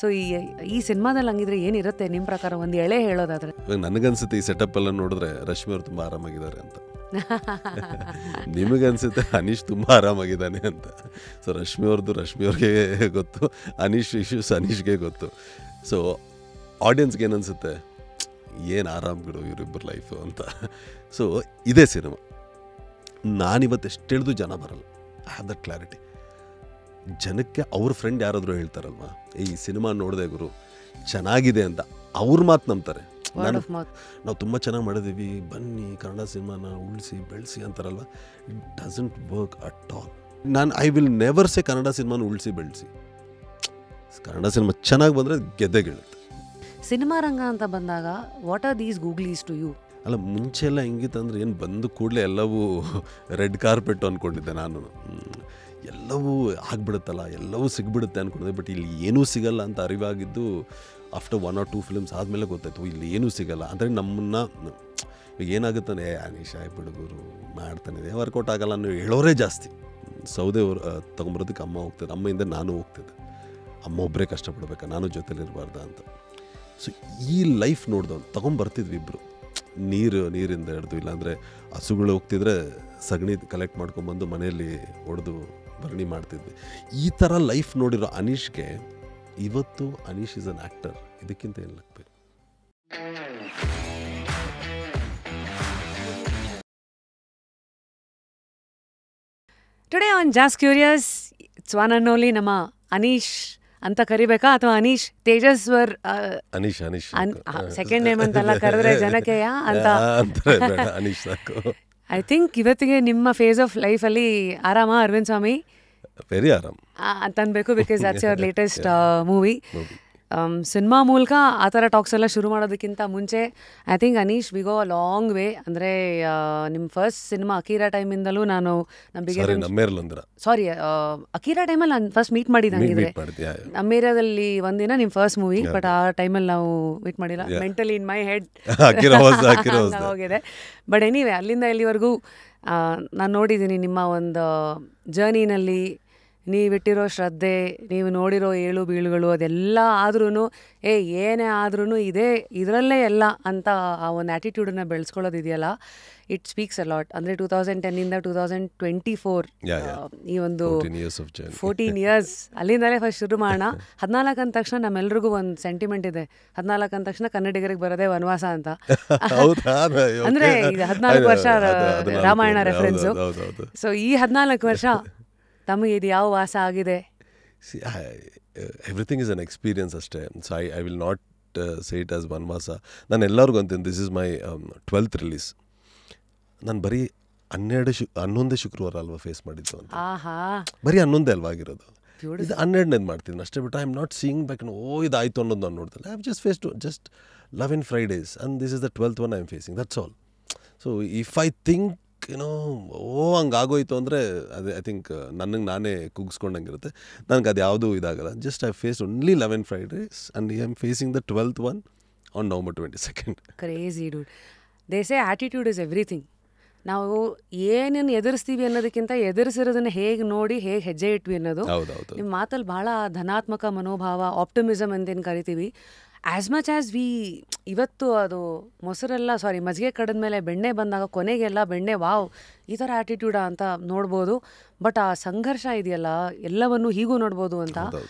So ಈ ಸಿನಿಮಾದಲ್ಲಿ ಹಂಗಿದ್ರೆ ಏನಿರುತ್ತೆ ನಿಮ್ಮ ಪ್ರಕಾರ ಒಂದು ಎಳೆ ಹೇಳೋದಾದ್ರೆ? ಇವಾಗ ನನಗನ್ಸುತ್ತೆ ಈ ಸೆಟಪ್ ಎಲ್ಲ ನೋಡಿದ್ರೆ ರಶ್ಮಿ ಅವ್ರು ತುಂಬ ಆರಾಮಾಗಿದ್ದಾರೆ ಅಂತ. ನಿಮಗನ್ಸುತ್ತೆ ಅನೀಶ್ ತುಂಬ ಆರಾಮಾಗಿದ್ದಾನೆ ಅಂತ. ಸೊ ರಶ್ಮಿ ಅವ್ರಿಗೆ ಗೊತ್ತು, ಅನೀಶ್ ಇಶ್ಯೂಸ್ ಅನೀಶ್ಗೆ ಗೊತ್ತು. ಸೊ ಆಡಿಯನ್ಸ್ಗೆ ಏನನ್ಸುತ್ತೆ, ಏನು ಆರಾಮ್ ಬಿಡು ಇವರಿಬ್ಬರು ಲೈಫು ಅಂತ. ಸೊ ಇದೇ ಸಿನಿಮಾ. ನಾನಿವತ್ತು ಎಷ್ಟು ಹೇಳಿದ್ರು ಜನ ಬರಲ್ಲ. I have that clarity. ಜನಕ್ಕೆ ಅವ್ರ ಫ್ರೆಂಡ್ ಯಾರಾದರೂ ಹೇಳ್ತಾರಲ್ವ, ಈ ಸಿನಿಮಾ ನೋಡಿದೆ ಗುರು ಚೆನ್ನಾಗಿದೆ ಅಂತ, ಅವ್ರ ಮಾತು ನಂಬ್ತಾರೆ. ನಾವು ತುಂಬ ಚೆನ್ನಾಗಿ ಮಾಡಿದ್ದೀವಿ, ಬನ್ನಿ ಕನ್ನಡ ಸಿನಿಮಾನ ಉಳಿಸಿ ಬೆಳೆಸಿ ಅಂತಾರಲ್ವ. It doesn't work at all. I will never say Kannada ಸಿನಿಮಾನ ಉಳಿಸಿ ಬೆಳೆಸಿ. ಕನ್ನಡ ಸಿನಿಮಾ ಚೆನ್ನಾಗಿ ಬಂದರೆ ಗೆದ್ದೆ ಗೆಳುತ್ತೆ. ಸಿನಿಮಾ ರಂಗ ಅಂತ ಬಂದಾಗ what are these googlies to you? ಅಲ್ಲ, ಮುಂಚೆ ಎಲ್ಲ ಹೆಂಗಿತ್ತಂದ್ರೆ ಏನು ಬಂದು ಕೂಡಲೇ ಎಲ್ಲವೂ ರೆಡ್ ಕಾರ್ಪೆಟ್ ಅಂದ್ಕೊಂಡಿದ್ದೆ ನಾನು. ಎಲ್ಲವೂ ಆಗ್ಬಿಡುತ್ತಲ್ಲ, ಎಲ್ಲವೂ ಸಿಗ್ಬಿಡುತ್ತೆ ಅಂದ್ಕೊಂಡಿದ್ದೆ. ಬಟ್ ಇಲ್ಲಿ ಏನೂ ಸಿಗಲ್ಲ ಅಂತ ಅರಿವಾಗಿದ್ದು ಆಫ್ಟರ್ 1 or 2 ಫಿಲ್ಮ್ಸ್ ಆದಮೇಲೆ ಗೊತ್ತಾಯ್ತು ಇಲ್ಲಿ ಏನೂ ಸಿಗಲ್ಲ. ಅಂದರೆ ನಮ್ಮನ್ನು ಈಗ ಏನಾಗುತ್ತಾನೆ, ಅನೀಶ್ ಹುಡುಗರು ಮಾಡ್ತಾನಿದೆ, ವರ್ಕೌಟ್ ಆಗಲ್ಲ ಅನ್ನೋ ಹೇಳೋರೇ ಜಾಸ್ತಿ. ಸೌದೆ ತೊಗೊಂಬರೋದಕ್ಕೆ ಅಮ್ಮ ಹೋಗ್ತಿದ್ದೆ, ಅಮ್ಮೆಯಿಂದ ನಾನು ಹೋಗ್ತಿದ್ದೆ. ಅಮ್ಮ ಒಬ್ಬರೇ ಕಷ್ಟಪಡ್ಬೇಕಾ, ನಾನು ಜೊತೆಲಿರಬಾರ್ದ ಅಂತ. ಸೊ ಈ ಲೈಫ್ ನೋಡ್ದವ್ನು ತೊಗೊಂಬರ್ತಿದ್ವಿ ಇಬ್ಬರು. ನೀರಿಂದ ಹಿಡ್ದು, ಇಲ್ಲಾಂದರೆ ಹಸುಗಳು ಹೋಗ್ತಿದ್ರೆ ಸಗಣಿ ಕಲೆಕ್ಟ್ ಮಾಡ್ಕೊಂಬಂದು ಮನೆಯಲ್ಲಿ ಹೊಡೆದು ಭರಣಿ ಮಾಡ್ತಿದ್ವಿ. ಈ ಥರ ಲೈಫ್ ನೋಡಿರೋ ಅನೀಶ್ಗೆ ಇವತ್ತು ಅನೀಶ್ ಈಸ್ ಅನ್ ಆ್ಯಕ್ಟರ್. ಇದಕ್ಕಿಂತ ಏನು ಬೇಕು? ಟುಡೇ ಆನ್ ಜಾಸ್ curious it's one and only ನಮ್ಮ ಅನೀಶ್ ಅಂತ ಕರಿಬೇಕಾ ಅಥವಾ ಅನೀಶ್ ತೇಜಸ್ವರ್? ಅನೀಶ್ ಸೆಕೆಂಡ್ ನೇಮ್ ಅಂತೆಲ್ಲ ಕರೆದ್ರೆ ಜನಕ್ಕೆ ಅಂತ ಅನೀಶ್ ಸಾಕು. ಐ ಥಿಂಕ್ ಇವತ್ತಿಗೆ ನಿಮ್ಮ ಫೇಸ್ ಆಫ್ ಲೈಫಲ್ಲಿ ಆರಾಮ ಅರವಿಂದ್ ಸ್ವಾಮಿ? ವೆರಿ ಆರಾಮ್ ಅಂತ ಅನ್ಬೇಕು, because that's your latest movie. Cinema ಮೂಲಕ ಆ ಥರ ಟಾಕ್ಸ್ ಎಲ್ಲ ಶುರು ಮಾಡೋದಕ್ಕಿಂತ ಮುಂಚೆ I think Aneesh we go a long way. ಅಂದರೆ ನಿಮ್ಮ ಫಸ್ಟ್ ಸಿನಿಮಾ ಅಕೀರಾ ಟೈಮಿಂದಲೂ ನಾನು ಸಾರಿ ಅಕೀರಾ ಟೈಮಲ್ಲಿ ನಾನು ಫಸ್ಟ್ ಮೀಟ್ ಮಾಡಿದಂಗಿದ್ರೆ ನಮ್ಮೇರಿಯಾದಲ್ಲಿ ಒಂದಿನ ನಿಮ್ಮ ಫಸ್ಟ್ ಮೂವಿ, ಬಟ್ ಆ ಟೈಮಲ್ಲಿ ನಾವು ಮೀಟ್ ಮಾಡಿಲ್ಲ. ಮೆಂಟಲಿ ಇನ್ ಮೈ ಹೆಡ್ ಹೋಗಿದೆ. ಬಟ್ ಎನಿವೆ ಅಲ್ಲಿಂದ ಇಲ್ಲಿವರೆಗೂ ನಾನು ನೋಡಿದ್ದೀನಿ ನಿಮ್ಮ ಒಂದು ಜರ್ನಿನಲ್ಲಿ ನೀವಿಟ್ಟಿರೋ ಶ್ರದ್ಧೆ, ನೀವು ನೋಡಿರೋ ಏಳು ಬೀಳುಗಳು, ಅದೆಲ್ಲ ಆದ್ರೂ ಏನೇ ಆದ್ರೂ ಇದರಲ್ಲೇ ಎಲ್ಲ ಅಂತ ಆ ಒಂದು ಆ್ಯಟಿಟ್ಯೂಡನ್ನು ಬೆಳೆಸ್ಕೊಳ್ಳೋದಿದೆಯಲ್ಲ, ಇಟ್ ಸ್ಪೀಕ್ಸ್ ಅ ಲಾಟ್. ಅಂದರೆ 2010 2024 ಈ ಒಂದು 14 years ಅಲ್ಲಿಂದಲೇ ಫಸ್ಟ್ ಶುರು ಮಾಡೋಣ. 14 ಅಂದ ತಕ್ಷಣ ನಮ್ಮೆಲ್ರಿಗೂ ಒಂದು ಸೆಂಟಿಮೆಂಟ್ ಇದೆ. 14 ಅಂದ ತಕ್ಷಣ ಕನ್ನಡಿಗರಿಗೆ ಬರೋದೇ ವನವಾಸ ಅಂತ. ಅಂದರೆ ಇದು 14 ವರ್ಷ ರಾಮಾಯಣ ರೆಫರೆನ್ಸು. ಸೊ ಈ 14 ವರ್ಷ ತಮಗೆ ಇದು ಯಾವ ವಾಸ ಆಗಿದೆ? ಎವ್ರಿಥಿಂಗ್ ಇಸ್ ಅನ್ ಎಕ್ಸ್ಪೀರಿಯನ್ಸ್ ಅಷ್ಟೇ. So I will not say it as ವನವಾಸ. ನಾನು ಎಲ್ಲರಿಗೂ ಅಂತೀನಿ, this is my 12th release. ನಾನು ಬರೀ 11 ಶುಕ್ರವಾರ ಅಲ್ವಾ ಫೇಸ್ ಮಾಡಿದ್ದು ಅಂತ. ಬರೀ 11 ಅಲ್ವಾ ಆಗಿರೋದು. ಇದು 12ನೇದು ಮಾಡ್ತೀನಿ ಅಷ್ಟೇ. ಬಿಟ್ಟು I am not seeing back ಇದಾಯಿತು ಅನ್ನೋದು ನಾನು ನೋಡ್ತಿಲ್ಲ. I have just face to just 11 Fridays and this is the 12th one I am facing, that's all. So if I think ಹಂಗಾಗೋಯ್ತು ಅಂದರೆ ಅದೇ ಐ ಥಿಂಕ್ ನನಗೆ ನಾನೇ ಕುಗ್ಸ್ಕೊಂಡಂಗಿರುತ್ತೆ. ನನಗೆ ಅದು ಯಾವುದೂ ಇದಾಗಲ್ಲ. Just I face only 11 Fridays and I am facing the 12th one on November 22nd. Crazy dude. They say attitude is everything. ನಾವು ಏನೇನು ಎದುರಿಸ್ತೀವಿ ಅನ್ನೋದಕ್ಕಿಂತ ಎದುರಿಸಿರೋದನ್ನ ಹೇಗೆ ನೋಡಿ ಹೇಗೆ ಹೆಜ್ಜೆ ಇಟ್ವಿ ಅನ್ನೋದು. ನಿಮ್ಮ ಮಾತಲ್ಲಿ ಭಾಳ ಧನಾತ್ಮಕ ಮನೋಭಾವ, ಆಪ್ಟಿಮಿಸಮ್ ಅಂತೇನು ಕರಿತೀವಿ. ಆ್ಯಸ್ ಮಚ್ ಆ್ಯಸ್ ವಿ ಇವತ್ತು ಅದು ಮೊಸರೆಲ್ಲ ಮಜ್ಜಿಗೆ ಕಡಿದ ಮೇಲೆ ಬೆಣ್ಣೆ ಬಂದಾಗ ಕೊನೆಗೆಲ್ಲ ಬೆಣ್ಣೆ ವಾವ್ ಈ ಥರ ಆ್ಯಟಿಟ್ಯೂಡಾ ಅಂತ ನೋಡ್ಬೋದು. ಬಟ್ ಆ ಸಂಘರ್ಷ ಇದೆಯಲ್ಲ, ಎಲ್ಲವನ್ನು ಹೀಗೂ ನೋಡ್ಬೋದು ಅಂತ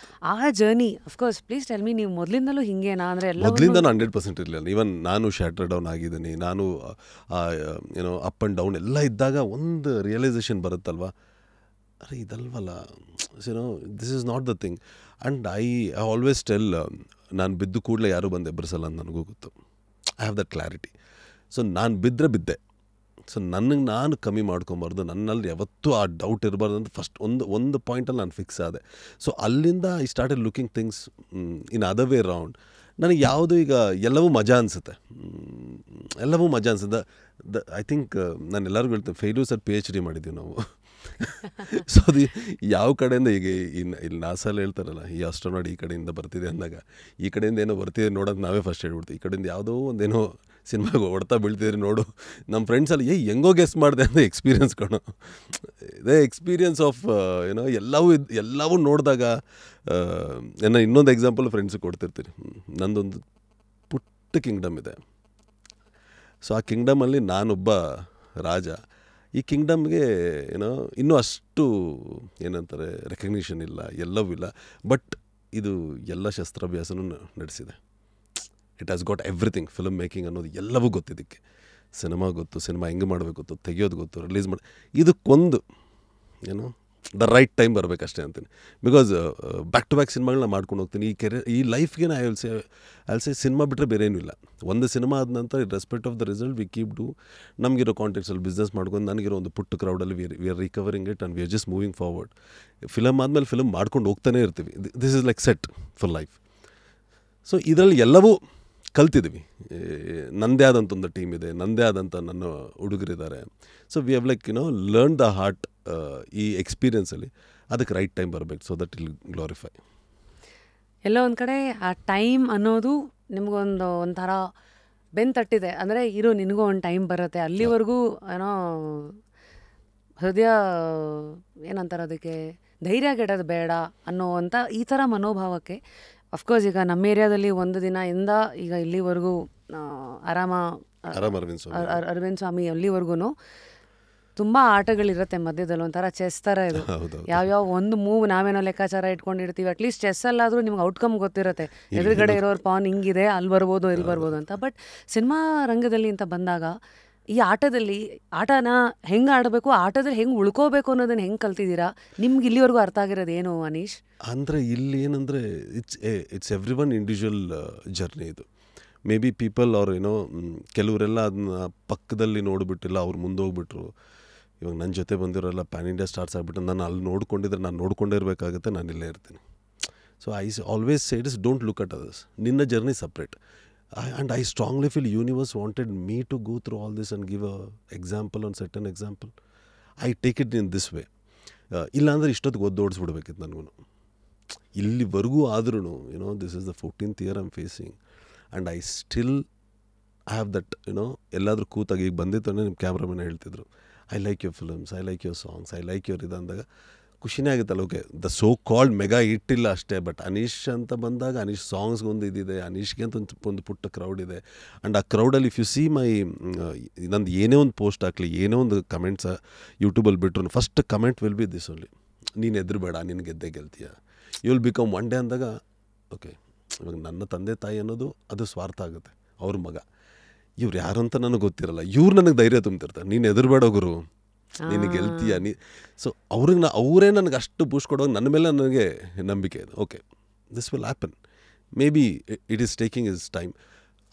ಆ journey. Of course please tell me, ನೀವು ಮೊದಲಿಂದಲೂ ಹಿಂಗೇನಾ? ಅಂದರೆ ಎಲ್ಲ ಮೊದಲಿಂದ 100% ಇರಲಿಲ್ಲ. ಈವನ್ ನಾನು ಶಟರ್ ಡೌನ್ ಆಗಿದ್ದೀನಿ. ನಾನು ಏನೋ ಅಪ್ ಆ್ಯಂಡ್ ಡೌನ್ ಎಲ್ಲ ಇದ್ದಾಗ ಒಂದು ರಿಯಲೈಸೇಷನ್ ಬರುತ್ತಲ್ವ, ಅರೆ ಇದಲ್ವಲ್ಲ, this is not the thing. And I always tell, ನಾನು ಬಿದ್ದು ಕೂಡಲೇ ಯಾರೂ ಬಂದು ಎಬ್ಬರಿಸಲ್ಲ ಅಂತ ನನಗೂ ಗೊತ್ತು. I have that clarity. So ನಾನು ಬಿದ್ದರೆ ಸೊ ನನಗೆ ನಾನು ಕಮ್ಮಿ ಮಾಡ್ಕೊಬಾರ್ದು, ನನ್ನಲ್ಲಿ ಯಾವತ್ತೂ ಆ ಡೌಟ್ ಇರಬಾರ್ದು ಅಂತ ಫಸ್ಟ್ ಒಂದು ಪಾಯಿಂಟಲ್ಲಿ ನಾನು ಫಿಕ್ಸ್ ಆದೆ. ಸೊ ಅಲ್ಲಿಂದ I started looking things in other way round. ನನಗೆ ಯಾವುದು ಈಗ ಎಲ್ಲವೂ ಮಜಾ ಅನಿಸುತ್ತೆ. ಐ ಥಿಂಕ್ ನಾನು ಎಲ್ಲರಿಗೂ ಹೇಳ್ತೇನೆ, ಫೇಲ್ಯೂರ್ಸ್ ಅಟ್ PhD ಮಾಡಿದ್ದೀವಿ ನಾವು. ಸೊ ಅದು ಯಾವ ಕಡೆಯಿಂದ ಈಗ ಇಲ್ಲಿ ನಾಸಲ್ಲಿ ಹೇಳ್ತಾರಲ್ಲ, ಈ ಆಸ್ಟ್ರೋನಾಟ್ ಈ ಕಡೆಯಿಂದ ಬರ್ತಿದೆ ಅಂದಾಗ ಈ ಕಡೆಯಿಂದ ಏನೋ ಬರ್ತಿದೆ ನೋಡೋದು ನಾವೇ ಫಸ್ಟ್ ಹೇಳ್ಬಿಡ್ತೀವಿ. ಈ ಕಡೆಯಿಂದ ಯಾವುದೋ ಒಂದೇನೋ ಸಿನಿಮಾಗೆ ಹೊಡ್ತಾ ಬೀಳ್ತಿದ್ರೆ ನೋಡು, ನಮ್ಮ ಫ್ರೆಂಡ್ಸಲ್ಲಿ ಹೆಂಗೋ ಗೆಸ್ ಮಾಡಿದೆ ಅಂತ ಎಕ್ಸ್ಪೀರಿಯನ್ಸ್ ಕಣೋ. ಇದೇ ಎಕ್ಸ್ಪೀರಿಯನ್ಸ್ ಆಫ್ ಏನೋ ಎಲ್ಲವೂ ನೋಡಿದಾಗ. ಏನೋ ಇನ್ನೊಂದು ಎಕ್ಸಾಂಪಲ್ ಫ್ರೆಂಡ್ಸಿಗೆ ಕೊಡ್ತಿರ್ತೀನಿ. ನಂದೊಂದು ಪುಟ್ಟ ಕಿಂಗ್ಡಮ್ ಇದೆ. ಸೊ ಆ ಕಿಂಗ್ಡಮಲ್ಲಿ ನಾನೊಬ್ಬ ರಾಜ. ಈ ಕಿಂಗ್ಡಮ್ಗೆ ಏನೋ ಇನ್ನೂ ಅಷ್ಟು ಏನಂತಾರೆ ರೆಕಗ್ನಿಷನ್ ಇಲ್ಲ, ಎಲ್ಲವೂ ಇಲ್ಲ. ಬಟ್ ಇದು ಎಲ್ಲ ಶಸ್ತ್ರಾಭ್ಯಾಸನೂ ನಡೆಸಿದೆ. It has got everything. Film making ಅನ್ನೋದು ಎಲ್ಲವೂ ಗೊತ್ತಿದ್ದಕ್ಕೆ. ಸಿನಿಮಾ ಗೊತ್ತು, ಸಿನಿಮಾ ಹೆಂಗೆ ಮಾಡಬೇಕು ಗೊತ್ತು, ತೆಗಿಯೋದು ಗೊತ್ತು, ರಿಲೀಸ್ ಮಾಡಿ. ಇದಕ್ಕೊಂದು ಏನೋ ದ ರೈಟ್ ಟೈಮ್ ಬರಬೇಕಷ್ಟೇ ಅಂತೀನಿ. ಬಿಕಾಸ್ ಬ್ಯಾಕ್ ಟು ಬ್ಯಾಕ್ ಸಿನಿಮಾಗಳನ್ನ ಮಾಡ್ಕೊಂಡು ಹೋಗ್ತೀನಿ. ಈ ಲೈಫ್ಗೆ ನಾ ಅಲ್ಸೆ ಸಿನಿಮಾ ಬಿಟ್ಟರೆ ಬೇರೆ ಏನೂ ಇಲ್ಲ. ಒಂದು ಸಿನಿಮಾ ಆದ ನಂತರ respect of the result we keep do. ನಮಗಿರೋ ಕಾಂಟ್ಯಾಕ್ಟ್ಸಲ್ಲಿ ಬಿಸ್ನೆಸ್ ಮಾಡ್ಕೊಂಡು ನನಗಿರೋ ಒಂದು ಪುಟ್ಟ ಕ್ರೌಡಲ್ಲಿ we are recovering it and we are just moving forward. Film ಆದಮೇಲೆ ಫಿಲಮ್ ಮಾಡ್ಕೊಂಡು ಹೋಗ್ತಾನೆ ಇರ್ತೀವಿ. This is like set for life. So ಇದರಲ್ಲಿ ಎಲ್ಲವೂ ಕಲ್ತಿದ್ವಿ. ನನ್ನದೇ ಆದಂಥ ಒಂದು ಟೀಮ್ ಇದೆ, ನನ್ನದೇ ಆದಂಥ ನನ್ನ ಹುಡುಗರಿದ್ದಾರೆ. So we have like learn the hard ಈ ಎಕ್ಸ್ಪೀರಿಯನ್ಸಲ್ಲಿ. ಅದಕ್ಕೆ ರೈಟ್ ಟೈಮ್ ಬರಬೇಕು, ಸೊ ದಟ್ ವಿಲ್ ಗ್ಲೋರಿಫೈ. ಎಲ್ಲೋ ಒಂದು ಕಡೆ ಆ ಟೈಮ್ ಅನ್ನೋದು ನಿಮಗೊಂದು ಒಂಥರ ಬೆನ್ನು ತಟ್ಟಿದೆ. ಅಂದರೆ ನಿನಗೂ ಒಂದು ಟೈಮ್ ಬರುತ್ತೆ, ಅಲ್ಲಿವರೆಗೂ ಏನೋ ಹೃದಯ ಏನಂತಾರೆ ಅದಕ್ಕೆ, ಧೈರ್ಯ ಕೆಡೋದು ಬೇಡ ಅನ್ನೋವಂಥ ಈ ಥರ ಮನೋಭಾವಕ್ಕೆ. ಅಫ್ಕೋರ್ಸ್ ಈಗ ನಮ್ಮ ಏರಿಯಾದಲ್ಲಿ ಒಂದು ದಿನದಿಂದ ಈಗ ಇಲ್ಲಿವರೆಗೂ ಅರವಿಂದ್ ಸ್ವಾಮಿ ಅಲ್ಲಿವರೆಗೂ ತುಂಬ ಆಟಗಳಿರುತ್ತೆ ಮಧ್ಯದಲ್ಲಿ. ಒಂಥರ ಚೆಸ್ ಥರ ಇದು. ಯಾವ್ಯಾವ ಒಂದು ಮೂವ್ ನಾವೇನೋ ಲೆಕ್ಕಾಚಾರ ಇಟ್ಕೊಂಡಿರ್ತೀವಿ. ಅಟ್ಲೀಸ್ಟ್ ಚೆಸ್ಸಲ್ಲಾದರೂ ನಿಮ್ಗೆ ಔಟ್ಕಮ್ ಗೊತ್ತಿರುತ್ತೆ, ಎದುರುಗಡೆ ಇರೋರು ಪಾನ್ ಹಿಂಗಿದೆ, ಅಲ್ಲಿ ಬರ್ಬೋದು ಇಲ್ಲಿ ಬರ್ಬೋದು ಅಂತ. ಬಟ್ ಸಿನಿಮಾ ರಂಗದಲ್ಲಿ ಅಂತ ಬಂದಾಗ ಈ ಆಟನ ಹೆಂಗೆ ಆಡಬೇಕು, ಆಟದಲ್ಲಿ ಹೆಂಗೆ ಉಳ್ಕೋಬೇಕು ಅನ್ನೋದನ್ನ ಹೆಂಗೆ ಕಲ್ತಿದ್ದೀರಾ? ನಿಮ್ಗೆ ಇಲ್ಲಿವರೆಗೂ ಅರ್ಥ ಆಗಿರೋದು ಏನು ಅನೀಶ್? ಅಂದರೆ ಇಲ್ಲಿ ಏನಂದರೆ it's every one individual journey ಇದು. ಮೇ ಬಿ ಪೀಪಲ್ ಅವ್ರು ಕೆಲವರೆಲ್ಲ ಅದನ್ನ ಪಕ್ಕದಲ್ಲಿ ನೋಡಿಬಿಟ್ಟಿಲ್ಲ, ಅವ್ರು ಮುಂದೆ ಹೋಗ್ಬಿಟ್ರು. ಇವಾಗ ನನ್ನ ಜೊತೆ ಬಂದಿರೋಲ್ಲ ಪ್ಯಾನ್ ಇಂಡಿಯಾ ಸ್ಟಾರ್ಸ್ ಆಗಿಬಿಟ್ಟು ನಾನು ಅಲ್ಲಿ ನೋಡ್ಕೊಂಡಿದ್ರೆ ನಾನು ನೋಡ್ಕೊಂಡೇ ಇರಬೇಕಾಗುತ್ತೆ, ನಾನು ಇಲ್ಲೇ ಇರ್ತೀನಿ. So I always say it is don't look at others. ನಿನ್ನ journey separate. And I strongly feel universe wanted me to go through all this and give a example on certain example. I take it in this way. ಇಲ್ಲಾಂದರೆ ಇಷ್ಟೊತ್ತಿಗೆ ಓದೋಡಿಸ್ಬಿಡ್ಬೇಕಿತ್ತು ನನಗೂ. ಇಲ್ಲಿವರೆಗೂ ಆದ್ರೂ this is the 14th year I'm facing and I still have that ಎಲ್ಲಾದರೂ ಕೂತಾಗ ಈಗ ಬಂದಿತ್ತು ನಿಮ್ಮ ಕ್ಯಾಮ್ರಾಮನ್ ಹೇಳ್ತಿದ್ರು, I like your films, I like your songs, I like your ಅಂದಾಗ ಖುಷಿನೇ ಆಗುತ್ತಲ್ಲ. Okay, the so called mega ಇಟ್ಟಿಲ್ಲ ಅಷ್ಟೇ, ಬಟ್ ಅನೀಶ್ ಅಂತ ಬಂದಾಗ ಅನೀಶ್ ಸಾಂಗ್ಸ್ಗೊಂದು ಇದಿದೆ, ಅನೀಶ್ಗೆ ಅಂತ ಒಂದು ಪುಟ್ಟ ಕ್ರೌಡ್ ಇದೆ. ಆ್ಯಂಡ್ ಆ ಕ್ರೌಡಲ್ಲಿ ಇಫ್ ಯು ಸಿ ಮೈ ನಂದು ಏನೇ ಒಂದು ಪೋಸ್ಟ್ ಹಾಕಲಿ, ಏನೇ ಒಂದು ಕಮೆಂಟ್ಸ್ ಯೂಟ್ಯೂಬಲ್ಲಿ ಬಿಟ್ರು, first comment will be this only, ನೀನು ಎದುರುಬೇಡ, ನೀನು ಗೆದ್ದೇ ಗೆಲ್ತೀಯ, you will become one day ಅಂದಾಗ. ಓಕೆ, ಇವಾಗ ನನ್ನ ತಂದೆ ತಾಯಿ ಅನ್ನೋದು ಅದು ಸ್ವಾರ್ಥ ಆಗುತ್ತೆ. ಅವ್ರ ಮಗ ಇವ್ರು ಯಾರು ಅಂತ ನನಗೆ ಗೊತ್ತಿರಲ್ಲ, ಇವ್ರು ನನಗೆ ಧೈರ್ಯ ತುಂಬ್ತಿರ್ತಾರೆ, ನೀನು ಎದುರುಬೇಡ ಗುರು, ನೀನು ಗೆಲ್ತೀಯ ಸೊ ಅವರೇ ನನಗೆ ಅಷ್ಟು ಬೂಸ್ಟ್ ಕೊಡುವಾಗ ನನ್ನ ಮೇಲೆ ನನಗೆ ನಂಬಿಕೆ ಇದೆ. Okay, this will happen. May be it is taking is time.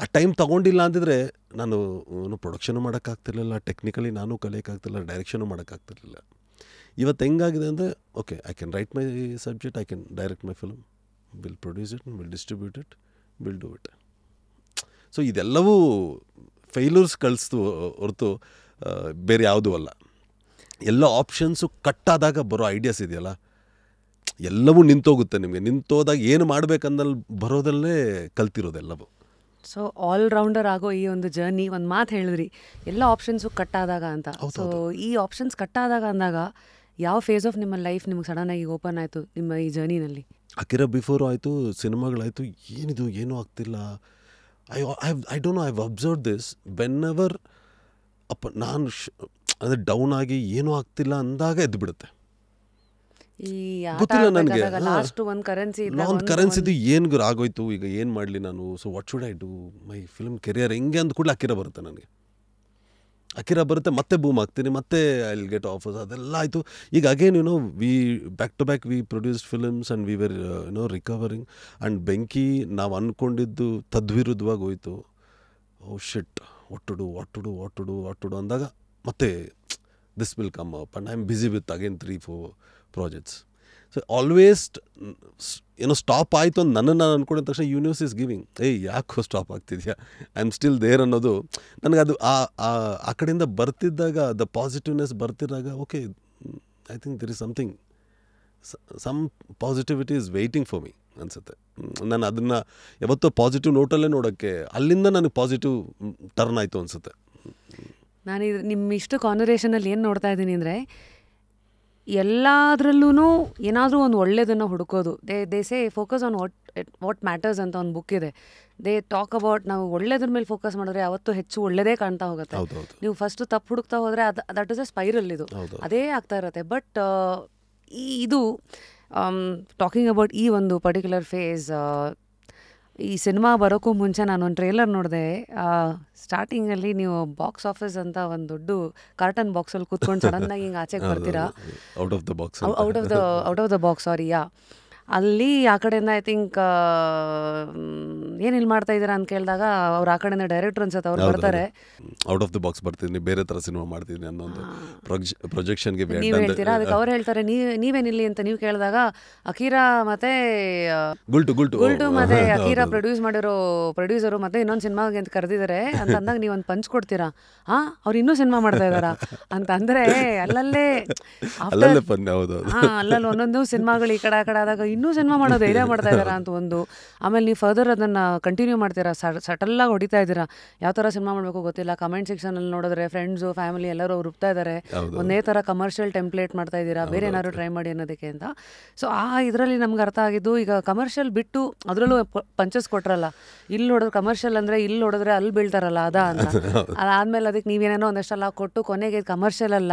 ಆ ಟೈಮ್ ತೊಗೊಂಡಿಲ್ಲ ಅಂತಿದ್ರೆ ನಾನು ಪ್ರೊಡಕ್ಷನು ಮಾಡೋಕ್ಕಾಗ್ತಿರ್ಲಿಲ್ಲ, ಟೆಕ್ನಿಕಲಿ ನಾನು ಕಲಿಯೋಕ್ಕಾಗ್ತಿರಲಿಲ್ಲ, ಡೈರೆಕ್ಷನು ಮಾಡೋಕ್ಕಾಗ್ತಿರ್ಲಿಲ್ಲ. ಇವತ್ತು ಹೆಂಗಾಗಿದೆ ಅಂದರೆ okay, I can write my subject, I can direct my film, will produce it, will distribute it, will do it. So ಇದೆಲ್ಲವೂ failures ಕಳಿಸ್ತು ಹೊರತು ಬೇರೆ ಯಾವುದೂ ಅಲ್ಲ. ಎಲ್ಲ ಆಪ್ಷನ್ಸು ಕಟ್ಟಾದಾಗ ಬರೋ ಐಡಿಯಾಸ್ ಇದೆಯಲ್ಲ, ಎಲ್ಲವೂ ನಿಂತೋಗುತ್ತೆ. ನಿಮಗೆ ನಿಂತೋದಾಗ ಏನು ಮಾಡಬೇಕಂದಲ್ಲಿ ಬರೋದಲ್ಲೇ ಕಲ್ತಿರೋದೆಲ್ಲವೂ. ಸೊ ಆಲ್ರೌಂಡರ್ ಆಗೋ ಈ ಒಂದು ಜರ್ನಿ, ಒಂದು ಮಾತು ಹೇಳಿದ್ರಿ, ಎಲ್ಲ ಆಪ್ಷನ್ಸು ಕಟ್ಟಾದಾಗ ಅಂತ. ಸೊ ಈ ಆಪ್ಷನ್ಸ್ ಕಟ್ಟಾದಾಗ ಅಂದಾಗ ಯಾವ ಫೇಸ್ ಆಫ್ ನಿಮ್ಮ ಲೈಫ್ ನಿಮ್ಗೆ ಸಡನ್ನಾಗಿ ಓಪನ್ ಆಯಿತು ನಿಮ್ಮ ಈ ಜರ್ನಿನಲ್ಲಿ? ಅಕಿರಾ ಬಿಫೋರು ಆಯಿತು, ಸಿನಿಮಾಗಳಾಯಿತು, ಏನಿದು ಏನೂ ಆಗ್ತಿಲ್ಲ. I don't no, I have observe this when ever ನಾನು ಅಂದರೆ ಡೌನ್ ಆಗಿ ಏನೂ ಆಗ್ತಿಲ್ಲ ಅಂದಾಗ ಎದ್ದು ಬಿಡುತ್ತೆ. ಗೊತ್ತಿಲ್ಲ ನನಗೆ, ಒಂದು ಕರೆನ್ಸಿದು ಏನು ಆಗೋಯ್ತು, ಈಗ ಏನು ಮಾಡಲಿ ನಾನು, so what should I do, my film career ಹೆಂಗೆ ಅಂದ ಕೂಡಲೇ ಅಕಿರಾ ಬರುತ್ತೆ ನನಗೆ. ಅಕಿರಾ ಬರುತ್ತೆ, ಮತ್ತೆ ಬೂಮ್ ಆಗ್ತೀನಿ, ಮತ್ತೆ ಐ ವಿಲ್ ಗೆಟ್ ಆಫರ್ಸ್, ಅದೆಲ್ಲ ಆಯಿತು. ಈಗ again we back to back we produced films and we were recovering. And Benki ನಾವು ಅಂದ್ಕೊಂಡಿದ್ದು ತದ್ವಿರುದ್ಧವಾಗಿ ಹೋಯಿತು. Oh shit, what to do ಅಂದಾಗ ಮತ್ತೆ this will come up and I am busy with again 3-4 projects. So always stop ಆಯಿತು ಅಂತ ನಾನು ಅಂದ್ಕೊಂಡಿದ್ದ ತಕ್ಷಣ ಯೂನಿವರ್ಸ್ ಇಸ್ ಗಿವಿಂಗ್, ಯಾಕೋ ಸ್ಟಾಪ್ ಆಗ್ತಿದೆಯಾ, ಐ ಆಮ್ ಸ್ಟಿಲ್ ದೇರ್ ಅನ್ನೋದು ನನಗೆ ಅದು ಆ ಕಡೆಯಿಂದ ಬರ್ತಿದ್ದಾಗ, ದ ಪಾಸಿಟಿವ್ನೆಸ್ ಬರ್ತಿದ್ದಾಗ okay I think there is something some positivity is waiting for me ಅನಿಸುತ್ತೆ. ನಾನು ಅದನ್ನು ಯಾವತ್ತೋ ಪಾಸಿಟಿವ್ ನೋಟಲ್ಲೇ ನೋಡೋಕ್ಕೆ ಅಲ್ಲಿಂದ ನನಗೆ ಪಾಸಿಟಿವ್ ಟರ್ನ್ ಆಯಿತು ಅನಿಸುತ್ತೆ. ನಾನು ನಿಮ್ಮ ಇಷ್ಟು ಕಾನ್ವರ್ಸೇಷನಲ್ಲಿ ಏನು ನೋಡ್ತಾ ಇದ್ದೀನಿ ಅಂದರೆ, ಎಲ್ಲದರಲ್ಲೂ ಏನಾದರೂ ಒಂದು ಒಳ್ಳೆಯದನ್ನು ಹುಡುಕೋದು. They say focus on what matters ಅಂತ ಒಂದು ಬುಕ್ ಇದೆ. ದೇ ಟಾಕ್ ಅಬೌಟ್ ನಾವು ಒಳ್ಳೆದ್ರ ಮೇಲೆ ಫೋಕಸ್ ಮಾಡಿದ್ರೆ ಯಾವತ್ತೂ ಹೆಚ್ಚು ಒಳ್ಳೆಯದೇ ಕಾಣ್ತಾ ಹೋಗುತ್ತೆ. ನೀವು ಫಸ್ಟು ತಪ್ಪು ಹುಡುಕ್ತಾ ಹೋದರೆ ದಟ್ ಇಸ್ ಅ ಸ್ಪೈರಲ್, ಇದು ಅದೇ ಆಗ್ತಾ ಇರುತ್ತೆ. ಬಟ್ ಇದು ಟಾಕಿಂಗ್ ಅಬೌಟ್ ಈ ಒಂದು ಪರ್ಟಿಕ್ಯುಲರ್ ಫೇಸ್, ಈ ಸಿನಿಮಾ ಬರೋಕ್ಕೂ ಮುಂಚೆ ನಾನೊಂದು ಟ್ರೇಲರ್ ನೋಡಿದೆ. ಸ್ಟಾರ್ಟಿಂಗಲ್ಲಿ ನೀವು ಬಾಕ್ಸ್ ಆಫೀಸ್ ಅಂತ ಒಂದು ದೊಡ್ಡ ಕಾರ್ಟನ್ ಬಾಕ್ಸಲ್ಲಿ ಕೂತ್ಕೊಂಡು ಸಡನ್ನಾಗಿ ಹಿಂಗೆ ಆಚೆಗೆ ಬರ್ತೀರಾ, ಔಟ್ ಆಫ್ ದ ಬಾಕ್ಸ್ ಸಾರಿ ಅಲ್ಲಿ ಆ ಕಡೆಯಿಂದ ಐ ಥಿಂಕ್ ಏನಿಲ್ಲಿ ಮಾಡ್ತಾ ಇದ್ದೀರಾ ಅಂತ ಕೇಳಿದಾಗ ಅವ್ರು ಆ ಕಡೆಯಿಂದ ಡೈರೆಕ್ಟರ್ ಅನ್ಸುತ್ತೆ, ಅವ್ರು ಬರ್ತಾರೆ. ಔಟ್ ಆಫ್ ದ ಬಾಕ್ಸ್ ಬರ್ತೀನಿ, ಬೇರೆ ಥರ ಸಿನಿಮಾ ಮಾಡ್ತೀನಿ ಅನ್ನೋದು ಪ್ರೊಜೆಕ್ಷನ್ಗೆ ನೀವು ಹೇಳ್ತೀರಾ. ಅದಕ್ಕೆ ಅವ್ರು ಹೇಳ್ತಾರೆ ನೀವೇನಿಲ್ಲಿ ಅಂತ ನೀವು ಕೇಳಿದಾಗ ಅಕೀರಾ ಮತ್ತೆ ಗುಲ್ಟು ಮತ್ತೆ ಅಕೀರಾ ಪ್ರೊಡ್ಯೂಸ್ ಮಾಡಿರೋ ಪ್ರೊಡ್ಯೂಸರು ಮತ್ತೆ ಇನ್ನೊಂದು ಸಿನಿಮಾಗೆ ಅಂತ ಕರೆದಿದ್ದಾರೆ ಅಂತ ಅಂದಾಗ ನೀವು ಒಂದು ಪಂಚ್ ಕೊಡ್ತೀರಾ, ಅವ್ರು ಇನ್ನೂ ಸಿನಿಮಾ ಮಾಡ್ತಾ ಇದ್ದಾರಾ ಅಂತ ಅಂದರೆ ಅಲ್ಲಲ್ಲಿ ಒಂದೊಂದು ಸಿನಿಮಾಗಳು ಈ ಕಡೆ ಆ ಕಡೆ ಆದಾಗ ಇನ್ನೂ ಸಿನಿಮಾ ಮಾಡೋ ಧೈರ್ಯ ಮಾಡ್ತಾ ಇದ್ದಾರಾ ಅಂತ ಒಂದು. ಆಮೇಲೆ ನೀವು ಫರ್ದರ್ ಅದನ್ನು ಕಂಟಿನ್ಯೂ ಮಾಡ್ತೀರಾ, ಸಟಲ್ಲಾಗಿ ಹೊಡಿತಾ ಇದ್ದೀರಾ. ಯಾವ ಥರ ಸಿನಿಮಾ ಮಾಡಬೇಕು ಗೊತ್ತಿಲ್ಲ. ಕಮೆಂಟ್ ಸೆಕ್ಷನಲ್ಲಿ ನೋಡಿದ್ರೆ ಫ್ರೆಂಡ್ಸು ಫ್ಯಾಮಿಲಿ ಎಲ್ಲರೂ ರುಬ್ತಾ ಇದ್ದಾರೆ, ಒಂದೇ ಥರ ಕಮರ್ಷಿಯಲ್ ಟೆಂಪ್ಲೇಟ್ ಮಾಡ್ತಾ ಇದ್ದೀರಾ, ಬೇರೆ ಏನಾದ್ರು ಟ್ರೈ ಮಾಡಿ ಅನ್ನೋದಕ್ಕೆ ಅಂತ. ಸೊ ಇದರಲ್ಲಿ ನಮ್ಗೆ ಅರ್ಥ ಆಗಿದ್ದು, ಈಗ ಕಮರ್ಷಿಯಲ್ ಬಿಟ್ಟು ಅದರಲ್ಲೂ ಪಂಚಸ್ ಕೊಟ್ರಲ್ಲ, ಇಲ್ಲಿ ನೋಡಿದ್ರೆ ಕಮರ್ಷಿಯಲ್ ಅಂದರೆ ಇಲ್ಲಿ ನೋಡಿದ್ರೆ ಅಲ್ಲಿ ಬೀಳ್ತಾರಲ್ಲ ಅಂತ. ಅದಾದಮೇಲೆ ಅದಕ್ಕೆ ನೀವೇನೇನೋ ಒಂದಷ್ಟೆಲ್ಲ ಕೊಟ್ಟು ಕೊನೆಗೆ ಕಮರ್ಷಿಯಲ್ ಅಲ್ಲ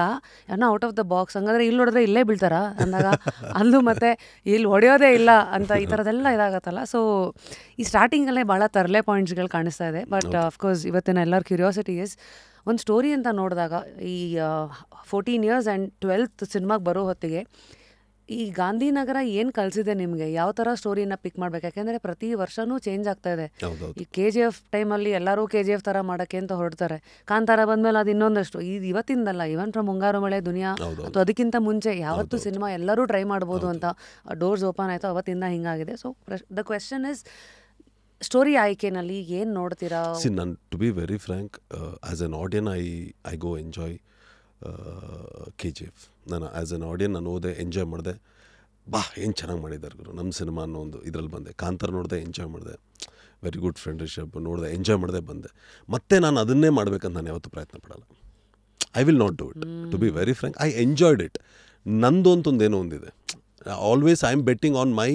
ಏನೋ ಔಟ್ ಆಫ್ ದ ಬಾಕ್ಸ್, ಹಂಗಂದ್ರೆ ಇಲ್ಲಿ ನೋಡಿದ್ರೆ ಇಲ್ಲೇ ಬೀಳ್ತಾರ ಅಂದಾಗ ಅಲ್ಲೂ ಮತ್ತೆ ಇಲ್ಲಿ ಹೊಡೆಯೋದೇ ಇಲ್ಲ ಅಂತ ಈ ಥರದ್ದೆಲ್ಲ ಇದಾಗತ್ತಲ್ಲ. ಸೊ ಈ ಸ್ಟಾರ್ಟಿಂಗಲ್ಲೇ ಭಾಳ ತರಲೆ ಪಾಯಿಂಟ್ಸ್ಗಳು ಕಾಣಿಸ್ತಾ ಇದೆ. ಬಟ್ ಅಫ್ಕೋರ್ಸ್ ಇವತ್ತಿನ ಎಲ್ಲರ ಕ್ಯೂರಿಯಾಸಿಟಿ ಇಸ್, ಒಂದು ಸ್ಟೋರಿ ಅಂತ ನೋಡಿದಾಗ ಈ 14 years ಆ್ಯಂಡ್ 12th ಸಿನಿಮಾಗೆ ಬರೋ ಹೊತ್ತಿಗೆ ಈ ಗಾಂಧಿನಗರ ಏನು ಕಲಿಸಿದೆ ನಿಮಗೆ, ಯಾವ ಥರ ಸ್ಟೋರಿನ ಪಿಕ್ ಮಾಡಬೇಕು? ಯಾಕೆಂದರೆ ಪ್ರತಿ ವರ್ಷವೂ ಚೇಂಜ್ ಆಗ್ತಾ ಇದೆ. ಈ KGF ಟೈಮಲ್ಲಿ ಎಲ್ಲರೂ KGF ಥರ ಮಾಡೋಕ್ಕೆ ಅಂತ ಹೊರಡ್ತಾರೆ. ಕಾಂತಾರ ಬಂದಮೇಲೆ ಅದು ಇನ್ನೊಂದಷ್ಟು, ಇದು ಇವತ್ತಿಂದಲ್ಲ, ಇವನ್ ಫ್ರಮ್ ಮುಂಗಾರು ಮಳೆ ದುನಿಯಾ ಅಥವಾ ಅದಕ್ಕಿಂತ ಮುಂಚೆ ಯಾವತ್ತು ಸಿನಿಮಾ ಎಲ್ಲರೂ ಟ್ರೈ ಮಾಡ್ಬೋದು ಅಂತ ಡೋರ್ಸ್ ಓಪನ್ ಆಯಿತು, ಅವತ್ತಿಂದ ಹಿಂಗಾಗಿದೆ. So the question is, story ಆಯ್ಕೆನಲ್ಲಿ ಏನು ನೋಡ್ತೀರಾ? ನಾನು to be very frank, as an audience I go enjoy KGF. ನಾನು ಆ್ಯಸ್ ಎನ್ ಆಡಿಯನ್ ನಾನು ಓದೆ, ಎಂಜಾಯ್ ಮಾಡಿದೆ. ಏನು ಚೆನ್ನಾಗಿ ಮಾಡಿದ್ದಾರೆ ಗುರು ನಮ್ಮ ಸಿನಿಮಾ ಅನ್ನೋ ಒಂದು ಇದರಲ್ಲಿ ಬಂದೆ. ಕಾಂತಾರ ನೋಡಿದೆ, ಎಂಜಾಯ್ ಮಾಡಿದೆ. ವೆರಿ ಗುಡ್ ಫ್ರೆಂಡ್ಶಿಪ್ ನೋಡಿದೆ, ಎಂಜಾಯ್ ಮಾಡಿದೆ, ಬಂದೆ. ಮತ್ತೆ ನಾನು ಅದನ್ನೇ ಮಾಡಬೇಕಂತ ನಾನು ಯಾವತ್ತೂ ಪ್ರಯತ್ನ ಪಡಲ್ಲ. I will not do it, to be very frank. I enjoyed it. ನಂದು ಅಂತೊಂದು ಏನೋ ಒಂದಿದೆ, always I am betting on my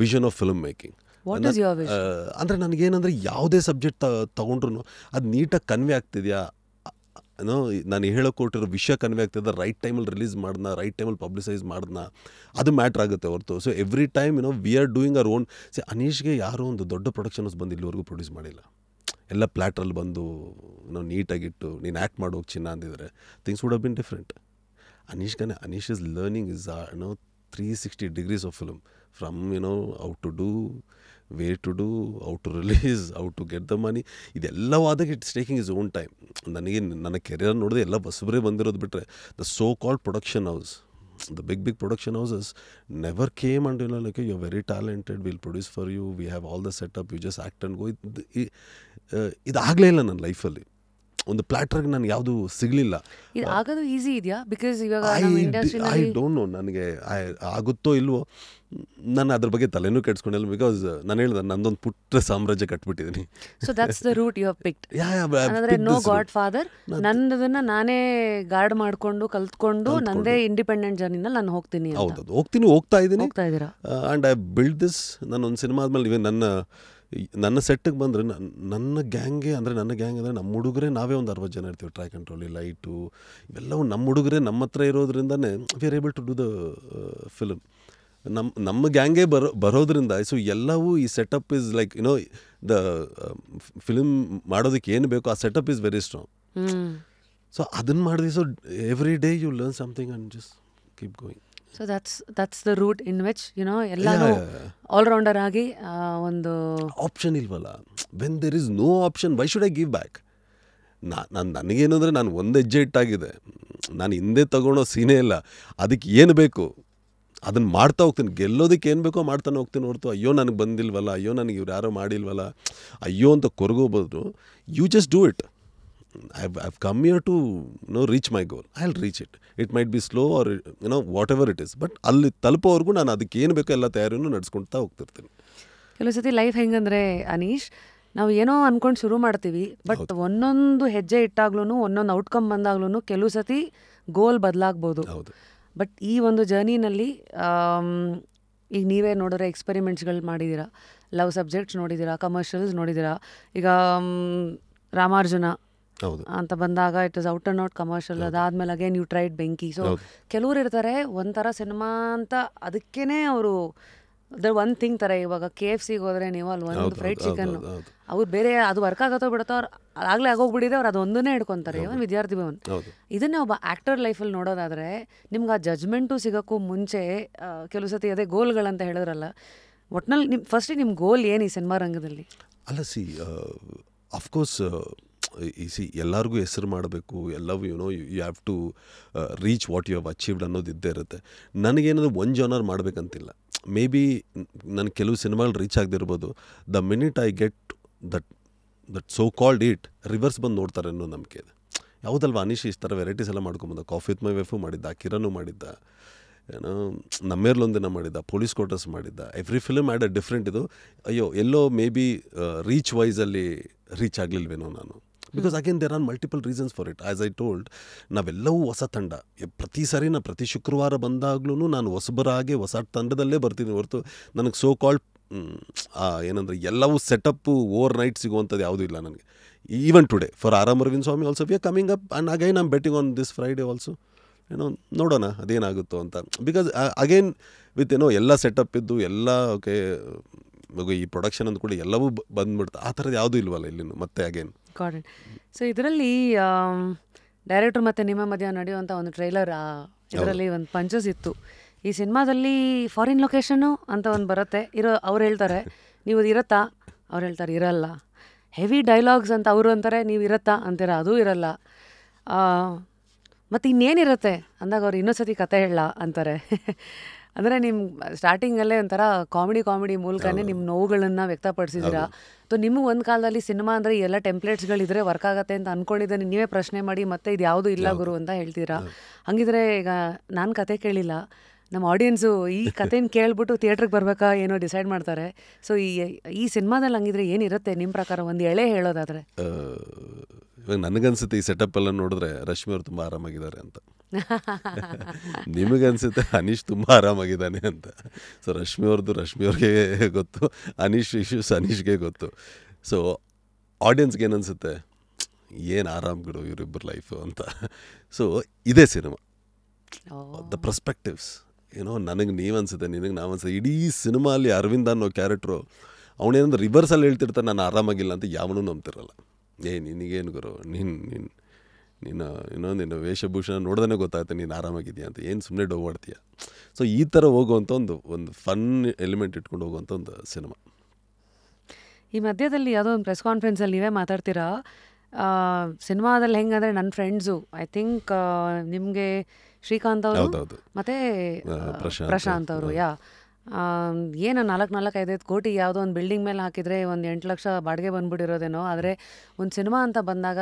vision of film making. ಅಂದರೆ ನನಗೇನಂದರೆ ಯಾವುದೇ ಸಬ್ಜೆಕ್ಟ್ ತೊಗೊಂಡ್ರು ಅದು ನೀಟಾಗಿ ಕನ್ವೆ ಆಗ್ತಿದೆಯಾ, ನಾನು ಹೇಳೋಕೆ ಕೊಟ್ಟಿರೋ ವಿಷಯ ಕನ್ವೆ ಆಗ್ತದೆ, ರೈಟ್ ಟೈಮಲ್ಲಿ ರಿಲೀಸ್ ಮಾಡಿದ್ನ, ರೈಟ್ ಟೈಮಲ್ಲಿ ಪಬ್ಲಿಸೈಸ್ ಮಾಡಿದ್ನ, ಅದು ಮ್ಯಾಟ್ರ್ ಆಗುತ್ತೆ ಹೊರತು. So every time we are doing our own. ಅನೀಶ್ಗೆ ಯಾರೋ ಒಂದು ದೊಡ್ಡ ಪ್ರೊಡಕ್ಷನ್ಸ್ ಬಂದು ಇಲ್ಲಿವರೆಗೂ ಪ್ರೊಡ್ಯೂಸ್ ಮಾಡಿಲ್ಲ. ಎಲ್ಲ ಪ್ಲ್ಯಾಟ್ರಲ್ಲಿ ಬಂದು ನೀಟಾಗಿಟ್ಟು ನೀನು ಆ್ಯಕ್ಟ್ ಮಾಡೋಗಿ ಚಿನ್ನ ಅಂದಿದ್ರೆ things would have been different. Aneesh is learning is 360 degrees of film, from how to do, where to do, how to release, how to get the money. ಇದೆಲ್ಲವೂ ಆದಾಗ it's taking is own time. ನನಗೆ ನನ್ನ career ನೋಡಿದೆ ಎಲ್ಲ ಬಸ್ಬರೇ ಬಂದಿರೋದು ಬಿಟ್ಟರೆ the so called production house, the big production houses never came and like, you're very talented, we'll produce for you, we have all the setup, you just act and go. ಇದು ಆಗಲೇ ಇಲ್ಲ ನನ್ನ ಲೈಫಲ್ಲಿ. ಒಂದು ಪ್ಲಾಟ್ರಾಗಿ ನನಗೆ ಯಾವುದು ಸಿಗಲಿಲ್ಲ. ಇದು ಆಗೋದು ಈಸಿ ಇದೆಯಾ? ಬಿಕಾಸ್ ಇವಾಗ ಐ ಡೋಂಟ್ ನೋ, ನನಗೆ ಆಗುತ್ತೋ ಇಲ್ವೋ, ನಾನು ಅದ್ರ ಬಗ್ಗೆ ತಲೆನೂ ಕೆಡ್ಸ್ಕೊಂಡಿಲ್ಲ. ಬಿಕಾಸ್ ನಾನು ಹೇಳಿದೆ ನಂದೊಂದು ಪುಟ್ಟ ಸಾಮ್ರಾಜ್ಯ ಕಟ್ಬಿಟ್ಟಿದ್ದೀನಿ. So that's the route you have picked. ಅಂದರೆ ನೋ ಗಾಡ್ ಫಾದರ್, ನನ್ನದನ್ನು ನಾನೇ ಗಾರ್ಡ್ ಮಾಡಿಕೊಂಡು ಕಲ್ತ್ಕೊಂಡು ನಂದೇ ಇಂಡಿಪೆಂಡೆಂಟ್ ಜರ್ನಿನಲ್ಲಿ ನಾನು ಹೋಗ್ತೀನಿ. ಹೌದು, ಹೋಗ್ತಾ ಇದ್ದೀನಿ. And I build this. ನಾನೊಂದು ಸಿನಿಮಾ ಆದಮೇಲೆ ಇವೇ ನನ್ನ ಸೆಟ್ಟಿಗೆ ಬಂದರೆ ನನ್ನ ಗ್ಯಾಂಗ್ಗೆ, ಅಂದರೆ ನನ್ನ ಗ್ಯಾಂಗ್ ಅಂದರೆ ನಮ್ಮ ಹುಡುಗರೇ ನಾವೇ ಒಂದು 60 ಜನ ಇರ್ತೀವಿ. ಟ್ರ್ಯಾಕ್ ಕಂಟ್ರೋಲಿ, ಲೈಟು, ಇವೆಲ್ಲವೂ ನಮ್ಮ ಹುಡುಗರೇ ನಮ್ಮ ಹತ್ರ ಇರೋದ್ರಿಂದನೇ we are able to do the film. ನಮ್ಮ ಗ್ಯಾಂಗೇ ಬರೋದ್ರಿಂದ. ಸೊ ಎಲ್ಲವೂ ಈ setup is like the film ಮಾಡೋದಕ್ಕೆ ಏನು ಬೇಕೋ ಆ setup is very strong. So ಅದನ್ನು ಮಾಡಿದ್ವಿ. So every day you learn something and just keep going. So that's the route in which ಎಲ್ಲರೂ ಆಲ್ರೌಂಡರ್ ಆಗಿ ಒಂದು ಆಪ್ಷನ್ ಇಲ್ವಲ್ಲ. When there is no option, why should I give back? ನನಗೇನಂದರೆ ನಾನು ಒಂದು ಹೆಜ್ಜೆ ಇಟ್ಟಾಗಿದೆ, ನಾನು ಹಿಂದೆ ತಗೊಳ್ಳೋ ಸೀನೇ ಇಲ್ಲ. ಅದಕ್ಕೆ ಏನು ಬೇಕು ಅದನ್ನು ಮಾಡ್ತಾ ಹೋಗ್ತೀನಿ. ಗೆಲ್ಲೋದಕ್ಕೆ ಏನು ಬೇಕೋ ಮಾಡ್ತಾನೆ ಹೋಗ್ತೀನಿ ಹೊರತು ಅಯ್ಯೋ ನನಗೆ ಬಂದಿಲ್ವಲ್ಲ, ಅಯ್ಯೋ ನನಗೆ ಇವ್ರು ಯಾರೋ ಮಾಡಿಲ್ವಲ್ಲ, ಅಯ್ಯೋ ಅಂತ ಕೊರಗೋಬೋದು. You just do it. I've come here to reach my goal. I'll reach it. It might be slow or whatever it is. But ಅಲ್ಲಿ ತಲುಪೋವರೆಗೂ ನಾನು ಅದಕ್ಕೆ ಏನು ಬೇಕೋ ಎಲ್ಲ ತಯಾರಿನೂ ನಡೆಸ್ಕೊಳ್ತಾ ಹೋಗ್ತಿರ್ತೀನಿ. ಕೆಲವು ಸತಿ ಲೈಫ್ ಹೆಂಗಂದ್ರೆ ಅನೀಶ್, ನಾವು ಏನೋ ಅಂದ್ಕೊಂಡು ಶುರು ಮಾಡ್ತೀವಿ, ಬಟ್ ಒಂದೊಂದು ಹೆಜ್ಜೆ ಇಟ್ಟಾಗ್ಲೂ ಒಂದೊಂದು ಔಟ್ಕಮ್ ಬಂದಾಗ್ಲೂ ಕೆಲವು ಸತಿ ಗೋಲ್ ಬದಲಾಗ್ಬೋದು. ಬಟ್ ಈ ಒಂದು ಜರ್ನಿನಲ್ಲಿ ಈಗ ನೀವೇ ನೋಡಿದ್ರೆ ಎಕ್ಸ್ಪೆರಿಮೆಂಟ್ಸ್ಗಳು ಮಾಡಿದ್ದೀರಾ, ಲವ್ ಸಬ್ಜೆಕ್ಟ್ಸ್ ನೋಡಿದ್ದೀರಾ, ಕಮರ್ಷಿಯಲ್ಸ್ ನೋಡಿದ್ದೀರಾ. ಈಗ ರಾಮಾರ್ಜುನ ಅಂತ ಬಂದಾಗ it is out and out commercial. ಅದಾದ್ಮೇಲೆ ಅಗೇನ್ ಯು ಟ್ರೈಡ್ ಬೆಂಕಿ. ಸೊ ಕೆಲವ್ರು ಇರ್ತಾರೆ ಒಂಥರ ಸಿನಿಮಾ ಅಂತ ಅದಕ್ಕೇನೆ ಅವರು ಒನ್ ಥಿಂಗ್ ಥರ. ಇವಾಗ KFCಗೆ ಹೋದ್ರೆ ನೀವು ಅಲ್ಲಿ ಒಂದು ಫ್ರೈಡ್ ಚಿಕನ್ ಅವ್ರು ಬೇರೆ ಅದು ವರ್ಕ್ ಆಗತ್ತೋ ಬಿಡುತ್ತೋ, ಅವ್ರು ಆಗಲೇ ಆಗೋಗ್ಬಿಟ್ಟಿದೆ, ಅವ್ರು ಅದೊಂದನ್ನೇ ಹಿಡ್ಕೊತಾರೆ. ಒಂದು ವಿದ್ಯಾರ್ಥಿ ಭವನ್. ಇದನ್ನೇ ಒಬ್ಬ ಆ್ಯಕ್ಟರ್ ಲೈಫಲ್ಲಿ ನೋಡೋದಾದರೆ ನಿಮ್ಗೆ ಆ ಜಜ್ಮೆಂಟು ಸಿಗೋಕ್ಕೂ ಮುಂಚೆ ಕೆಲವು ಸತಿ ಅದೇ ಗೋಲ್ಗಳಂತ ಹೇಳಿದ್ರಲ್ಲ, ಒಟ್ನಲ್ಲಿ ನಿಮ್ಮ ಫಸ್ಟಿಗೆ ನಿಮ್ಮ ಗೋಲ್ ಏನು ಈ ಸಿನಿಮಾ ರಂಗದಲ್ಲಿ? ಅಲ್ಲ ಅಫ್ಕೋರ್ಸ್ ಎಲ್ಲರಿಗೂ ಹೆಸರು ಮಾಡಬೇಕು, ಎಲ್ಲವೂ you have to reach what you have achieved ಅನ್ನೋದು ಇದ್ದೇ ಇರುತ್ತೆ. ನನಗೇನಾದರೂ ಒಂದು ಜಾನರ್ ಮಾಡಬೇಕಂತಿಲ್ಲ. ಮೇ ಬಿ ನಾನು ಕೆಲವು ಸಿನಿಮಾಗಳು ರೀಚ್ ಆಗದಿರ್ಬೋದು. The minute I get that so called it reverse ಬಂದು ನೋಡ್ತಾರೆ ಅನ್ನೋ ನಂಬಿಕೆ ಇದೆ. ಯಾವುದಲ್ವ ಅನೀಶ್ ಇಷ್ಟು ಥರ ವೆರೈಟೀಸ್ ಎಲ್ಲ ಮಾಡ್ಕೊಂಬಂದ. ಕಾಫಿ ವಿತ್ ಮೈ ವೈಫು ಮಾಡಿದ್ದ, ಕಿರಣು ಮಾಡಿದ್ದ, ನಮ್ಮೇರ್ಲೊಂದಿನ ಮಾಡಿದ್ದ, ಪೊಲೀಸ್ ಕ್ವಾರ್ಟರ್ಸ್ ಮಾಡಿದ್ದ. Every film had a different. ಇದು ಅಯ್ಯೋ ಎಲ್ಲೋ ಮೇ ಬಿ ರೀಚ್ ವೈಸಲ್ಲಿ ರೀಚ್ ಆಗಲಿಲ್ವೇನೋ ನಾನು. Because again there are multiple reasons for it. As I told, ನಾವೆಲ್ಲವೂ ಹೊಸ ತಂಡ. ಪ್ರತಿ ಸಾರಿ ಪ್ರತಿ ಶುಕ್ರವಾರ ಬಂದಾಗ್ಲೂ ನಾನು ಹೊಸಬರಾಗೆ ಹೊಸ ತಂಡದಲ್ಲೇ ಬರ್ತೀನಿ ಹೊರತು ನನಗೆ ಸೋ ಕಾಲ್ಡ್ ಏನಂದರೆ ಎಲ್ಲವೂ ಸೆಟಪ್ಪು ಓವರ್ ನೈಟ್ ಸಿಗುವಂಥದ್ದು ಯಾವುದೂ ಇಲ್ಲ ನನಗೆ. Even today for Aaram Arvind Swamy also we are coming up and again I'm betting on this Friday also. ನೋಡೋಣ ಅದೇನಾಗುತ್ತೋ ಅಂತ. ಬಿಕಾಸ್ ಅಗೇನ್ ವಿತ್ ಎಲ್ಲ ಸೆಟಪ್ ಇದ್ದು ಎಲ್ಲ ಓಕೆ ಈ ಪ್ರೊಡಕ್ಷನ್ ಅಂದ ಕೂಡ ಎಲ್ಲವೂ ಬಂದ್ಬಿಡ್ತು. ಆ ಥರದ್ದು ಯಾವುದೂ ಇಲ್ವಲ್ಲ ಇಲ್ಲಿ ಮತ್ತೆ ಅಗೇನ್. ಸೊ ಇದರಲ್ಲಿ ಡೈರೆಕ್ಟ್ರ್ ಮತ್ತು ನಿಮ್ಮ ಮಧ್ಯ ನಡೆಯುವಂಥ ಒಂದು ಟ್ರೈಲರ್, ಇದರಲ್ಲಿ ಒಂದು ಪಂಚಸ್ ಇತ್ತು. ಈ ಸಿನಿಮಾದಲ್ಲಿ ಫಾರಿನ್ ಲೊಕೇಶನ್ನು ಅಂತ ಒಂದು ಬರುತ್ತೆ. ಅವ್ರು ಹೇಳ್ತಾರೆ ನೀವು ಅದು ಇರತ್ತಾ, ಅವ್ರು ಹೇಳ್ತಾರೆ ಇರಲ್ಲ. ಹೆವಿ ಡೈಲಾಗ್ಸ್ ಅಂತ ಅವರು ಅಂತಾರೆ, ನೀವು ಇರತ್ತಾ ಅಂತೀರ, ಅದೂ ಇರಲ್ಲ. ಮತ್ತು ಇನ್ನೇನಿರುತ್ತೆ ಅಂದಾಗ ಅವ್ರು ಇನ್ನೊಂದು ಸತಿ ಕತೆ ಹೇಳ ಅಂತಾರೆ. ಅಂದರೆ ನಿಮ್ಮ ಸ್ಟಾರ್ಟಿಂಗಲ್ಲೇ ಒಂಥರ ಕಾಮಿಡಿ ಮೂಲಕನೇ ನಿಮ್ಮ ನೋವುಗಳನ್ನು ವ್ಯಕ್ತಪಡಿಸಿದ್ದೀರಾ. ಸೊ ನಿಮಗೆ ಒಂದು ಕಾಲದಲ್ಲಿ ಸಿನಿಮಾ ಅಂದರೆ ಎಲ್ಲ ಟೆಂಪ್ಲೇಟ್ಸ್ಗಳಿದ್ರೆ ವರ್ಕ್ ಆಗುತ್ತೆ ಅಂತ ಅಂದ್ಕೊಂಡಿದ್ದಾನೆ, ನೀವೇ ಪ್ರಶ್ನೆ ಮಾಡಿ ಮತ್ತೆ ಇದು ಯಾವುದೂ ಇಲ್ಲ ಗುರು ಅಂತ ಹೇಳ್ತೀರಾ. ಹಂಗಿದ್ರೆ ಈಗ ನಾನು ಕತೆ ಕೇಳಿಲ್ಲ, ನಮ್ಮ ಆಡಿಯನ್ಸು ಈ ಕಥೆನ ಕೇಳ್ಬಿಟ್ಟು ಥಿಯೇಟ್ರಿಗೆ ಬರಬೇಕಾ ಏನೋ ಡಿಸೈಡ್ ಮಾಡ್ತಾರೆ. ಸೊ ಈ ಸಿನಿಮಾದಲ್ಲಿ ಹಂಗಿದ್ರೆ ಏನಿರುತ್ತೆ ನಿಮ್ಮ ಪ್ರಕಾರ, ಒಂದು ಎಳೆ ಹೇಳೋದಾದರೆ? ಇವಾಗ ನನಗನ್ಸುತ್ತೆ ಈ ಸೆಟಪ್ ಎಲ್ಲ ನೋಡಿದ್ರೆ ರಶ್ಮಿ ಅವ್ರು ತುಂಬ ಆರಾಮಾಗಿದ್ದಾರೆ ಅಂತ. ನಿಮಗನ್ಸುತ್ತೆ ಅನೀಶ್ ತುಂಬ ಆರಾಮಾಗಿದ್ದಾನೆ ಅಂತ. ಸೊ ರಶ್ಮಿ ಅವ್ರಿಗೆ ಗೊತ್ತು, ಅನೀಶ್ ಇಶ್ಯೂಸ್ ಅನೀಶ್ಗೆ ಗೊತ್ತು. ಸೊ ಆಡಿಯನ್ಸ್ಗೆ ಏನನ್ಸುತ್ತೆ, ಏನು ಆರಾಮ್ ಬಿಡು ಇವರಿಬ್ಬರು ಲೈಫು ಅಂತ. ಸೊ ಇದೇ ಸಿನಿಮಾ, ದ ಪರ್ಸ್ಪೆಕ್ಟಿವ್ಸ್ ನನಗೆ ನೀವು ಅನ್ಸುತ್ತೆ, ನಿನಗೆ ನಾವು ಅನ್ಸುತ್ತೆ. ಇಡೀ ಸಿನಿಮಾ ಅಲ್ಲಿ ಅರವಿಂದ ಅನ್ನೋ ಕ್ಯಾರೆಕ್ಟ್ರು ಅವನೇನಂದ್ರೆ ರಿವರ್ಸಲ್ಲಿ ಹೇಳ್ತಿರ್ತಾನೆ ನಾನು ಆರಾಮಾಗಿಲ್ಲ ಅಂತ ಯಾವನೂ ನಂಬ್ತಿರಲ್ಲ. ನಿನಗೇನು ಗುರು, ನಿನ್ನ ವೇಷಭೂಷಣ ನೋಡ್ದೇ ಗೊತ್ತಾಗುತ್ತೆ ನೀನು ಆರಾಮಾಗಿದೆಯಾ ಅಂತ. ಏನು ಸುಮ್ಮನೆ ಡೋ ಮಾಡ್ತೀಯ. ಸೊ ಈ ಥರ ಹೋಗುವಂಥ ಒಂದು ಫನ್ ಎಲಿಮೆಂಟ್ ಇಟ್ಕೊಂಡು ಹೋಗುವಂಥ ಒಂದು ಸಿನಿಮಾ. ಈ ಮಧ್ಯದಲ್ಲಿ ಯಾವುದೋ ಒಂದು ಪ್ರೆಸ್ ಕಾನ್ಫರೆನ್ಸಲ್ಲಿ ನೀವೇ ಮಾತಾಡ್ತೀರಾ, ಸಿನಿಮಾದಲ್ಲಿ ಹೆಂಗಂದರೆ ನನ್ನ ಫ್ರೆಂಡ್ಸು ಐ ಥಿಂಕ್ ನಿಮಗೆ ಶ್ರೀಕಾಂತ್ ಅವರು ಮತ್ತು ಪ್ರಶಾಂತ್ ಅವರು ಏನು 4-5 ಕೋಟಿ ಯಾವುದೋ ಒಂದು ಬಿಲ್ಡಿಂಗ್ ಮೇಲೆ ಹಾಕಿದರೆ ಒಂದು 8 ಲಕ್ಷ ಬಾಡಿಗೆ ಬಂದ್ಬಿಟ್ಟಿರೋದೇನೋ. ಆದರೆ ಒಂದು ಸಿನಿಮಾ ಅಂತ ಬಂದಾಗ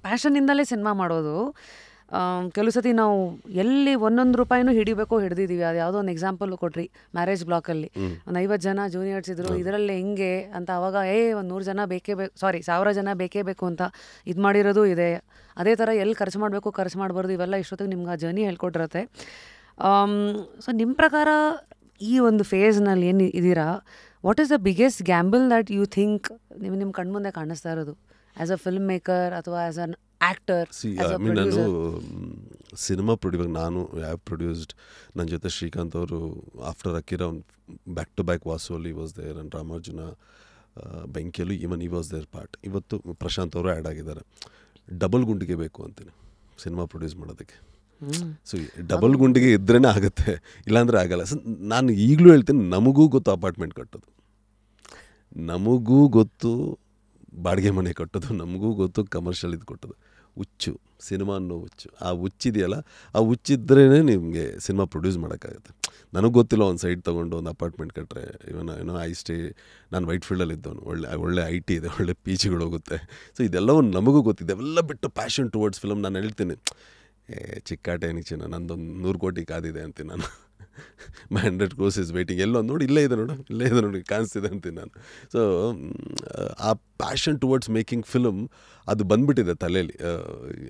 ಪ್ಯಾಷನ್ನಿಂದಲೇ ಸಿನಿಮಾ ಮಾಡೋದು. ಕೆಲವು ಸತಿ ನಾವು ಎಲ್ಲಿ 1 ರೂಪಾಯಿನೂ ಹಿಡಿದಿದ್ದೀವಿ. ಅದು ಯಾವುದೋ ಒಂದು ಎಕ್ಸಾಂಪಲ್ ಕೊಟ್ರಿ, ಮ್ಯಾರೇಜ್ ಬ್ಲಾಕಲ್ಲಿ ಒಂದು 50 ಜನ ಜೂನಿಯರ್ಸ್ ಇದ್ದರು, ಇದರಲ್ಲಿ ಹೆಂಗೆ ಅಂತ. ಆವಾಗ ಒಂದು 100 ಜನ 1000 ಜನ ಬೇಕೇ ಬೇಕು ಅಂತ ಇದು ಮಾಡಿರೋದು ಇದೆ. ಅದೇ ಥರ ಎಲ್ಲಿ ಖರ್ಚು ಮಾಡಬಾರ್ದು, ಇವೆಲ್ಲ ಇಷ್ಟೊತ್ತಿಗೆ ನಿಮ್ಗೆ ಆ ಜರ್ನಿ ಹೇಳ್ಕೊಟ್ಟಿರತ್ತೆ. ಸೊ ನಿಮ್ಮ ಪ್ರಕಾರ ಈ ಒಂದು ಫೇಸ್ನಲ್ಲಿ ಏನು ಇದ್ದೀರಾ, what is the biggest gamble that you think ನಿಮ್ಮ ಕಣ್ಮುಂದೆ ಕಾಣಿಸ್ತಾ ಇರೋದು ಆ್ಯಸ್ ಅ ಫಿಲ್ಮ್ ಮೇಕರ್ ಅಥವಾ ಆ್ಯಸ್ ಅನ್ ಆ್ಯಕ್ಟರ್? ನಾನು ಸಿನಿಮಾ ನಾನು ಹ್ಯಾವ್ ಪ್ರೊಡ್ಯೂಸ್ಡ್. ನನ್ನ ಜೊತೆ ಶ್ರೀಕಾಂತ್ ಅವರು after Akira back to back ವಾಸೋಲಿ ವಾಸ್ ದೇರ್ ಅಂಡ್ ರಾಮಾರ್ಜುನ ಬೆಂಕಿಯಲ್ಲೂ ಈವನ್ ಈ ವಾಸ್ ದೇರ್ ಪಾರ್ಟ್. ಇವತ್ತು ಪ್ರಶಾಂತ್ ಅವರು ಆ್ಯಡ್ ಆಗಿದ್ದಾರೆ. ಡಬಲ್ ಗುಂಡಿಗೆ ಬೇಕು ಅಂತೀನಿ ಸಿನಿಮಾ ಪ್ರೊಡ್ಯೂಸ್ ಮಾಡೋದಕ್ಕೆ. ಸೊ ಡಬಲ್ ಗುಂಡಿಗೆ ಇದ್ರೇ ಆಗುತ್ತೆ, ಇಲ್ಲಾಂದರೆ ಆಗಲ್ಲ. ಸೊ ನಾನು ಈಗಲೂ ಹೇಳ್ತೀನಿ, ನಮಗೂ ಗೊತ್ತು ಅಪಾರ್ಟ್ಮೆಂಟ್ ಕಟ್ಟೋದು, ನಮಗೂ ಗೊತ್ತು ಬಾಡಿಗೆ ಮನೆ ಕಟ್ಟೋದು, ನಮಗೂ ಗೊತ್ತು ಕಮರ್ಷಿಯಲ್ ಇದು ಕೊಟ್ಟೋದು. ಹುಚ್ಚು, ಸಿನಿಮಾ ಅನ್ನೋ ಹುಚ್ಚು. ಆ ಹುಚ್ಚಿದೆಯಲ್ಲ, ಆ ಹುಚ್ಚಿದ್ರೇ ನಿಮಗೆ ಸಿನಿಮಾ ಪ್ರೊಡ್ಯೂಸ್ ಮಾಡೋಕ್ಕಾಗುತ್ತೆ. ನನಗೆ ಗೊತ್ತಿಲ್ಲ, ಒಂದು ಸೈಟ್ ತೊಗೊಂಡು ಒಂದು ಅಪಾರ್ಟ್ಮೆಂಟ್ ಕಟ್ಟರೆ ಏನೋ ನಾನು ವೈಟ್ ಫೀಲ್ಡಲ್ಲಿ ಇದ್ದವನು, ಒಳ್ಳೆ ಐ ಟಿ ಇದೆ, ಒಳ್ಳೆ ಪೀಚಿಗಳು ಹೋಗುತ್ತೆ. ಸೊ ಇದೆಲ್ಲವೂ ನಮಗೂ ಗೊತ್ತಿದೆ. ಅವೆಲ್ಲ ಬಿಟ್ಟು ಪ್ಯಾಷನ್ ಟುವರ್ಡ್ಸ್ ಫಿಲಮ್. ನಾನು ಹೇಳ್ತೀನಿ, ಚಿಕ್ಕಾಟೆ ನಿಚಿನ ನಂದೊಂದು 100 ಕೋಟಿ ಕಾದಿದೆ ಅಂತೀನಿ ನಾನು. ಮೈ 100 crores ಇಸ್ ವೇಟಿಂಗ್. ಎಲ್ಲೋ ನೋಡಿ, ಇಲ್ಲೇ ಇದೆ ನೋಡಿ ಕಾಣಿಸ್ತಿದೆ ಅಂತೀನಿ ನಾನು. ಸೊ ಆ ಪ್ಯಾಷನ್ ಟುವರ್ಡ್ಸ್ ಮೇಕಿಂಗ್ ಫಿಲಮ್ ಅದು ಬಂದ್ಬಿಟ್ಟಿದೆ ತಲೆಯಲ್ಲಿ.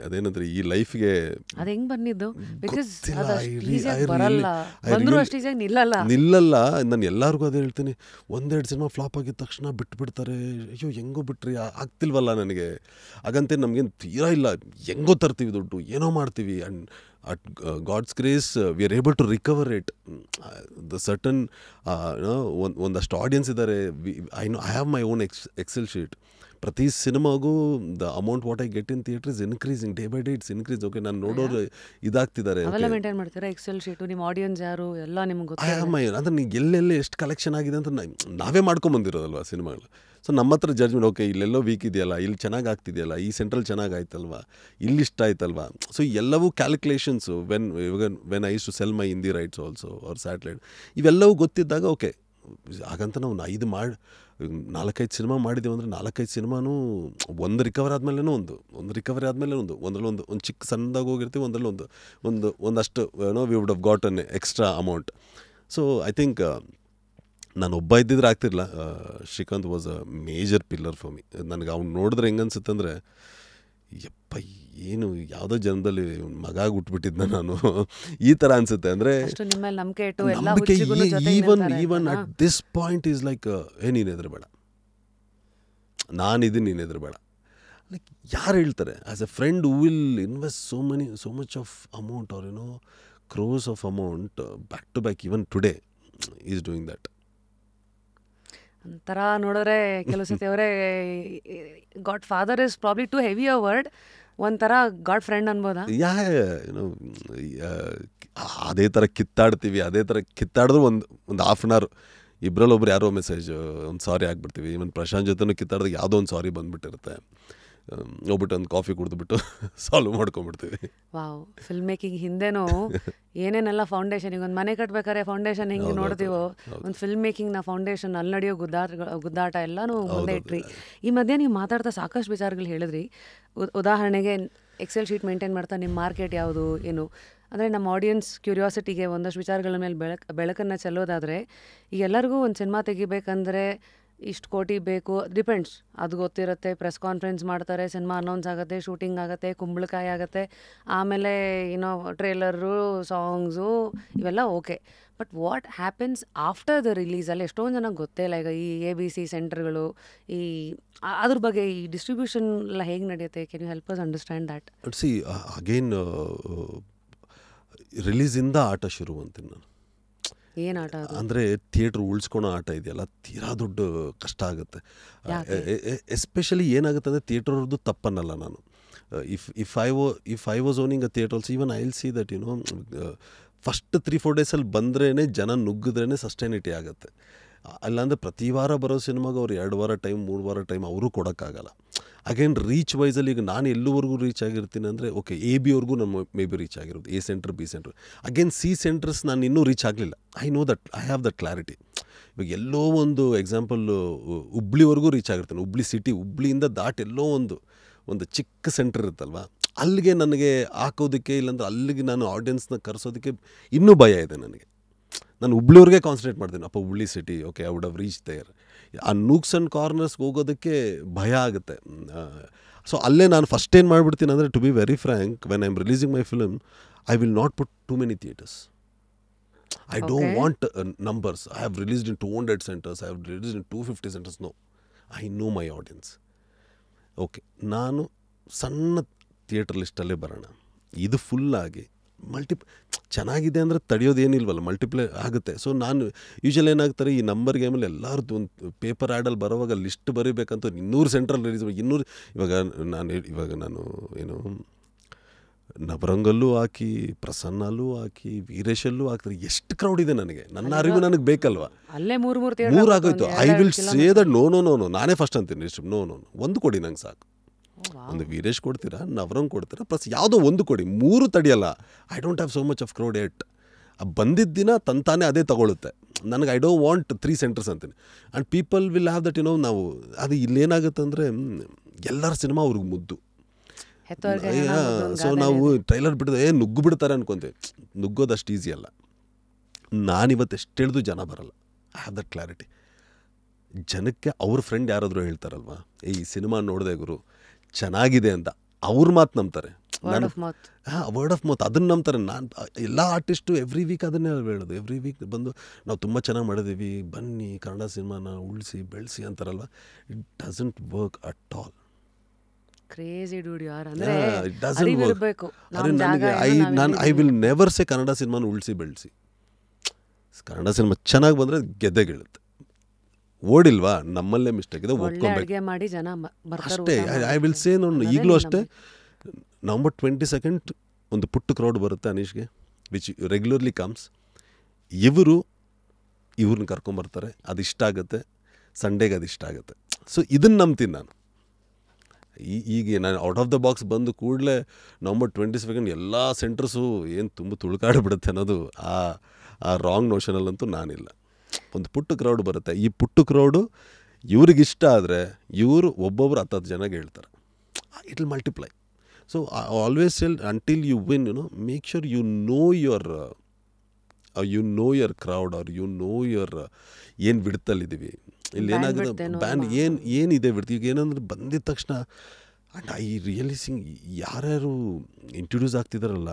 ಅದೇನಂದ್ರೆ ಈ ಲೈಫ್ಗೆ ಅದು ಹೆಂಗೆ ಬಂದಿದ್ದು? ಬಿಕಾಸ್ ನಿಲ್ಲಲ್ಲ. ನಾನು ಎಲ್ಲರಿಗೂ ಅದೇ ಹೇಳ್ತೀನಿ, 1-2 ಸಿನಿಮಾ ಫ್ಲಾಪ್ ಆಗಿದ ತಕ್ಷಣ ಬಿಟ್ಬಿಡ್ತಾರೆ. ಅಯ್ಯೋ ಹೆಂಗೋ ಬಿಟ್ರಿ, ಆಗ್ತಿಲ್ವಲ್ಲ ನನಗೆ. ಹಾಗಂತೇನು ನಮಗೇನು ತೀರಾ ಇಲ್ಲ, ಹೆಂಗೋ ತರ್ತೀವಿ ದುಡ್ಡು, ಏನೋ ಮಾಡ್ತೀವಿ. And at God's grace we are able to recover it. The certain ಒಂದಷ್ಟು ಆಡಿಯನ್ಸ್ ಇದ್ದಾರೆ. I have my own Excel sheet. ಪ್ರತಿ ಸಿನಿಮಾಗೂ the amount what I get in theatre is increasing, day by day it's increase. Okay, ನಾನು ನೋಡೋರು ಇದಾಗ್ತಿದ್ದಾರೆ. ಅವೆಲ್ಲ maintain ಮಾಡ್ತೀರಾ Excel sheet? ನಿಮ್ಮ audience ಯಾರು ಎಲ್ಲ ನಿಮ್ಗೆ ಗೊತ್ತಿದೆ? ಅಂದ್ರೆ ನೀವು ಎಲ್ಲೆಲ್ಲಿ ಎಷ್ಟು ಕಲೆಕ್ಷನ್ ಆಗಿದೆ ಅಂತ ನಾವೇ ಮಾಡ್ಕೊಂಬಂದಿರೋದಲ್ವ ಸಿನಿಮಾಗಳು. ಸೊ ನಮ್ಮ ಹತ್ರ ಜಡ್ಜ್ಮೆಂಟ್, ಓಕೆ ಇಲ್ಲೆಲ್ಲೋ ವೀಕ್ ಇದೆಯಲ್ಲ, ಇಲ್ಲಿ ಚೆನ್ನಾಗಿ ಆಗ್ತಿದೆಯಲ್ಲ, ಈ ಸೆಂಟ್ರಲ್ ಚೆನ್ನಾಗಿ ಆಯ್ತಲ್ವಾ, ಇಲ್ಲಿ ಇಷ್ಟ ಆಯ್ತಲ್ವಾ. ಸೊ ಎಲ್ಲವೂ calculations. When I used to sell my Hindi rights also or satellite, ಇವೆಲ್ಲವೂ ಗೊತ್ತಿದ್ದಾಗ ಓಕೆ. ಹಾಗಂತ ನಾವು 4-5 ಸಿನಿಮಾ ಮಾಡಿದ್ದೀವಿ ಅಂದರೆ 4-5 ಸಿನಿಮಾನೂ ಒಂದು ರಿಕವರ್ ಆದಮೇಲೆ ಒಂದು ರಿಕವರಿ ಆದಮೇಲೆ ಒಂದರಲ್ಲಿ ಒಂದು ಚಿಕ್ಕ ಸಣ್ಣದಾಗಿ ಹೋಗಿರ್ತೀವಿ, ಒಂದರಲ್ಲಿ ಒಂದಷ್ಟು we would have got an extra amount. So I think ನಾನು ಒಬ್ಬ ಇದ್ದಿದ್ರೆ ಆಗ್ತಿರಲಿಲ್ಲ. Srikanth was a major pillar for me. ನನಗೆ ಅವ್ನು ನೋಡಿದ್ರೆ ಹೆಂಗೆ ಅನ್ಸುತ್ತೆ ಅಂದರೆ, ಯಪ್ಪ ಏನು ಯಾವುದೋ ಜನ್ಮದಲ್ಲಿ ಮಗ ಹುಟ್ಬಿಟ್ಟಿದ್ದ ನಾನು, ಈ ಥರ ಅನಿಸುತ್ತೆ. ಅಂದರೆ even at this point is like, ನೀನು ಎದುರು ಬೇಡ, ನಾನಿದ್ದೀನಿ, ನೀನು ಎದುರು ಬೇಡ. ಲೈಕ್ ಯಾರು ಹೇಳ್ತಾರೆ as a friend who will invest so much of amount or crores of amount back to back even today is doing that. ಒಂಥರ ನೋಡಿದ್ರೆ ಕೆಲವು ಸತಿ ಅವರೇ god father is probably too heavy a word, ಒಂಥರ god friend ಅನ್ಬೋದಾ? ಅದೇ ಥರ ಕಿತ್ತಾಡ್ತೀವಿ. ಅದೇ ಥರ ಕಿತ್ತಾಡಿದ್ರು ಒಂದು ಹಾಫ್ ಆನ್ ಅವರ್ ಇಬ್ಬರಲ್ಲೊಬ್ರು ಯಾರೋ ಮೆಸೇಜ್ ಒಂದು ಸಾರಿ ಆಗ್ಬಿಡ್ತೀವಿ. ಇವನ್ ಪ್ರಶಾಂತ್ ಜೊತೆನೂ ಕಿತ್ತಾಡಿದಾಗ ಯಾವುದೋ ಒಂದು ಸಾರಿ ಬಂದುಬಿಟ್ಟಿರುತ್ತೆ. ಹೋಗ್ಬಿಟ್ಟು ಒಂದು ಕಾಫಿ ಕುಡಿದ್ಬಿಟ್ಟು ಸಾಲ್ವ್ ಮಾಡ್ಕೊಂಡ್ಬಿಡ್ತೀವಿ. ವಾವ್, ಫಿಲ್ಮ್ ಮೇಕಿಂಗ್ ಹಿಂದೆನೂ ಏನೇನೆಲ್ಲ ಫೌಂಡೇಶನ್, ಈಗ ಒಂದು ಮನೆ ಕಟ್ಬೇಕಾದ್ರೆ ಫೌಂಡೇಶನ್ ಹೆಂಗೆ ನೋಡ್ತೀವೋ, ಒಂದು ಫಿಲ್ಮ್ ಮೇಕಿಂಗ್ನ ಫೌಂಡೇಶನ್, ಅಲ್ಲಿ ನಡೆಯೋ ಗುದ್ದಾಟ ಎಲ್ಲನೂ ಮುಂದೆ ಇಟ್ರಿ. ಈ ಮಧ್ಯೆ ನೀವು ಮಾತಾಡ್ತಾ ಸಾಕಷ್ಟು ವಿಚಾರಗಳು ಹೇಳಿದ್ರಿ. ಉದಾಹರಣೆಗೆ ಎಕ್ಸೆಲ್ ಶೀಟ್ ಮೇಂಟೈನ್ ಮಾಡ್ತಾ ನಿಮ್ಮ ಮಾರ್ಕೆಟ್ ಯಾವುದು ಏನು, ಅಂದರೆ ನಮ್ಮ ಆಡಿಯನ್ಸ್ ಕ್ಯೂರಿಯಾಸಿಟಿಗೆ ಒಂದಷ್ಟು ವಿಚಾರಗಳ ಮೇಲೆ ಬೆಳಕನ್ನು ಚೆಲ್ಲೋದಾದರೆ, ಈಗ ಎಲ್ಲರಿಗೂ ಒಂದು ಸಿನಿಮಾ ತೆಗಿಬೇಕಂದ್ರೆ ಇಷ್ಟು ಕೋಟಿ ಬೇಕು, ಡಿಪೆಂಡ್ಸ್, ಅದು ಗೊತ್ತಿರುತ್ತೆ. ಪ್ರೆಸ್ ಕಾನ್ಫರೆನ್ಸ್ ಮಾಡ್ತಾರೆ, ಸಿನಿಮಾ ಅನೌನ್ಸ್ ಆಗುತ್ತೆ, ಶೂಟಿಂಗ್ ಆಗುತ್ತೆ, ಕುಂಬಳಕಾಯಿ ಆಗುತ್ತೆ, ಆಮೇಲೆ ಟ್ರೇಲರು, ಸಾಂಗ್ಸು ಇವೆಲ್ಲ okay. But what happens after the ರಿಲೀಸಲ್ಲಿ ಎಷ್ಟೊಂದು ಜನಕ್ಕೆ ಗೊತ್ತೇ ಇಲ್ಲ. ಈಗ ಈ ABC ಸೆಂಟರ್ಗಳು, ಈ ಅದ್ರ ಬಗ್ಗೆ ಈ ಡಿಸ್ಟ್ರಿಬ್ಯೂಷನ್ ಎಲ್ಲ ಹೇಗೆ ನಡೆಯುತ್ತೆ? Can you help us understand that? See again ರಿಲೀಸಿಂದ ಆಟ ಶುರು ಅಂತೀನಿ ನಾನು. ಏನು ಆಟ ಅಂದರೆ ಥಿಯೇಟ್ರ್ ಉಳಿಸ್ಕೊಳೋ ಆಟ ಇದೆಯಲ್ಲ, ತೀರಾ ದೊಡ್ಡ ಕಷ್ಟ ಆಗುತ್ತೆ. ಎಸ್ಪೆಷಲಿ ಏನಾಗುತ್ತೆ ಅಂದರೆ ಥಿಯೇಟ್ರವ್ರದ್ದು ತಪ್ಪನ್ನಲ್ಲ ನಾನು. If I was owning a theatre also, even I will see that first 3-4 ಡೇಸಲ್ಲಿ ಬಂದ್ರೇ ಜನ ನುಗ್ಗಿದ್ರೇ ಸಸ್ಟೈನಿಟಿ ಆಗುತ್ತೆ. ಅಲ್ಲಾಂದರೆ ಪ್ರತಿ ವಾರ ಬರೋ ಸಿನಿಮಾಗೆ ಅವ್ರು 2 ವಾರ ಟೈಮ್ 3 ವಾರ ಟೈಮ್ ಅವರು ಕೊಡೋಕ್ಕಾಗಲ್ಲ. ಅಗೇನ್ ರೀಚ್ ವೈಸಲ್ಲಿ ಈಗ ನಾನು ಎಲ್ಲುವರೆಗೂ ರೀಚ್ ಆಗಿರ್ತೀನಿ ಅಂದರೆ ಓಕೆ, AB ನಾನು ಮೇ ಬಿ ರೀಚ್ ಆಗಿರೋದು, A centre B centre. Again C centres ನಾನು ಇನ್ನೂ ರೀಚ್ ಆಗಲಿಲ್ಲ. I know that, I have that clarity. ಇವಾಗ ಎಲ್ಲೋ ಒಂದು ಎಕ್ಸಾಂಪಲ್ ಹುಬ್ಳಿವರೆಗೂ ರೀಚ್ ಆಗಿರ್ತೀನಿ. ಹುಬ್ಳಿ ಸಿಟಿ, ಹುಬ್ಳಿಯಿಂದ ಎಲ್ಲೋ ಒಂದು ಚಿಕ್ಕ ಸೆಂಟರ್ ಇರುತ್ತಲ್ವ, ಅಲ್ಲಿಗೆ ನನಗೆ ಹಾಕೋದಕ್ಕೆ, ಇಲ್ಲಾಂದ್ರೆ ಅಲ್ಲಿಗೆ ನಾನು ಆಡಿಯನ್ಸ್ನ ಕರೆಸೋದಕ್ಕೆ ಇನ್ನೂ ಭಯ ಇದೆ ನನಗೆ. ನಾನು ಹುಬ್ಳಿಯವ್ರಿಗೆ ಕಾನ್ಸಂಟ್ರೇಟ್ ಮಾಡ್ತೀನಿ. ಅಪ್ಪ Hubli city, okay, I would have reach there. ಆ ನೂಕ್ಸ್ ಆ್ಯಂಡ್ ಕಾರ್ನರ್ಸ್ಗೆ ಹೋಗೋದಕ್ಕೆ ಭಯ ಆಗುತ್ತೆ. ಸೊ ಅಲ್ಲೇ ನಾನು ಫಸ್ಟ್ ಏನು ಮಾಡಿಬಿಡ್ತೀನಿ ಅಂದರೆ, to be very frank, when I am releasing my film, I will not put too many theatres. I don't want numbers. I have released in 200 centers. I have released in 250 centers. No. I know my audience. Okay, ನಾನು ಸಣ್ಣ theatre ಲಿಸ್ಟಲ್ಲೇ ಬರೋಣ. ಇದು ಫುಲ್ಲಾಗಿ ಚೆನ್ನಾಗಿದೆ ಅಂದರೆ ತಡೆಯೋದೇನಿಲ್ವಲ್ಲ, multiply ಆಗುತ್ತೆ. So ನಾನು usually ಏನಾಗ್ತಾರೆ, ಈ ನಂಬರ್ ಗೇಮಲ್ಲಿ ಎಲ್ಲರದ್ದು ಒಂದು ಪೇಪರ್ ಆ್ಯಡಲ್ಲಿ ಬರೋವಾಗ ಲಿಸ್ಟ್ ಬರೀಬೇಕಂತ 200 ಸೆಂಟ್ರಲ್ಲಿ ರಿಲೀಸ್ 200. ಇವಾಗ ನಾನು ಏನು ನವರಂಗಲ್ಲೂ ಹಾಕಿ, ಪ್ರಸನ್ನಲ್ಲೂ ಹಾಕಿ, ವೀರೇಶಲ್ಲೂ ಹಾಕ್ತಾರೆ. ಎಷ್ಟು ಕ್ರೌಡ್ ಇದೆ ನನಗೆ, ನನ್ನ ಅರಿವು ನನಗೆ ಬೇಕಲ್ವಾ. ಅಲ್ಲೇ 3 ಆಗೋಯ್ತು. I will say that no, ನಾನೇ ಫಸ್ಟ್ ಅಂತೀನಿ. ನೋ ಒಂದು ಕೊಡಿ ನಂಗೆ ಸಾಕು. ಒಂದು ವೀರೇಶ್ ಕೊಡ್ತೀರಾ, ನವರಂಗ್ ಕೊಡ್ತೀರಾ, ಪ್ಲಸ್ ಯಾವುದೋ ಒಂದು ಕೊಡಿ, 3 ತಡೆಯಲ್ಲ. I don't have so much of crowd at. ಬಂದಿದ್ದ ದಿನ ತಂತಾನೆ ಅದೇ ತಗೊಳುತ್ತೆ. ನನಗೆ ಐ ಡೋಂಟ್ ವಾಂಟ್ 3 ಸೆಂಟರ್ಸ್ ಅಂತೀನಿ. And people will have that ನಾವು ಅದು ಇಲ್ಲೇನಾಗುತ್ತೆ ಅಂದರೆ ಎಲ್ಲರ ಸಿನಿಮಾ ಅವ್ರಿಗೆ ಮುದ್ದು. ಸೊ ನಾವು ಟ್ರೈಲರ್ ಬಿಟ್ಟಿದೆ ನುಗ್ಗು ಬಿಡ್ತಾರೆ ಅನ್ಕೊಂತೀವಿ. ನುಗ್ಗೋದಷ್ಟು ಈಸಿ ಅಲ್ಲ. ನಾನಿವತ್ತು ಎಷ್ಟು ಹೇಳಿದ್ರು ಜನ ಬರಲ್ಲ. I have that clarity. ಜನಕ್ಕೆ ಅವ್ರ ಫ್ರೆಂಡ್ ಯಾರಾದರೂ ಹೇಳ್ತಾರಲ್ವಾ, ಈ ಸಿನಿಮಾ ನೋಡಿದೆ ಗುರು ಚೆನ್ನಾಗಿದೆ ಅಂತ, ಅವ್ರ ಮಾತು ನಂಬ್ತಾರೆ. ವರ್ಡ್ ಆಫ್ ಮೌತ್ ಅದನ್ನು ನಂಬ್ತಾರೆ. ನಾನು ಎಲ್ಲ ಆರ್ಟಿಸ್ಟು ಎವ್ರಿ ವೀಕ್ ಅದನ್ನೇ ಹೇಳೋದು. ಎವ್ರಿ ವೀಕ್ ಬಂದು ನಾವು ತುಂಬ ಚೆನ್ನಾಗಿ ಮಾಡಿದ್ದೀವಿ, ಬನ್ನಿ ಕನ್ನಡ ಸಿನಿಮಾನ ಉಳಿಸಿ ಬೆಳೆಸಿ ಅಂತಾರಲ್ವ. It doesn't work at all. Crazy dude ಯಾರ್ It doesn't work. I will never say Kannada ಸಿನಿಮಾನ ಉಳಿಸಿ ಬೆಳೆಸಿ. ಕನ್ನಡ ಸಿನಿಮಾ ಚೆನ್ನಾಗಿ ಬಂದರೆ ಗೆದ್ದೆಗಿಳುತ್ತೆ. ಓಡಿಲ್ವಾ ನಮ್ಮಲ್ಲೇ ಮಿಸ್ಟೇಕ್ ಇದೆ, ಒಪ್ಕೊಬೇಕು ಅಷ್ಟೇ. ಐ ವಿಲ್ ಸೇ ಈಗಲೂ ಅಷ್ಟೇ. November 22 ಒಂದು ಪುಟ್ಟ ಕ್ರೌಡ್ ಬರುತ್ತೆ ಅನೀಶ್ಗೆ, ವಿಚ್ ರೆಗ್ಯುಲರ್ಲಿ ಕಮ್ಸ್. ಇವ್ರನ್ನ ಕರ್ಕೊಂಬರ್ತಾರೆ, ಅದು ಇಷ್ಟ ಆಗುತ್ತೆ. ಸಂಡೇಗೆ ಅದು ಇಷ್ಟ ಆಗುತ್ತೆ. ಸೊ ಇದನ್ನು ನಂಬ್ತೀನಿ ನಾನು. ಈಗ ನಾನು ಔಟ್ ಆಫ್ ದ ಬಾಕ್ಸ್ ಬಂದು ಕೂಡಲೇ November 22 ಎಲ್ಲ ಸೆಂಟರ್ಸು ಏನು ತುಂಬ ತುಳುಕಾಡಿಬಿಡುತ್ತೆ ಅನ್ನೋದು ಆ ರಾಂಗ್ ನೋಷನಲ್ಲಂತೂ ನಾನಿಲ್ಲ. ಒಂದು ಪುಟ್ಟ ಕ್ರೌಡ್ ಬರುತ್ತೆ. ಈ ಪುಟ್ಟ ಕ್ರೌಡು ಇವ್ರಿಗಿಷ್ಟ ಆದರೆ ಇವರು ಒಬ್ಬೊಬ್ರು 10 ಜನಗೆ ಹೇಳ್ತಾರೆ. It will multiply. So I always tell until you win, make sure you know your crowd or you know your ಏನು ಬಿಡ್ತಲ್ಲಿದ್ದೀವಿ. ಇಲ್ಲಿ ಏನಾಗಿದೆ ಬ್ಯಾಂಡ್ ಏನಿದೆ ಬಿಡ್ತೀವಿ. ಈಗ ಏನಂದ್ರೆ ಬಂದಿದ ತಕ್ಷಣ ಆ್ಯಂಡ್ ಐ ರಿಯಲೈಸಿಂಗ್ ಯಾರ್ಯಾರು ಇಂಟ್ರೊಡ್ಯೂಸ್ ಆಗ್ತಿದ್ದಾರಲ್ಲ.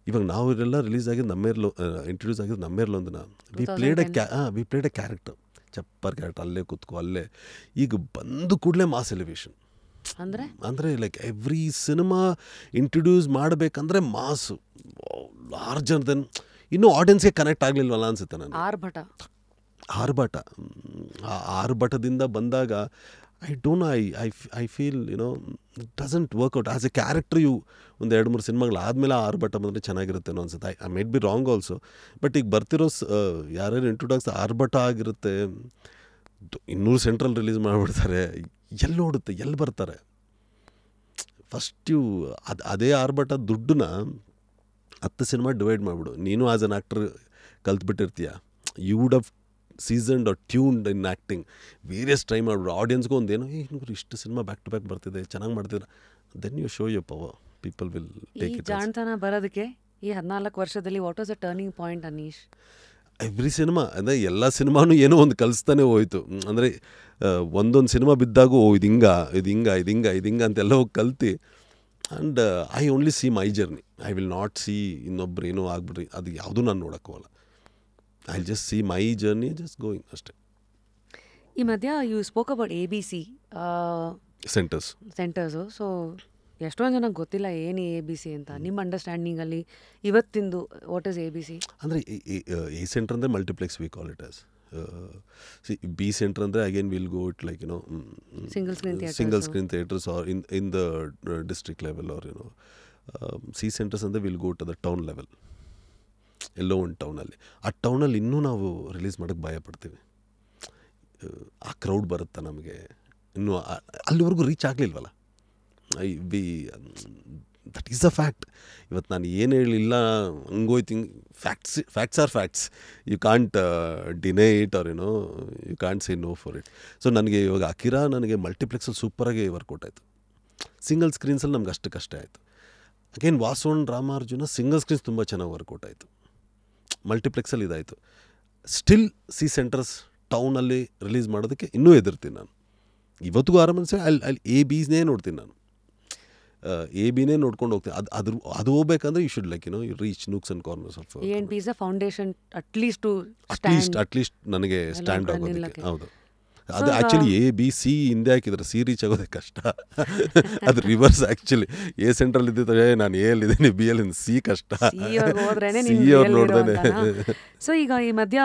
ಇವಾಗ ನಾವು ಇವರೆಲ್ಲ ರಿಲೀಸ್ ಆಗಿದ್ದು ಇಂಟ್ರೊಡ್ಯೂಸ್ ಆಗಿದ್ದು ನಮ್ಮೇರ್ಲು ಒಂದನ್ನ ವಿ ಪ್ಲೇಡ್ ಎ ಕ್ಯಾರೆಕ್ಟರ್, ಚಪ್ಪರ್ ಕ್ಯಾರೆಕ್ಟರ್, ಅಲ್ಲೇ ಕೂತ್ಕೋ ಅಲ್ಲೇ. ಈಗ ಬಂದು ಕೂಡಲೇ ಮಾಸ್ ಎಲಿವೇಶನ್ ಅಂದರೆ ಲೈಕ್ ಎವ್ರಿ ಸಿನಿಮಾ ಇಂಟ್ರೊಡ್ಯೂಸ್ ಮಾಡಬೇಕಂದ್ರೆ ಮಾಸು ಲಾರ್ಜರ್ ದೆನ್. ಇನ್ನೂ ಆಡಿಯನ್ಸ್ಗೆ ಕನೆಕ್ಟ್ ಆಗಲಿಲ್ವಲ್ಲ ಅನ್ಸುತ್ತೆ ನಾನು. ಆರ್ಭಟ ಆರ್ಭಟದಿಂದ ಬಂದಾಗ I feel it doesn't work out as a character. ಒಂದು 2-3 ಸಿನಿಮಾಗಳು ಆದಮೇಲೆ ಆರ್ಭಟ ಬಂದರೆ ಚೆನ್ನಾಗಿರುತ್ತೆ ಅನ್ನೋ ಅನ್ಸುತ್ತೆ. I might be wrong also. But ಈಗ ಬರ್ತಿರೋ ಯಾರ್ಯಾರು ಇಂಟ್ರೊಡ್ಯೂಸ್ ಆರ್ಭಟ ಆಗಿರುತ್ತೆ, 200 ಸೆಂಟ್ರಲ್ ರಿಲೀಸ್ ಮಾಡಿಬಿಡ್ತಾರೆ. ಎಲ್ಲಿ ಓಡುತ್ತೆ, ಎಲ್ಲಿ ಬರ್ತಾರೆ? ಫಸ್ಟ್ ಅದೇ ಆರ್ಭಟ ದುಡ್ಡನ್ನ 10 ಸಿನಿಮಾ ಡಿವೈಡ್ ಮಾಡಿಬಿಡು. ನೀನು ಆ್ಯಸ್ ಅನ್ ಆ್ಯಕ್ಟರ್ ಕಲ್ತ್ಬಿಟ್ಟಿರ್ತೀಯ. You would have seasoned or tuned in acting. Various try ಮಾಡಿಬಿಡು. ಆಡಿಯನ್ಸ್ಗೂ ಒಂದೇನೋ ಇಷ್ಟು ಸಿನಿಮಾ ಬ್ಯಾಕ್ ಟು ಬ್ಯಾಕ್ ಬರ್ತಿದೆ, ಚೆನ್ನಾಗಿ ಮಾಡ್ತಿದ್ರೆ, then you show your power. People will take it. ಜಾಣತನ ಬರೋದಕ್ಕೆ ಈ 14 ವರ್ಷದಲ್ಲಿ what was the turning point Anish? Every cinema ಅಂದರೆ ಎಲ್ಲ ಸಿನಿಮಾನು ಏನೋ ಒಂದು ಕಲಿಸ್ತಾನೆ ಹೋಯಿತು. ಅಂದರೆ ಒಂದೊಂದು ಸಿನಿಮಾ ಬಿದ್ದಾಗೂ ಇದು ಹಿಂಗ ಅಂತೆಲ್ಲ ಹೋಗಿ ಕಲ್ತು. And I only see my journey. I will not see ಇನ್ನೊಬ್ರು ಏನೋ ಆಗ್ಬಿಡ್ರಿ, ಅದು ಯಾವುದೂ ನಾನು ನೋಡೋಕ್ಕೋಗಲ್ಲ. I just see my journey, just going ಅಷ್ಟೇ. ಈ ಮಧ್ಯ you spoke about ABC centres. So ಎಷ್ಟೊಂದು ಜನಕ್ಕೆ ಗೊತ್ತಿಲ್ಲ ಏನು ABC ಅಂತ. ನಿಮ್ಮ ಅಂಡರ್ಸ್ಟ್ಯಾಂಡಿಂಗಲ್ಲಿ ಇವತ್ತಿಂದು ವಾಟ್ ಇಸ್ ABC? ಅಂದರೆ ಎ ಸೆಂಟರ್ ಅಂದರೆ multiplex we call it as. B centre ಅಂದರೆ again will go it like single screen theatres R in the district level or C centres ಅಂದರೆ will go to the town level. ಎಲ್ಲೋ ಒಂದು ಟೌನಲ್ಲಿ, ಆ ಟೌನಲ್ಲಿ ಇನ್ನೂ ನಾವು release ಮಾಡೋಕ್ಕೆ ಭಯ ಪಡ್ತೀವಿ. ಆ ಕ್ರೌಡ್ ಬರುತ್ತಾ ನಮಗೆ, ಇನ್ನೂ ಅಲ್ಲಿವರೆಗೂ ರೀಚ್ ಆಗಲಿಲ್ವಲ್ಲ. That is a fact. ಇವತ್ತು ನಾನು ಏನು ಹೇಳಿಲ್ಲ ಹಂಗೋಯ್ತು. Facts are facts. You can't deny it or you can't say no for it. So ನನಗೆ ಇವಾಗ ಅಕಿರಾ ನನಗೆ ಮಲ್ಟಿಪ್ಲೆಕ್ಸಲ್ಲಿ ಸೂಪರಾಗಿ ವರ್ಕೌಟ್ ಆಯಿತು. ಸಿಂಗಲ್ ಸ್ಕ್ರೀನ್ಸಲ್ಲಿ ನಮ್ಗೆ ಅಷ್ಟು ಕಷ್ಟ ಆಯಿತು. ಅಗೇನ್ ವಾಸವನ್ ರಾಮಾರ್ಜುನ ಸಿಂಗಲ್ ಸ್ಕ್ರೀನ್ಸ್ ತುಂಬ ಚೆನ್ನಾಗಿ ವರ್ಕೌಟ್ ಆಯಿತು. ಮಲ್ಟಿಪ್ಲೆಕ್ಸಲ್ಲಿ ಇದಾಯಿತು. ಸ್ಟಿಲ್ ಸಿ ಸೆಂಟರ್ಸ್ ಟೌನಲ್ಲಿ ರಿಲೀಸ್ ಮಾಡೋದಕ್ಕೆ ಇನ್ನೂ ಎದುರ್ತೀನಿ ನಾನು. ಇವತ್ತಿಗೂ ಆರಾಮನ್ಸೆ ಅಲ್ಲಿ ABನೇ ನೋಡ್ತೀನಿ ನಾನು. ABನೇ ನೋಡ್ಕೊಂಡು ಹೋಗ್ತೀನಿ. ಅದು ಹೋಗ್ಬೇಕಂದ್ರೆ you should like you reach nooks and corners of foundation at least ನನಗೆ ಸ್ಟ್ಯಾಂಡ್ ಆಗೋದಕ್ಕೆ. ಹೌದು, ಅದು ಆ್ಯಕ್ಚುಲಿ ABC ಹಿಂದೆ ಹಾಕಿದ್ರೆ C ರೀಚ್ ಆಗೋದೇ ಕಷ್ಟ. ಅದು ರಿವರ್ಸ್ ಆ್ಯಕ್ಚುಲಿ. A ಸೆಂಟ್ರಲ್ ಇದ್ದಿದ್ರೆ ನಾನು A ಅಲ್ಲಿದ್ದೀನಿ, B ಅಲ್ಲಿ C ಕಷ್ಟ. C ಅವ್ರು ನೋಡ್ದೇನೆ. ಸೊ ಈಗ ಈ ಮಧ್ಯ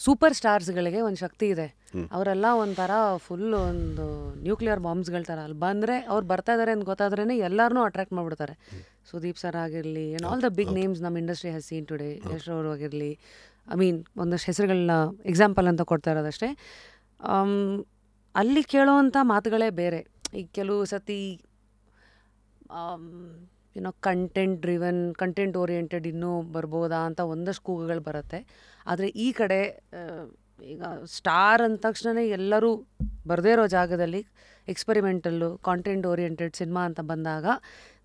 ಸೂಪರ್ ಸ್ಟಾರ್ಸ್ಗಳಿಗೆ ಒಂದು ಶಕ್ತಿ ಇದೆ. ಅವರೆಲ್ಲ ಒಂಥರ ಫುಲ್ ಒಂದು ನ್ಯೂಕ್ಲಿಯರ್ ಬಾಂಬ್ಸ್ಗಳ ಥರ. ಅಲ್ಲಿ ಬಂದರೆ ಅವ್ರು ಬರ್ತಾ ಇದ್ದಾರೆ ಅಂತ ಗೊತ್ತಾದ್ರೇ ಎಲ್ಲರನ್ನೂ ಅಟ್ರಾಕ್ಟ್ ಮಾಡಿಬಿಡ್ತಾರೆ. ಸುದೀಪ್ ಸರ್ ಆಗಿರಲಿ, and all the big names ನಮ್ಮ industry has seen today. Yash ಅವರು ಆಗಿರಲಿ, ಐ ಮೀನ್ ಒಂದಷ್ಟು ಹೆಸರುಗಳನ್ನ ಎಕ್ಸಾಂಪಲ್ ಅಂತ ಕೊಡ್ತಾ ಇರೋದಷ್ಟೇ. ಅಲ್ಲಿ ಕೇಳೋವಂಥ ಮಾತುಗಳೇ ಬೇರೆ. ಈಗ ಕೆಲವು ಸತಿ ಏನೋ ಕಂಟೆಂಟ್ ಓರಿಯೆಂಟೆಡ್ ಇನ್ನೂ ಬರ್ಬೋದಾ ಅಂತ ಒಂದಷ್ಟು ಕೂಗುಗಳು ಬರುತ್ತೆ. ಆದರೆ ಈ ಕಡೆ ಈಗ ಸ್ಟಾರ್ ಅಂದ ತಕ್ಷಣ ಎಲ್ಲರೂ ಬರದೇ ಇರೋ ಜಾಗದಲ್ಲಿ ಎಕ್ಸ್ಪೆರಿಮೆಂಟಲ್ಲು ಕಾಂಟೆಂಟ್ ಓರಿಯೆಂಟೆಡ್ ಸಿನಿಮಾ ಅಂತ ಬಂದಾಗ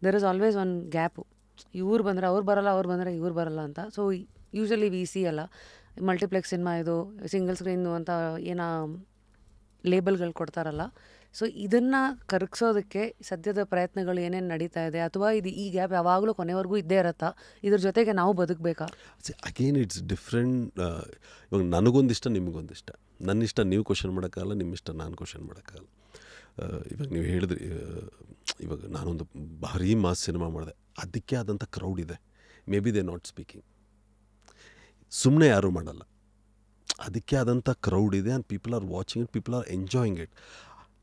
there is always one gap. ಇವ್ರು ಬಂದರೆ ಅವ್ರು ಬರಲ್ಲ, ಅವ್ರು ಬಂದರೆ ಇವ್ರು ಬರಲ್ಲ ಅಂತ. ಸೊ ಯೂಶ್ವಲಿ ವಿ ಸಿ ಅಲ್ಲ, ಮಲ್ಟಿಪ್ಲೆಕ್ಸ್ ಸಿನಿಮಾ ಇದು ಸಿಂಗಲ್ ಸ್ಕ್ರೀನು ಅಂತ ಏನೋ ಲೇಬಲ್ಗಳು ಕೊಡ್ತಾರಲ್ಲ. ಸೊ ಇದನ್ನು ಕರಗಿಸೋದಕ್ಕೆ ಸದ್ಯದ ಪ್ರಯತ್ನಗಳು ಏನೇನು ನಡೀತಾ ಇದೆ, ಅಥವಾ ಇದು ಈ ಗ್ಯಾಪ್ ಯಾವಾಗಲೂ ಕೊನೆವರೆಗೂ ಇದ್ದೇ ಇರತ್ತಾ, ಇದ್ರ ಜೊತೆಗೆ ನಾವು ಬದುಕಬೇಕಾ? Again it's different. ಇವಾಗ ನನಗೊಂದಿಷ್ಟ, ನಿಮಗೊಂದಿಷ್ಟ. ನನ್ನ ಇಷ್ಟ ನೀವು ಕ್ವಶನ್ ಮಾಡೋಕ್ಕಾಗಲ್ಲ, ನಿಮ್ಮ ಇಷ್ಟ ನಾನು ಕ್ವಶನ್ ಮಾಡೋಕ್ಕಾಗಲ್ಲ. ಇವಾಗ ನೀವು ಹೇಳಿದ್ರಿ, ಇವಾಗ ನಾನೊಂದು ಭಾರೀ ಮಾಸ್ ಸಿನಿಮಾ ಮಾಡಿದೆ, ಅದಕ್ಕೆ ಆದಂಥ ಕ್ರೌಡ್ ಇದೆ. May be they not speaking, ಸುಮ್ಮನೆ ಯಾರೂ ಮಾಡಲ್ಲ, ಅದಕ್ಕೆ ಆದಂಥ ಕ್ರೌಡ್ ಇದೆ. And people are watching it, people are enjoying it.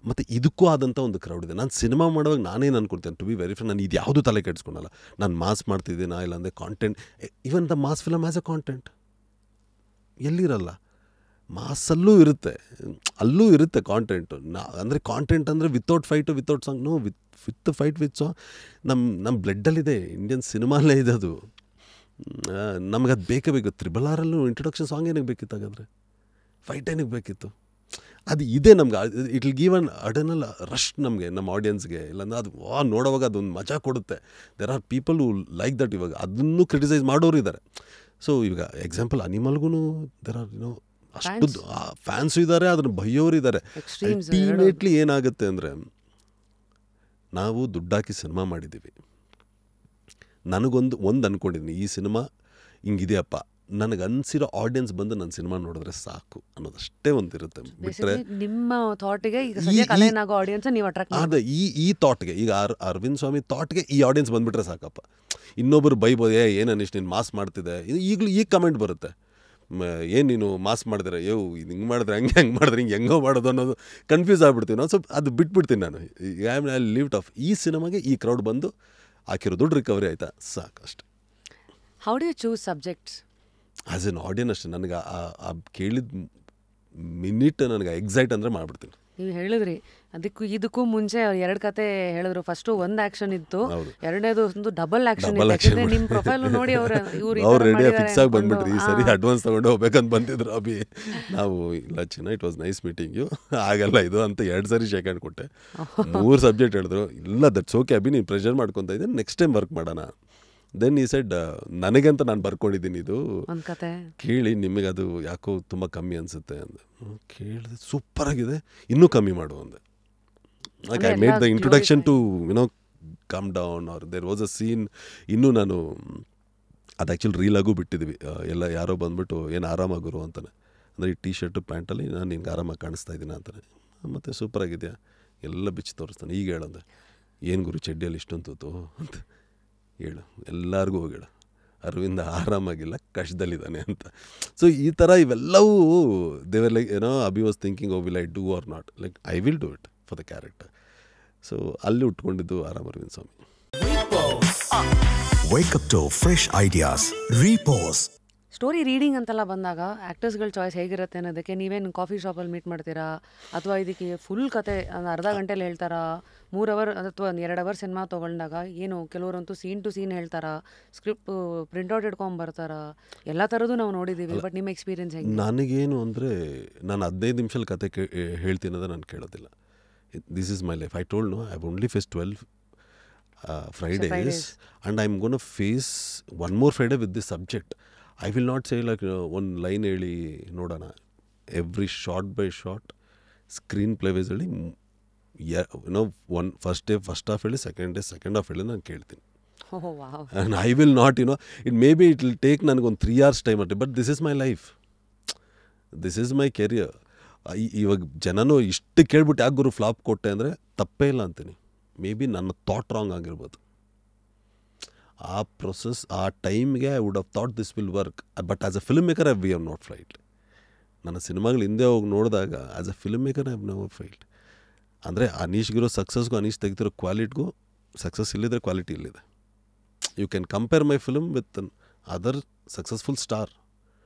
ಮತ್ತು ಇದಕ್ಕೂ ಆದಂಥ ಒಂದು ಕ್ರೌಡ್ ಇದೆ. ನಾನು ಸಿನಿಮಾ ಮಾಡುವಾಗ ನಾನೇನು ಅಂದ್ಕೊಳ್ತೇನೆ, ಟು ಬಿ ವೆರಿ ಫ್ರೆಂಡ್, ನಾನು ಇದು ಯಾವುದೂ ತಲೆ ಕೆಡಿಸ್ಕೊಳಲ್ಲ. ನಾನು ಮಾಸ್ ಮಾಡ್ತಿದ್ದೀನಾ ಇಲ್ಲಾಂದರೆ content, even the mass film as a content ಎಲ್ಲಿರಲ್ಲ. ಮಾಸಲ್ಲೂ ಇರುತ್ತೆ, ಅಲ್ಲೂ ಇರುತ್ತೆ ಕಾಂಟೆಂಟು. ಅಂದರೆ ಕಾಂಟೆಂಟ್ ಅಂದರೆ without fight without song, no, with fight with song. ನಮ್ಮ ಬ್ಲಡ್ಡಲ್ಲಿದೆ, ಇಂಡಿಯನ್ ಸಿನಿಮಾಲ್ಲೇ ಇದೆ ಅದು. ನಮಗದು ಬೇಕೇ ಬೇಕು. RRR ಇಂಟ್ರೊಡಕ್ಷನ್ ಸಾಂಗ್ ಏನಕ್ಕೆ ಬೇಕಿತ್ತು, ಹಾಗಾದರೆ ಫೈಟ್ ಏನಕ್ಕೆ ಬೇಕಿತ್ತು? ಅದು ಇದೆ ನಮ್ಗೆ. It will give an additional rush ನಮಗೆ, ನಮ್ಮ ಆಡಿಯನ್ಸ್ಗೆ. ಇಲ್ಲಾಂದ್ರೆ ಅದು ನೋಡೋವಾಗ ಅದೊಂದು ಮಜಾ ಕೊಡುತ್ತೆ. There are people who like that. ಇವಾಗ ಅದನ್ನು ಕ್ರಿಟಿಸೈಸ್ ಮಾಡೋರು ಇದ್ದಾರೆ. ಸೊ ಇವಾಗ ಎಕ್ಸಾಂಪಲ್ ಅನಿಮಲ್ಗೂ ದೆರ್ ಆರ್ ಅಷ್ಟು ಫ್ಯಾನ್ಸು ಇದ್ದಾರೆ, ಅದನ್ನು ಬೈಯೋರು ಇದ್ದಾರೆ. ಅಲ್ಟಿಮೇಟ್ಲಿ ಏನಾಗುತ್ತೆ ಅಂದರೆ, ನಾವು ದುಡ್ಡಾಕಿ ಸಿನಿಮಾ ಮಾಡಿದ್ದೀವಿ. ನನಗೊಂದು ಅಂದ್ಕೊಂಡಿದ್ದೀನಿ, ಈ ಸಿನಿಮಾ ಹಿಂಗಿದೆಯಪ್ಪ, ನನಗೆ ಅನಿಸಿರೋ ಆಡಿಯನ್ಸ್ ಬಂದು ನನ್ನ ಸಿನಿಮಾ ನೋಡಿದ್ರೆ ಸಾಕು ಅನ್ನೋದಷ್ಟೇ ಒಂದಿರುತ್ತೆ. ಬಿಟ್ಟರೆ ನಿಮ್ಮ ಥಾಟ್ಗೆ ಈಗ ಆಡಿಯನ್ಸ್ ನೀವು ಅಟ್ರಾಕ್ಟ್ ಅದೇ ಈ ಥಾಟ್ಗೆ, ಈಗ ಅರವಿಂದ್ ಸ್ವಾಮಿ ಥಾಟ್ಗೆ ಈ ಆಡಿಯನ್ಸ್ ಬಂದುಬಿಟ್ರೆ ಸಾಕಪ್ಪ. ಇನ್ನೊಬ್ಬರು ಬೈಬೋದು, ಏನು ಅನ್ನಿಷ್ಟು ನೀನು ಮಾಸ್ ಮಾಡ್ತಿದ್ದೆ. ಈಗಲೂ ಈಗ ಕಮೆಂಟ್ ಬರುತ್ತೆ, ಏನು ನೀನು ಮಾಸ್ ಮಾಡಿದ್ರೆ, ಇದು ಹಿಂಗೆ ಮಾಡಿದ್ರೆ ಹಂಗೆ ಮಾಡಿದ್ರೆ ಹೆಂಗೋ ಮಾಡೋದು ಅನ್ನೋದು ಕನ್ಫ್ಯೂಸ್ ಆಗ್ಬಿಡ್ತೀವಿ ನಾವು. ಸ್ವಲ್ಪ ಅದು ಬಿಟ್ಬಿಡ್ತೀನಿ ನಾನು. I leave it off. ಈ ಸಿನಿಮಾಗೆ ಈ ಕ್ರೌಡ್ ಬಂದು ಹಾಕಿರೋ ದುಡ್ಡು ರಿಕವರಿ ಆಯಿತಾ, ಸಾಕು ಅಷ್ಟೆ. How do you choose subjects as an audience? ಅಷ್ಟೇ, ನನಗೆ ಆ ಕೇಳಿದ ಮಿನಿಟ್ ನನಗೆ ಎಕ್ಸೈಟ್ ಅಂದರೆ ಮಾಡಿಬಿಡ್ತೀನಿ. ನೀವು ಹೇಳಿದ್ರಿ ಇದಕ್ಕೂ ಮುಂಚೆ ಅವ್ರು 2 ಕತೆ ಹೇಳಿದ್ರು. ಫಸ್ಟು ಒಂದು ಆ್ಯಕ್ಷನ್ ಇತ್ತು, ಎರಡನೇದು ಒಂದು ಡಬಲ್ ಆ್ಯಕ್ಷನ್ ಇತ್ತು. ನಿಮ್ಮ ಪ್ರೊಫೈಲ್ ನೋಡಿ ಅವ್ರು ರೆಡಿ ಫಿಕ್ಸ್ ಆಗಿ ಬಂದ್ಬಿಟ್ರಿ, ಈ ಸರಿ ಅಡ್ವಾನ್ಸ್ ತೊಗೊಂಡು ಹೋಗ್ಬೇಕಂತ ಬಂದಿದ್ರು. ಅಭಿ ನಾವು ಇಲ್ಲ ಚಿನ್ನ, it was nice meeting you, ಆಗಲ್ಲ ಇದು ಅಂತ 2 ಸರಿ ಶೇಕ್ ಹ್ಯಾಂಡ್ ಕೊಟ್ಟೆ. 3 ಸಬ್ಜೆಕ್ಟ್ ಹೇಳಿದ್ರು. ಇಲ್ಲ ದಟ್ಸ್ ಓಕೆ ಅಭಿ, ನೀನು ಪ್ರೆಷರ್ ಮಾಡ್ಕೊತಾ ಇದ್ದೀನಿ, ನೆಕ್ಸ್ಟ್ ಟೈಮ್ ವರ್ಕ್ ಮಾಡೋಣ. ದೆನ್ ಈ ಸೈಡ್ ನನಗಂತ ನಾನು ಬರ್ಕೊಂಡಿದ್ದೀನಿ, ಇದು ಕೇಳಿ ನಿಮಗೆ ಅದು ಯಾಕೋ ತುಂಬ ಕಮ್ಮಿ ಅನಿಸುತ್ತೆ ಅಂದೆ. ಕೇಳಿದೆ, ಸೂಪರಾಗಿದೆ, ಇನ್ನೂ ಕಮ್ಮಿ ಮಾಡು ಅಂದೆ. I made the introduction to come down or there was a scene. ಇನ್ನೂ ನಾನು ಅದು ಆ್ಯಕ್ಚುಲಿ ರೀಲಾಗೂ ಬಿಟ್ಟಿದ್ವಿ. ಎಲ್ಲ ಯಾರೋ ಬಂದ್ಬಿಟ್ಟು ಏನು ಆರಾಮಾಗುರು ಅಂತಾನೆ, ಅಂದರೆ ಈ ಶರ್ಟು ಪ್ಯಾಂಟಲ್ಲಿ ನಾನು ನಿನ್ಗೆ ಆರಾಮಾಗಿ ಕಾಣಿಸ್ತಾ ಇದ್ದೀನಿ ಅಂತಾನೆ. ಮತ್ತು ಸೂಪರಾಗಿದೆಯಾ ಎಲ್ಲ ಬಿಚ್ಚಿ ತೋರಿಸ್ತಾನೆ. ಈಗ ಹೇಳಂದೆ, ಏನು ಗುರು ಚಡ್ಡಿಯಲ್ಲಿ ಇಷ್ಟೊಂದು ತೂತು ಅಂತ ಹೇಳು, ಎಲ್ಲರಿಗೂ ಹೋಗಿ ಹೇಳು, ಅರವಿಂದ ಆರಾಮಾಗಿಲ್ಲ, ಕಷ್ಟದಲ್ಲಿದ್ದಾನೆ ಅಂತ. ಸೊ ಈ ಥರ ಇವೆಲ್ಲವೂ ದೇವರ್ like Abhi was thinking oh will I do or not, like I will do it for the character. So ಅಲ್ಲಿ ಉಟ್ಕೊಂಡಿದ್ದು ಆರಾಮ್ Arvind Swamy. Wake up to fresh ideas. Repose. Story reading ಅಂತೆಲ್ಲ ಬಂದಾಗ ಆ್ಯಕ್ಟರ್ಸ್ಗಳ ಚಾಯ್ಸ್ ಹೇಗಿರುತ್ತೆ ಅನ್ನೋದಕ್ಕೆ ನೀವೇನು ಕಾಫಿ ಶಾಪಲ್ಲಿ ಮೀಟ್ ಮಾಡ್ತೀರಾ, ಅಥವಾ ಇದಕ್ಕೆ ಫುಲ್ ಕತೆ ಅರ್ಧ ಗಂಟೆಲಿ ಹೇಳ್ತಾರಾ, 3 ಅವರ್ ಅಥವಾ 2 ಅವರ್ ಸಿನಿಮಾ ತೊಗೊಂಡಾಗ ಏನು ಕೆಲವರಂತೂ ಸೀನ್ ಟು ಸೀನ್ ಹೇಳ್ತಾರಾ, ಸ್ಕ್ರಿಪ್ಟ್ ಪ್ರಿಂಟ್ಔಟ್ ಇಟ್ಕೊಂಬರ್ತಾರಾ, ಎಲ್ಲ ಥರದ್ದು ನಾವು ನೋಡಿದ್ದೀವಿ. ಬಟ್ ನಿಮ್ಮ ಎಕ್ಸ್ಪೀರಿಯನ್ಸ್ ಹೇಗೆ? ನನಗೇನು ಅಂದರೆ, ನಾನು 15 ನಿಮಿಷದಲ್ಲಿ ಕತೆ ಹೇಳ್ತೀನಿ ಅನ್ನೋದು ನಾನು ಕೇಳೋದಿಲ್ಲ. This is my life. I told no, I have only face 12 Fridays and I'm going to face one more Friday with this subject. I will not say like one line ಹೇಳಿ ನೋಡೋಣ. Every short by short screenplay ವೈಸಲ್ಲಿ first day first half ಹೇಳಿ, second half ಹೇಳಿ ನಾನು ಕೇಳ್ತೀನಿ. And I will not it may be it will take ನನಗೊಂದು 3 hours time ಅಟ್ಟೆ, but this is my life, this is my career. ಇವಾಗ ಜನನೂ ಇಷ್ಟು ಕೇಳ್ಬಿಟ್ಟು ಯಾಕೆ ಗುರು ಫ್ಲಾಪ್ ಕೊಟ್ಟೆ ಅಂದರೆ ತಪ್ಪೇ ಇಲ್ಲ ಅಂತೀನಿ. ಮೇ ಬಿ ನನ್ನ ಥಾಟ್ ರಾಂಗ್ ಆಗಿರ್ಬೋದು. ಆ ಪ್ರೊಸೆಸ್ ಆ ಟೈಮ್ಗೆ I would have thought this will work, but as a film maker we have not failed. ನನ್ನ ಸಿನಿಮಾಗಳು ಹಿಂದೆ ಹೋಗಿ ನೋಡಿದಾಗ as a film maker I have never failed. ಅಂದರೆ ಅನೀಶ್ಗಿರೋ ಸಕ್ಸಸ್ಗೂ ಅನೀಶ್ ತೆಗಿತಿರೋ ಕ್ವಾಲಿಟಿಗೂ ಸಕ್ಸಸ್ ಇಲ್ಲಿದ್ರೆ ಕ್ವಾಲಿಟಿ ಇಲ್ಲಿದೆ. You can compare my film with another successful star,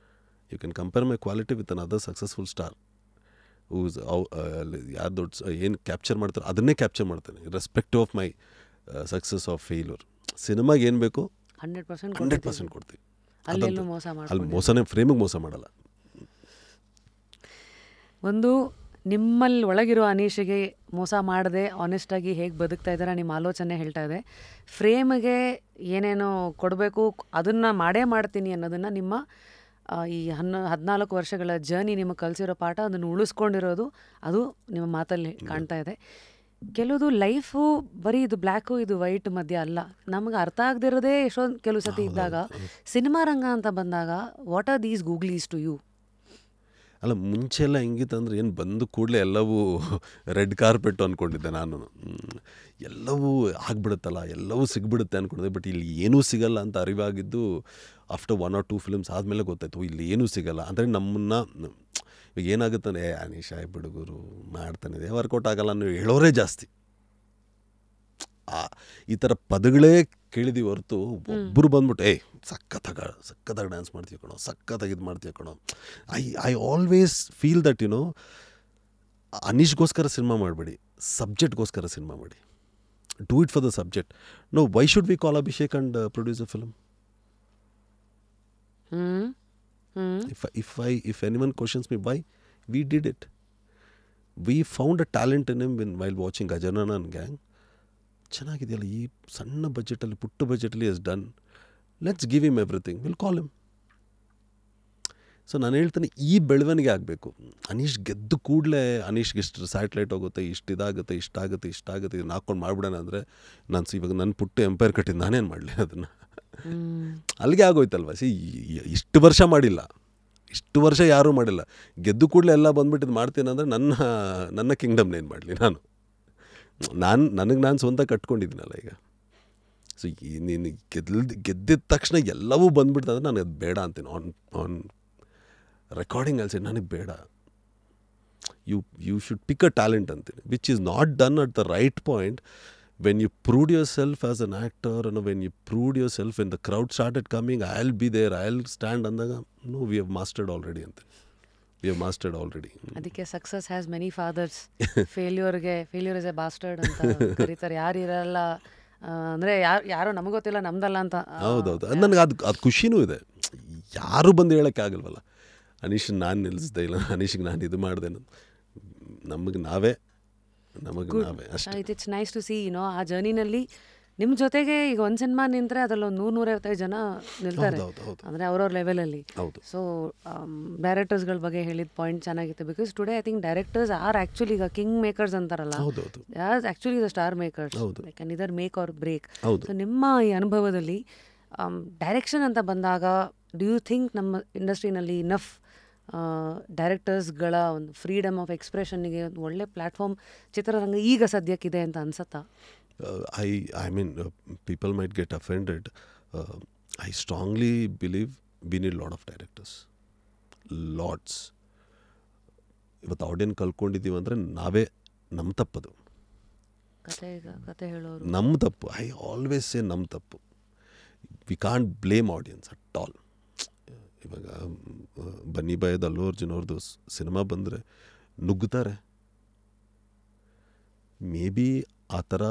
you can compare my quality with another successful star. ಯಾರು ದೊಡ್ಡ ಏನು ಕ್ಯಾಪ್ಚರ್ ಮಾಡ್ತಾರೆ ಅದನ್ನೇ ಕ್ಯಾಪ್ಚರ್ ಮಾಡ್ತೇನೆ, respective of my success of failure. ಸಿನಿಮಾಗೆ ಏನು ಬೇಕು 100% ಕೊಡ್ತೀವಿ. ಅಲ್ಲಿ ಮೋಸನೇ, ಫ್ರೇಮಿಗೆ ಮೋಸ ಮಾಡಲ್ಲ. ಒಂದು ನಿಮ್ಮಲ್ಲಿ ಒಳಗಿರೋ ಅನೀಶಿಗೆ ಮೋಸ ಮಾಡದೆ ಆನೆಸ್ಟಾಗಿ ಹೇಗೆ ಬದುಕ್ತಾ ಇದ್ದಾರೆ ನಿಮ್ಮ ಆಲೋಚನೆ ಹೇಳ್ತಾ ಇದೆ. ಫ್ರೇಮ್ಗೆ ಏನೇನೋ ಕೊಡಬೇಕು ಅದನ್ನು ಮಾಡೇ ಮಾಡ್ತೀನಿ ಅನ್ನೋದನ್ನು ನಿಮ್ಮ ಈ 14 ವರ್ಷಗಳ ಜರ್ನಿ ನಿಮಗೆ ಕಲಿಸಿರೋ ಪಾಠ, ಅದನ್ನು ಉಳಿಸ್ಕೊಂಡಿರೋದು ಅದು ನಿಮ್ಮ ಮಾತಲ್ಲಿ ಕಾಣ್ತಾ ಇದೆ. ಕೆಲವುದು ಲೈಫು ಬರೀ ಇದು ಬ್ಲ್ಯಾಕು ಇದು ವೈಟ್ ಮಧ್ಯ ಅಲ್ಲ, ನಮಗೆ ಅರ್ಥ ಆಗದಿರೋದೇ ಎಷ್ಟೊಂದು ಕೆಲವು ಸತಿ ಇದ್ದಾಗ ಸಿನಿಮಾ ರಂಗ ಅಂತ ಬಂದಾಗ what are these googlies to you? ಅಲ್ಲ, ಮುಂಚೆ ಎಲ್ಲ ಹೆಂಗಿತ್ತಂದ್ರೆ ಏನು ಬಂದು ಕೂಡಲೇ ಎಲ್ಲವೂ ರೆಡ್ ಕಾರ್ಪೆಟ್ಟು ಅಂದ್ಕೊಂಡಿದ್ದೆ ನಾನು. ಎಲ್ಲವೂ ಆಗ್ಬಿಡುತ್ತಲ್ಲ, ಎಲ್ಲವೂ ಸಿಗ್ಬಿಡುತ್ತೆ ಅಂದ್ಕೊಂಡಿದ್ದೆ. ಬಟ್ ಇಲ್ಲಿ ಏನೂ ಸಿಗಲ್ಲ ಅಂತ ಅರಿವಾಗಿದ್ದು ಆಫ್ಟರ್ 1 or 2 ಫಿಲ್ಮ್ಸ್ ಆದಮೇಲೆ ಗೊತ್ತಾಯ್ತು ಇಲ್ಲಿ ಏನೂ ಸಿಗಲ್ಲ. ಅಂದರೆ ನಮ್ಮನ್ನು ಈಗ ಏನಾಗುತ್ತಾನೆ, ಅನೀಶ್ ಬಿಡುಗರು ಮಾಡ್ತಾನಿದೆ, ವರ್ಕೌಟ್ ಆಗಲ್ಲ ಅನ್ನೋ ಹೇಳೋರೇ ಜಾಸ್ತಿ. ಈ ಥರ ಪದಗಳೇ ಕೇಳಿದೀವಿ ಹೊರತು ಒಬ್ಬರು ಬಂದ್ಬಿಟ್ಟು ಸಖತ್ತಾಗಿ ಡ್ಯಾನ್ಸ್ ಮಾಡ್ತೀವಿ ಕಣೋ, ಸಖತ್ತಾಗಿ ಇದು ಮಾಡ್ತೀವಿ ಕಣೋ. ಐ ಆಲ್ವೇಸ್ ಫೀಲ್ ದಟ್ ಅನೀಶ್ಗೋಸ್ಕರ ಸಿನಿಮಾ ಮಾಡಬೇಡಿ, ಸಬ್ಜೆಕ್ಟ್ಗೋಸ್ಕರ ಸಿನಿಮಾ ಮಾಡಿ. Do it for the subject. No, why should we call Abhishek and produce a film? If anyone questions me why, we did it. We found a talent in him while watching Gajanana and Gang. ಚೆನ್ನಾಗಿದೆಯಲ್ಲ, ಈ ಸಣ್ಣ ಬಜೆಟಲ್ಲಿ, ಪುಟ್ಟ ಬಜೆಟಲ್ಲಿ is done, let's give him everything, will call him. So ನಾನು ಹೇಳ್ತಾನೆ, ಈ ಬೆಳವಣಿಗೆ ಆಗಬೇಕು. ಅನೀಶ್ ಗೆದ್ದು ಕೂಡಲೇ ಅನೀಶ್ಗೆ ಇಷ್ಟು ಸ್ಯಾಟಲೈಟ್ ಹೋಗುತ್ತೆ, ಇಷ್ಟಾಗುತ್ತೆ, ಇದನ್ನು ಹಾಕ್ಕೊಂಡು ಮಾಡ್ಬಿಡೋಣ ಅಂದರೆ ಇವಾಗ ನನ್ನ ಪುಟ್ಟ ಎಂಪೈರ್ ಕಟ್ಟಿದ್ದು ನಾನೇನು ಮಾಡಲಿ ಅದನ್ನು? ಅಲ್ಲಿಗೆ ಆಗೋಯ್ತಲ್ವ. ಇಷ್ಟು ವರ್ಷ ಮಾಡಿಲ್ಲ, ಇಷ್ಟು ವರ್ಷ ಯಾರೂ ಮಾಡಿಲ್ಲ. ಗೆದ್ದು ಕೂಡಲೇ ಎಲ್ಲ ಬಂದ್ಬಿಟ್ಟಿದ್ದು ಮಾಡ್ತೀನಿ ಅಂದರೆ ನನ್ನ ಕಿಂಗ್ಡಮ್ನ ಏನು ಮಾಡಲಿ ನನಗೆ ನಾನು ಸ್ವಂತ ಕಟ್ಕೊಂಡಿದ್ದೀನಲ್ಲ ಈಗ. ಸೊ ನೀನು ಗೆದ್ದಿದ ತಕ್ಷಣ ಎಲ್ಲವೂ ಬಂದ್ಬಿಡ್ತಂದ್ರೆ ನನಗೆ ಅದು ಬೇಡ ಅಂತೀನಿ. ಆನ್ ರೆಕಾರ್ಡಿಂಗ್ ಅಲ್ಸಿ ನನಗೆ ಬೇಡ. You should pick a talent ಅಂತೀನಿ, which is not done at the right point. When you proved yourself as an actor, and when you proved yourself, when the crowd started coming, I'll be there, I'll stand andaga, no, we have mastered already ante. We have mastered already. ಅದಕ್ಕೆ success has many fathers. Failure is a bastard ಅಂತ ಕರೀತಾರೆ. ಯಾರು ಇರಲ್ಲ ಅಂದರೆ ಯಾರೋ ನಮಗೆ ಗೊತ್ತಿಲ್ಲ, ನಮ್ದಲ್ಲ ಅಂತ. ಹೌದೌದು, ನನಗೆ ಅದು ಖುಷಿನೂ ಇದೆ. ಯಾರು ಬಂದು ಹೇಳೋಕ್ಕೆ ಆಗಲ್ವಲ್ಲ, ಅನೀಶ್ ನಾನು ನಿಲ್ಲಿಸ್ದೆ ಇಲ್ಲ, ಅನೀಶ್ಗೆ ನಾನು ಇದು ಮಾಡಿದೆ, ನಮಗೆ ನಾವೇ ಅಷ್ಟೇ. ಇಟ್ಸ್ ನೈಸ್ ಟು ಸಿ ಆ ಜರ್ನಿನಲ್ಲಿ ನಿಮ್ಮ ಜೊತೆಗೆ ಈಗ ಒಂದು ಸಿನಿಮಾ ನಿಂತರೆ ಅದರಲ್ಲಿ ಒಂದು 100-150 ಜನ ನಿಲ್ತಾರೆ, ಅಂದರೆ ಅವ್ರವ್ರ ಲೆವೆಲಲ್ಲಿ. ಸೊ ಡೈರೆಕ್ಟರ್ಸ್ಗಳ ಬಗ್ಗೆ ಹೇಳಿದ ಪಾಯಿಂಟ್ ಚೆನ್ನಾಗಿತ್ತು. Because today I think directors are actually ಈಗ ಕಿಂಗ್ ಮೇಕರ್ಸ್ ಅಂತಾರಲ್ಲ, are actually the star makers, like can ಇದರ್ ಮೇಕ್ ಆರ್ ಬ್ರೇಕ್. ಸೊ ನಿಮ್ಮ ಈ ಅನುಭವದಲ್ಲಿ ಡೈರೆಕ್ಷನ್ ಅಂತ ಬಂದಾಗ ಡು ಯು ಥಿಂಕ್ ನಮ್ಮ ಇಂಡಸ್ಟ್ರಿನಲ್ಲಿ ಇನಫ್ ಡೈರೆಕ್ಟರ್ಸ್ಗಳ ಒಂದು ಫ್ರೀಡಮ್ ಆಫ್ ಎಕ್ಸ್ಪ್ರೆಷನ್ಗೆ ಒಂದು ಒಳ್ಳೆ ಪ್ಲ್ಯಾಟ್ಫಾರ್ಮ್ ಚಿತ್ರರಂಗ ಈಗ ಸದ್ಯಕ್ಕಿದೆ ಅಂತ ಅನ್ಸತ್ತಾ? I mean, people might get offended. I strongly believe we need a lot of directors. Lots. ಇವತ್ತು ಆಡಿಯನ್ಸ್ ಕಲ್ಕೊಂಡಿದ್ದೀವಿ ಅಂದರೆ ನಾವೇ, ನಮ್ಮ ತಪ್ಪದು, ಕತೆ ಹೇಳೋರು ನಮ್ಮ ತಪ್ಪು. ಐ ಆಲ್ವೇಸ್ ಸೇ ನಮ್ಮ ತಪ್ಪು. We can't blame audience at all. ಇವಾಗ ಬನ್ನಿ ಬಾಯದ ಅಲ್ಲು ಅರ್ಜುನ್ ಅವ್ರದ್ದು ಸಿನಿಮಾ ಬಂದರೆ ನುಗ್ಗುತ್ತಾರೆ. ಮೇ ಬಿ ಆ ಥರ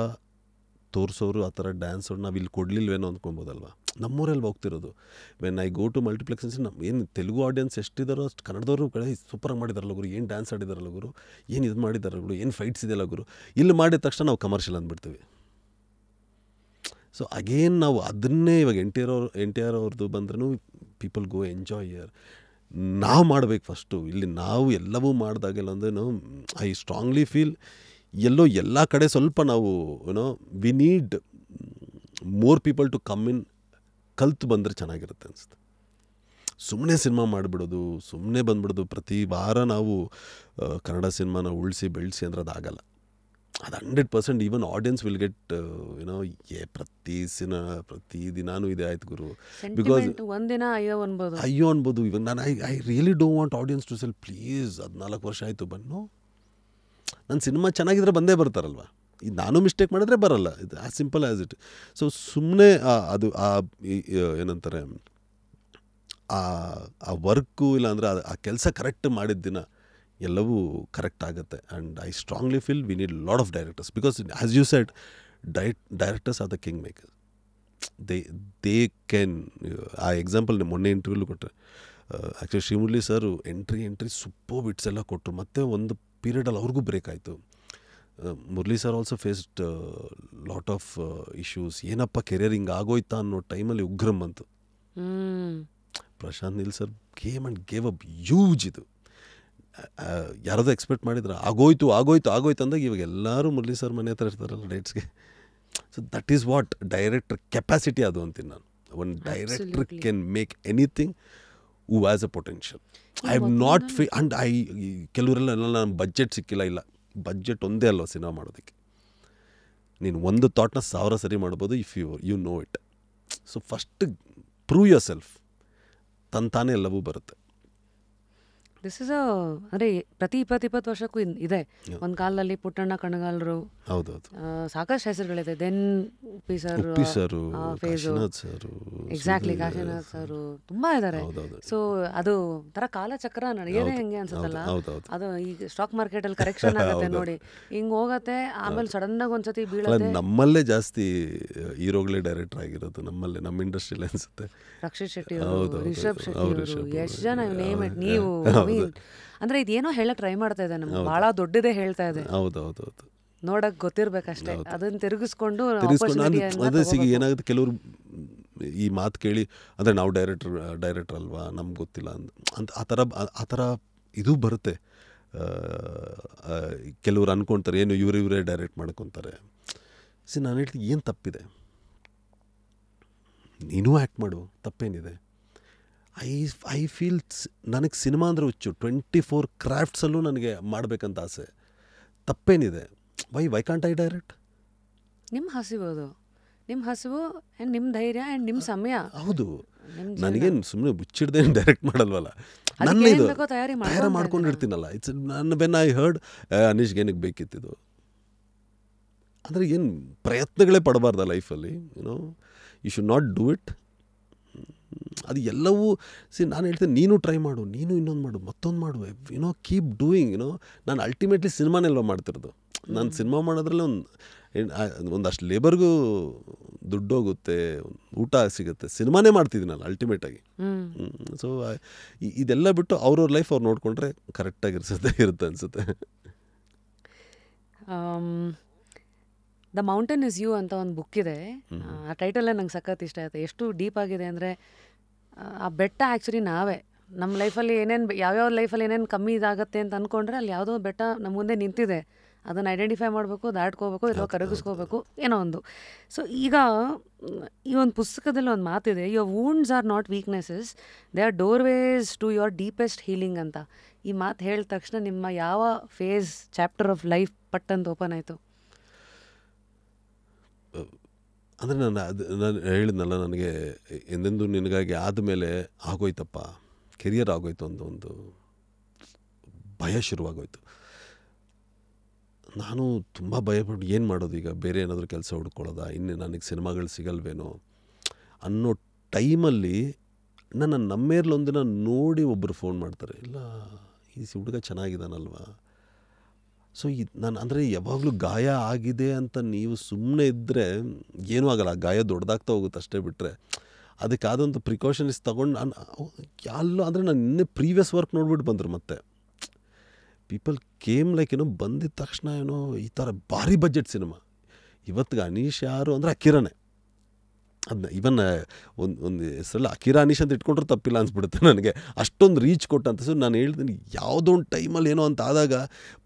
ತೋರಿಸೋರು, ಆ ಥರ ಡ್ಯಾನ್ಸೋರು ನಾವು ಇಲ್ಲಿ ಕೊಡಲಿಲ್ವೇನೋ ಅಂದ್ಕೊಬೋದಲ್ವ. ನಮ್ಮೂರಲ್ಲಿ ಹೋಗ್ತಿರೋದು. When I go to multiplexes, ಏನು ತೆಲುಗು ಆಡಿಯನ್ಸ್ ಎಷ್ಟಿದಾರೋ ಅಷ್ಟು ಕನ್ನಡದವರು ಕಡೆ ಸೂಪರಾಗಿ ಮಾಡಿದಾರಲ್ಲ ಗುರು, ಏನು ಡ್ಯಾನ್ಸ್ ಆಡಿದಾರಲ್ಲ ಗುರು, ಏನು ಇದು ಮಾಡಿದಾರಲ್ಲ ಗುರು, ಏನು ಫೈಟ್ಸ್ ಇದೆಯಲ್ಲ ಗುರು. ಇಲ್ಲಿ ಮಾಡಿದ ತಕ್ಷಣ ನಾವು ಕಮರ್ಷಿಯಲ್ ಅಂದ್ಬಿಡ್ತೀವಿ. ಸೊ ಅಗೇನ್ ನಾವು ಅದನ್ನೇ ಇವಾಗ ಎನ್ ಟಿ ಆರ್ ಅವ್ರದ್ದು ಬಂದ್ರೂ ಪೀಪಲ್ ಗೋ ಎಂಜಾಯ್ ಇಯರ್. ನಾವು ಮಾಡಬೇಕು ಫಸ್ಟು. ಇಲ್ಲಿ ನಾವು ಎಲ್ಲವೂ ಮಾಡಿದಾಗೆಲ್ಲ ಅಂದರೆ ಐ ಸ್ಟ್ರಾಂಗ್ಲಿ ಫೀಲ್ ಎಲ್ಲೋ ಎಲ್ಲ ಕಡೆ ಸ್ವಲ್ಪ ನಾವು we need more people to come in, ಕಲ್ತು ಬಂದರೆ ಚೆನ್ನಾಗಿರುತ್ತೆ ಅನಿಸುತ್ತೆ. ಸುಮ್ಮನೆ ಸಿನಿಮಾ ಮಾಡಿಬಿಡೋದು, ಸುಮ್ಮನೆ ಬಂದ್ಬಿಡೋದು, ಪ್ರತಿ ವಾರ ನಾವು ಕನ್ನಡ ಸಿನಿಮಾನ ಉಳಿಸಿ ಬೆಳೆಸಿ ಅಂದರೆ ಅದಾಗಲ್ಲ. ಅದು 100% ಈವನ್ ಆಡಿಯನ್ಸ್ ವಿಲ್ ಗೆಟ್ ಪ್ರತಿ ದಿನಾನೂ ಇದೆ ಆಯ್ತು ಗುರು. ಬಿಕಾಸ್ ಒಂದಿನ ಅಯ್ಯೋ ಅನ್ಬೋದು. ಇವಾಗ ನಾನು I really don't want audience to sell, please 14 ವರ್ಷ ಆಯಿತು ಬನ್ನು, ನನ್ನ ಸಿನಿಮಾ ಚೆನ್ನಾಗಿದ್ರೆ ಬಂದೇ ಬರ್ತಾರಲ್ವ. ಇದು ನಾನು ಮಿಸ್ಟೇಕ್ ಮಾಡಿದ್ರೆ ಬರಲ್ಲ. ಇದು as simple as it. So ಸುಮ್ಮನೆ ಅದು ಏನಂತಾರೆ ಆ ವರ್ಕು ಇಲ್ಲಾಂದರೆ ಆ ಕೆಲಸ ಕರೆಕ್ಟ್ ಮಾಡಿದ ದಿನ ಎಲ್ಲವೂ ಕರೆಕ್ಟ್ ಆಗುತ್ತೆ. And I strongly feel we need lot of directors because as you said directors are the king makers. They can, ಆ ಎಕ್ಸಾಂಪಲ್ ಮೊನ್ನೆ ಇಂಟರ್ವ್ಯೂಲು ಕೊಟ್ಟರೆ actually Srimurali sir entry super bits ಎಲ್ಲ ಕೊಟ್ಟರು. ಮತ್ತು ಒಂದು ಪೀರಿಯಡಲ್ಲಿ ಅವ್ರಿಗೂ ಬ್ರೇಕ್ ಆಯಿತು. Murali sir also faced lot of issues. ಏನಪ್ಪ ಕೆರಿಯರ್ ಹಿಂಗೆ ಆಗೋಯ್ತಾ ಅನ್ನೋ ಟೈಮಲ್ಲಿ ಉಗ್ರಂ ಬಂತು. Prashanth Neel sir game and gave up huge. ಇದು ಯಾರಾದರೂ ಎಕ್ಸ್ಪೆಕ್ಟ್ ಮಾಡಿದ್ರೆ ಆಗೋಯ್ತು ಅಂದಾಗ ಇವಾಗ ಎಲ್ಲರೂ ಮುರಳಿ ಸರ್ ಮನೆ ಹತ್ರ ಇರ್ತಾರಲ್ಲ ಡೇಟ್ಸ್ಗೆ. So that is what director capacity ಅದು ಅಂತೀನಿ ನಾನು. One director can make anything who has a potential. I have not and ಕೆಲವರೆಲ್ಲ ನಾನು ಬಜೆಟ್ ಸಿಕ್ಕಿಲ್ಲ. ಇಲ್ಲ, ಬಜೆಟ್ ಒಂದೇ ಅಲ್ವ ಸಿನಿಮಾ ಮಾಡೋದಕ್ಕೆ. ನೀನು ಒಂದು ಥಾಟ್ನ 1000 ಸರಿ ಮಾಡ್ಬೋದು if you know it. So first prove yourself, ತಾನೇ ಎಲ್ಲವೂ ಬರುತ್ತೆ. ದಿಸ್ ಇಸ್ ಅಂದರೆ ಪ್ರತಿ 20 ವರ್ಷಕ್ಕೂ ಇದೆ. ಒಂದು ಕಾಲದಲ್ಲಿ ಪುಟ್ಟಣ್ಣ ಕಣಗಾಲರು, ಹೌದೌದು, ಸಾಕಷ್ಟು ಹೆಸರುಗಳಿದೆ. Then Uppi sir, exactly Kashinath sir, ತುಂಬ ಇದ್ದಾರೆ. ಸೊ ಅದು ಥರ ಕಾಲಚಕ್ರ ನಡೆಯೋದೇ ಹೆಂಗೆ ಅನ್ಸುತ್ತಲ್ಲ. ಅದು ಈಗ ಸ್ಟಾಕ್ ಮಾರ್ಕೆಟಲ್ಲಿ ಕರೆಕ್ಷನ್ ಆಗುತ್ತೆ ನೋಡಿ, ಹಿಂಗೆ ಹೋಗತ್ತೆ, ಆಮೇಲೆ ಸಡನ್ನಾಗಿ ಒಂದ್ಸತಿ ಬೀಳತ್ತೆ. ನಮ್ಮಲ್ಲೇ ಜಾಸ್ತಿ ಹೀರೋಗಳೇ ಡೈರೆಕ್ಟರ್ ಆಗಿರೋದು ನಮ್ಮಲ್ಲೇ, ನಮ್ಮ ಇಂಡಸ್ಟ್ರಿಯಲ್ಲಿ ಅನ್ಸುತ್ತೆ. ರಕ್ಷಿತ್ ಶೆಟ್ಟಿ ಅವರು, ರಿಷಬ್ ಶೆಟ್ಟಿ ಅವರು, ಎಷ್ಟು ಜನ ನೇಮ್ ಇಟ್. ನೀವು ಅಂದ್ರೆ ಇದೇನೋ ಹೇಳಕ್ ಟ್ರೈ ಮಾಡ್ತಾ ಇದೆ, ನಮ್ಗೆ ಬಹಳ ದೊಡ್ಡದೇ ಹೇಳ್ತಾ ಇದೆ. ಹೌದೌದು, ನೋಡಕ್ ಗೊತ್ತಿರ್ಬೇಕಷ್ಟೇ. ಅದನ್ನ ತಿರುಗಿಸ್ಕೊಂಡು ಏನಾಗುತ್ತೆ, ಕೆಲವರು ಈ ಮಾತು ಕೇಳಿ ಅಂದರೆ ನಾವು ಡೈರೆಕ್ಟರ್ ಅಲ್ವಾ, ನಮ್ಗೆ ಗೊತ್ತಿಲ್ಲ ಅಂತ ಆ ಥರ ಇದು ಬರುತ್ತೆ. ಕೆಲವರು ಅನ್ಕೊಳ್ತಾರೆ ಏನು ಇವರೇ ಡೈರೆಕ್ಟ್ ಮಾಡ್ಕೊತಾರೆ. ನಾನು ಹೇಳ್ತೀನಿ, ಏನು ತಪ್ಪಿದೆ? ನೀನೂ ಆ್ಯಕ್ಟ್ ಮಾಡು, ತಪ್ಪೇನಿದೆ? ಐ ಫೀಲ್ ನನಗೆ ಸಿನಿಮಾ ಅಂದರೆ ಹುಚ್ಚು. 24 ಕ್ರಾಫ್ಟ್ಸಲ್ಲೂ ನನಗೆ ಮಾಡಬೇಕಂತ ಆಸೆ. ತಪ್ಪೇನಿದೆ? Why can't I direct? ನಿಮ್ಮ ಹಸಿವು, ಅದು ನಿಮ್ಮ ಹಸಿವು ಆ್ಯಂಡ್ ನಿಮ್ಮ ಧೈರ್ಯ ಆ್ಯಂಡ್ ನಿಮ್ಮ ಸಮಯ. ಹೌದು, ನನಗೇನು ಸುಮ್ಮನೆ ಮುಚ್ಚಿಡ್ದೇನು ಡೈರೆಕ್ಟ್ ಮಾಡಲ್ವಲ್ಲ, ನನ್ನ ಇದು ತಯಾರಿ ಮಾಡ್ಕೊಂಡಿರ್ತೀನಲ್ಲ. ಇಟ್ಸ್ ನನ್ನ ಬೆನ್ ಐ ಹರ್ಡ್ ಅನೀಶ್ಗೆ ಏನಕ್ಕೆ ಬೇಕಿತ್ತಿದ್ದು ಅಂದರೆ ಏನು ಪ್ರಯತ್ನಗಳೇ ಪಡಬಾರ್ದ ಲೈಫಲ್ಲಿ. You know you should not do it. ಅದು ಎಲ್ಲವೂ ನಾನು ಹೇಳ್ತೇನೆ, ನೀನು ಟ್ರೈ ಮಾಡು, ನೀನು ಇನ್ನೊಂದು ಮಾಡು, ಮತ್ತೊಂದು ಮಾಡು, ಕೀಪ್ ಡೂಯಿಂಗ್. ನಾನು ಅಲ್ಟಿಮೇಟ್ಲಿ ಸಿನಿಮಾನೆಲ್ಲ ಮಾಡ್ತಿರೋದು. ನಾನು ಸಿನಿಮಾ ಮಾಡೋದ್ರಲ್ಲಿ ಒಂದಷ್ಟು ಲೇಬರ್ಗೂ ದುಡ್ಡು ಹೋಗುತ್ತೆ, ಊಟ ಸಿಗುತ್ತೆ, ಸಿನಿಮಾನೇ ಮಾಡ್ತಿದ್ದೀನಲ್ಲ ಅಲ್ಟಿಮೇಟಾಗಿ. ಸೊ ಇದೆಲ್ಲ ಬಿಟ್ಟು ಅವ್ರವ್ರ ಲೈಫ್ ಅವ್ರು ನೋಡಿಕೊಂಡ್ರೆ ಕರೆಕ್ಟಾಗಿ ಇರುತ್ತೆ ಅನಿಸುತ್ತೆ. ದ ಮೌಂಟೇನ್ ಇಸ್ ಯು ಅಂತ ಒಂದು ಬುಕ್ ಇದೆ. ಆ ಟೈಟಲ್ಲೇ ನಂಗೆ ಸಖತ್ ಇಷ್ಟ ಆಯಿತು. ಎಷ್ಟು ಡೀಪ್ ಆಗಿದೆ ಅಂದರೆ, ಆ ಬೆಟ್ಟ ಆ್ಯಕ್ಚುಲಿ ನಾವೇ ನಮ್ಮ ಲೈಫಲ್ಲಿ ಯಾವ್ಯಾವ ಲೈಫಲ್ಲಿ ಏನೇನು ಕಮ್ಮಿ ಇದಾಗುತ್ತೆ ಅಂತ ಅಂದ್ಕೊಂಡ್ರೆ, ಅಲ್ಲಿ ಯಾವುದೋ ಬೆಟ್ಟ ನಮ್ಮ ಮುಂದೆ ನಿಂತಿದೆ. ಅದನ್ನು ಐಡೆಂಟಿಫೈ ಮಾಡಬೇಕು, ದಾಟ್ಕೋಬೇಕು, ಇಲ್ಲ ಕರಗಿಸ್ಕೋಬೇಕು, ಏನೋ ಒಂದು. ಸೊ ಈಗ ಈ ಒಂದು ಪುಸ್ತಕದಲ್ಲಿ ಒಂದು ಮಾತಿದೆ, your wounds are not weaknesses, they are doorways to your deepest healing ಅಂತ. ಈ ಮಾತು ಹೇಳಿದ ತಕ್ಷಣ ನಿಮ್ಮ ಯಾವ ಫೇಸ್, ಚಾಪ್ಟರ್ ಆಫ್ ಲೈಫ್ ಪಟ್ಟಂತ ಓಪನ್ ಆಯಿತು? ಅಂದರೆ ನಾನು ಹೇಳಿದ್ನಲ್ಲ, ನನಗೆ ಎಂದೆಂದು ನಿನಗಾಗಿ ಆದಮೇಲೆ ಆಗೋಯ್ತಪ್ಪ, ಕೆರಿಯರ್ ಆಗೋಯ್ತು ಅಂತ ಒಂದು ಭಯ ಶುರುವಾಗೋಯ್ತು. ನಾನು ತುಂಬ ಭಯಪಟ್ಟು ಏನು ಮಾಡೋದು ಈಗ, ಬೇರೆ ಏನಾದರೂ ಕೆಲಸ ಹುಡ್ಕೊಳ್ಳೋದಾ, ಇನ್ನು ನನಗೆ ಸಿನಿಮಾಗಳು ಸಿಗಲ್ವೇನೋ ಅನ್ನೋ ಟೈಮಲ್ಲಿ ನನ್ನ ನಮ್ಮೇರ್ಲೊಂದಿನ ನೋಡಿ ಒಬ್ಬರು ಫೋನ್ ಮಾಡ್ತಾರೆ, ಇಲ್ಲ ಈ ಹುಡುಗ ಚೆನ್ನಾಗಿದ್ದಾನಲ್ವಾ. ಸೊ ನಾನು ಅಂದರೆ ಯಾವಾಗಲೂ ಗಾಯ ಆಗಿದೆ ಅಂತ ನೀವು ಸುಮ್ಮನೆ ಇದ್ದರೆ ಏನೂ ಆಗಲ್ಲ, ಗಾಯ ದೊಡ್ಡದಾಗ್ತಾ ಹೋಗುತ್ತೆ ಅಷ್ಟೇ. ಬಿಟ್ಟರೆ ಅದಕ್ಕಾದಂಥ ಪ್ರಿಕಾಷನ್ಸ್ ತೊಗೊಂಡು ನಾನು ಎಲ್ಲೋ ಅಂದರೆ ನಾನು ಇನ್ನೇ ಪ್ರೀವಿಯಸ್ ವರ್ಕ್ ನೋಡ್ಬಿಟ್ಟು ಬಂದರು. ಮತ್ತೆ ಪೀಪಲ್ ಕೇಮ್ ಲೈಕ್ ಬಂದಿದ್ದ ತಕ್ಷಣ ಈ ಥರ ಭಾರಿ ಬಜೆಟ್ ಸಿನಿಮಾ. ಇವತ್ತಿಗೆ ಅನೀಶ್ ಯಾರು ಅಂದರೆ ಅಕಿರಾನೇ. ಅದನ್ನ ಇವನ್ ಒಂದು ಹೆಸರಲ್ಲ ಅಕಿರಾ ಅನೀಶ್ ಅಂತ ಇಟ್ಕೊಂಡ್ರೆ ತಪ್ಪಿಲ್ಲ ಅನ್ಸ್ಬಿಡುತ್ತೆ ನನಗೆ, ಅಷ್ಟೊಂದು ರೀಚ್ ಕೊಟ್ಟಂತ. ಸೊ ನಾನು ಹೇಳ್ತೀನಿ, ಯಾವುದೋ ಒಂದು ಟೈಮಲ್ಲಿ ಏನೋ ಅಂತ ಆದಾಗ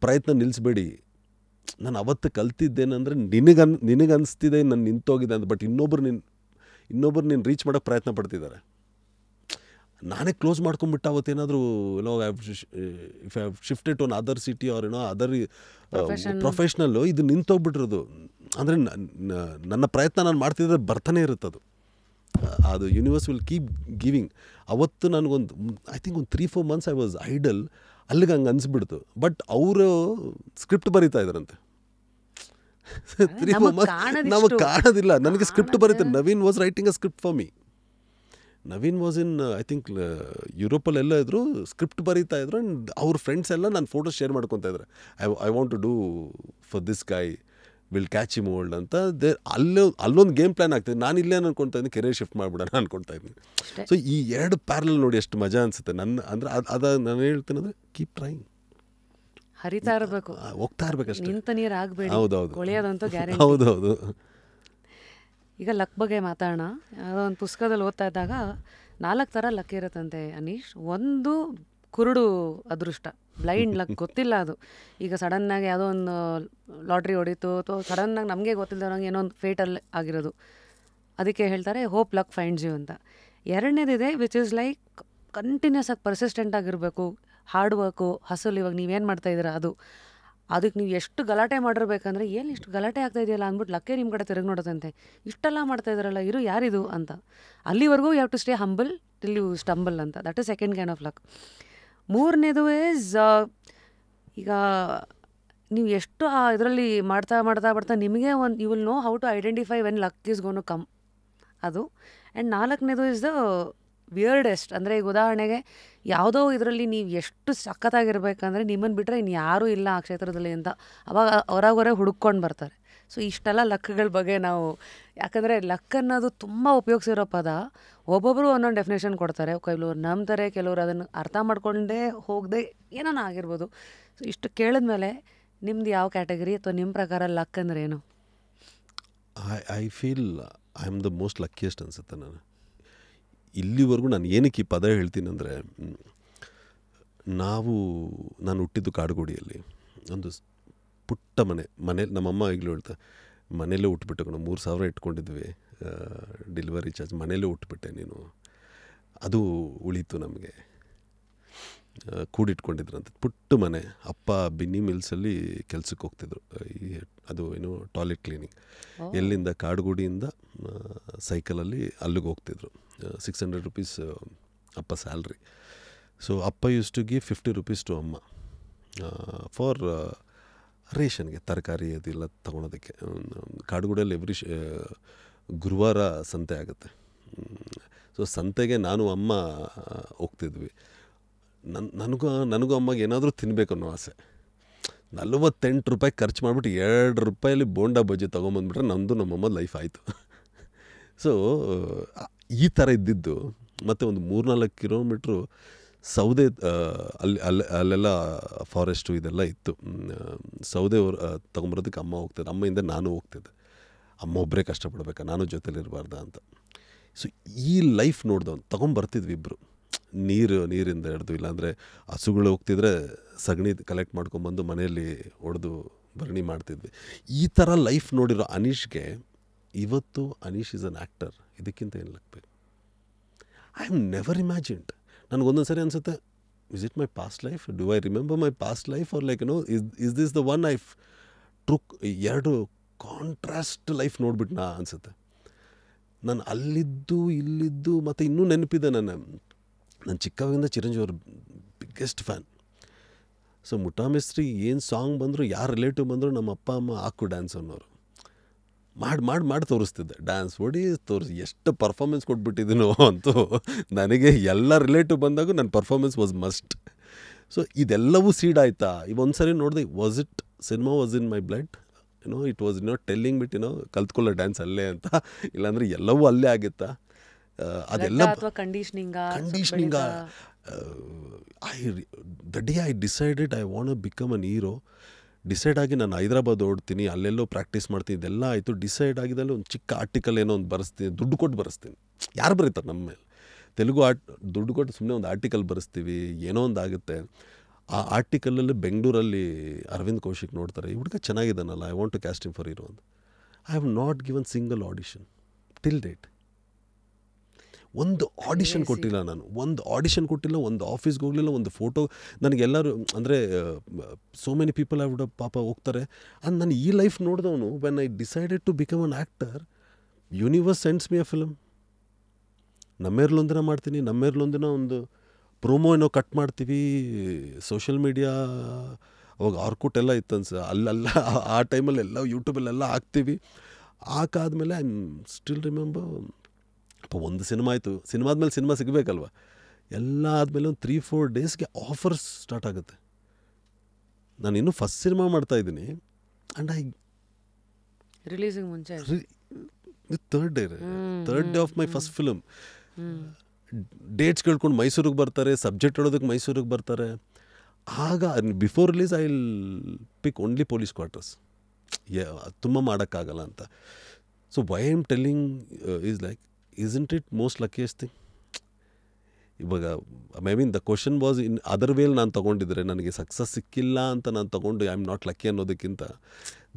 ಪ್ರಯತ್ನ ನಿಲ್ಲಿಸಬೇಡಿ. ನಾನು ಅವತ್ತು ಕಲ್ತಿದ್ದೇನೆಂದರೆ, ನಿನಗನ್ನಿಸ್ತಿದೆ ನಾನು ನಿಂತೋಗಿದೆ ಅಂತ, ಬಟ್ ಇನ್ನೊಬ್ರು ನೀನು ರೀಚ್ ಮಾಡೋಕ್ಕೆ ಪ್ರಯತ್ನ ಪಡ್ತಿದ್ದಾರೆ. ನಾನೇ ಕ್ಲೋಸ್ ಮಾಡ್ಕೊಂಬಿಟ್ಟು ಅವತ್ತೇನಾದರೂ if I have shifted to another city or other professional, ಇದು ನಿಂತೋಗ್ಬಿಟ್ಟಿರೋದು. ಅಂದರೆ ನನ್ನ ಪ್ರಯತ್ನ ನಾನು ಮಾಡ್ತಿದ್ದರೆ ಬರ್ತಾನೆ ಇರುತ್ತದು. ಅದು ಯೂನಿವರ್ಸ್ ವಿಲ್ ಕೀಪ್ ಗಿವಿಂಗ್. ಅವತ್ತು ನನಗೊಂದು ಐ ಥಿಂಕ್ ಒಂದು 3-4 months ಐ ವಾಸ್ ಐಡಲ್. ಅಲ್ಲಿಗೆ ಹಂಗೆ ಅನಿಸ್ಬಿಡ್ತು. ಬಟ್ ಅವರು ಸ್ಕ್ರಿಪ್ಟ್ ಬರೀತಾ ಇದ್ದಾರಂತೆ. 3-4 months ನಮಗೆ ಕಾಣೋದಿಲ್ಲ. ನನಗೆ ಸ್ಕ್ರಿಪ್ಟ್ ಬರೀತಾರೆ. Naveen was writing a script for me. Naveen was in I think ಯುರೋಪಲ್ಲೆಲ್ಲ ಇದ್ರು, ಸ್ಕ್ರಿಪ್ಟ್ ಬರೀತಾ ಇದ್ರು. ಆ್ಯಂಡ್ ಅವ್ರ ಫ್ರೆಂಡ್ಸ್ ಎಲ್ಲ ನನ್ನ ಫೋಟೋ ಶೇರ್ ಮಾಡ್ಕೊತಾ ಇದ್ದಾರೆ. I want to do for this guy, will catch him old ಅಂತ. ಅಲ್ಲೊಂದು ಗೇಮ್ ಪ್ಲ್ಯಾನ್ ಆಗ್ತದೆ. ನಾನು ಇಲ್ಲೇ ಅನ್ಕೊಳ್ತಾ ಇದ್ದೀನಿ, ಕೆರಿಯರ್ ಶಿಫ್ಟ್ ಮಾಡಿಬಿಡೋಣ ಅನ್ಕೊಳ್ತಾ ಇದ್ದೀನಿ. ಸೊ ಈ ಎರಡು ಪ್ಯಾರಲ್ ನೋಡಿ ಎಷ್ಟು ಮಜಾ ಅನಿಸುತ್ತೆ. ಅಂದರೆ ನಾನು ಹೇಳ್ತೇನೆ ಅಂದರೆ ಕೀಪ್ ಟ್ರೈಂಗ್, ಹರಿತಾ ಇರಬೇಕು, ಹೋಗ್ತಾ ಇರ್ಬೇಕಷ್ಟೇ, ನಿಂತ ನೀರು ಆಗಬೇಡಿ. ಹೌದೌದು, ಕೊಳೆಯೋದಂತೂ ಗ್ಯಾರಂಟಿ. ಹೌದೌದು. ಈಗ ಲಕ್ ಬಗ್ಗೆ ಮಾತಾಡೋಣ. ಯಾವುದೋ ಒಂದು ಪುಸ್ತಕದಲ್ಲಿ ಓದ್ತಾ ಇದ್ದಾಗ 4 ಥರ ಲಕ್ ಇರುತ್ತಂತೆ ಅನೀಶ್. ಒಂದು ಕುರುಡು ಅದೃಷ್ಟ, ಬ್ಲೈಂಡ್ ಲಕ್, ಗೊತ್ತಿಲ್ಲ ಅದು. ಈಗ ಸಡನ್ನಾಗಿ ಯಾವುದೋ ಒಂದು ಲಾಟ್ರಿ ಹೊಡಿತು ಅಥವಾ ಸಡನ್ನಾಗಿ ನಮಗೆ ಗೊತ್ತಿಲ್ಲದಂಗೆ ಏನೋ ಒಂದು ಫೇಟಲ್ಲಿ ಆಗಿರೋದು, ಅದಕ್ಕೆ ಹೇಳ್ತಾರೆ ಹೋಪ್ ಲಕ್ ಫೈಂಡ್ಸ್ ಯು ಅಂತ. ಎರಡನೇದಿದೆ ವಿಚ್ ಇಸ್ ಲೈಕ್ ಕಂಟಿನ್ಯೂಸ್ ಆಗಿ ಪರ್ಸಿಸ್ಟೆಂಟ್ ಆಗಿರಬೇಕು, ಹಾರ್ಡ್ ವರ್ಕು, ಹಸಲ್. ಇವಾಗ ನೀವೇನು ಮಾಡ್ತಾಯಿದ್ದೀರಾ ಅದಕ್ಕೆ ನೀವು ಎಷ್ಟು ಗಲಾಟೆ ಮಾಡಿರ್ಬೇಕಂದ್ರೆ ಏನು ಇಷ್ಟು ಗಲಾಟೆ ಆಗ್ತಾ ಇದೆಯಲ್ಲ ಅಂದ್ಬಿಟ್ಟು ಲಕ್ಕೇ ನಿಮ್ಮ ಕಡೆ ತಿರುಗಿ ನೋಡೋದಂತೆ. ಇಷ್ಟೆಲ್ಲ ಮಾಡ್ತಾಯಿದ್ರಲ್ಲ ಇರು ಯಾರಿದು ಅಂತ. ಅಲ್ಲಿವರೆಗೂ you have to stay humble till you stumble ಅಂತ. That is second kind of luck. ಮೂರನೇದು ಈಸ್ ಈಗ ನೀವು ಎಷ್ಟು ಇದರಲ್ಲಿ ಮಾಡ್ತಾ ನಿಮಗೆ ಒಂದು you will know how to identify when luck is going to come ಅದು. ಆ್ಯಂಡ್ ನಾಲ್ಕನೇದು ಇಸ್ ದ ವಿಯರ್ಡೆಸ್ಟ್. ಅಂದರೆ ಈಗ ಉದಾಹರಣೆಗೆ ಯಾವುದೋ ಇದರಲ್ಲಿ ನೀವು ಎಷ್ಟು ಸಖತ್ತಾಗಿರ್ಬೇಕಂದ್ರೆ ನಿಮ್ಮನ್ನು ಬಿಟ್ಟರೆ ಇನ್ನು ಯಾರೂ ಇಲ್ಲ ಆ ಕ್ಷೇತ್ರದಲ್ಲಿ ಅಂತ ಅವಾಗ ಹೊರಗೊರೆ ಹುಡುಕೊಂಡು ಬರ್ತಾರೆ. ಸೊ ಇಷ್ಟೆಲ್ಲ ಲಕ್ಗಳ ಬಗ್ಗೆ ನಾವು, ಯಾಕಂದರೆ ಲಕ್ ಅನ್ನೋದು ತುಂಬ ಉಪಯೋಗಿಸಿರೋ ಪದ. ಒಬ್ಬೊಬ್ಬರು ಒಂದೊಂದು ಡೆಫಿನೇಷನ್ ಕೊಡ್ತಾರೆ. ಕೆಲವರು ನಂಬ್ತಾರೆ, ಕೆಲವರು ಅದನ್ನು ಅರ್ಥ ಮಾಡ್ಕೊಂಡೇ ಹೋಗದೆ ಏನೋ ಆಗಿರ್ಬೋದು. ಸೊ ಇಷ್ಟು ಕೇಳಿದ್ಮೇಲೆ ನಿಮ್ದು ಯಾವ ಕ್ಯಾಟಗರಿ ಅಥವಾ ನಿಮ್ಮ ಪ್ರಕಾರ ಲಕ್ ಅಂದ್ರೆ ಏನು? I feel I am the most luckiest ಅನಿಸುತ್ತೆ. ಇಲ್ಲಿವರೆಗೂ ನಾನು ಏನಕ್ಕೆ ಈ ಪದ ಹೇಳ್ತೀನಿ ಅಂದರೆ, ನಾನು ಹುಟ್ಟಿದ್ದು ಕಾಡುಗೋಡಿಯಲ್ಲಿ, ಒಂದು ಪುಟ್ಟ ಮನೇಲಿ ನಮ್ಮಮ್ಮ ಈಗಲೂ ಹೇಳ್ತಾ, ಮನೇಲೇ ಹುಟ್ಬಿಟ್ಟು 3,000 ಇಟ್ಕೊಂಡಿದ್ವಿ ಡೆಲಿವರಿ ಚಾರ್ಜ್, ಮನೇಲೇ ಹುಟ್ಬಿಟ್ಟೆ ನೀನು. ಅದು ಉಳೀತು ನಮಗೆ, ಕೂಡಿಟ್ಕೊಂಡಿದ್ರಂತೆ. ಪುಟ್ಟ ಮನೆ. ಅಪ್ಪ ಬಿನ್ನಿ ಮಿಲ್ಸಲ್ಲಿ ಕೆಲ್ಸಕ್ಕೆ ಹೋಗ್ತಿದ್ರು, ಅದು ಏನು ಟಾಯ್ಲೆಟ್ ಕ್ಲೀನಿಂಗ್. ಎಲ್ಲಿಂದ ಕಾಡುಗೋಡಿಯಿಂದ ಸೈಕಲಲ್ಲಿ ಅಲ್ಲಿಗೆ ಹೋಗ್ತಿದ್ರು. 600 rupees ಅಪ್ಪ ಸ್ಯಾಲ್ರಿ. ಸೊ ಅಪ್ಪ used to give 50 rupees to ಅಮ್ಮ ಫಾರ್ ರೇಷನ್ಗೆ, ತರಕಾರಿ ಅದೆಲ್ಲ ತೊಗೊಳೋದಕ್ಕೆ. ಕಾಡುಗೋಡಿಯಲ್ಲಿ ಗುರುವಾರ ಸಂತೆ ಆಗುತ್ತೆ. ಸೊ ಸಂತೆಗೆ ನಾನು ಅಮ್ಮ ಹೋಗ್ತಿದ್ವಿ. ನನಗೂ ಅಮ್ಮಗೆ ಏನಾದರೂ ತಿನ್ನಬೇಕು ಅನ್ನೋ ಆಸೆ. 48 ರೂಪಾಯಿ ಖರ್ಚು ಮಾಡಿಬಿಟ್ಟು 2 ರೂಪಾಯಲ್ಲಿ ಬೋಂಡಾ ಬಜ್ಜಿ ತೊಗೊಂಬಂದ್ಬಿಟ್ರೆ ನಮ್ಮದು ನಮ್ಮಮ್ಮ ಲೈಫ್ ಆಯಿತು. ಸೊ ಈ ಥರ ಇದ್ದಿದ್ದು. ಮತ್ತು ಒಂದು 3-4 ಕಿಲೋಮೀಟ್ರು ಸೌದೆ, ಅಲ್ಲೆಲ್ಲ ಫಾರೆಸ್ಟು ಇದೆಲ್ಲ ಇತ್ತು. ಸೌದೆ ತೊಗೊಂಬರೋದಕ್ಕೆ ಅಮ್ಮ ಹೋಗ್ತಿದ್ದೆ, ಅಮ್ಮೆಯಿಂದ ನಾನು ಹೋಗ್ತಿದ್ದೆ. ಅಮ್ಮ ಒಬ್ಬರೇ ಕಷ್ಟಪಡ್ಬೇಕಾ, ನಾನು ಜೊತೆಲಿರಬಾರ್ದ ಅಂತ. ಸೊ ಈ ಲೈಫ್ ನೋಡ್ದವ್ನು ತೊಗೊಂಬರ್ತಿದ್ವಿ ಇಬ್ಬರು. ನೀರಿಂದ ಹಿಡ್ದು, ಇಲ್ಲಾಂದರೆ ಹಸುಗಳು ಹೋಗ್ತಿದ್ರೆ ಸಗಣಿ ಕಲೆಕ್ಟ್ ಮಾಡ್ಕೊಂಬಂದು ಮನೆಯಲ್ಲಿ ಹೊಡೆದು ಭರಣಿ ಮಾಡ್ತಿದ್ವಿ. ಈ ಥರ ಲೈಫ್ ನೋಡಿರೋ ಅನೀಶ್ಗೆ ಇವತ್ತು ಅನೀಶ್ ಈಸ್ ಅನ್ ಆ್ಯಕ್ಟರ್. ಇದಕ್ಕಿಂತ ಏನು ಬೇಕು? I am never imagined. ನನಗೊಂದೊಂದು ಸರಿ ಅನಿಸುತ್ತೆ, is it my past life? Do I remember my past life? Or like is this the one if truck? ಎರಡು ಕಾಂಟ್ರಾಸ್ಟ್ ಲೈಫ್ ನೋಡ್ಬಿಟ್ನಾ ಅನಿಸುತ್ತೆ. ನಾನು ಅಲ್ಲಿದ್ದು ಇಲ್ಲಿದ್ದು. ಮತ್ತು ಇನ್ನೂ ನೆನಪಿದೆ, ನಾನು ಚಿಕ್ಕವಾಗಿಂದ ಚಿರಂಜೀವಿ ಅವ್ರ ಬಿಗ್ಗೆಸ್ಟ್ ಫ್ಯಾನ್. ಸೊ ಮುಠಾ ಮಿಸ್ತ್ರಿ ಏನು ಸಾಂಗ್ ಬಂದರು, ಯಾರು ರಿಲೇಟಿವ್ ಬಂದರು, ನಮ್ಮ ಅಪ್ಪ ಅಮ್ಮ ಹಾಕು ಡ್ಯಾನ್ಸ್ ಅನ್ನೋರು. ಮಾಡಿ ತೋರಿಸ್ತಿದ್ದೆ, ಡ್ಯಾನ್ಸ್ ಹೊಡಿ ತೋರಿಸಿ. ಎಷ್ಟು ಪರ್ಫಾರ್ಮೆನ್ಸ್ ಕೊಟ್ಬಿಟ್ಟಿದ್ದೀನೋ ಅಂತೂ. ನನಗೆ ಎಲ್ಲ ರಿಲೇಟಿವ್ ಬಂದಾಗೂ ನನ್ನ ಪರ್ಫಾರ್ಮೆನ್ಸ್ ವಾಸ್ ಮಸ್ಟ್. ಸೊ ಇದೆಲ್ಲವೂ ಸೀಡ್ ಆಯಿತಾ. ಒಂದು ಸರಿ ನೋಡಿದೆ, was it cinema was in my blood, it was telling ಬಿಟ್ ಕಲ್ತ್ಕೊಳ್ಳೋ ಡ್ಯಾನ್ಸ್ ಅಲ್ಲೇ ಅಂತ. ಇಲ್ಲಾಂದರೆ ಎಲ್ಲವೂ ಅಲ್ಲೇ ಆಗಿತ್ತಾ ಅದೆಲ್ಲ conditioning. The day I decided I want to become an hero. Decide ಆಗಿ ನಾನು ಹೈದ್ರಾಬಾದ್ ಓಡ್ತೀನಿ, ಅಲ್ಲೆಲ್ಲೋ ಪ್ರಾಕ್ಟೀಸ್ ಮಾಡ್ತೀನಿ. ಇದೆಲ್ಲ ಆಯಿತು. ಡಿಸೈಡ್ ಆಗಿದ್ದಲ್ಲಿ ಒಂದು ಚಿಕ್ಕ ಆರ್ಟಿಕಲ್ ಏನೋ ಒಂದು ಬರೆಸ್ತೀನಿ, ದುಡ್ಡು ಕೊಟ್ಟು ಬರೆಸ್ತೀನಿ. ಯಾರು ಬರೀತಾರೆ ನಮ್ಮ ಮೇಲೆ? ತೆಲುಗು ದುಡ್ಡು ಕೊಟ್ಟು ಸುಮ್ಮನೆ ಒಂದು ಆರ್ಟಿಕಲ್ ಬರೆಸ್ತೀವಿ, ಏನೋ ಒಂದು ಆಗುತ್ತೆ. ಆ ಆರ್ಟಿಕಲಲ್ಲಿ ಬೆಂಗಳೂರಲ್ಲಿ ಅರವಿಂದ್ ಕೌಶಿಕ್ ನೋಡ್ತಾರೆ, ಈ ಹುಡುಗ ಚೆನ್ನಾಗಿದ್ದಾನಲ್ಲ, I want to cast him for hero ಅಂತ. I have not given single audition till date. ಒಂದು ಆಡಿಷನ್ ಕೊಟ್ಟಿಲ್ಲ ನಾನು, ಒಂದು ಆಡಿಷನ್ ಕೊಟ್ಟಿಲ್ಲ, ಒಂದು ಆಫೀಸ್ಗೆ ಹೋಗಲಿಲ್ಲ, ಒಂದು ಫೋಟೋ. ನನಗೆಲ್ಲರೂ ಅಂದರೆ so many people I would ಪಾಪ ಹೋಗ್ತಾರೆ. ಅಂಡ್ ನಾನು ಈ ಲೈಫ್ ನೋಡಿದವನು, when I decided to become an actor, universe sends me a film. ನಮ್ಮೇರ್ಲೊಂದಿನ ಮಾಡ್ತೀನಿ, ನಮ್ಮೇರ್ಲೊಂದಿನ ಒಂದು ಪ್ರೋಮೋ ಏನೋ ಕಟ್ ಮಾಡ್ತೀವಿ. ಸೋಷಿಯಲ್ ಮೀಡಿಯಾ ಅವಾಗ ಆರ್ಕುಟ್ ಎಲ್ಲ ಇತ್ತು ಅನ್ಸ, ಅಲ್ಲೆಲ್ಲ ಆ ಟೈಮಲ್ಲೆಲ್ಲ ಯೂಟ್ಯೂಬಲ್ಲೆಲ್ಲ ಹಾಕ್ತೀವಿ. ಹಾಕಾದ್ಮೇಲೆ ಐ ಸ್ಟಿಲ್ ರಿಮೆಂಬರ್ ಒಂದು ಸಿನಿಮಾ ಆಯಿತು, ಸಿನಿಮಾ ಆದಮೇಲೆ ಸಿನಿಮಾ ಸಿಗಬೇಕಲ್ವ, ಎಲ್ಲ ಆದಮೇಲೆ ಒಂದು 3-4 ಡೇಸ್ಗೆ ಆಫರ್ಸ್ ಸ್ಟಾರ್ಟ್ ಆಗುತ್ತೆ. ನಾನು ಇನ್ನೂ ಫಸ್ಟ್ ಸಿನಿಮಾ ಮಾಡ್ತಾಯಿದ್ದೀನಿ ಆ್ಯಂಡ್ ರಿಲೀಸಿಂಗ್ ಮುಂಚೆ third day of my first film dates ಕೇಳ್ಕೊಂಡು ಮೈಸೂರಿಗೆ ಬರ್ತಾರೆ, ಸಬ್ಜೆಕ್ಟ್ ಹೇಳೋದಕ್ಕೆ ಮೈಸೂರಿಗೆ ಬರ್ತಾರೆ. ಆಗ before release I will pick only police quarters, ತುಂಬ ಮಾಡೋಕ್ಕಾಗಲ್ಲ ಅಂತ. So why I am telling is like, isn't it most luckiest thing? ಇವಾಗ I mean the question was in other way ನಾನು ತೊಗೊಂಡಿದ್ರೆ ನನಗೆ ಸಕ್ಸಸ್ ಸಿಕ್ಕಿಲ್ಲ ಅಂತ ನಾನು ತೊಗೊಂಡು ಐ ಆಮ್ ನಾಟ್ ಲಕ್ಕಿ ಅನ್ನೋದಕ್ಕಿಂತ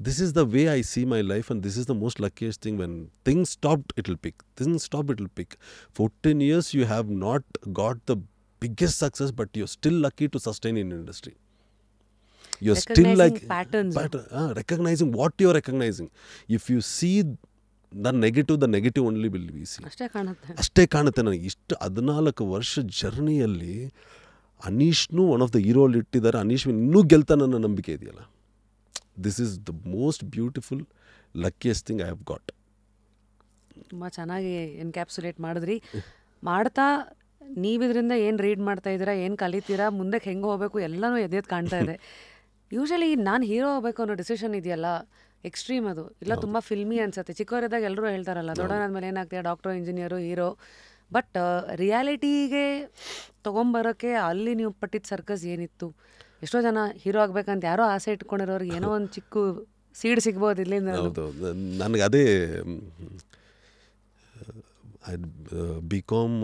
this is the way I see my life and this is the most luckiest thing. When things stopped it will pick, things stop it will pick. 14 years you have not got the biggest success but you're still lucky to sustain in industry. You're still like patterns, recognizing what you're recognizing. If you see the negative only will be see. ಅಷ್ಟೇ ಕಾಣುತ್ತೆ ನನಗೆ. ಇಷ್ಟು 14 ವರ್ಷ ಜರ್ನಿಯಲ್ಲಿ ಅನೀಶ್ನು one of the ಹೀರೋಲ್ ಇಟ್ಟಿದ್ದಾರೆ. ಅನೀಶ್ ಇನ್ನೂ ಗೆಲ್ತಾನೆ ನನ್ನ ನಂಬಿಕೆ ಇದೆಯಲ್ಲ. This is the most beautiful luckiest thing I have got. ತುಂಬ ಚೆನ್ನಾಗಿ ಎನ್ಕ್ಯಾಪ್ಸುಲೇಟ್ ಮಾಡಿದ್ರಿ. ಮಾಡ್ತಾ ನೀವಿದ್ರಿಂದ ಏನು ರೀಡ್ ಮಾಡ್ತಾ ಇದ್ದೀರಾ, ಏನು ಕಲಿತೀರಾ, ಮುಂದಕ್ಕೆ ಹೆಂಗೆ ಹೋಗಬೇಕು ಎಲ್ಲನೂ ಎದೆದು ಕಾಣ್ತಾ ಇದೆ. ಯೂಶಲಿ ನಾನು ಹೀರೋ ಹೋಗ್ಬೇಕು ಅನ್ನೋ ಡಿಸಿಷನ್ ಇದೆಯಲ್ಲ, ಎಕ್ಸ್ಟ್ರೀಮ್ ಅದು. ಇಲ್ಲ ತುಂಬ ಫಿಲ್ಮಿ ಅನ್ಸುತ್ತೆ. ಚಿಕ್ಕವರಿದ್ದಾಗ ಎಲ್ಲರೂ ಹೇಳ್ತಾರಲ್ಲ, ದೊಡ್ಡನಾದ್ಮೇಲೆ ಏನಾಗ್ತೀಯ, ಡಾಕ್ಟ್ರು, ಇಂಜಿನಿಯರು, ಹೀರೋ. ಬಟ್ ರಿಯಾಲಿಟಿಗೆ ತೊಗೊಂಬರೋಕ್ಕೆ ಅಲ್ಲಿ ನೀವು ಪಟ್ಟಿದ್ದ ಸರ್ಕಸ್ ಏನಿತ್ತು? ಎಷ್ಟೋ ಜನ ಹೀರೋ ಆಗ್ಬೇಕಂತ ಯಾರೋ ಆಸೆ ಇಟ್ಕೊಂಡಿರೋರಿಗೆ ಏನೋ ಒಂದು ಚಿಕ್ಕ ಸೀಡ್ ಸಿಗ್ಬೋದು ಇಲ್ಲಿಂದ. ಹೌದು, ನನಗೆ ಅದೇ BCom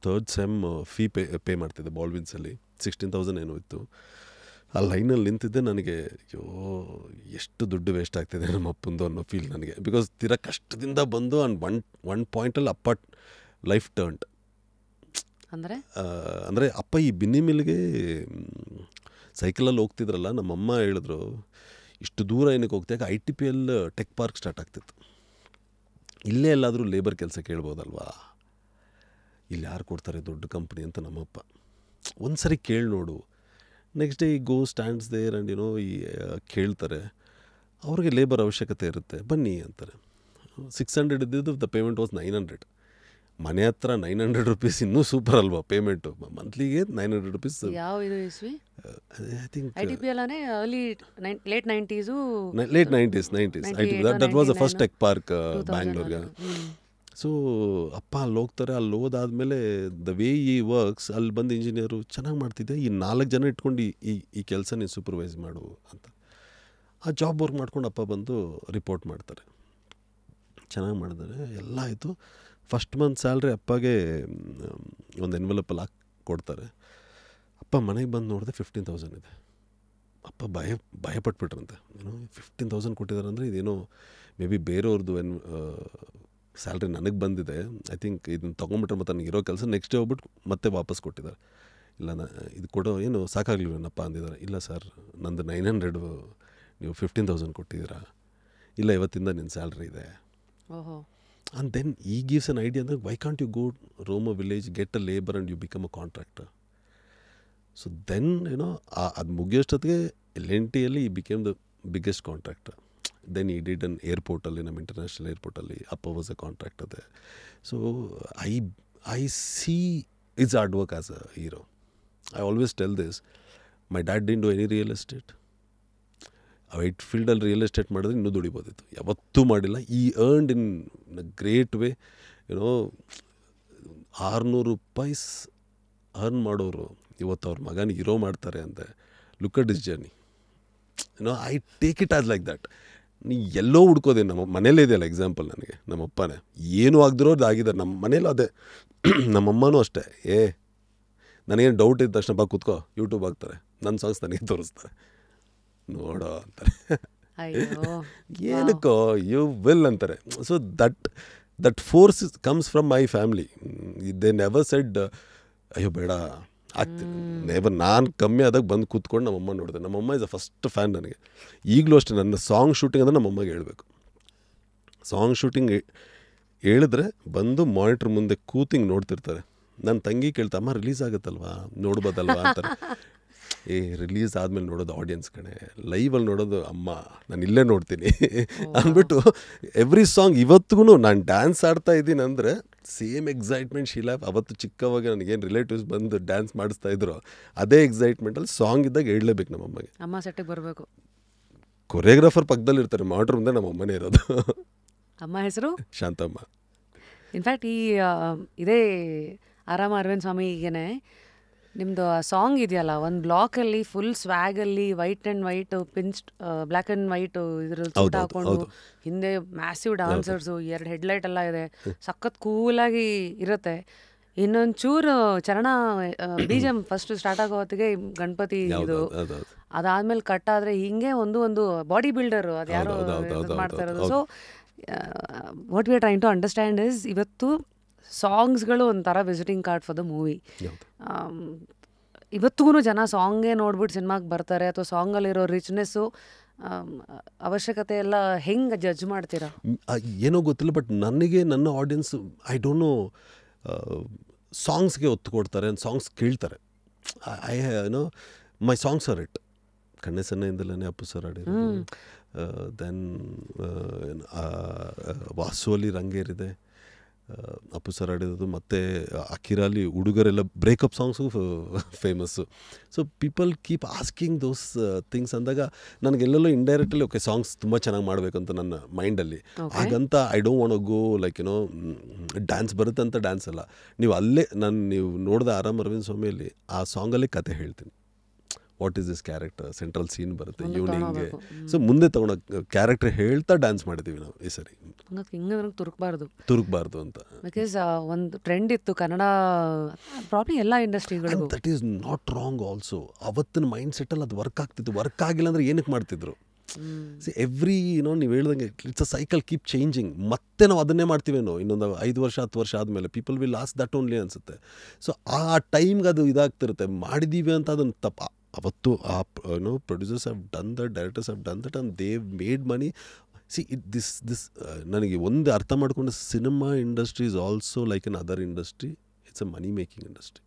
3rd sem fee pay ಮಾಡ್ತಿದ್ದೆ ಬಾಲ್ವಿನ್ಸಲ್ಲಿ. 16,000 ಏನೋ ಇತ್ತು. ಆ ಲೈನಲ್ಲಿ ನಿಂತಿದ್ದೆ. ನನಗೆ ಅಯ್ಯೋ ಎಷ್ಟು ದುಡ್ಡು ವೇಸ್ಟ್ ಆಗ್ತಿದೆ ನಮ್ಮ ಅಪ್ಪಂದು ಅನ್ನೋ ಫೀಲ್ ನನಗೆ. ಬಿಕಾಸ್ ತೀರಾ ಕಷ್ಟದಿಂದ ಬಂದು ಆ್ಯಂಡ್ ಒನ್ ಪಾಯಿಂಟಲ್ಲಿ ಅಪ್ಪ ಲೈಫ್ ಟರ್ನ್ಡ್. ಅಂದರೆ ಅಪ್ಪ ಈ ಬಿನ್ನಿ ಮಿಲ್ಗೆ ಸೈಕಲಲ್ಲಿ ಹೋಗ್ತಿದ್ರಲ್ಲ, ನಮ್ಮಮ್ಮ ಹೇಳಿದ್ರು ಇಷ್ಟು ದೂರ ಏನಕ್ಕೆ ಹೋಗ್ತಾಗ ITPL ಟೆಕ್ ಪಾರ್ಕ್ ಸ್ಟಾರ್ಟ್ ಆಗ್ತಿತ್ತು, ಇಲ್ಲೇ ಎಲ್ಲಾದರೂ ಲೇಬರ್ ಕೆಲಸ ಕೇಳ್ಬೋದಲ್ವಾ, ಇಲ್ಲಿ ಯಾರು ಕೊಡ್ತಾರೆ ದೊಡ್ಡ ಕಂಪ್ನಿ ಅಂತ ನಮ್ಮಪ್ಪ. ಒಂದು ಸರಿ ಕೇಳಿ ನೋಡು. Next day go stands there and ಏನೋ ಈ ಕೇಳ್ತಾರೆ. ಅವ್ರಿಗೆ ಲೇಬರ್ ಅವಶ್ಯಕತೆ ಇರುತ್ತೆ, ಬನ್ನಿ ಅಂತಾರೆ. 600 ಇದ್ದಿದ್ದು ದ ಪೇಮೆಂಟ್ ವಾಸ್ 900. ಮನೆ ಹತ್ರ 900 rupees ಇನ್ನೂ ಸೂಪರ್ ಅಲ್ವಾ ಪೇಮೆಂಟು. ಮಂತ್ಲಿಗೆ 900 rupees. ಯಾವ ಇದು ಇಸ್ವಿ? I think ITPL late 90s. Late 90s. That was the first tech park ಬ್ಯಾಂಗ್ಳೂರ್ಗೆ. ಸೊ ಅಪ್ಪ ಅಲ್ಲಿ ಹೋಗ್ತಾರೆ. ಅಲ್ಲಿ ಹೋದಾದ್ಮೇಲೆ ದ ವೇ ಈ ವರ್ಕ್ಸ್, ಅಲ್ಲಿ ಬಂದು ಇಂಜಿನಿಯರು ಚೆನ್ನಾಗಿ ಮಾಡ್ತಿದ್ದೆ, ಈ 4 ಜನ ಇಟ್ಕೊಂಡು ಈ ಕೆಲಸ ನೀನು ಸೂಪರ್ವೈಸ್ ಮಾಡು ಅಂತ. ಆ ಜಾಬ್ ವರ್ಕ್ ಮಾಡ್ಕೊಂಡು ಅಪ್ಪ ಬಂದು ರಿಪೋರ್ಟ್ ಮಾಡ್ತಾರೆ. ಚೆನ್ನಾಗಿ ಮಾಡಿದ್ದಾರೆ, ಎಲ್ಲ ಆಯಿತು. ಫಸ್ಟ್ ಮಂತ್ ಸ್ಯಾಲ್ರಿ ಅಪ್ಪಗೆ ಒಂದು ಎನ್ವೆಲಪಲ್ಲಿ ಹಾಕಿ ಕೊಡ್ತಾರೆ. ಅಪ್ಪ ಮನೆಗೆ ಬಂದು ನೋಡಿದೆ 15,000 ಇದೆ. ಅಪ್ಪ ಭಯಪಟ್ಬಿಟ್ರಂತೆ. ಏನೋ 15,000 ಕೊಟ್ಟಿದ್ದಾರೆ ಅಂದರೆ ಇದೇನೋ ಮೇ ಬಿ ಬೇರೆಯವ್ರದ್ದು ಸ್ಯಾಲ್ರಿ ನನಗೆ ಬಂದಿದೆ, ಐ ಥಿಂಕ್ ಇದನ್ನು ತೊಗೊಂಬಿಟ್ರೆ ಮತ್ತು ನನಗೆ ಇರೋ ಕೆಲಸ ನೆಕ್ಸ್ಟ್ ಡೇ ಹೋಗ್ಬಿಟ್ಟು ಮತ್ತೆ ವಾಪಸ್ ಕೊಟ್ಟಿದ್ದಾರೆ. ಇಲ್ಲ ಇದು ಕೊಡೋ ಏನು ಸಾಕಾಗಲಿಲ್ಲನಪ್ಪ ಅಂದಿದ್ದಾರೆ. ಇಲ್ಲ ಸರ್, ನಂದು 900, ನೀವು 15,000 ಕೊಟ್ಟಿದ್ದೀರಾ. ಇಲ್ಲ, ಇವತ್ತಿಂದ ನಿನ್ನ ಸ್ಯಾಲ್ರಿ ಇದೆ. And then he gives an idea ಅಂದರೆ why can't you go from a village, get a labour and you become a contractor. So then ಏನೋ ಅದು ಮುಗಿಯೋಷ್ಟೊತ್ತಿಗೆ L&Tಯಲ್ಲಿ he became the biggest contractor. Then he did an ಏರ್ಪೋರ್ಟಲ್ಲಿ, ನಮ್ಮ international ಏರ್ಪೋರ್ಟಲ್ಲಿ ಅಪ್ಪ was a contractor there. So I see it's hard work as a hero. I always tell this, my dad didn't do any real estate. White ಫೀಲ್ಡಲ್ಲಿ real estate ಮಾಡಿದ್ರೆ ಇನ್ನೂ ದುಡಿಬೋದಿತ್ತು, ಯಾವತ್ತೂ ಮಾಡಿಲ್ಲ. ಈ earned in a great way. ಏನೋ 600 ರೂಪಾಯಿ earn ಮಾಡೋರು ಇವತ್ತು ಅವ್ರ ಮಗನಿಗೆ ಹೀರೋ ಮಾಡ್ತಾರೆ ಅಂತೆ. Look at this journey. ಏನೋ I take it as like that. ನೀ ಎಲ್ಲೋ ಹುಡ್ಕೋದೆ, ನಮ್ಮ ಮನೇಲೇ ಇದೆಯಲ್ಲ ಎಕ್ಸಾಂಪಲ್. ನನಗೆ ನಮ್ಮಪ್ಪನೇ ಏನೂ ಆಗದಿರೋದು ಆಗಿದ್ದಾರೆ. ನಮ್ಮ ಮನೇಲೂ ಅದೇ, ನಮ್ಮಮ್ಮನೂ ಅಷ್ಟೇ. ನನಗೇನು ಡೌಟ್ ಇದ್ದ ತಕ್ಷಣ ಬಾ ಕೂತ್ಕೋ, ಯೂಟ್ಯೂಬ್ ಹಾಕ್ತಾರೆ, ನನ್ನ ಸಾಂಗ್ಸ್ ನನಗೆ ತೋರಿಸ್ತಾರೆ, ನೋಡೋ ಅಂತಾರೆ. ಏನಕ್ಕೋ ಯು ವಿಲ್ ಅಂತಾರೆ. So that force comes from my family. They never said ಅಯ್ಯೋ ಬೇಡ ಆಗ್ತೀನಿ. ನೆವರ್. ನಾನು ಕಮ್ಮಿ ಆದಾಗ ಬಂದು ಕೂತ್ಕೊಂಡು ನಮ್ಮಮ್ಮ ನೋಡಿದೆ. ನಮ್ಮಮ್ಮ ಇಸ್ ಅ ಫಸ್ಟ್ ಫ್ಯಾನ್ ನನಗೆ. ಈಗಲೂ ಅಷ್ಟೇ, ನನ್ನ ಸಾಂಗ್ ಶೂಟಿಂಗ್ ಅಂದರೆ ನಮ್ಮಮ್ಮಗೆ ಹೇಳಬೇಕು. ಸಾಂಗ್ ಶೂಟಿಂಗ್ ಹೇಳಿದ್ರೆ ಬಂದು ಮಾನಿಟ್ರ್ ಮುಂದೆ ಕೂತಿಂಗ್ ನೋಡ್ತಿರ್ತಾರೆ. ನನ್ನ ತಂಗಿ ಕೇಳ್ತಾ, ಅಮ್ಮ ರಿಲೀಸ್ ಆಗುತ್ತಲ್ವಾ, ನೋಡ್ಬೋದಲ್ವಾ ಅಂತಾರೆ. ರಿಲೀಸ್ ಆದಮೇಲೆ ನೋಡೋದು ಆಡಿಯನ್ಸ್ ಕಣೆ, ಲೈವಲ್ಲಿ ನೋಡೋದು ಅಮ್ಮ, ನಾನು ಇಲ್ಲೇ ನೋಡ್ತೀನಿ ಅಂದ್ಬಿಟ್ಟು ಎವ್ರಿ ಸಾಂಗ್ ಇವತ್ತಿಗೂ ನಾನು ಡ್ಯಾನ್ಸ್ ಆಡ್ತಾ ಇದ್ದೀನಿ ಅಂದರೆ ಸೇಮ್ ಎಕ್ಸೈಟ್ಮೆಂಟ್ ಶೀಲಾ ಅವತ್ತು ಚಿಕ್ಕವಾಗ ನನಗೇನು ರಿಲೇಟಿವ್ಸ್ ಬಂದು ಡ್ಯಾನ್ಸ್ ಮಾಡಿಸ್ತಾ ಇದ್ರು ಅದೇ ಎಕ್ಸೈಟ್ಮೆಂಟಲ್ಲಿ ಸಾಂಗ್ ಇದ್ದಾಗ ಹೇಳಲೇಬೇಕು ನಮ್ಮಮ್ಮಗೆ. ಅಮ್ಮ ಸೆಟ್ಟಿಗೆ ಬರಬೇಕು. ಕೊರಿಯೋಗ್ರಾಫರ್ ಪಕ್ಕದಲ್ಲಿ ಇರ್ತಾರೆ, ಮಾಡ್ರ್ ಮುಂದೆ ನಮ್ಮ ಅಮ್ಮನೇ ಇರೋದು. ಅಮ್ಮ ಹೆಸರು ಶಾಂತಮ್ಮ. ಇನ್ಫ್ಯಾಕ್ಟ್ ಇದೇ ಆರಾಮ ಅರವಿಂದ್ ಸ್ವಾಮಿಗೇನೆ ನಿಮ್ಮದು ಆ ಸಾಂಗ್ ಇದೆಯಲ್ಲ, ಒಂದು ಬ್ಲಾಕಲ್ಲಿ ಫುಲ್ ಸ್ವ್ಯಾಗಲ್ಲಿ white and white pins black and white ಇದ್ರಲ್ಲಿ ಸೂಟ್ ಹಾಕೊಂಡು ಹಿಂದೆ ಮ್ಯಾಸಿವ್ ಡಾನ್ಸರ್ಸು, 2 ಹೆಡ್ಲೈಟ್ ಎಲ್ಲ ಇದೆ, ಸಖತ್ ಕೂಲಾಗಿ ಇರುತ್ತೆ. ಇನ್ನೊಂದು ಚೂರು ಚರಣ BGM ಫಸ್ಟ್ ಸ್ಟಾರ್ಟ್ ಆಗೋ ಹೊತ್ತಿಗೆ ಗಣಪತಿ ಇದು, ಅದಾದ್ಮೇಲೆ ಕಟ್ ಆದರೆ ಹಿಂಗೆ ಒಂದು ಬಾಡಿ ಬಿಲ್ಡರು ಅದು ಯಾರೋ ಮಾಡ್ತಾ ಇರೋದು. So what we are trying to understand is ಇವತ್ತು ಸಾಂಗ್ಸ್ಗಳು ಒಂಥರ visiting card for the movie. ಇವತ್ತಿಗೂ ಜನ ಸಾಂಗೇ ನೋಡ್ಬಿಟ್ಟು ಸಿನಿಮಾಗೆ ಬರ್ತಾರೆ, ಅಥವಾ ಸಾಂಗಲ್ಲಿರೋ ರಿಚ್ನೆಸ್ಸು ಅವಶ್ಯಕತೆ ಎಲ್ಲ ಹೆಂಗೆ ಜಡ್ಜ್ ಮಾಡ್ತೀರಾ? ಏನೋ ಗೊತ್ತಿಲ್ಲ, ಬಟ್ ನನಗೆ ನನ್ನ ಆಡಿಯನ್ಸ್ ಐ ಡೋಂಟ್ ನೋ ಸಾಂಗ್ಸ್ಗೆ ಒತ್ತು ಕೊಡ್ತಾರೆ, ಸಾಂಗ್ಸ್ ಕೇಳ್ತಾರೆ. ಏನೋ ಮೈ ಸಾಂಗ್ಸ್ ಆರ್ ಇಟ್. ಕಣ್ಣೆ ಸನ್ನೆಯಿಂದಲೇ ಅಪ್ಪು ಸರ್ ಆಡಿರೋದು, ದೆನ್ ವಾಸುವಲ್ಲಿ ರಂಗೇರಿದೆ ಅಪ್ಪು ಸರ್ ಆಡಿರೋದು, ಮತ್ತು ಅಕಿರಾಲಿ ಹುಡುಗರೆಲ್ಲ breakup songs famous. So people keep asking those things ಅಂದಾಗ ನನಗೆಲ್ಲೆಲ್ಲೋ ಇಂಡೈರೆಕ್ಟಲ್ಲಿ ಓಕೆ ಸಾಂಗ್ಸ್ ತುಂಬ ಚೆನ್ನಾಗಿ ಮಾಡಬೇಕಂತ ನನ್ನ ಮೈಂಡಲ್ಲಿ. ಹಾಗಂತ I don't want go like ಏನೋ ಡ್ಯಾನ್ಸ್ ಬರುತ್ತೆ ಅಂತ ಡ್ಯಾನ್ಸ್ ಅಲ್ಲ. ನೀವು ನೋಡಿದ ಆರಾಮ್ ಅರವಿಂದ್ ಸ್ವಾಮಿಯಲ್ಲಿ ಆ ಸಾಂಗಲ್ಲಿ ಕತೆ ಹೇಳ್ತೀನಿ. What is this character, central scene ಬರುತ್ತೆ ಈವ್ನಿಂಗ್ಗೆ. ಸೊ ಮುಂದೆ ತಗೊಂಡು ಕ್ಯಾರೆಕ್ಟರ್ ಹೇಳ್ತಾ ಡ್ಯಾನ್ಸ್ ಮಾಡಿದ್ದೀವಿ ನಾವು ಈ ಸರಿ. ಹಿಂಗೆ ತುರುಕ್ಬಾರ್ದು ಅಂತ. ಬಿಕಾಸ್ ಒಂದು ಟ್ರೆಂಡ್ ಇತ್ತು ಕನ್ನಡ ಪ್ರಾಬ್ಲಿ ಎಲ್ಲ ಇಂಡಸ್ಟ್ರಿಗಳಿಗೂ. That is not wrong also. ಅವತ್ತಿನ ಮೈಂಡ್ ಸೆಟ್ಟಲ್ಲಿ ಅದು ವರ್ಕ್ ಆಗ್ತಿತ್ತು. ವರ್ಕ್ ಆಗಿಲ್ಲ ಅಂದರೆ ಏನಕ್ಕೆ ಮಾಡ್ತಿದ್ರು? ಎವ್ರಿ ನೀವು ಹೇಳ್ದಂಗೆ it's a cycle keep changing. ಮತ್ತೆ ನಾವು ಅದನ್ನೇ ಮಾಡ್ತೀವೇನೋ ಇನ್ನೊಂದು 5 ವರ್ಷ 10 ವರ್ಷ ಆದಮೇಲೆ people will ask that only ಅನಿಸುತ್ತೆ. ಸೊ ಆ ಟೈಮ್ಗೆ ಅದು ಇದಾಗ್ತಿರುತ್ತೆ. ಮಾಡಿದ್ದೀವಿ ಅಂತ ಅದನ್ನು ತಪ್ಪ. ಅವತ್ತು producers have done that, directors have done that and they made money. See this ನನಗೆ ಒಂದು ಅರ್ಥ ಮಾಡಿಕೊಂಡು cinema industry is also like an other industry. It's a money making industry,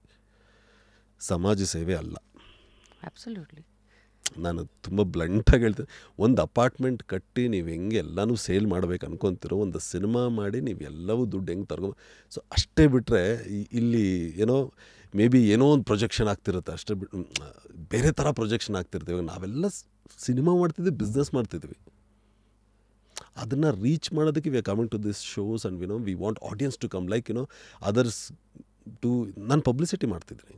ಸಮಾಜ ಸೇವೆ ಅಲ್ಲ. ಅಬ್ಸಲ್ಯೂಟ್ಲಿ. ನಾನು ತುಂಬ ಬ್ಲಂಟಾಗಿ ಹೇಳ್ತೀನಿ, ಒಂದು ಅಪಾರ್ಟ್ಮೆಂಟ್ ಕಟ್ಟಿ ನೀವು ಹೆಂಗೆ ಎಲ್ಲನೂ ಸೇಲ್ ಮಾಡ್ಬೇಕು ಅನ್ಕೊತಿರೋ, ಒಂದು ಸಿನಿಮಾ ಮಾಡಿ ನೀವು ಎಲ್ಲವೂ ದುಡ್ಡು ಹೆಂಗೆ ತರ್ಕೊಂಡು. ಸೊ ಅಷ್ಟೇ ಬಿಟ್ಟರೆ ಇಲ್ಲಿ ಏನೋ ಮೇ ಬಿ ಏನೋ ಒಂದು ಪ್ರೊಜೆಕ್ಷನ್ ಆಗ್ತಿರುತ್ತೆ, ಅಷ್ಟೇ ಬಿಟ್ಟು ಬೇರೆ ಥರ ಪ್ರೊಜೆಕ್ಷನ್ ಆಗ್ತಿರ್ತೀವಿ. ನಾವೆಲ್ಲ ಸಿನಿಮಾ ಮಾಡ್ತಿದ್ವಿ, ಬಿಸ್ನೆಸ್ ಮಾಡ್ತಿದ್ವಿ. ಅದನ್ನು ರೀಚ್ ಮಾಡೋದಕ್ಕೆ we are coming to this shows and we want audience to come like others too. ನಾನು ಪಬ್ಲಿಸಿಟಿ ಮಾಡ್ತಿದ್ದೀನಿ.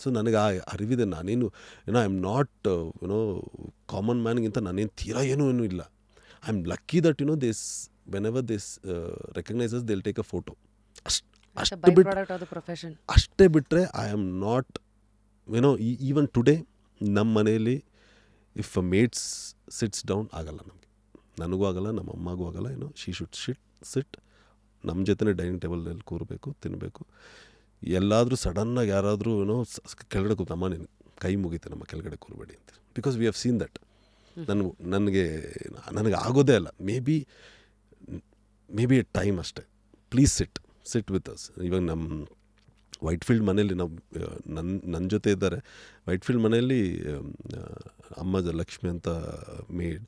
ಸೊ ನನಗೆ ಆ ಅರಿವಿದೆ. ನಾನೇನು ಐ ಆಮ್ ನಾಟ್ ಕಾಮನ್ ಮ್ಯಾನ್ಗಿಂತ ನಾನೇನು ತೀರಾ ಏನೂ ಇಲ್ಲ. I am lucky that this whenever this recognises they will take a photo. ಅಷ್ಟೇ ಬಿಟ್ಟರೆ I am not even today ನಮ್ಮ ಮನೆಯಲ್ಲಿ if a maids sits down ಆಗಲ್ಲ. ನಮಗೆ, ನನಗೂ ಆಗಲ್ಲ, ನಮ್ಮ ಅಮ್ಮಗೂ ಆಗಲ್ಲ. ಶಿ ಶುಡ್ ಸಿಟ್ ನಮ್ಮ ಜೊತೆ ಡೈನಿಂಗ್ ಟೇಬಲಲ್ಲಿ ಕೂರಬೇಕು, ತಿನ್ನಬೇಕು. ಎಲ್ಲಾದರೂ ಸಡನ್ನಾಗಿ ಯಾರಾದರೂ ಕೆಳಗಡೆ ಕೂತಮ್ಮ ನೀನು ಕೈ ಮುಗಿತೆ ನಮ್ಮ ಕೆಳಗಡೆ ಕೂರಬೇಡಿ ಅಂತ. Because we have seen that. ನನಗೆ ಆಗೋದೇ ಅಲ್ಲ. ಮೇ ಬಿ ಎ ಟೈಮ್ ಅಷ್ಟೇ. Please sit with us. ಇವಾಗ ನಮ್ಮ ವೈಟ್ಫೀಲ್ಡ್ ಮನೆಯಲ್ಲಿ ನಾವು ನನ್ನ ಜೊತೆ ಇದ್ದಾರೆ. ವೈಟ್ಫೀಲ್ಡ್ ಮನೆಯಲ್ಲಿ ಅಮ್ಮ ಲಕ್ಷ್ಮಿ ಅಂತ maid,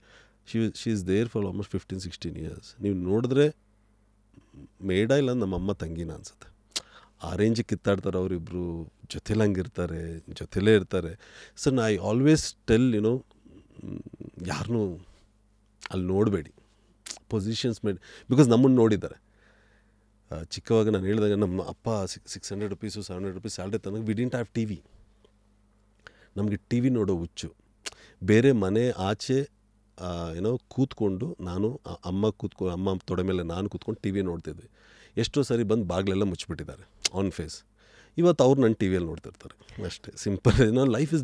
she is there for almost 15-16 years. ನೀವು ನೋಡಿದ್ರೆ ಮೇಡ ಇಲ್ಲ ನಮ್ಮಮ್ಮ ತಂಗಿನ ಅನ್ಸುತ್ತೆ. ಆ ರೇಂಜಿಗೆ ಕಿತ್ತಾಡ್ತಾರೆ ಅವರಿಬ್ಬರು. ಜೊತೆಲಿ ಹಂಗಿರ್ತಾರೆ, ಜೊತೆಲೇ ಇರ್ತಾರೆ. ಸೊ ಐ ಆಲ್ವೇಸ್ ಟೆಲ್ ಯಾರನ್ನೂ ಅಲ್ಲಿ ನೋಡಬೇಡಿ, ಪೊಸಿಷನ್ಸ್ ಮೇಡ್. ಬಿಕಾಸ್ ನಮ್ಮನ್ನು ನೋಡಿದ್ದಾರೆ. ಚಿಕ್ಕವಾಗ ನಾನು ಹೇಳಿದಾಗ ನಮ್ಮ ಅಪ್ಪ $600 $700 ಸ್ಯಾಲ್ರಿ ತಂದಾಗ ವಿ ಡಿಂಟ್ ಹ್ಯಾವ್ TV. ನಮಗೆ TV ನೋಡೋ ಹುಚ್ಚು. ಬೇರೆ ಮನೆ ಆಚೆ ಕೂತ್ಕೊಂಡು ನಾನು ಅಮ್ಮ ತೊಡೆ ಮೇಲೆ ನಾನು ಕೂತ್ಕೊಂಡು TV ನೋಡ್ತಿದ್ವಿ. ಎಷ್ಟೋ ಸರಿ ಬಂದು ಬಾಗಿಲೆಲ್ಲ ಮುಚ್ಚಿಬಿಟ್ಟಿದ್ದಾರೆ ಆನ್ ಫೇಸ್. ಇವತ್ತು ಅವ್ರು ನನ್ನ ಟಿ ವಿಯಲ್ಲಿ ನೋಡ್ತಿರ್ತಾರೆ ಅಷ್ಟೇ. ಸಿಂಪಲ್. ಲೈಫ್ ಇಸ್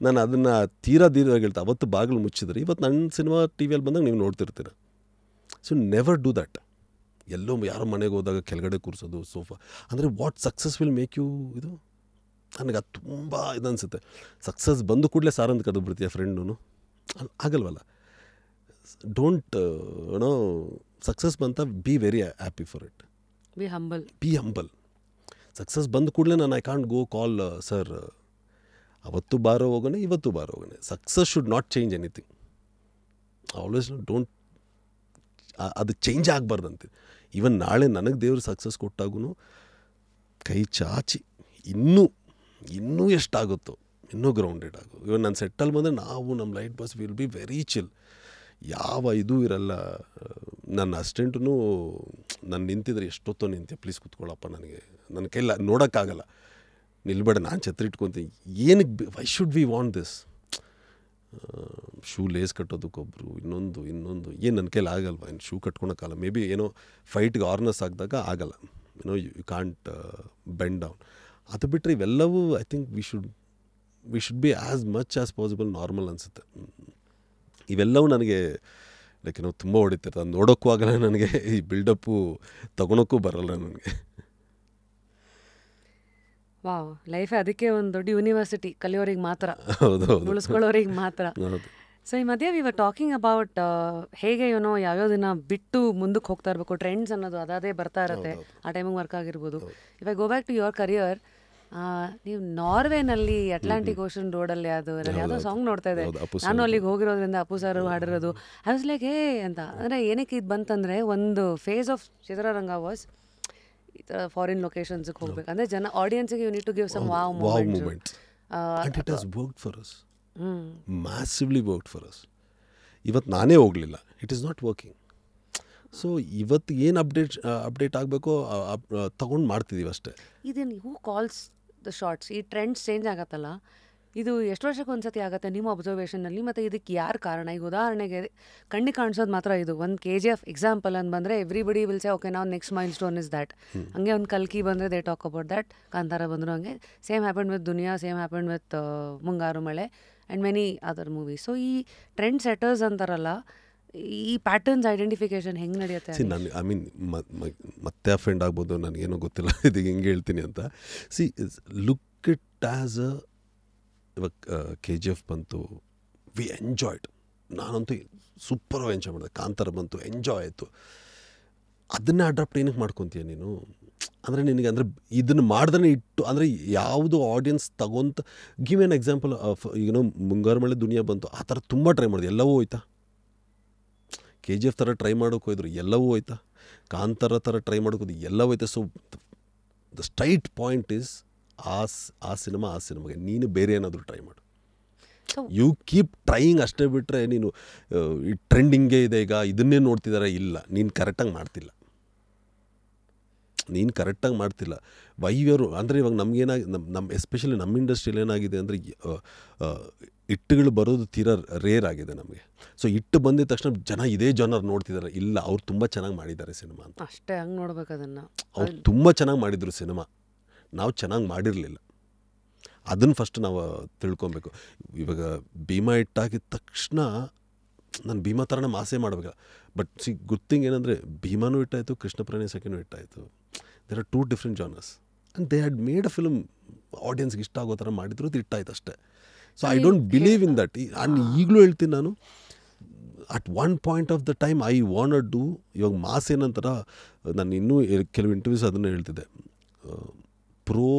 ನಾನು ಅದನ್ನು ತೀರಾಗಿ ಹೇಳ್ತಾ. ಅವತ್ತು ಬಾಗಿಲು ಮುಚ್ಚಿದ್ರೆ ಇವತ್ತು ನನ್ನ ಸಿನಿಮಾ ಟಿ ವಿಯಲ್ಲಿ ಬಂದಾಗ ನೀವು ನೋಡ್ತಿರ್ತೀರ. So never do that. ಎಲ್ಲೋ ಯಾರೋ ಮನೆಗೆ ಹೋದಾಗ ಕೆಳಗಡೆ ಕೂರಿಸೋದು ಸೋಫಾ ಅಂದರೆ what success will make you ಇದು. ನನಗೆ ಅದು ತುಂಬ ಇದನ್ನಿಸುತ್ತೆ. ಸಕ್ಸಸ್ ಬಂದು ಕೂಡಲೇ ಸಾರಂತ ಕದ್ದು ಬಿಡ್ತೀಯ ಫ್ರೆಂಡು, ಆಗಲ್ವಲ್ಲ. ಡೋಂಟ್ ಸಕ್ಸಸ್ ಬಂತ be very happy for it. Be humble. Success ಬಂದ ಕೂಡಲೇ ನಾನು I can't go call sir ಅವತ್ತು ಬಾರೋ ಹೋಗೋಣ, ಇವತ್ತು ಬಾರೋ ಹೋಗೋಣ. Success should not change anything. Always don't, ಅದು ಚೇಂಜ್ ಆಗಬಾರ್ದಂತೆ. ಈವನ್ ನಾಳೆ ನನಗೆ ದೇವರು ಸಕ್ಸಸ್ ಕೊಟ್ಟಾಗೂ ಕೈ ಚಾಚಿ ಇನ್ನೂ ಎಷ್ಟಾಗುತ್ತೋ ಇನ್ನೂ ಗ್ರೌಂಡೆಡ್ ಆಗು. ಇವನ್ ನಾನು ಸೆಟ್ಟಲ್ಲಿ ಬಂದರೆ ನಾವು ನಮ್ಮ light boss will be very chill. ಯಾವ ಇದು ಇರಲ್ಲ. ನನ್ನ ಅಸಿಸ್ಟೆಂಟೂ ನಾನು ನಿಂತಿದ್ರೆ ಎಷ್ಟೊತ್ತೋ ನಿಂತೆ, ಪ್ಲೀಸ್ ಕೂತ್ಕೊಳ್ಳಪ್ಪ, ನನ್ನ ಕೈಲಿ ನೋಡೋಕ್ಕಾಗಲ್ಲ, ನಿಲ್ಬೇಡ, ನಾನು ಛತ್ರಿ ಇಟ್ಕೊತೀನಿ. ಏನಕ್ಕೆ why should we want this? Shoe lace ಕಟ್ಟೋದಕ್ಕೊಬ್ಬರು, ಇನ್ನೊಂದು ಏನು ನನ್ನ ಕೈಲಿ ಆಗಲ್ವ? ಇನ್ನು ಶೂ ಕಟ್ಕೊಳಕ್ಕಾಗಲ್ಲ. ಮೇ ಬಿ ಏನೋ ಫೈಟ್ಗೆ ಆರ್ನೆಸ್ ಆಗಿದಾಗ ಆಗಲ್ಲ, ಯು ಕಾಂಟ್ ಬೆಂಡ್ ಡೌನ್. ಅದು ಬಿಟ್ಟರೆ ಇವೆಲ್ಲವೂ I think we should be as much as possible normal ಅನಿಸುತ್ತೆ. ಇವೆಲ್ಲವೂ ನನಗೆ ಲೈಕ್ ತುಂಬ ಹೊಡಿತಿರ್ತದೆ. ಅದು ನೋಡೋಕ್ಕೂ ಆಗಲ್ಲ ನನಗೆ, ಈ ಬಿಲ್ಡಪ್ಪು ತೊಗೊಳಕ್ಕೂ ಬರಲ್ಲ ನನಗೆ. ವಾವ್, ಲೈಫೇ ಅದಕ್ಕೆ ಒಂದು ದೊಡ್ಡ ಯೂನಿವರ್ಸಿಟಿ, ಕಲಿಯೋರಿಗೆ ಮಾತ್ರ, ಹೌದು, ಉಳಿಸ್ಕೊಳ್ಳೋರಿಗೆ ಮಾತ್ರ. ಹೌದು. ಸೊ ಈ ಮಧ್ಯೆ ವಿ ವರ್ ಟಾಕಿಂಗ್ ಅಬೌಟ್ ಹೇಗೆ ಯಾವ್ಯಾವ ದಿನ ಬಿಟ್ಟು ಮುಂದಕ್ಕೆ ಹೋಗ್ತಾ ಇರಬೇಕು, ಟ್ರೆಂಡ್ಸ್ ಅನ್ನೋದು ಅದೇ ಬರ್ತಾ ಇರುತ್ತೆ, ಆ ಟೈಮಿಗೆ ವರ್ಕ್ ಆಗಿರ್ಬೋದು. ಇವಾಗ go back to your career, ನೀವು ನಾರ್ವೆನಲ್ಲಿ ಅಟ್ಲಾಂಟಿಕ್ ಓಷನ್ ರೋಡಲ್ಲಿ ಅದು ಯಾವುದೋ ಸಾಂಗ್ ನೋಡ್ತಾ ಇದೆ, ನಾನು ಅಲ್ಲಿಗೆ ಹೋಗಿರೋದ್ರಿಂದ ಅಪ್ಪು ಸರ್ ಹಾಡಿರೋದು. ಐ ವಾಸ್ ಲೈಕ್ ಅಂತ. ಅಂದರೆ ಏನಕ್ಕೆ ಇದು ಬಂತಂದರೆ, ಒಂದು ಫೇಸ್ ಆಫ್ ಚಿತ್ರರಂಗ ವಾಸ್ ಈ ಥರ ಫಾರಿನ್ ಲೊಕೇಶನ್ಸ್ಗೆ ಹೋಗ್ಬೇಕು ಅಂದರೆ ಜನ ಆಡಿಯನ್ಸ್ಗೆ you need to give some wow moments. And it has worked for us, massively worked for us. ಇವತ್ತು ನಾನೇ ಹೋಗಲಿಲ್ಲ, it is not working. So ಇವತ್ತು ಏನು ಅಪ್ಡೇಟ್ ಆಗಬೇಕೋ ತೊಗೊಂಡು ಮಾಡ್ತಿದ್ದೀವಿ ಅಷ್ಟೇ. ಇದನ್ನು ಹೂ ಕಾಲ್ಸ್ ದ ಶಾರ್ಟ್ಸ್? ಈ ಟ್ರೆಂಡ್ಸ್ ಚೇಂಜ್ ಆಗತ್ತಲ್ಲ, ಇದು ಎಷ್ಟು ವರ್ಷಕ್ಕೆ ಒಂದ್ಸತಿ ಆಗುತ್ತೆ ನಿಮ್ಮ ಅಬ್ಸರ್ವೇಷನಲ್ಲಿ? ಮತ್ತು ಇದಕ್ಕೆ ಯಾರು ಕಾರಣ? ಈಗ ಉದಾಹರಣೆಗೆ ಕಣ್ಣಿಗೆ ಕಾಣಿಸೋದು ಮಾತ್ರ ಇದು ಒಂದು KGF ಎಕ್ಸಾಂಪಲ್ ಅಂತ ಬಂದರೆ ಎವ್ರಿಬಡಿ ವಿಲ್ ಸೇ ಓಕೆ ನಾವು next milestone is that. ಹಂಗೆ ಒಂದು ಕಲ್ಕಿ ಬಂದರೆ they talk about that. Kantara ಬಂದರು ಹಂಗೆ. Same happen with Duniya, same happen with Mungaru Male and many other movies. So ಈ ಟ್ರೆಂಡ್ ಸೆಟರ್ಸ್ ಅಂತಾರಲ್ಲ, ಈ ಪ್ಯಾಟರ್ನ್ಸ್ ಐಡೆಂಟಿಫಿಕೇಶನ್ ಹೆಂಗೆ ನಡೆಯುತ್ತೆ? ಐ ಮೀನ್ ಮತ್ತೆ ಅಫೆಂಡ್ ಆಗ್ಬೋದು, ನನಗೇನೋ ಗೊತ್ತಿಲ್ಲ ಇದೀಗ ಹೆಂಗೆ ಹೇಳ್ತೀನಿ ಅಂತ. ಲುಕ್ ಇಟ್ ಆ್ಯಸ್ ಅ, ಇವಾಗ KGF ಬಂತು, ವಿ ಎಂಜಾಯ್ಡ್. ನಾನಂತೂ ಸೂಪರಾಗಿ ಎಂಜಾಯ್ ಮಾಡಿದೆ. ಕಾಂತಾರ ಬಂತು, ಎಂಜಾಯ್ ಆಯಿತು. ಅದನ್ನೇ ಅಡಾಪ್ಟ್ ಏನಕ್ಕೆ ಮಾಡ್ಕೊತೀಯ ನೀನು? ಅಂದರೆ ನಿನಗೆ ಅಂದರೆ ಇದನ್ನು ಮಾಡ್ದೇ ಇಟ್ಟು ಅಂದರೆ ಯಾವುದು ಆಡಿಯನ್ಸ್ ತಗೊಂತ. ಗಿವ್ ಎನ್ ಎಕ್ಸಾಂಪಲ್ ಆಫ್ ಈಗೇನೋ ಮುಂಗಾರು ಮಳೆ ದುನಿಯಾ ಬಂತು, ಆ ಥರ ತುಂಬ ಟ್ರೈ ಮಾಡಿದೆ, ಎಲ್ಲವೂ ಹೋಯ್ತಾ? KGF ಥರ ಟ್ರೈ ಮಾಡೋಕೆ ಹೋಯ್ದರು, ಎಲ್ಲವೂ ಹೋಯ್ತಾ? ಕಾಂತಾರ ಥರ ಟ್ರೈ ಮಾಡೋಕೋದು, ಎಲ್ಲವೂ ಹೋಯ್ತಾ? So the straight point is ಆ ಸಿನಿಮಾಗೆ ನೀನು ಬೇರೆ ಏನಾದರೂ ಟ್ರೈ ಮಾಡು. ಯು ಕೀಪ್ ಟ್ರೈಯಿಂಗ್ ಅಷ್ಟೇ ಬಿಟ್ಟರೆ ನೀನು ಈ ಟ್ರೆಂಡಿಂಗೇ ಇದೆ ಈಗ ಇದನ್ನೇ ನೋಡ್ತಿದ್ದಾರೆ, ಇಲ್ಲ, ನೀನು ಕರೆಕ್ಟಾಗಿ ಮಾಡ್ತಿಲ್ಲ. ವೈವ್ಯರು ಅಂದರೆ ಇವಾಗ ನಮಗೇನಾಗಿ ನಮ್ಮ ಎಸ್ಪೆಷಲಿ ನಮ್ಮ ಇಂಡಸ್ಟ್ರಿಯಲ್ಲಿ ಏನಾಗಿದೆ ಅಂದರೆ ಇಟ್ಟುಗಳು ಬರೋದು ತೀರಾ ರೇರ್ ಆಗಿದೆ ನಮಗೆ. ಸೊ ಇಟ್ಟು ಬಂದಿದ ತಕ್ಷಣ ಜನ ಇದೇ ಜನರು ನೋಡ್ತಿದ್ದಾರೆ, ಇಲ್ಲ ಅವ್ರು ತುಂಬ ಚೆನ್ನಾಗಿ ಮಾಡಿದ್ದಾರೆ ಸಿನಿಮಾ ಅಂತ ಅಷ್ಟೇ. ಹಂಗೆ ನೋಡ್ಬೇಕು ಅದನ್ನು. ಅವ್ರು ತುಂಬ ಚೆನ್ನಾಗಿ ಮಾಡಿದರು ಸಿನಿಮಾ, ನಾವು ಚೆನ್ನಾಗಿ ಮಾಡಿರಲಿಲ್ಲ. ಅದನ್ನು ಫಸ್ಟ್ ನಾವು ತಿಳ್ಕೊಬೇಕು. ಇವಾಗ ಭೀಮಾ ಇಟ್ಟಾಗಿದ ತಕ್ಷಣ ನಾನು ಭೀಮಾ ಥರನೇ ಮಾಸೆ ಮಾಡಬೇಕಲ್ಲ. ಬಟ್ ಗುಡ್ ಥಿಂಗ್ ಏನಂದರೆ ಭೀಮಾನೂ ಇಟ್ಟಾಯಿತು, ಕೃಷ್ಣ ಪ್ರಣಯ ಸಖಿನೂ ಇಟ್ಟಾಯಿತು. There are 2 different genres and they had made a film. ಆಡಿಯನ್ಸ್ಗೆ ಇಷ್ಟ ಆಗೋ ಥರ ಮಾಡಿದ್ರು, ಅದು ಇಟ್ಟಾಯ್ತು ಅಷ್ಟೇ. So I don't believe in that. And ಈಗಲೂ ಹೇಳ್ತೀನಿ ನಾನು, at one point of the time I want do. ಇವಾಗ ಮಾಸ್ ಏನಂತಾರ, ನಾನು ಇನ್ನೂ ಕೆಲವು ಇಂಟರ್ವ್ಯೂಸ್ ಅದನ್ನೇ ಹೇಳ್ತಿದ್ದೆ, ಪ್ರೋ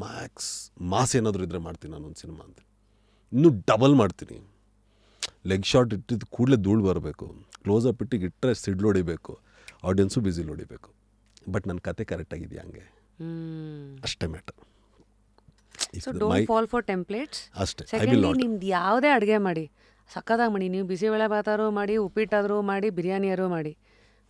ಮ್ಯಾಕ್ಸ್ ಮಾಸ್ ಏನಾದರೂ ಇದ್ದರೆ ಮಾಡ್ತೀನಿ ನಾನೊಂದು ಸಿನಿಮಾ ಅಂತ. ಇನ್ನೂ ಡಬಲ್ ಮಾಡ್ತೀನಿ. ಲೆಗ್ ಶಾಟ್ ಇಟ್ಟಿದ್ದು ಕೂಡಲೇ ಧೂಳು ಬರಬೇಕು, ಕ್ಲೋಸಪ್ ಇಟ್ಟಿಗೆ ಇಟ್ಟರೆ ಸಿಡ್ಲು ಹೊಡಿಬೇಕು, ಆಡಿಯನ್ಸು ಬಿಸಿಲು ಹೊಡಿಬೇಕು. ಬಟ್ ನನ್ನ ಕತೆ ಕರೆಕ್ಟಾಗಿದೆಯಾ ಹಂಗೆ, ಅಷ್ಟೇ matter. So don't fall for templates ಅಷ್ಟೇ. ಸೆಕೆಂಡ್ಲಿ ನಿಮ್ದು ಯಾವುದೇ ಅಡುಗೆ ಮಾಡಿ ಸಕ್ಕತ್ತಾಗಿ ಮಾಡಿ, ನೀವು ಬಿಸಿಬೇಳೆ ಭಾತಾರು ಮಾಡಿ, ಉಪ್ಪಿಟ್ಟಾದರೂ ಮಾಡಿ, ಬಿರಿಯಾನಿಯಾರು ಮಾಡಿ,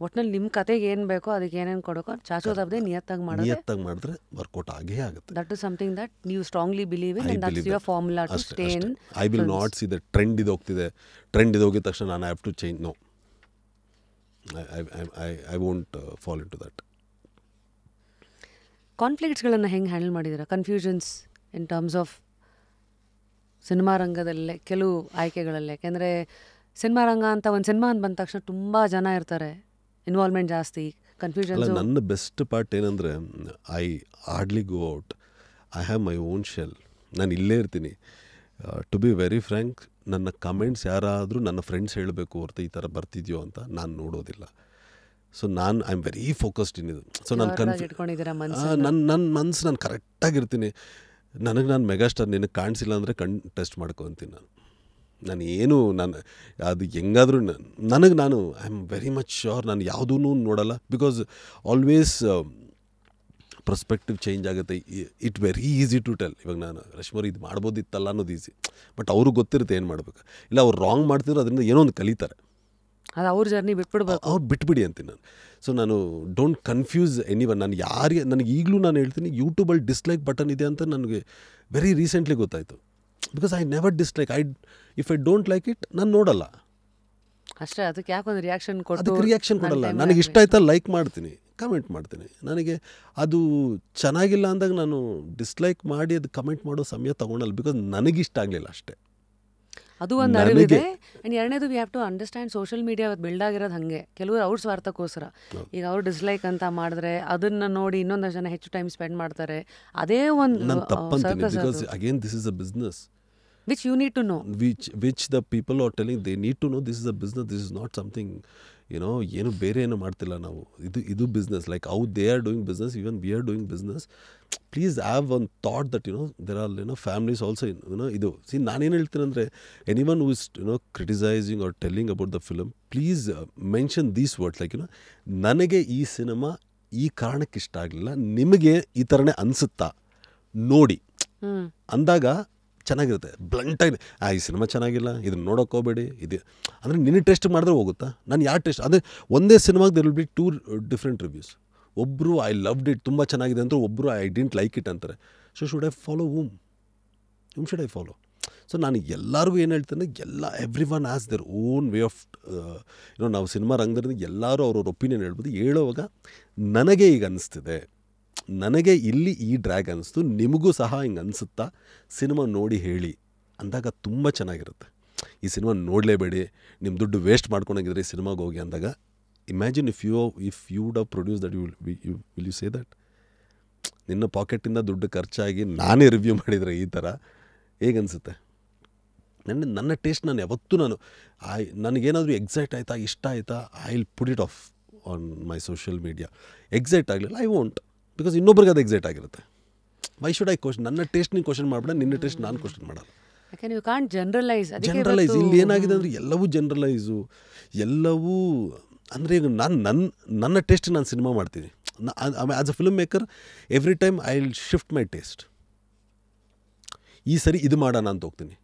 ಒಟ್ಟಿನಲ್ಲಿ ನಿಮ್ಮ ಕತೆಗೆ ಏನು ಬೇಕೋ ಅದಕ್ಕೆ ಏನೇನು ಕೊಡೋಕೋ ಚಾಚೋದಬ್ಬದೆ ನಿಯತ್ತಾಗಿ ಮಾಡಿದ್ರೆ ವರ್ಕೌಟ್ ಆಗೇ ಆಗುತ್ತೆ. ದಟ್ ಇಸ್ ಸಮಥಿಂಗ್ ದಟ್ ನೀವು strongly believe in, and that's your formula to stay in. I will not see the trend ಇದು ಹೋಗ್ತಿದೆ, ಟ್ರೆಂಡ್ ಇದು ಹೋಗಿದ ತಕ್ಷಣ ನಾನು have to change. No, I won't fall in to that. ಕಾನ್ಫ್ಲಿಕ್ಟ್ಸ್ಗಳನ್ನು ಹೆಂಗೆ handle ಮಾಡಿದ್ದೀರಾ? Confusions in terms of cinema ರಂಗದಲ್ಲೇ ಕೆಲವು ಆಯ್ಕೆಗಳಲ್ಲಿ. ಯಾಕೆಂದರೆ ಸಿನಿಮಾ ರಂಗ ಅಂತ ಒಂದು ಸಿನಿಮಾ ಅಂತ ಬಂದ ತಕ್ಷಣ ತುಂಬ ಜನ ಇರ್ತಾರೆ, ಇನ್ವಾಲ್ವ್ಮೆಂಟ್ ಜಾಸ್ತಿ, ಕನ್ಫ್ಯೂಷನ್ಸ್. ನನ್ನ ಬೆಸ್ಟ್ ಪಾರ್ಟ್ ಏನಂದರೆ I hardly go out. I have my own shell. ನಾನು ಇಲ್ಲೇ ಇರ್ತೀನಿ. ಟು ಬಿ ವೆರಿ ಫ್ರ್ಯಾಂಕ್, ನನ್ನ ಕಮೆಂಟ್ಸ್ ಯಾರಾದರೂ ನನ್ನ ಫ್ರೆಂಡ್ಸ್ ಹೇಳಬೇಕು ಹೊರತು ಈ ಥರ ಬರ್ತಿದ್ಯೋ ಅಂತ ನಾನು ನೋಡೋದಿಲ್ಲ. ಸೊ ನಾನು ಐ ಆಮ್ ವೆರಿ ಫೋಕಸ್ಡ್ ಇನ್ ಇದು. ಸೊ ನಾನು ನನ್ನ ಮನ್ಸು ನಾನು ಕರೆಕ್ಟಾಗಿರ್ತೀನಿ. ನಾನು ಮೆಗಾಸ್ಟಾರ್ ನಿನಗೆ ಕಾಣಿಸಿಲ್ಲ ಅಂದರೆ ಟೆಸ್ಟ್ ಮಾಡ್ಕೊತೀನಿ ನಾನು ಅದು ಹೆಂಗಾದ್ರೂ ನಾನು I am very much sure ನಾನು ಯಾವುದೂ ನೋಡಲ್ಲ, ಬಿಕಾಸ್ ಆಲ್ವೇಸ್ ಪರ್ಸ್ಪೆಕ್ಟಿವ್ ಚೇಂಜ್ ಆಗುತ್ತೆ. It very easy to tell. ಇವಾಗ ನಾನು ರಶ್ಮಿ ಇದು ಮಾಡ್ಬೋದಿತ್ತಲ್ಲ ಅನ್ನೋದು ಈಸಿ, ಬಟ್ ಅವ್ರಿಗೆ ಗೊತ್ತಿರುತ್ತೆ ಏನು ಮಾಡ್ಬೇಕು. ಇಲ್ಲ ಅವ್ರು ರಾಂಗ್ ಮಾಡ್ತಿದ್ರು ಅದರಿಂದ ಏನೋ ಒಂದು ಕಲಿತಾರೆ, ಅದು ಅವ್ರ ಜರ್ನಿ ಬಿಟ್ಬಿಡ್ಬೇಕು, ಅವ್ರು ಬಿಟ್ಬಿಡಿ ಅಂತೀನಿ ನಾನು. ಸೊ ನಾನು ಡೋಂಟ್ ಕನ್ಫ್ಯೂಸ್ ಎನಿವನ್. ನಾನು ನನಗೆ ಈಗಲೂ ನಾನು ಹೇಳ್ತೀನಿ, ಯೂಟ್ಯೂಬಲ್ಲಿ ಡಿಸ್ಲೈಕ್ ಬಟನ್ ಇದೆ ಅಂತ ನನಗೆ ವೆರಿ ರೀಸೆಂಟ್ಲಿ ಗೊತ್ತಾಯಿತು. Because I never dislike. If I don't like it ನಾನು ನೋಡಲ್ಲ ಅಷ್ಟೇ. ಅದಕ್ಕೆ ಯಾಕೊಂದು ರಿಯಾಕ್ಷನ್ ಕೊಡಲ್ಲ. ನನಗೆ ಇಷ್ಟ ಆಯ್ತಾ ಲೈಕ್ ಮಾಡ್ತೀನಿ, ಕಮೆಂಟ್ ಮಾಡ್ತೀನಿ. ನನಗೆ ಅದು ಚೆನ್ನಾಗಿಲ್ಲ ಅಂದಾಗ ನಾನು ಡಿಸ್ಲೈಕ್ ಮಾಡಿ ಅದು ಕಮೆಂಟ್ ಮಾಡೋ ಸಮಯ ತೊಗೊಳಲ್ಲ, ಬಿಕಾಸ್ ನನಗಿಷ್ಟ ಆಗಲಿಲ್ಲ ಅಷ್ಟೇ. ಅದು ಒಂದು ಅರಿವಿದೆ. ಆ್ಯಂಡ್ ಎರಡನೇದು we have to understand social media build ಆಗಿರೋದು ಹಾಗೆ. ಕೆಲವರು ಅವ್ರ ಸ್ವಾರ್ಥಕ್ಕೋಸ್ಕರ ಈಗ ಅವ್ರು ಡಿಸ್ಲೈಕ್ ಅಂತ ಮಾಡಿದ್ರೆ ಅದನ್ನು ನೋಡಿ ಇನ್ನೊಂದಷ್ಟು ಜನ ಹೆಚ್ಚು ಟೈಮ್ ಸ್ಪೆಂಡ್ ಮಾಡ್ತಾರೆ. ಅದೇ ಒಂದು again this is a business which you need to know, which the people are telling they need to know. This is a business, this is not something, ಏನು ಬೇರೆ ಏನು ಮಾಡ್ತಿಲ್ಲ ನಾವು. ಇದು business. Like how they are doing business, even we are doing business. Please have one thought that there are families also. ಇದು ನಾನೇನು ಹೇಳ್ತೀನಿ ಅಂದರೆ, anyone who is criticising or telling about the film, please mention these words like ನನಗೆ ಈ cinema ಈ ಕಾರಣಕ್ಕೆ ಇಷ್ಟ ಆಗಲಿಲ್ಲ, ನಿಮಗೆ ಈ ಥರನೇ ಅನಿಸುತ್ತಾ ನೋಡಿ ಅಂದಾಗ ಚೆನ್ನಾಗಿರುತ್ತೆ. ಬ್ಲಂಟಾಗಿ ಈ ಸಿನಿಮಾ ಚೆನ್ನಾಗಿಲ್ಲ, ಇದನ್ನು ನೋಡೋಕೆ ಹೋಗಬೇಡಿ, ಇದು ಅಂದರೆ ನಿನ್ನ ಟೆಸ್ಟ್ ಮಾಡಿದ್ರೆ ಹೋಗುತ್ತಾ. ನಾನು ಯಾರು ಟೆಸ್ಟ್ ಅಂದರೆ ಒಂದೇ ಸಿನಿಮಾಗೆ there will be 2 different reviews. ಒಬ್ಬರು ಐ ಲವ್ಡ್ ಇಟ್, ತುಂಬ ಚೆನ್ನಾಗಿದೆ ಅಂತ, ಒಬ್ಬರು ಐ ಡಿಂಟ್ ಲೈಕ್ ಇಟ್ ಅಂತಾರೆ. So should I follow whom should I follow? So ನಾನು ಎಲ್ಲರಿಗೂ ಏನು ಹೇಳ್ತೇನೆ, every one has their own way of ನಾವು ಸಿನಿಮಾ ರಂಗದಲ್ಲಿ ಎಲ್ಲರೂ ಅವ್ರವ್ರ ಒಪಿನಿಯನ್ ಹೇಳ್ಬೋದು. ಹೇಳುವಾಗ ನನಗೆ ಈಗ ಅನಿಸ್ತಿದೆ, ನನಗೆ ಇಲ್ಲಿ ಈ ಡ್ರ್ಯಾಗ್ ಅನ್ನಿಸ್ತು, ನಿಮಗೂ ಸಹ ಹಿಂಗೆ ಅನಿಸುತ್ತಾ, ಸಿನಿಮಾ ನೋಡಿ ಹೇಳಿ ಅಂದಾಗ ತುಂಬ ಚೆನ್ನಾಗಿರುತ್ತೆ. ಈ ಸಿನಿಮಾ ನೋಡಲೇಬೇಡಿ, ನಿಮ್ಮ ದುಡ್ಡು ವೇಸ್ಟ್ ಮಾಡ್ಕೊಂಡಾಗಿದ್ರೆ ಈ ಸಿನಿಮಾಗೆ ಹೋಗಿ ಅಂದಾಗ, imagine if you would have produce that, will you say that? ನಿನ್ನ ಪಾಕೆಟಿಂದ ದುಡ್ಡು ಖರ್ಚಾಗಿ ನಾನೇ ರಿವ್ಯೂ ಮಾಡಿದರೆ ಈ ಥರ ಹೇಗನ್ಸುತ್ತೆ? ನನ್ನ ಟೇಸ್ಟ್ ನಾನು ಯಾವತ್ತೂ ನನಗೇನಾದರೂ ಎಕ್ಸೈಟ್ ಆಯಿತಾ, ಇಷ್ಟ ಆಯಿತಾ, I will put it off on my social media. Excite ಆಗಲಿಲ್ಲ, ಐ ವೋಂಟ್, ಬಿಕಾಸ್ ಇನ್ನೊಬ್ರಿಗೆ ಅದು ಎಕ್ಸೈಟ್ ಆಗಿರುತ್ತೆ. Why should I question? ನನ್ನ ಟೇಸ್ಟ್ ನೀನು ಕ್ವಶನ್ ಮಾಡಬೇಡ, ನಿನ್ನ ಟೇಸ್ಟ್ ನಾನು ಕ್ವಶನ್ ಮಾಡಲ್ಲ. You can't generalise. ಇಲ್ಲಿ ಏನಾಗಿದೆ ಅಂದರೆ ಎಲ್ಲವೂ ಜನರಲೈಸು, ಎಲ್ಲವೂ ಅಂದರೆ ಈಗ ನನ್ನ ಟೇಸ್ಟ್ ನಾನು ಸಿನಿಮಾ ಮಾಡ್ತೀನಿ. As a film maker every time I will shift my taste. ಈ ಸರಿ ಇದು ಮಾಡೋಣ ಅಂತ ಹೋಗ್ತೀನಿ,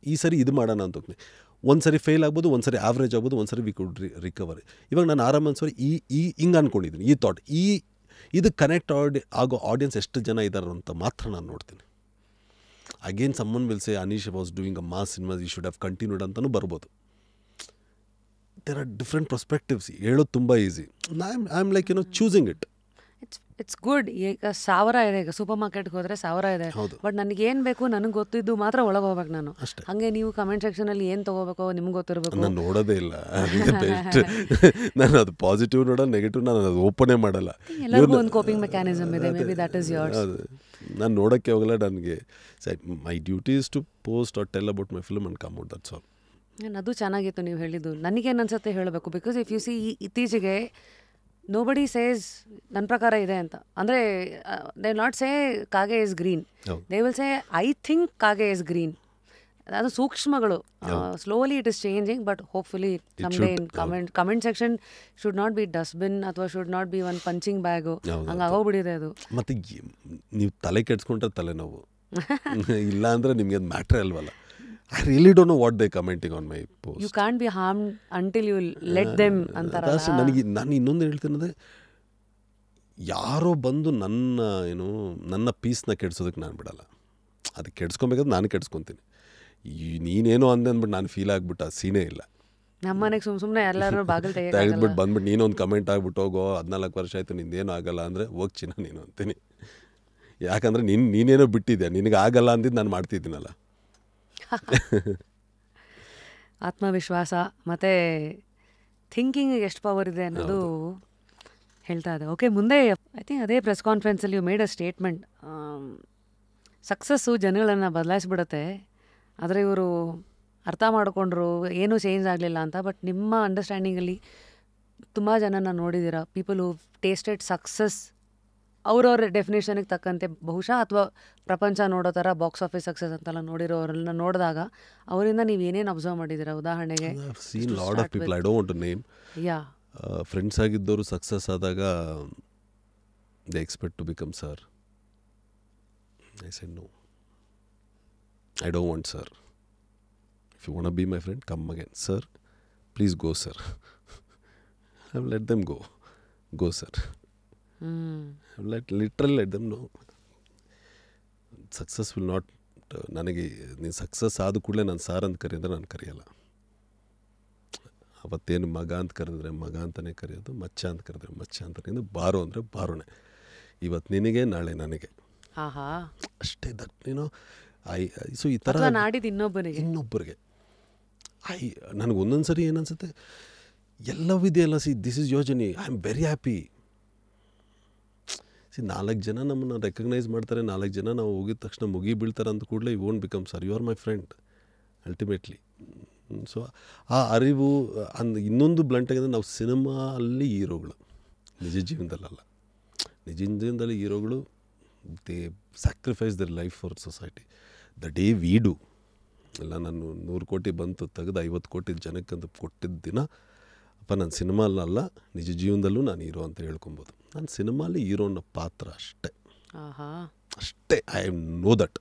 ಈ ಸರಿ ಇದು ಮಾಡೋಣ ಅಂತ ಹೋಗ್ತೀನಿ. ಒಂದು ಸರಿ ಫೇಲ್ ಆಗ್ಬೋದು, ಒಂದು ಸರಿ ಆವ್ರೇಜ್ ಆಗ್ಬೋದು, ಒಂದು ಸರಿ ವಿ ಕುಡ್ ರಿಕವರ್. ಇವಾಗ ನಾನು ಆರಾಮ ಸರಿ ಹಿಂಗೆ ಅಂದ್ಕೊಂಡಿದ್ದೀನಿ, ಈ ಥಾಟ್ ಇದು ಕನೆಕ್ಟ್ ಆಗೋ ಆಡಿಯನ್ಸ್ ಎಷ್ಟು ಜನ ಇದ್ದಾರೆ ಅಂತ ಮಾತ್ರ ನಾನು ನೋಡ್ತೀನಿ. Again someone will say Anish was doing a mass cinema, you should have continued ಅಂತಲೂ ಬರ್ಬೋದು. There are different perspectives. ಹೇಳೋದು ತುಂಬ easy. I am like choosing it. It's good. ಈಗ 1000 ಇದೆ, ಈಗ ಸೂಪರ್ ಮಾರ್ಕೆಟ್ಗೆ ಹೋದರೆ 1000 ಇದೆ, ಬಟ್ ನನಗೇನು ಬೇಕು ನನಗೆ ಗೊತ್ತಿದ್ದು ಮಾತ್ರ ಒಳಗೆ ಹೋಗ್ಬೇಕು ನಾನು. ಹಾಗೆ ನೀವು ಕಮೆಂಟ್ ಸೆಕ್ಷನಲ್ಲಿ ಏನು ತೊಗೋಬೇಕೋ ನಿಮ್ಗೆ ಗೊತ್ತಿರಬೇಕು. ನಾನು ನೋಡೋದೇ ಇಲ್ಲ, ಬೆಸ್ಟ್. ನಾನು ಅದು ಪಾಸಿಟಿವ್ ನೋಡೋ, ನೆಗೆಟಿವ್ ನಾನು ಅದು ಓಪನೇ ಮಾಡಲ್ಲ. ಎಲ್ಲರಿಗೂ ಒಂದು ಕೋಪಿಂಗ್ ಮೆಕ್ಯಾನಿಸಮ್ ಇದೆ, maybe that is yours. ನಾನು ನೋಡೋಕ್ಕೆ ಹೋಗಲ್ಲ. ನನಗೆ my duty is to post or tell about my film and come out, that's all. ಅದು ಚೆನ್ನಾಗಿತ್ತು ನೀವು ಹೇಳಿದ್ದು. ನನಗೇನು ಅನ್ಸುತ್ತೆ ಹೇಳಬೇಕು, ಬಿಕಾಸ್ ಇಫ್ ಯು ಸಿ ಇತ್ತೀಚೆಗೆ ನೋಬಡಿ ಸೇಸ್ ನನ್ನ ಪ್ರಕಾರ ಇದೆ ಅಂತ ಅಂದರೆ, ದೇ ನಾಟ್ ಸೇ ಕಾಗೆ is green, they will say I think ಕಾಗೆ ಇಸ್ ಗ್ರೀನ್. ಅದು ಸೂಕ್ಷ್ಮಗಳು. Slowly it is changing, but hopefully ಸಮ್ಡೇ in comment section should not be dustbin ಅಥವಾ should not be one punching bag. ಹಂಗೆ ಆಗೋಗ್ಬಿಟ್ಟಿದೆ ಅದು. ಮತ್ತು ನೀವು ತಲೆ ಕೆಡ್ಸ್ಕೊಂಡ್ರೆ ತಲೆನೋವು, ಇಲ್ಲ ಅಂದರೆ ನಿಮಗೆ ಅದು ಮ್ಯಾಟ್ರೇ ಅಲ್ವಲ್ಲ. I really don't know what they're commenting on my post. You can't be harmed until you let them ಅಂತಾರಲ್ಲ. ನಾನು ಇನ್ನೊಂದು ಹೇಳ್ತೇನೆ ಅಂದರೆ, ಯಾರೋ ಬಂದು ನನ್ನ ಪೀಸ್ನ ಕೆಡ್ಸೋದಕ್ಕೆ ನಾನು ಬಿಡಲ್ಲ. ಅದು ಕೆಡ್ಸ್ಕೊಬೇಕಾದ್ರೆ ನಾನು ಕೆಡ್ಸ್ಕೊತೀನಿ. ನೀನೇನೋ ಅಂದ್ಬಿಟ್ಟು ನಾನು ಫೀಲ್ ಆಗಿಬಿಟ್ಟು ಆ ಸೀನೇ ಇಲ್ಲ. ನಮ್ಮ ಮನೆಗೆ ಸುಮ್ಮನೆ ಎಲ್ಲರೂ ಬಾಗಿಲು ತೆಗೆದ್ಬಿಟ್ಟು ಬಂದ್ಬಿಟ್ಟು ನೀನೊಂದು ಕಮೆಂಟ್ ಆಗ್ಬಿಟ್ಟು ಹೋಗೋ 14 ವರ್ಷ ಆಯಿತು ನಿಂದೇನೂ ಆಗಲ್ಲ ಅಂದರೆ ಹೋಗಿ ಚಿನ್ನ ನೀನು ಅಂತೀನಿ. ಯಾಕಂದರೆ ನೀನೇನೋ ಬಿಟ್ಟಿದ್ಯಾ, ನಿನಗೆ ಆಗಲ್ಲ ಅಂದಿದ್ದು ನಾನು ಮಾಡ್ತಿದ್ದೀನಲ್ಲ. ಆತ್ಮವಿಶ್ವಾಸ ಮತ್ತು ಥಿಂಕಿಂಗಿಗೆ ಎಷ್ಟು ಪವರ್ ಇದೆ ಅನ್ನೋದು ಹೇಳ್ತಾ ಇದೆ. ಓಕೆ, ಮುಂದೆ ಐ ಥಿಂಕ್ ಅದೇ ಪ್ರೆಸ್ ಕಾನ್ಫರೆನ್ಸಲ್ಲಿ you made a statement, success ಜನಗಳನ್ನು ಬದಲಾಯಿಸ್ಬಿಡುತ್ತೆ, ಆದರೆ ಇವರು ಅರ್ಥ ಮಾಡಿಕೊಂಡ್ರು ಏನೂ ಚೇಂಜ್ ಆಗಲಿಲ್ಲ ಅಂತ. ಬಟ್ ನಿಮ್ಮ ಅಂಡರ್ಸ್ಟ್ಯಾಂಡಿಂಗಲ್ಲಿ ತುಂಬ ಜನನ ನೋಡಿದ್ದೀರಾ, ಪೀಪಲ್ ಹೂ ಟೇಸ್ಟೆಡ್ ಸಕ್ಸಸ್ ಅವ್ರವ್ರ ಡೆಫಿನೇಷನ್ಗೆ ತಕ್ಕಂತೆ ಬಹುಶಃ ಅಥವಾ ಪ್ರಪಂಚ ನೋಡೋ ಥರ ಬಾಕ್ಸ್ ಆಫೀಸ್ ಸಕ್ಸಸ್ ಅಂತೆಲ್ಲ ನೋಡಿರೋರನ್ನ ನೋಡಿದಾಗ ಅವರಿಂದ ನೀವು ಏನೇನು ಅಬ್ಸರ್ವ್ ಮಾಡಿದ್ದೀರಾ? ಉದಾಹರಣೆಗೆ seen lot of people, I don't want to name, friends ಆಗಿದ್ದವರು ಸಕ್ಸಸ್ ಆದಾಗ they expect to become sir. I said no, I don't want sir. If you want to be my friend, come again. Sir, please go sir. I will let them go sir. Literally let them know. Success will not, ನನಗೆ ನೀನು success ಆದ ಕೂಡಲೇ ನಾನು sir ಅಂತ ಕರೆಯೋದ್ರೆ ನಾನು ಕರೆಯಲ್ಲ. ಅವತ್ತೇನು ಮಗ ಅಂತ ಕರೆದ್ರೆ ಮಗ ಅಂತಲೇ ಕರೆಯೋದು, ಮಚ್ಚ ಅಂತ ಕರೆದ್ರೆ ಮಚ್ಚ ಅಂತ ಕರೆಯೋದು, ಬಾರೋ ಅಂದರೆ ಬಾರೋನೆ. ಇವತ್ತು ನಿನಗೆ, ನಾಳೆ ನನಗೆ, ಅಷ್ಟೇ. ದಟ್ ನೀನು ಸೊ ಈ ಥರ ನಾಡಿದ್ದು ಇನ್ನೊಬ್ಬರಿಗೆ ನನಗೆ ಒಂದೊಂದು ಸರಿ ಏನನ್ಸುತ್ತೆ, ಎಲ್ಲವಿದೆಯಲ್ಲ, ದಿಸ್ ಇಸ್ ಯೋಜನೆ, ಐ ಆಮ್ ವೆರಿ ಹ್ಯಾಪಿ. 4 ಜನ ನಮ್ಮನ್ನು ರೆಕಗ್ನೈಸ್ ಮಾಡ್ತಾರೆ, 4 ಜನ ನಾವು ಹೋಗಿದ ತಕ್ಷಣ ಮುಗಿ ಬೀಳ್ತಾರೆ ಅಂತ ಕೂಡಲೇ you won't become sir, you are my friend ultimately. So ಆ ಅರಿವು ಇನ್ನೊಂದು ಬ್ಲಂಟ್ ಆಗಿದೆ, ನಾವು ಸಿನಿಮಾ ಅಲ್ಲಿ ಹೀರೋಗಳು, ನಿಜ ಜೀವನದಲ್ಲ. ನಿಜ ಜೀವನದಲ್ಲಿ ಹೀರೋಗಳು they sacrifice their life for society. The day we do ಇಲ್ಲ, ನಾನು 100 ಕೋಟಿ ಬಂತು ತೆಗೆದು 50 ಕೋಟಿ ಜನಕ್ಕಂತ ಕೊಟ್ಟಿದ್ದ ದಿನ, ಅಪ್ಪ ನಾನು ಸಿನಿಮಾಲಲ್ಲ ನಿಜ ಜೀವನದಲ್ಲೂ ನಾನು ಹೀರೋ ಅಂತ ಹೇಳ್ಕೊಬೋದು. ನಾನು ಸಿನಿಮಾಲಿ ಹೀರೋನ ಪಾತ್ರ ಅಷ್ಟೇ, ಅಷ್ಟೇ. I know that.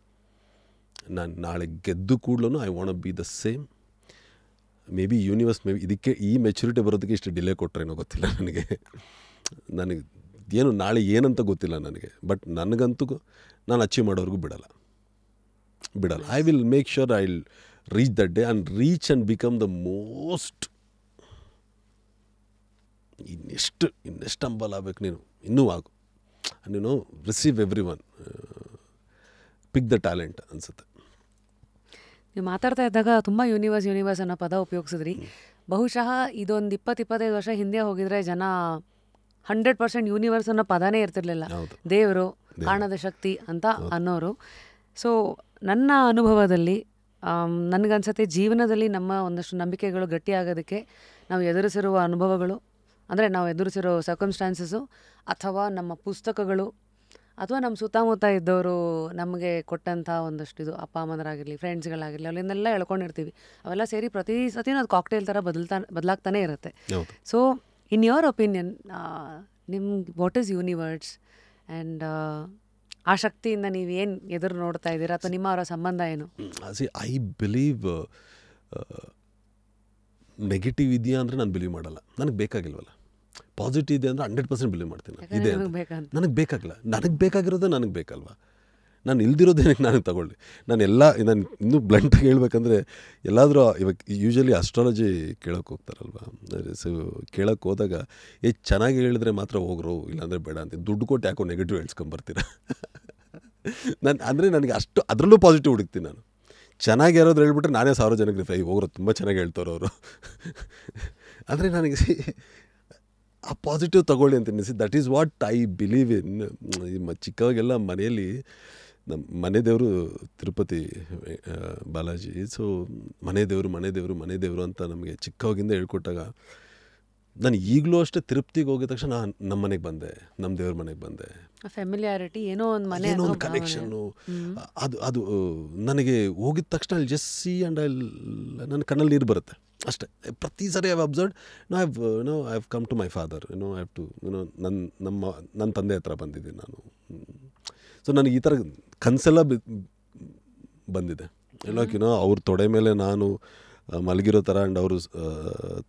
ನಾನು ನಾಳೆ ಗೆದ್ದು ಕೂಡಲೂ I want be the same. Maybe universe ಇದಕ್ಕೆ ಈ ಮೆಚುರಿಟಿ ಬರೋದಕ್ಕೆ ಇಷ್ಟು ಡಿಲೇ ಕೊಟ್ಟರೇನೋ ಗೊತ್ತಿಲ್ಲ ನನಗೆ. ನನಗೆ ಏನು ನಾಳೆ ಏನಂತ ಗೊತ್ತಿಲ್ಲ ನನಗೆ, ಬಟ್ ನನಗಂತೂ ನಾನು ಅಚೀವ್ ಮಾಡೋರಿಗೂ ಬಿಡಲ್ಲ. I will make sure I will reach that day and reach and become the most. ಇನ್ನೆಷ್ಟು ಹಂಬಲ್ ಆಗಬೇಕು ನೀನು, ಇನ್ನೂ ಆಗು. ನೀನು receive every one, pick the talent ಅನಿಸುತ್ತೆ. ನೀವು ಮಾತಾಡ್ತಾ ಇದ್ದಾಗ ತುಂಬ ಯೂನಿವರ್ಸ್ ಅನ್ನೋ ಪದ ಉಪಯೋಗಿಸಿದ್ರಿ. ಬಹುಶಃ ಇದೊಂದು 20-25 ವರ್ಷ ಹಿಂದೆ ಹೋಗಿದ್ರೆ ಜನ 100% ಯೂನಿವರ್ಸ್ ಅನ್ನೋ ಪದನೇ ಇರ್ತಿರ್ಲಿಲ್ಲ. ದೇವರು, ಕಾಣದ ಶಕ್ತಿ ಅಂತ ಅನ್ನೋರು. ಸೊ ನನ್ನ ಅನುಭವದಲ್ಲಿ ನನಗನ್ಸುತ್ತೆ ಜೀವನದಲ್ಲಿ ನಮ್ಮ ಒಂದಷ್ಟು ನಂಬಿಕೆಗಳು ಗಟ್ಟಿಯಾಗೋದಕ್ಕೆ ನಾವು ಎದುರಿಸಿರುವ ಅನುಭವಗಳು, ಅಂದರೆ ನಾವು ಎದುರಿಸಿರೋ ಸರ್ಕಮ್ಸ್ಟಾನ್ಸಸ್ಸು, ಅಥವಾ ನಮ್ಮ ಪುಸ್ತಕಗಳು, ಅಥವಾ ನಮ್ಮ ಸುತ್ತಮುತ್ತ ಇದ್ದವರು ನಮಗೆ ಕೊಟ್ಟಂಥ ಒಂದಷ್ಟು ಇದು ಅಪ್ಪ ಅಮ್ಮನರಾಗಿರಲಿ, ಫ್ರೆಂಡ್ಸ್ಗಳಾಗಿರಲಿ, ಅಲ್ಲಿಂದೆಲ್ಲ ಎಳ್ಕೊಂಡಿರ್ತೀವಿ. ಅವೆಲ್ಲ ಸೇರಿ ಪ್ರತಿ ಸತಿನೂ ಅದು ಕಾಕ್ಟೇಲ್ ಥರ ಬದಲಾಗ್ತಾನೆ ಇರುತ್ತೆ. ಸೊ ಇನ್ ಯೋರ್ ಒಪಿನಿಯನ್, ನಿಮ್ಗೆ ವಾಟ್ ಈಸ್ ಯೂನಿವರ್ಸ್ ಆ್ಯಂಡ್ ಆ ಶಕ್ತಿಯಿಂದ ನೀವು ಏನು ಎದುರು ನೋಡ್ತಾ ಇದ್ದೀರಾ, ಅಥವಾ ನಿಮ್ಮ ಅವರ ಸಂಬಂಧ ಏನು? ಐ ಬಿಲೀವ್ ನೆಗೆಟಿವ್ ಇದೆಯಾ ಅಂದರೆ ನಾನು ಬಿಲೀವ್ ಮಾಡಲ್ಲ, ನನಗೆ ಬೇಕಾಗಿಲ್ವಲ್ಲ. ಪಾಸಿಟಿವ್ ಇದೆ ಅಂದರೆ 100% ಬಿಲೀವ್ ಮಾಡ್ತೀನಿ. ಇದೆ ನನಗೆ ಬೇಕಾಗಿಲ್ಲ, ನನಗೆ ಬೇಕಾಗಿರೋದೇ ನನಗೆ ಬೇಕಲ್ವಾ. ನಾನು ಇಲ್ದಿರೋದೇನಕ್ಕೆ ನನಗೆ ತಗೊಳ್ಳಿ. ನಾನು ಇನ್ನೂ ಬ್ಲಂಟಾಗಿ ಹೇಳ್ಬೇಕಂದ್ರೆ, ಎಲ್ಲಾದರೂ ಇವಾಗ ಯೂಶ್ವಲಿ ಅಸ್ಟ್ರಾಲಜಿ ಕೇಳೋಕ್ಕೆ ಹೋಗ್ತಾರಲ್ವ. ಸೊ ಕೇಳೋಕ್ಕೆ ಹೋದಾಗ ಚೆನ್ನಾಗಿ ಹೇಳಿದ್ರೆ ಮಾತ್ರ ಹೋಗ್ರು, ಇಲ್ಲಾಂದರೆ ಬೇಡ ಅಂತ ದುಡ್ಡು ಕೊಟ್ಟು ಯಾಕೋ ನೆಗೆಟಿವ್ ಹೇಳ್ಸ್ಕೊಂಬರ್ತೀರ. ಅಂದರೆ ನನಗೆ ಅಷ್ಟು ಅದರಲ್ಲೂ ಪಾಸಿಟಿವ್ ಹುಡುಕ್ತೀನಿ ನಾನು. ಚೆನ್ನಾಗಿ ಯಾರಾದ್ರು ಹೇಳ್ಬಿಟ್ರೆ ನಾನೇ 1000 ಜನಕ್ಕೆ ಫ್ರೈ ಹೋಗ್ರು, ತುಂಬ ಚೆನ್ನಾಗಿ ಹೇಳ್ತಾರೋ ಅವರು. ಅಂದರೆ ನನಗೆ ಆ ಪಾಸಿಟಿವ್ ತಗೊಳ್ಳಿ ಅಂತ ಅನ್ನಿಸಿ. That is what I believe in. ಚಿಕ್ಕವಾಗೆಲ್ಲ ಮನೆಯಲ್ಲಿ ನಮ್ಮ ಮನೆ ದೇವರು ತಿರುಪತಿ ಬಾಲಾಜಿ. ಸೊ ಮನೆ ದೇವರು ಅಂತ ನಮಗೆ ಚಿಕ್ಕವಾಗಿಂದ ಹೇಳ್ಕೊಟ್ಟಾಗ, ನಾನು ಈಗಲೂ ಅಷ್ಟೇ ತಿರುಪತಿಗೆ ಹೋಗಿದ ತಕ್ಷಣ ನಮ್ಮ ಮನೆಗೆ ಬಂದೆ, ನಮ್ಮ ದೇವ್ರ ಮನೆಗೆ ಬಂದೆ. ಫ್ಯಾಮಿಲಿಯಾರಿಟಿ, ಏನೋ ಒಂದು ಕನೆಕ್ಷನ್ನು, ಅದು ನನಗೆ ಹೋಗಿದ ತಕ್ಷಣ ಅಲ್ಲಿ ಜಸ್ಟ್ ಸಿ ಆ್ಯಂಡ್ ನನ್ನ ಕಣ್ಣಲ್ಲಿ ನೀರು ಬರುತ್ತೆ ಅಷ್ಟೇ. ಪ್ರತಿ ಸರಿ I have observed, I have come to my father, I have to ನನ್ನ ತಂದೆ ಹತ್ರ ಬಂದಿದ್ದೀನಿ ನಾನು. ಸೊ ನನಗೆ ಈ ಥರ ಕನಸೆಲ್ಲ ಬಂದಿದೆ. ಎಲ್ಲೋಕಿನೋ ಅವ್ರ ತೊಡೆ ಮೇಲೆ ನಾನು ಮಲಗಿರೋ ಥರ ಆ್ಯಂಡ್ ಅವರು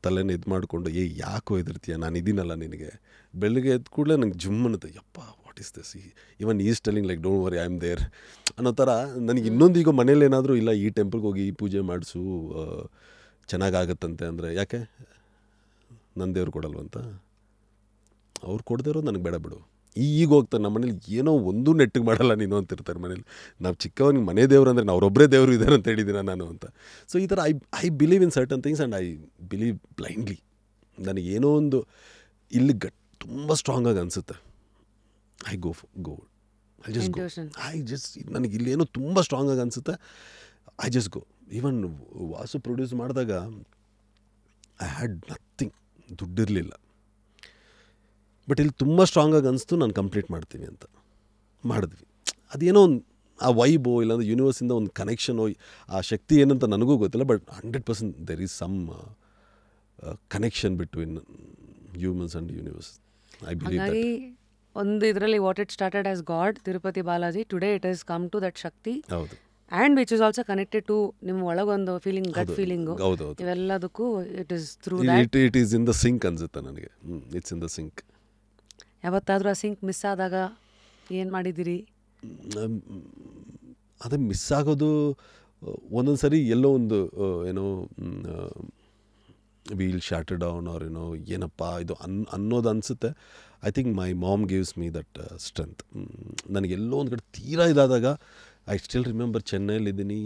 ತಲೆನ ಇದು ಮಾಡಿಕೊಂಡು, ಯಾಕೋ ಹೆದರ್ತೀಯ, ನಾನು ಇದೀನಲ್ಲ ನಿನಗೆ. ಬೆಳಗ್ಗೆ ಎದ್ದು ಕೂಡಲೇ ನಂಗೆ ಜುಮ್ ಅನ್ನುತ್ತೆ, ಯಪ್ಪ ವಾಟ್ ಈಸ್ ದಿಸ್. ಇವನ್ is telling like don't worry I am there ಅನ್ನೋ ಥರ. ನನಗೆ ಇನ್ನೊಂದು ಈಗ ಮನೇಲಿ ಏನಾದರೂ ಇಲ್ಲ, ಈ ಟೆಂಪಲ್ಗೆ ಹೋಗಿ ಈ ಪೂಜೆ ಮಾಡಿಸು ಚೆನ್ನಾಗಾಗತ್ತಂತೆ ಅಂದರೆ, ಯಾಕೆ ನನ್ನ ದೇವ್ರು ಕೊಡಲ್ವಂತ? ಅವ್ರು ಕೊಡದೇ ಇರೋದು ನನಗೆ ಬೇಡ ಬಿಡು. ಈಗ ಹೋಗ್ತಾರೆ ನಮ್ಮ ಮನೇಲಿ, ಏನೋ ಒಂದು ನೆಟ್ಟಿಗೆ ಮಾಡಲ್ಲ ನೀನು ಅಂತಿರ್ತಾರೆ ಮನೇಲಿ. ನಾವು ಚಿಕ್ಕವನಿಗೆ ಮನೆ ದೇವರು ಅಂದರೆ ನಾವು ಅವರೊಬ್ಬರೇ ದೇವರು ಇದ್ದಾರೆ ಅಂತ ಹೇಳಿದ್ದೀನ ನಾನು ಅಂತ. ಸೊ ಈ ಥರ I believe in certain things and I believe blindly. ನನಗೇನೋ ಒಂದು ಇಲ್ಲಿ ತುಂಬ ಸ್ಟ್ರಾಂಗಾಗಿ ಅನಿಸುತ್ತೆ, ಐ ಗೋ ನನಗೆ ಇಲ್ಲೇನೋ ತುಂಬ ಸ್ಟ್ರಾಂಗಾಗಿ ಅನಿಸುತ್ತೆ, I just go. Even Vasu produce ಮಾಡಿದಾಗ ಐ ಹ್ಯಾಡ್ ನಥಿಂಗ್, ದುಡ್ಡಿರಲಿಲ್ಲ. ಬಟ್ ಇಲ್ಲಿ ತುಂಬ ಸ್ಟ್ರಾಂಗಾಗಿ ಅನಿಸ್ತು ನಾನು ಕಂಪ್ಲೀಟ್ ಮಾಡ್ತೀನಿ ಅಂತ. ಮಾಡಿದ್ವಿ. ಅದೇನೋ ಒಂದು ಆ ವೈಬೋ ಇಲ್ಲಾಂದ್ರೆ ಯೂನಿವರ್ಸಿಂದ ಒಂದು ಕನೆಕ್ಷನೋ, ಆ ಶಕ್ತಿ ಏನಂತ ನನಗೂ ಗೊತ್ತಿಲ್ಲ, but 100% there is some connection between humans and universe. I believe ಹಾಗಾಗಿ ಒಂದು ಇದರಲ್ಲಿ what it started as God Tirupati Balaji, today it has come to that shakti. ಹೌದು. And which is also connected to ನಿಮ್ಮ ಒಳಗೊಂದು ಫೀಲಿಂಗ್, ಗಟ್ ಫೀಲಿಂಗು. ಹೌದೌದು. ಇವೆಲ್ಲದಕ್ಕೂ it is through it is in the sync ಅನ್ಸುತ್ತೆ ನನಗೆ. It's in the sync. ಯಾವತ್ತಾದರೂ ಆ sync miss ಆದಾಗ ಏನು ಮಾಡಿದ್ದೀರಿ? ಅದೇ ಮಿಸ್ ಆಗೋದು ಒಂದೊಂದು ಸರಿ ಎಲ್ಲೋ ಒಂದು ಏನೋ ವೀಲ್ ಶಾಟರ್ ಡೌನ್ ಅವ್ರ ಏನೋ ಏನಪ್ಪ ಇದು ಅನ್ನೋದು ಅನಿಸುತ್ತೆ. I think my mom gives me that strength. ನನಗೆಲ್ಲೋ ಒಂದು ಕಡೆ ತೀರಾ ಇದಾದಾಗ ಐ ಸ್ಟಿಲ್ ರಿಮೆಂಬರ್ ಚೆನ್ನೈಲಿದ್ದೀನಿ,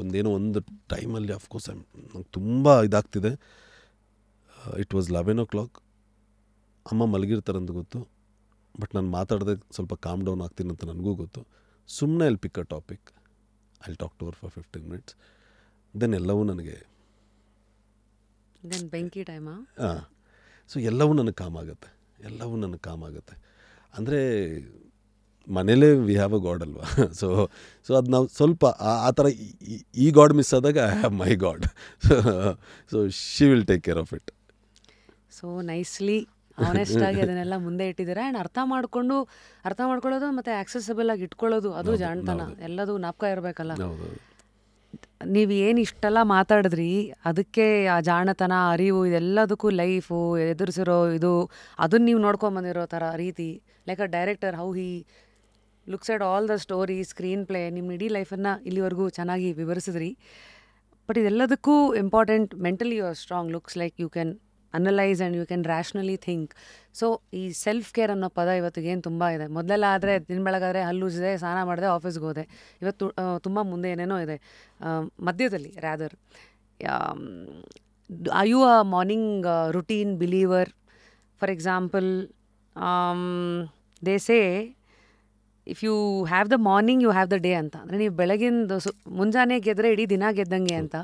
ಒಂದು ಟೈಮಲ್ಲಿ ಅಫ್ಕೋರ್ಸ್ ನಂಗೆ ತುಂಬ ಇದಾಗ್ತಿದೆ. It was 11 o'clock. ಅಮ್ಮ ಮಲಗಿರ್ತಾರಂತ ಗೊತ್ತು, ಬಟ್ ನಾನು ಮಾತಾಡದೆ ಸ್ವಲ್ಪ ಕಾಮ್ ಡೌನ್ ಆಗ್ತೀನಿ ಅಂತ ನನಗೂ ಗೊತ್ತು. ಸುಮ್ಮನೆ ಅಲ್ಲಿ pick a topic, I talk to hour for 15 minutes. Then ಎಲ್ಲವೂ ನನಗೆ ಬೆಂಕಿ ಟೈಮಾ? ಹಾಂ. ಸೊ ಎಲ್ಲವೂ ನನಗೆ ಕಾಮ್ ಆಗುತ್ತೆ. ಅಂದರೆ ಮನೇಲೇ ವಿ ಹ್ಯಾವ್ ಅ ಗಾಡ್ ಅಲ್ವಾ. ಸೊ ಅದು ನಾವು ಸ್ವಲ್ಪ ಆ ಥರ ಈ ಗಾಡ್ ಮಿಸ್ ಆದಾಗ I have my god. So she will take care of it. So nicely honest ಆಗಿ ಅದನ್ನೆಲ್ಲ ಮುಂದೆ ಇಟ್ಟಿದ್ದೀರಾ. ಆ್ಯಂಡ್ ಅರ್ಥ ಮಾಡ್ಕೊಳ್ಳೋದು ಮತ್ತು ಆಕ್ಸೆಸಬಲ್ ಆಗಿ ಇಟ್ಕೊಳ್ಳೋದು, ಅದು ಜಾಣತನ. ಎಲ್ಲದೂ ಜ್ಞಾಪಕ ಇರಬೇಕಲ್ಲ. ನೀವು ಏನು ಇಷ್ಟೆಲ್ಲ ಮಾತಾಡಿದ್ರಿ, ಅದಕ್ಕೆ ಆ ಜಾಣತನ, ಅರಿವು, ಇದೆಲ್ಲದಕ್ಕೂ ಲೈಫು ಎದುರಿಸಿರೋ ಇದು, ಅದನ್ನು ನೀವು ನೋಡ್ಕೊಂಬಂದಿರೋ ಥರ ರೀತಿ, like a director how he looks at all the story, screenplay, ನಿಮ್ಮ ಇಡೀ ಲೈಫನ್ನು ಇಲ್ಲಿವರೆಗೂ ಚೆನ್ನಾಗಿ ವಿವರಿಸಿದ್ರಿ. ಬಟ್ ಇದೆಲ್ಲದಕ್ಕೂ important, mentally you are strong, looks like you can analyse and you can rationally think. So ಈ ಸೆಲ್ಫ್ ಕೇರ್ ಅನ್ನೋ ಪದ ಇವತ್ತಿಗೇನು ತುಂಬ ಇದೆ. ಮೊದಲೆಲ್ಲ ಆದರೆ ದಿನ ಬೆಳಗಾದರೆ ಹಲ್ಲುಜ್ಜಿದೆ, ಸ್ನಾನ ಮಾಡಿದೆ, ಆಫೀಸ್ಗೆ ಹೋದೆ. ಇವತ್ತು ತುಂಬ ಮುಂದೆ ಏನೇನೋ ಇದೆ ಮಧ್ಯದಲ್ಲಿ. Rather are you a morning routine believer? For example they say if you have the morning you have the day ಅಂತ. ಅಂದರೆ ನೀವು ಬೆಳಗಿಂದು ಮುಂಜಾನೆ ಗೆದ್ದರೆ ಇಡೀ ದಿನ ಗೆದ್ದಂಗೆ ಅಂತ.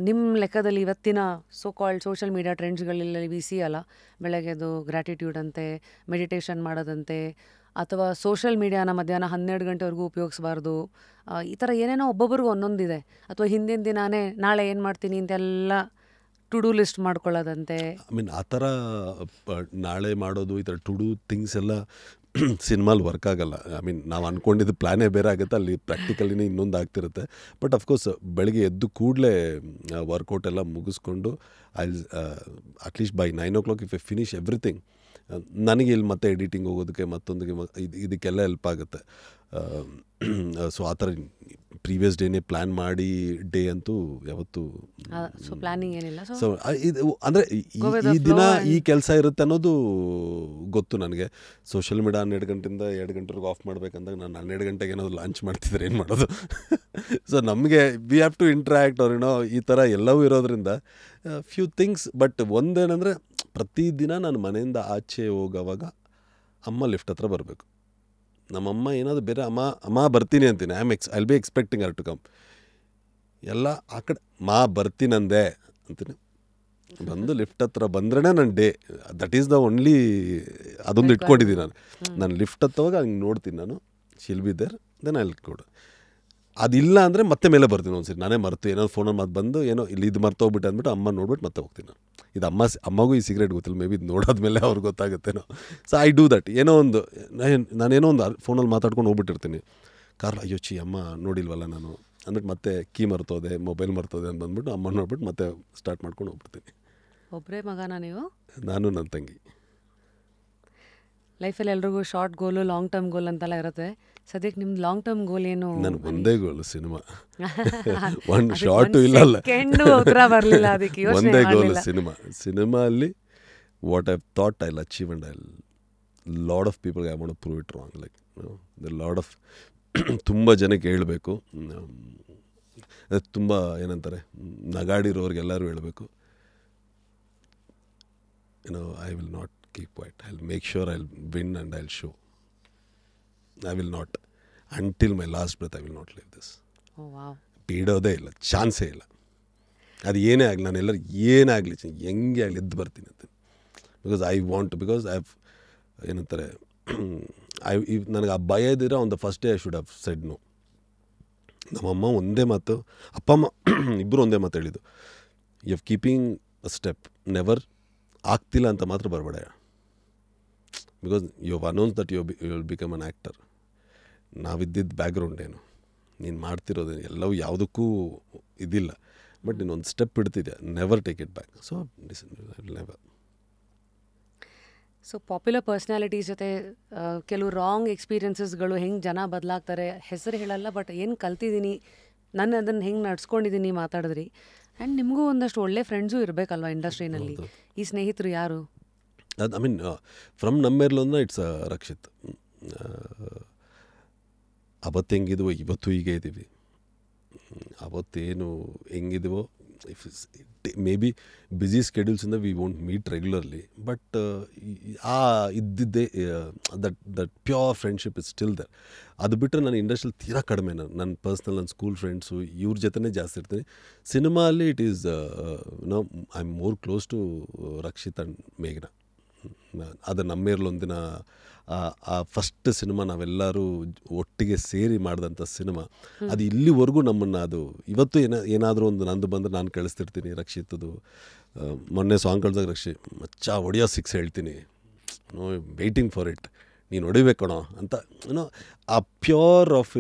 ನಿಮ್ಮ ಲೆಕ್ಕದಲ್ಲಿ ಇವತ್ತಿನ ಸೋ ಕಾಲ್ಡ್ ಸೋಷಿಯಲ್ ಮೀಡಿಯಾ ಟ್ರೆಂಡ್ಸ್ಗಳಲ್ಲಿ ವಿ ಸಿ ಅಲ್ಲ, ಬೆಳಗ್ಗೆದು ಗ್ರ್ಯಾಟಿಟ್ಯೂಡ್ ಅಂತೆ, ಮೆಡಿಟೇಷನ್ ಮಾಡೋದಂತೆ, ಅಥವಾ ಸೋಷಿಯಲ್ ಮೀಡಿಯಾನ ಮಧ್ಯಾಹ್ನ 12 ಗಂಟೆವರೆಗೂ ಉಪಯೋಗಿಸ್ಬಾರ್ದು, ಈ ಥರ ಏನೇನೋ ಒಬ್ಬೊಬ್ರಿಗೂ ಒಂದೊಂದಿದೆ. ಅಥವಾ ಹಿಂದಿನ ದಿನಾನೇ ನಾಳೆ ಏನು ಮಾಡ್ತೀನಿ ಅಂತೆಲ್ಲ ಟು ಡೂ ಲಿಸ್ಟ್ ಮಾಡ್ಕೊಳ್ಳೋದಂತೆ. ಐ ಮೀನ್ ಆ ಥರ ನಾಳೆ ಮಾಡೋದು, ಈ ಥರ ಟು ಡೂ ಥಿಂಗ್ಸ್ ಎಲ್ಲ ಸಿನಿಮಾಲಿ ವರ್ಕ್ ಆಗಲ್ಲ. ಐ ಮೀನ್ ನಾವು ಅಂದ್ಕೊಂಡಿದ್ದು ಪ್ಲ್ಯಾನೇ ಬೇರೆ ಆಗುತ್ತೆ, ಅಲ್ಲಿ ಪ್ರಾಕ್ಟಿಕಲಿನೇ ಇನ್ನೊಂದು ಆಗ್ತಿರುತ್ತೆ. ಬಟ್ ಅಫ್ಕೋರ್ಸ್ ಬೆಳಗ್ಗೆ ಎದ್ದು ಕೂಡಲೇ ವರ್ಕೌಟ್ ಎಲ್ಲ ಮುಗಿಸ್ಕೊಂಡು at least by 9 o'clock if I finish everything, ನನಗೆ ಇಲ್ಲಿ ಮತ್ತೆ ಎಡಿಟಿಂಗ್ ಹೋಗೋದಕ್ಕೆ ಮತ್ತೊಂದಿಗೆ ಇದಕ್ಕೆಲ್ಲ ಹೆಲ್ಪ್ ಆಗುತ್ತೆ. ಸೊ ಆ ಥರ ಪ್ರೀವಿಯಸ್ ಡೇನೇ ಪ್ಲ್ಯಾನ್ ಮಾಡಿ ಡೇ ಅಂತೂ ಯಾವತ್ತೂ ಸೊ ಪ್ಲಾನಿಂಗ್ ಏನಿಲ್ಲ. ಸೊ ಇದು ಅಂದರೆ ಈ ದಿನ ಈ ಕೆಲಸ ಇರುತ್ತೆ ಅನ್ನೋದು ಗೊತ್ತು ನನಗೆ. ಸೋಷಿಯಲ್ ಮೀಡಿಯಾ 12 ಗಂಟೆಯಿಂದ 2 ಗಂಟೆವರೆಗೂ ಆಫ್ ಮಾಡ್ಬೇಕಂದಾಗ ನಾನು 12 ಗಂಟೆಗೆ ಏನಾದ್ರು ಲಾಂಚ್ ಮಾಡ್ತಿದ್ರೆ ಏನು ಮಾಡೋದು. ಸೊ ನಮಗೆ ವಿ ಹ್ಯಾವ್ ಟು ಇಂಟ್ರ್ಯಾಕ್ಟ್ ಅವ್ರು ಏನೋ ಈ ಥರ ಎಲ್ಲವೂ ಇರೋದ್ರಿಂದ ಫ್ಯೂ ಥಿಂಗ್ಸ್. ಬಟ್ ಒಂದೇನೆಂದರೆ ಪ್ರತಿದಿನ ನಾನು ಮನೆಯಿಂದ ಆಚೆ ಹೋಗೋವಾಗ ಅಮ್ಮ ಲಿಫ್ಟ್ ಹತ್ರ ಬರಬೇಕು. ನಮ್ಮಮ್ಮ ಏನಾದರೂ ಬೇರೆ ಅಮ್ಮ ಬರ್ತೀನಿ ಅಂತೀನಿ, I be expecting her to come. ಎಲ್ಲ ಆ ಕಡೆ ಬರ್ತೀನಂದೆ ಅಂತೀನಿ, ಬಂದು ಲಿಫ್ಟ್ ಹತ್ರ ಬಂದ್ರೇ ನನ್ನ day. That is the only ಅದೊಂದು ಇಟ್ಕೊಂಡಿದ್ದೀನಿ ನಾನು ಲಿಫ್ಟ್ ಹತ್ತವಾಗ ಹಂಗೆ ನೋಡ್ತೀನಿ ನಾನು, she'll be there, then I will go. ಅದಿಲ್ಲ ಅಂದರೆ ಮತ್ತೆ ಮೇಲೆ ಬರ್ತೀನಿ ಒಂದ್ಸರಿ, ನಾನೇ ಮರ್ತು ಏನೋ ಫೋನಲ್ಲಿ ಮತ್ತೆ ಬಂದು ಏನೋ ಇಲ್ಲಿ ಇದು ಮರ್ತೋಗ್ಬಿಟ್ಟೆ ಅಂದ್ಬಿಟ್ಟು ಅಮ್ಮ ನೋಡ್ಬಿಟ್ಟು ಮತ್ತೆ ಹೋಗ್ತೀನಿ ನಾನು. ಇದು ಅಮ್ಮಗೂ ಈ ಸಿಗರೇಟ್ ಗೊತ್ತಿಲ್ಲ, ಮೇ ಬಿ ಇದು ನೋಡೋದ್ಮೇಲೆ ಅವ್ರಿಗೆ ಗೊತ್ತಾಗುತ್ತೇನೋ. So I do that. ಏನೋ ಒಂದು ನಾನೇನೋ ಒಂದು ಫೋನಲ್ಲಿ ಮಾತಾಡ್ಕೊಂಡು ಹೋಗ್ಬಿಟ್ಟಿರ್ತೀನಿ ಕಾರ್ಲ, ಅಯ್ಯೋ ಅಮ್ಮ ನೋಡಿಲ್ವಲ್ಲ ನಾನು ಅಂದ್ಬಿಟ್ಟು ಮತ್ತೆ ಕೀ ಮರ್ತೋದೆ, ಮೊಬೈಲ್ ಮರ್ತೋದೆ ಅಂತ ಬಂದ್ಬಿಟ್ಟು ಅಮ್ಮ ನೋಡ್ಬಿಟ್ಟು ಮತ್ತೆ ಸ್ಟಾರ್ಟ್ ಮಾಡ್ಕೊಂಡು ಹೋಗ್ಬಿಡ್ತೀನಿ. ಒಬ್ಬರೇ ಮಗನ ನೀವು? ನಾನು ನನ್ನ ತಂಗಿ. ಲೈಫಲ್ಲಿ ಎಲ್ರಿಗೂ short goal, long term goal ಅಂತೆಲ್ಲ ಇರುತ್ತೆ. ಸದ್ಯಕ್ಕೆ ನಿಮ್ದು ಲಾಂಗ್ ಟರ್ಮ್ ಗೋಲ್ ಏನು? ನನಗೆ ಒಂದೇ ಗೋಲು, ಸಿನಿಮಾ. ಒಂದು ಶಾರ್ಟು ಇಲ್ಲಲ್ಲ, ಉತ್ತರ ಬರಲಿಲ್ಲ ಅದಕ್ಕೆ. ಒಂದೇ ಗೋಲು ಸಿನಿಮಾ ಅಲ್ಲಿ what I thought I will achieve and I lot of ಪೀಪಲ್ಗೆ I want to prove it wrong. Like the lot of ತುಂಬ ಜನಕ್ಕೆ ಹೇಳಬೇಕು, ತುಂಬ ಏನಂತಾರೆ ನಗಾಡಿರೋರಿಗೆಲ್ಲರೂ ಹೇಳಬೇಕು, I will not keep quiet. I'll make sure I'll win and I'll show. I will not. Until my last breath, I will not leave this. Oh, wow. ಬಿಡೋದೇ ಇಲ್ಲ, ಚಾನ್ಸೇ ಇಲ್ಲ. ಅದು ಏನೇ ಆಗಲಿ, ನಾನು ಎಲ್ಲರೂ ಏನೇ ಆಗಲಿ, ಹೆಂಗೆ ಆಗಲಿ ಎದ್ದು ಬರ್ತೀನಿ ಅಂತ. ಬಿಕಾಸ್ ಏನಂತಾರೆ ನನಗೆ ಆ ಭಯ ಇದ್ದಿದ್ರೆ on the first day I should have said no. ನಮ್ಮಮ್ಮ ಒಂದೇ ಮಾತು, ಅಪ್ಪ ಅಮ್ಮ ಇಬ್ಬರು ಒಂದೇ ಮಾತು ಹೇಳಿದ್ದು, you have keeping a step, never ಆಗ್ತಿಲ್ಲ ಅಂತ ಮಾತ್ರ ಬರಬೇಡ, because you have announce that you will become an actor. ನಾವಿದ್ದಿದ್ದು ಬ್ಯಾಕ್ಗ್ರೌಂಡ್ ಏನು, ನೀನು ಮಾಡ್ತಿರೋದೇನು ಎಲ್ಲವೂ ಯಾವುದಕ್ಕೂ ಇದಿಲ್ಲ, ಬಟ್ ನೀನು ಒಂದು ಸ್ಟೆಪ್ ಇಡ್ತಿದ್ಯಾ, never take it back. So never. So popular personalities ಜೊತೆ ಕೆಲವು ರಾಂಗ್ ಎಕ್ಸ್ಪೀರಿಯನ್ಸಸ್ಗಳು ಹೆಂಗೆ ಜನ ಬದಲಾಗ್ತಾರೆ, ಹೆಸರು ಹೇಳಲ್ಲ, ಬಟ್ ಏನು ಕಲ್ತಿದ್ದೀನಿ, ನಾನು ಅದನ್ನು ಹೆಂಗೆ ನಡ್ಸ್ಕೊಂಡಿದ್ದೀನಿ ಮಾತಾಡಿದ್ರಿ. ಆ್ಯಂಡ್ ನಿಮಗೂ ಒಂದಷ್ಟು ಒಳ್ಳೆ ಫ್ರೆಂಡ್ಸು ಇರಬೇಕಲ್ವ ಇಂಡಸ್ಟ್ರಿನಲ್ಲಿ. ಈ ಸ್ನೇಹಿತರು ಯಾರು? ಅದು ಐ ಮೀನ್ ಫ್ರಮ್ ನಮ್ಮೇರ್ಲೊಂದು ಇಟ್ಸ್ ರಕ್ಷಿತ್. ಅವತ್ತು ಹೆಂಗಿದ್ವೋ ಇವತ್ತು ಹೀಗೆ ಇದ್ದೀವಿ. ಅವತ್ತೇನು ಹೆಂಗಿದ್ವೋ, ಮೇ ಬಿ ಬ್ಯುಸಿ ಸ್ಕೆಡ್ಯೂಲ್ಸಿಂದ we won't meet regularly, but ಇದ್ದಿದ್ದೇ that pure friendship is still there. ಅದು ಬಿಟ್ಟರೆ ನಾನು ಇಂಡಸ್ಟ್ರಿಯಲ್ಲಿ ತೀರಾ ಕಡಿಮೆ, ನನ್ನ ಪರ್ಸ್ನಲ್ ನನ್ನ ಸ್ಕೂಲ್ ಫ್ರೆಂಡ್ಸು ಇವ್ರ ಜೊತೆನೇ ಜಾಸ್ತಿ ಇರ್ತೀನಿ. ಸಿನಿಮಾಲಿ it is no I am more close to Rakshit and ಮೇಘನಾ. ಅದು ನಮ್ಮೇರ್ಲೊಂದಿನ ಆ ಫಸ್ಟ್ ಸಿನಿಮಾ ನಾವೆಲ್ಲರೂ ಒಟ್ಟಿಗೆ ಸೇರಿ ಮಾಡಿದಂಥ ಸಿನಿಮಾ, ಅದು ಇಲ್ಲಿವರೆಗೂ ನಮ್ಮನ್ನು, ಅದು ಇವತ್ತು ಏನಾದರೂ ಒಂದು ನಂದು ಬಂದರೆ ನಾನು ಕಳಿಸ್ತಿರ್ತೀನಿ ರಕ್ಷಿತದು. ಮೊನ್ನೆ ಸಾಂಗ್ ಕಳ್ದಾಗ ರಕ್ಷಿತ್ ಮಚ್ಚ ಹೊಡಿಯೋ 6 ಹೇಳ್ತೀನಿ, ನೋ ವೆಯ್ಟಿಂಗ್ ಫಾರ್ ಇಟ್, ನೀನು ಹೊಡಿಬೇಕಣೋ ಅಂತ. ಯುನೋ ಆ ಪ್ಯೂರ್ ಆಫ್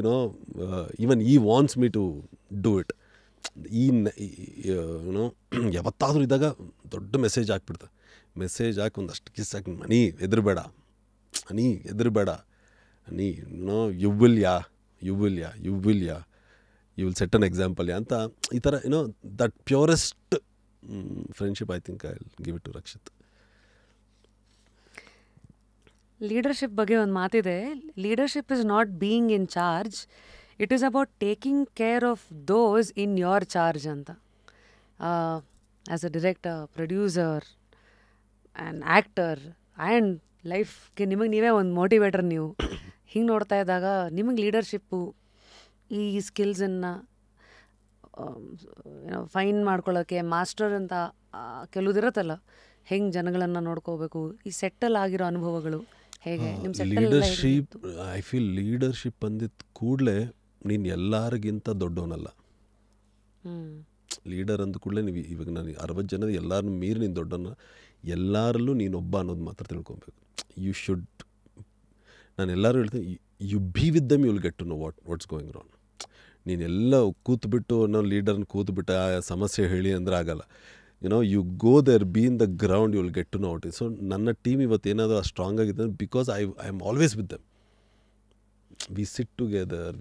ಈವನ್ ಈ wants me to do it. You know ಯಾವತ್ತಾದರೂ ಇದ್ದಾಗ ದೊಡ್ಡ ಮೆಸೇಜ್ ಹಾಕ್ಬಿಡ್ತಾರೆ, ಮೆಸೇಜ್ ಹಾಕಿ ಒಂದಷ್ಟು ಕಿಸ್ ಹಾಕಿ, ನೀ ಹೆದರಬೇಡ, ನೀ ಹೆದರಬೇಡ, ನೀ you will you will set an example ಅಂತ, ಈ ಥರ that purest friendship I think I will give it to Rakshit. Leadership ಬಗ್ಗೆ ಒಂದು ಮಾತಿದೆ, leadership is not being in charge, it is about taking care of those in your charge ಅಂತ. As a director, producer and actor and ಲೈಫ್ಗೆ ನಿಮಗೆ ನೀವೇ ಒಂದು motivator. ನೀವು ಹಿಂಗೆ ನೋಡ್ತಾ ಇದ್ದಾಗ ನಿಮಗೆ ಲೀಡರ್ಶಿಪ್ಪು ಈ ಸ್ಕಿಲ್ಸನ್ನು ಫೈನ್ ಮಾಡ್ಕೊಳ್ಳೋಕ್ಕೆ ಮಾಸ್ಟರ್ ಅಂತ ಕೆಲವುದಿರುತ್ತಲ್ಲ, ಹೆಂಗೆ ಜನಗಳನ್ನು ನೋಡ್ಕೋಬೇಕು, ಈ ಸೆಟ್ಟಲ್ ಆಗಿರೋ ಅನುಭವಗಳು ಹೇಗೆ ನಿಮ್ಮ ಲೀಡರ್ಶಿಪ್? ಐ ಫೀಲ್ ಲೀಡರ್ಶಿಪ್ ಅಂದಿದ್ದ ಕೂಡಲೇ ನೀನು ಎಲ್ಲರಿಗಿಂತ ದೊಡ್ಡವನಲ್ಲ. ಲೀಡರ್ ಅಂದ ಕೂಡಲೇ ನೀವು ಇವಾಗ ನಾನು 60 ಜನದ ಎಲ್ಲರನ್ನೂ ಮೀರಿ ನೀನು ದೊಡ್ಡವನ, ಎಲ್ಲರಲ್ಲೂ ನೀನೊಬ್ಬ ಅನ್ನೋದು ಮಾತ್ರ ತಿಳ್ಕೊಬೇಕು. ಯು ಶುಡ್, ನಾನು ಎಲ್ಲರೂ ಹೇಳ್ತೀನಿ, you be with them, you will get to know what's going on. ನೀನೆಲ್ಲ ಕೂತ್ಬಿಟ್ಟು ಲೀಡರ್ನ ಕೂತ್ಬಿಟ್ಟು ಆ ಸಮಸ್ಯೆ ಹೇಳಿ ಅಂದರೆ ಆಗಲ್ಲ. You go there, be in the ground, you will get to know what is. So ನನ್ನ ಟೀಮ್ ಇವತ್ತು ಏನಾದರೂ ಸ್ಟ್ರಾಂಗ್ ಆಗಿದೆ because I am always with them. We sit together,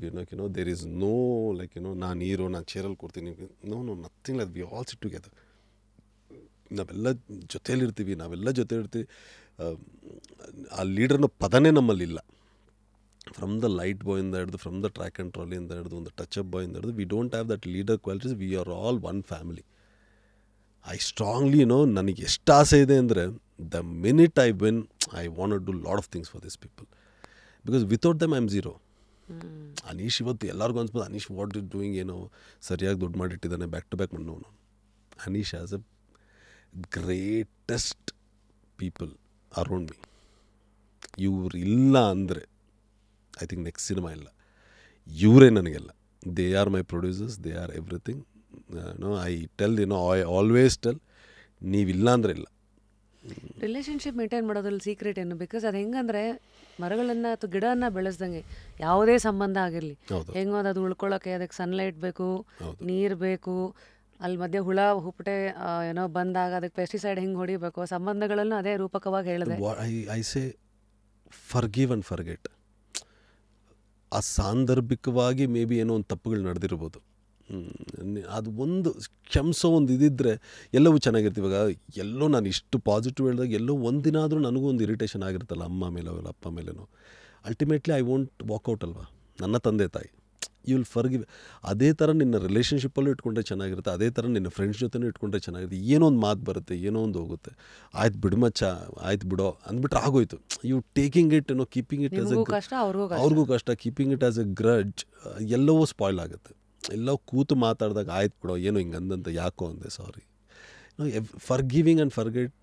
there is no like ನಾನು ಹೀರೋ, ನಾನು ಚೇರಲ್ಲಿ ಕೊಡ್ತೀನಿ, no nothing like, we all sit together. ನಾವೆಲ್ಲ ಜೊತೆಯಲ್ಲಿರ್ತೀವಿ, ನಾವೆಲ್ಲ ಜೊತೆ ಇರ್ತೀವಿ. ಆ ಲೀಡರ್ನ ಪದನೇ ನಮ್ಮಲ್ಲಿಲ್ಲ. ಫ್ರಮ್ ದ ಲೈಟ್ ಬಾಯಿಂದ ಹಿಡಿದು, ಫ್ರಮ್ ದ ಟ್ರ್ಯಾಕ್ ಆ್ಯಂಡ್ ಟ್ರಾಲಿಯಿಂದ ಹಿಡಿದು, ಒಂದು ಟಚ್ ಅಪ್ ಬಾಯಿಂದ ಹಿಡಿದು, we don't have that leader qualities. We are all one family. I strongly ನನಗೆ ಎಷ್ಟು ಆಸೆ ಇದೆ ಅಂದರೆ, the minute I win, I want to do lot of things for this people, because without them I am zero. Anish ಇವತ್ತು ಎಲ್ಲರಿಗೂ ಅನ್ಸ್ಬೋದು, Anish what is doing, ಏನೋ ಸರಿಯಾಗಿ ದುಡ್ಡು ಮಾಡಿಟ್ಟಿದ್ದಾನೆ, ಬ್ಯಾಕ್ ಟು ಬ್ಯಾಕ್ ಮಾಡೋನು. Anish as a greatest people around me. ಇವ್ರು ಇಲ್ಲ ಅಂದರೆ ಐ ಥಿಂಕ್ ನೆಕ್ಸ್ಟ್ ಸಿನಿಮಾ ಇಲ್ಲ. ಇವರೇ ನನಗೆಲ್ಲ. They are my producers, they are everything. I tell, I always tell, ನೀವಿಲ್ಲ ಅಂದರೆ ಇಲ್ಲ. ರಿಲೇಷನ್ಶಿಪ್ ಮೇಂಟೈನ್ ಮಾಡೋದ್ರಲ್ಲಿ ಸೀಕ್ರೆಟ್ ಏನು? ಬಿಕಾಸ್ ಅದು ಹೆಂಗಂದರೆ, ಮರಗಳನ್ನು ಅಥವಾ ಗಿಡವನ್ನು ಬೆಳೆಸ್ದಂಗೆ ಯಾವುದೇ ಸಂಬಂಧ ಆಗಿರಲಿ, ಹೆಂಗೋ ಅದು ಉಳ್ಕೊಳ್ಳೋಕ್ಕೆ ಅದಕ್ಕೆ ಸನ್ಲೈಟ್ ಬೇಕು, ನೀರು ಬೇಕು, ಅಲ್ಲಿ ಮಧ್ಯೆ ಹುಳ ಹುಪ್ಪಟೆ ಬಂದಾಗ ಅದಕ್ಕೆ ಪೆಸ್ಟಿಸೈಡ್ ಹೆಂಗೆ ಹೊಡಿಬೇಕು, ಸಂಬಂಧಗಳನ್ನು ಅದೇ ರೂಪಕವಾಗಿ ಹೇಳಿದೆ. I say forgive and forget. ಆ ಸಾಂದರ್ಭಿಕವಾಗಿ ಮೇ ಬಿ ಏನೋ ಒಂದು ತಪ್ಪುಗಳು ನಡೆದಿರ್ಬೋದು, ಅದು ಒಂದು ಕ್ಷಮಿಸೋ ಒಂದು ಇದಿದ್ದರೆ ಎಲ್ಲವೂ ಚೆನ್ನಾಗಿರ್ತೀವಿ. ಇವಾಗ ಎಲ್ಲೋ ನಾನು ಇಷ್ಟು ಪಾಸಿಟಿವ್ ಹೇಳಿದಾಗ ಎಲ್ಲೋ ಒಂದಿನ ಆದರೂ ನನಗೂ ಒಂದು ಇರಿಟೇಷನ್ ಆಗಿರುತ್ತಲ್ಲ, ಅಮ್ಮ ಮೇಲೋ ಇಲ್ಲ ಅಪ್ಪ ಮೇಲೇನೋ. ಅಲ್ಟಿಮೇಟ್ಲಿ ಐ ವೋಂಟ್ ವಾಕ್ಔಟ್ ಅಲ್ವಾ, ನನ್ನ ತಂದೆ ತಾಯಿ. You will forgive. ಅದೇ ಥರ ನಿನ್ನ ರಿಲೇಷನ್ಶಿಪ್ಪಲ್ಲೂ ಇಟ್ಕೊಂಡ್ರೆ ಚೆನ್ನಾಗಿರುತ್ತೆ, ಅದೇ ಥರ ನಿನ್ನ ಫ್ರೆಂಡ್ಸ್ ಜೊತೆನೂ ಇಟ್ಕೊಂಡ್ರೆ ಚೆನ್ನಾಗಿರುತ್ತೆ. ಏನೋ ಒಂದು ಮಾತು ಬರುತ್ತೆ, ಏನೋ ಒಂದು ಹೋಗುತ್ತೆ, ಆಯ್ತು ಬಿಡು ಮಚ್ಚ, ಆಯ್ತು ಬಿಡೋ ಅಂದ್ಬಿಟ್ರೆ ಆಗೋಯ್ತು. You taking it, keeping it as a ಕಷ್ಟ, ಅವ್ರಿಗೂ ಕಷ್ಟ, keeping it as a grudge, ಎಲ್ಲವೂ ಸ್ಪಾಯ್ಲ್ ಆಗುತ್ತೆ. ಎಲ್ಲೋ ಕೂತು ಮಾತಾಡಿದಾಗ ಆಯ್ತು ಬಿಡೋ, ಏನೋ ಹಿಂಗೆ ಅಂದಂತ ಯಾಕೋ ಅಂದೆ, ಸಾರಿ, ಫರ್ ಗಿವಿಂಗ್ ಆ್ಯಂಡ್ ಫರ್ಗೆಟ್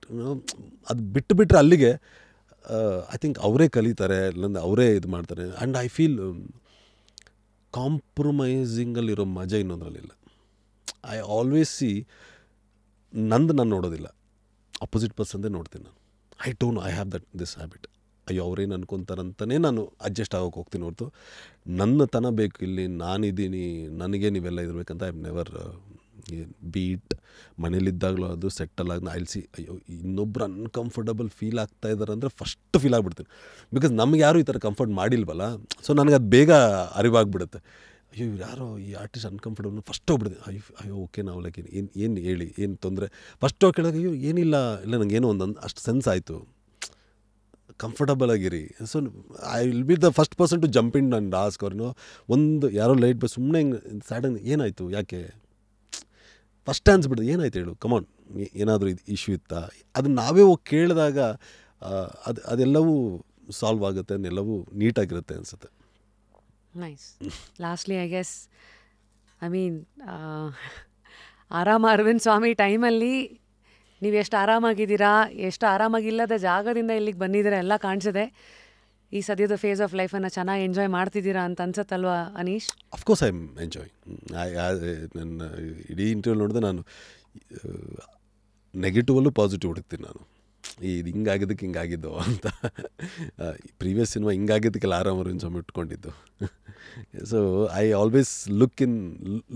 ಅದು ಬಿಟ್ಟರೆ ಅಲ್ಲಿಗೆ ಐ ಥಿಂಕ್ ಅವರೇ ಕಲಿತಾರೆ, ಇಲ್ಲಾಂದ್ರೆ ಅವರೇ ಇದು ಮಾಡ್ತಾರೆ. ಆ್ಯಂಡ್ ಐ ಫೀಲ್ ಕಾಂಪ್ರಮೈಸಿಂಗಲ್ಲಿರೋ ಮಜಾ ಇನ್ನೊಂದರಲ್ಲಿಲ್ಲ. ಐ ಆಲ್ವೇಸ್ ಸಿ ನಂದು ನಾನು ನೋಡೋದಿಲ್ಲ, ಅಪೋಸಿಟ್ ಪರ್ಸನ್ದೇ ನೋಡ್ತೀನಿ ನಾನು. I have this habit. ಅಯ್ಯೋ ಅವ್ರೇನು ಅನ್ಕೊತಾರಂತಲೇ ನಾನು ಅಡ್ಜಸ್ಟ್ ಆಗೋಕೆ ಹೋಗ್ತೀನಿ ಹೊರತು ನನ್ನ ತನ ಬೇಕು ಇಲ್ಲಿ, ನಾನಿದ್ದೀನಿ, ನನಗೆ ನೀವೆಲ್ಲ ಇರಬೇಕಂತ ಐ ನೆವರ್ ಬೀಟ್. ಮನೇಲಿದ್ದಾಗಲೂ ಅದು ಸೆಟ್ಟಲ್ ಆಗಿ ಅಲ್ಸಿ ಅಯ್ಯೋ ಇನ್ನೊಬ್ರು ಅನ್ಕಂಫರ್ಟಬಲ್ ಫೀಲ್ ಆಗ್ತಾ ಇದ್ದಾರೆ ಅಂದರೆ ಫಸ್ಟ್ ಫೀಲ್ ಆಗಿಬಿಡ್ತೀನಿ. ಬಿಕಾಸ್ ನಮ್ಗೆ ಯಾರೂ ಈ ಥರ ಕಂಫರ್ಟ್ ಮಾಡಿಲ್ವಲ್ಲ, ಸೊ ನನಗೆ ಅದು ಬೇಗ ಅರಿವಾಗ್ಬಿಡುತ್ತೆ. ಅಯ್ಯೋ ಇವ್ರು ಯಾರೋ ಈ ಆರ್ಟಿಸ್ಟ್ ಅನ್ಕಂಫರ್ಟಬಲ್ ಫಸ್ಟ್ ಹೋಗ್ಬಿಡ್ತೀನಿ. ಅಯ್ಯೋ ಓಕೆ ನಾವು ಲೈಕ್ ಏನು ಹೇಳಿ ಏನು ತೊಂದರೆ ಫಸ್ಟ್ ಹೋಗಿ ಕೇಳಿದಾಗ ಅಯ್ಯೋ ಏನಿಲ್ಲ ಇಲ್ಲ ನನಗೇನೋ ಒಂದು ಅಷ್ಟು ಸೆನ್ಸ್ ಆಯಿತು, ಕಂಫರ್ಟಬಲ್ ಆಗಿರಿ. So I will be the first person to jump in and ask ಅವ್ರನ್ನೋ ಒಂದು ಯಾರೋ ಲೈಟ್ ಬೈ ಸುಮ್ಮನೆ ಹಿಂಗೆ ಸ್ಯಾಡನ್ ಏನಾಯಿತು ಯಾಕೆ ಫಸ್ಟ್ ಅನ್ಸ್ಬಿಡ್ದು ಏನಾಯ್ತು ಹೇಳು ಕಮಾನ್ ಏನಾದರೂ ಇದು ಇಶ್ಯೂ ಇತ್ತಾ, ಅದನ್ನ ನಾವೇ ಹೋಗಿ ಕೇಳಿದಾಗ ಅದೆಲ್ಲವೂ ಸಾಲ್ವ್ ಆಗುತ್ತೆ, ಎಲ್ಲವೂ ನೀಟಾಗಿರುತ್ತೆ ಅನಿಸುತ್ತೆ. Nice. Lastly I guess I mean ಆರಾಮ ಅರವಿಂದ್ ಸ್ವಾಮಿ ಟೈಮಲ್ಲಿ ನೀವು ಎಷ್ಟು ಆರಾಮಾಗಿದ್ದೀರಾ, ಎಷ್ಟು ಆರಾಮಾಗಿಲ್ಲದ ಜಾಗದಿಂದ ಇಲ್ಲಿಗೆ ಬಂದಿದ್ದೀರಾ ಎಲ್ಲ ಕಾಣಿಸಿದೆ. ಈ ಸದ್ಯದ ಫೇಸ್ ಆಫ್ ಲೈಫನ್ನು ಚೆನ್ನಾಗಿ ಎಂಜಾಯ್ ಮಾಡ್ತಿದ್ದೀರಾ ಅಂತ ಅನ್ಸುತ್ತಲ್ವಾ Aneesh? Of course I am enjoying. ನನ್ನ ಇಡೀ ಇಂಟರ್ವ್ಯೂ ನೋಡಿದೆ ನಾನು ನೆಗೆಟಿವಲ್ಲೂ ಪಾಸಿಟಿವ್ ಹುಡುಕ್ತೀನಿ ನಾನು. ಇದು ಹಿಂಗಾಗಿದ್ದಕ್ಕೆ ಹಿಂಗಾಗಿದ್ದು ಅಂತ. ಪ್ರೀವಿಯಸ್ ಸಿನಿಮಾ ಹಿಂಗಾಗಿದ್ದಕ್ಕೆಲ್ಲ ಅರವಿಂದ್ ಸ್ವಾಮಿ ಇಟ್ಕೊಂಡಿದ್ದು. So I always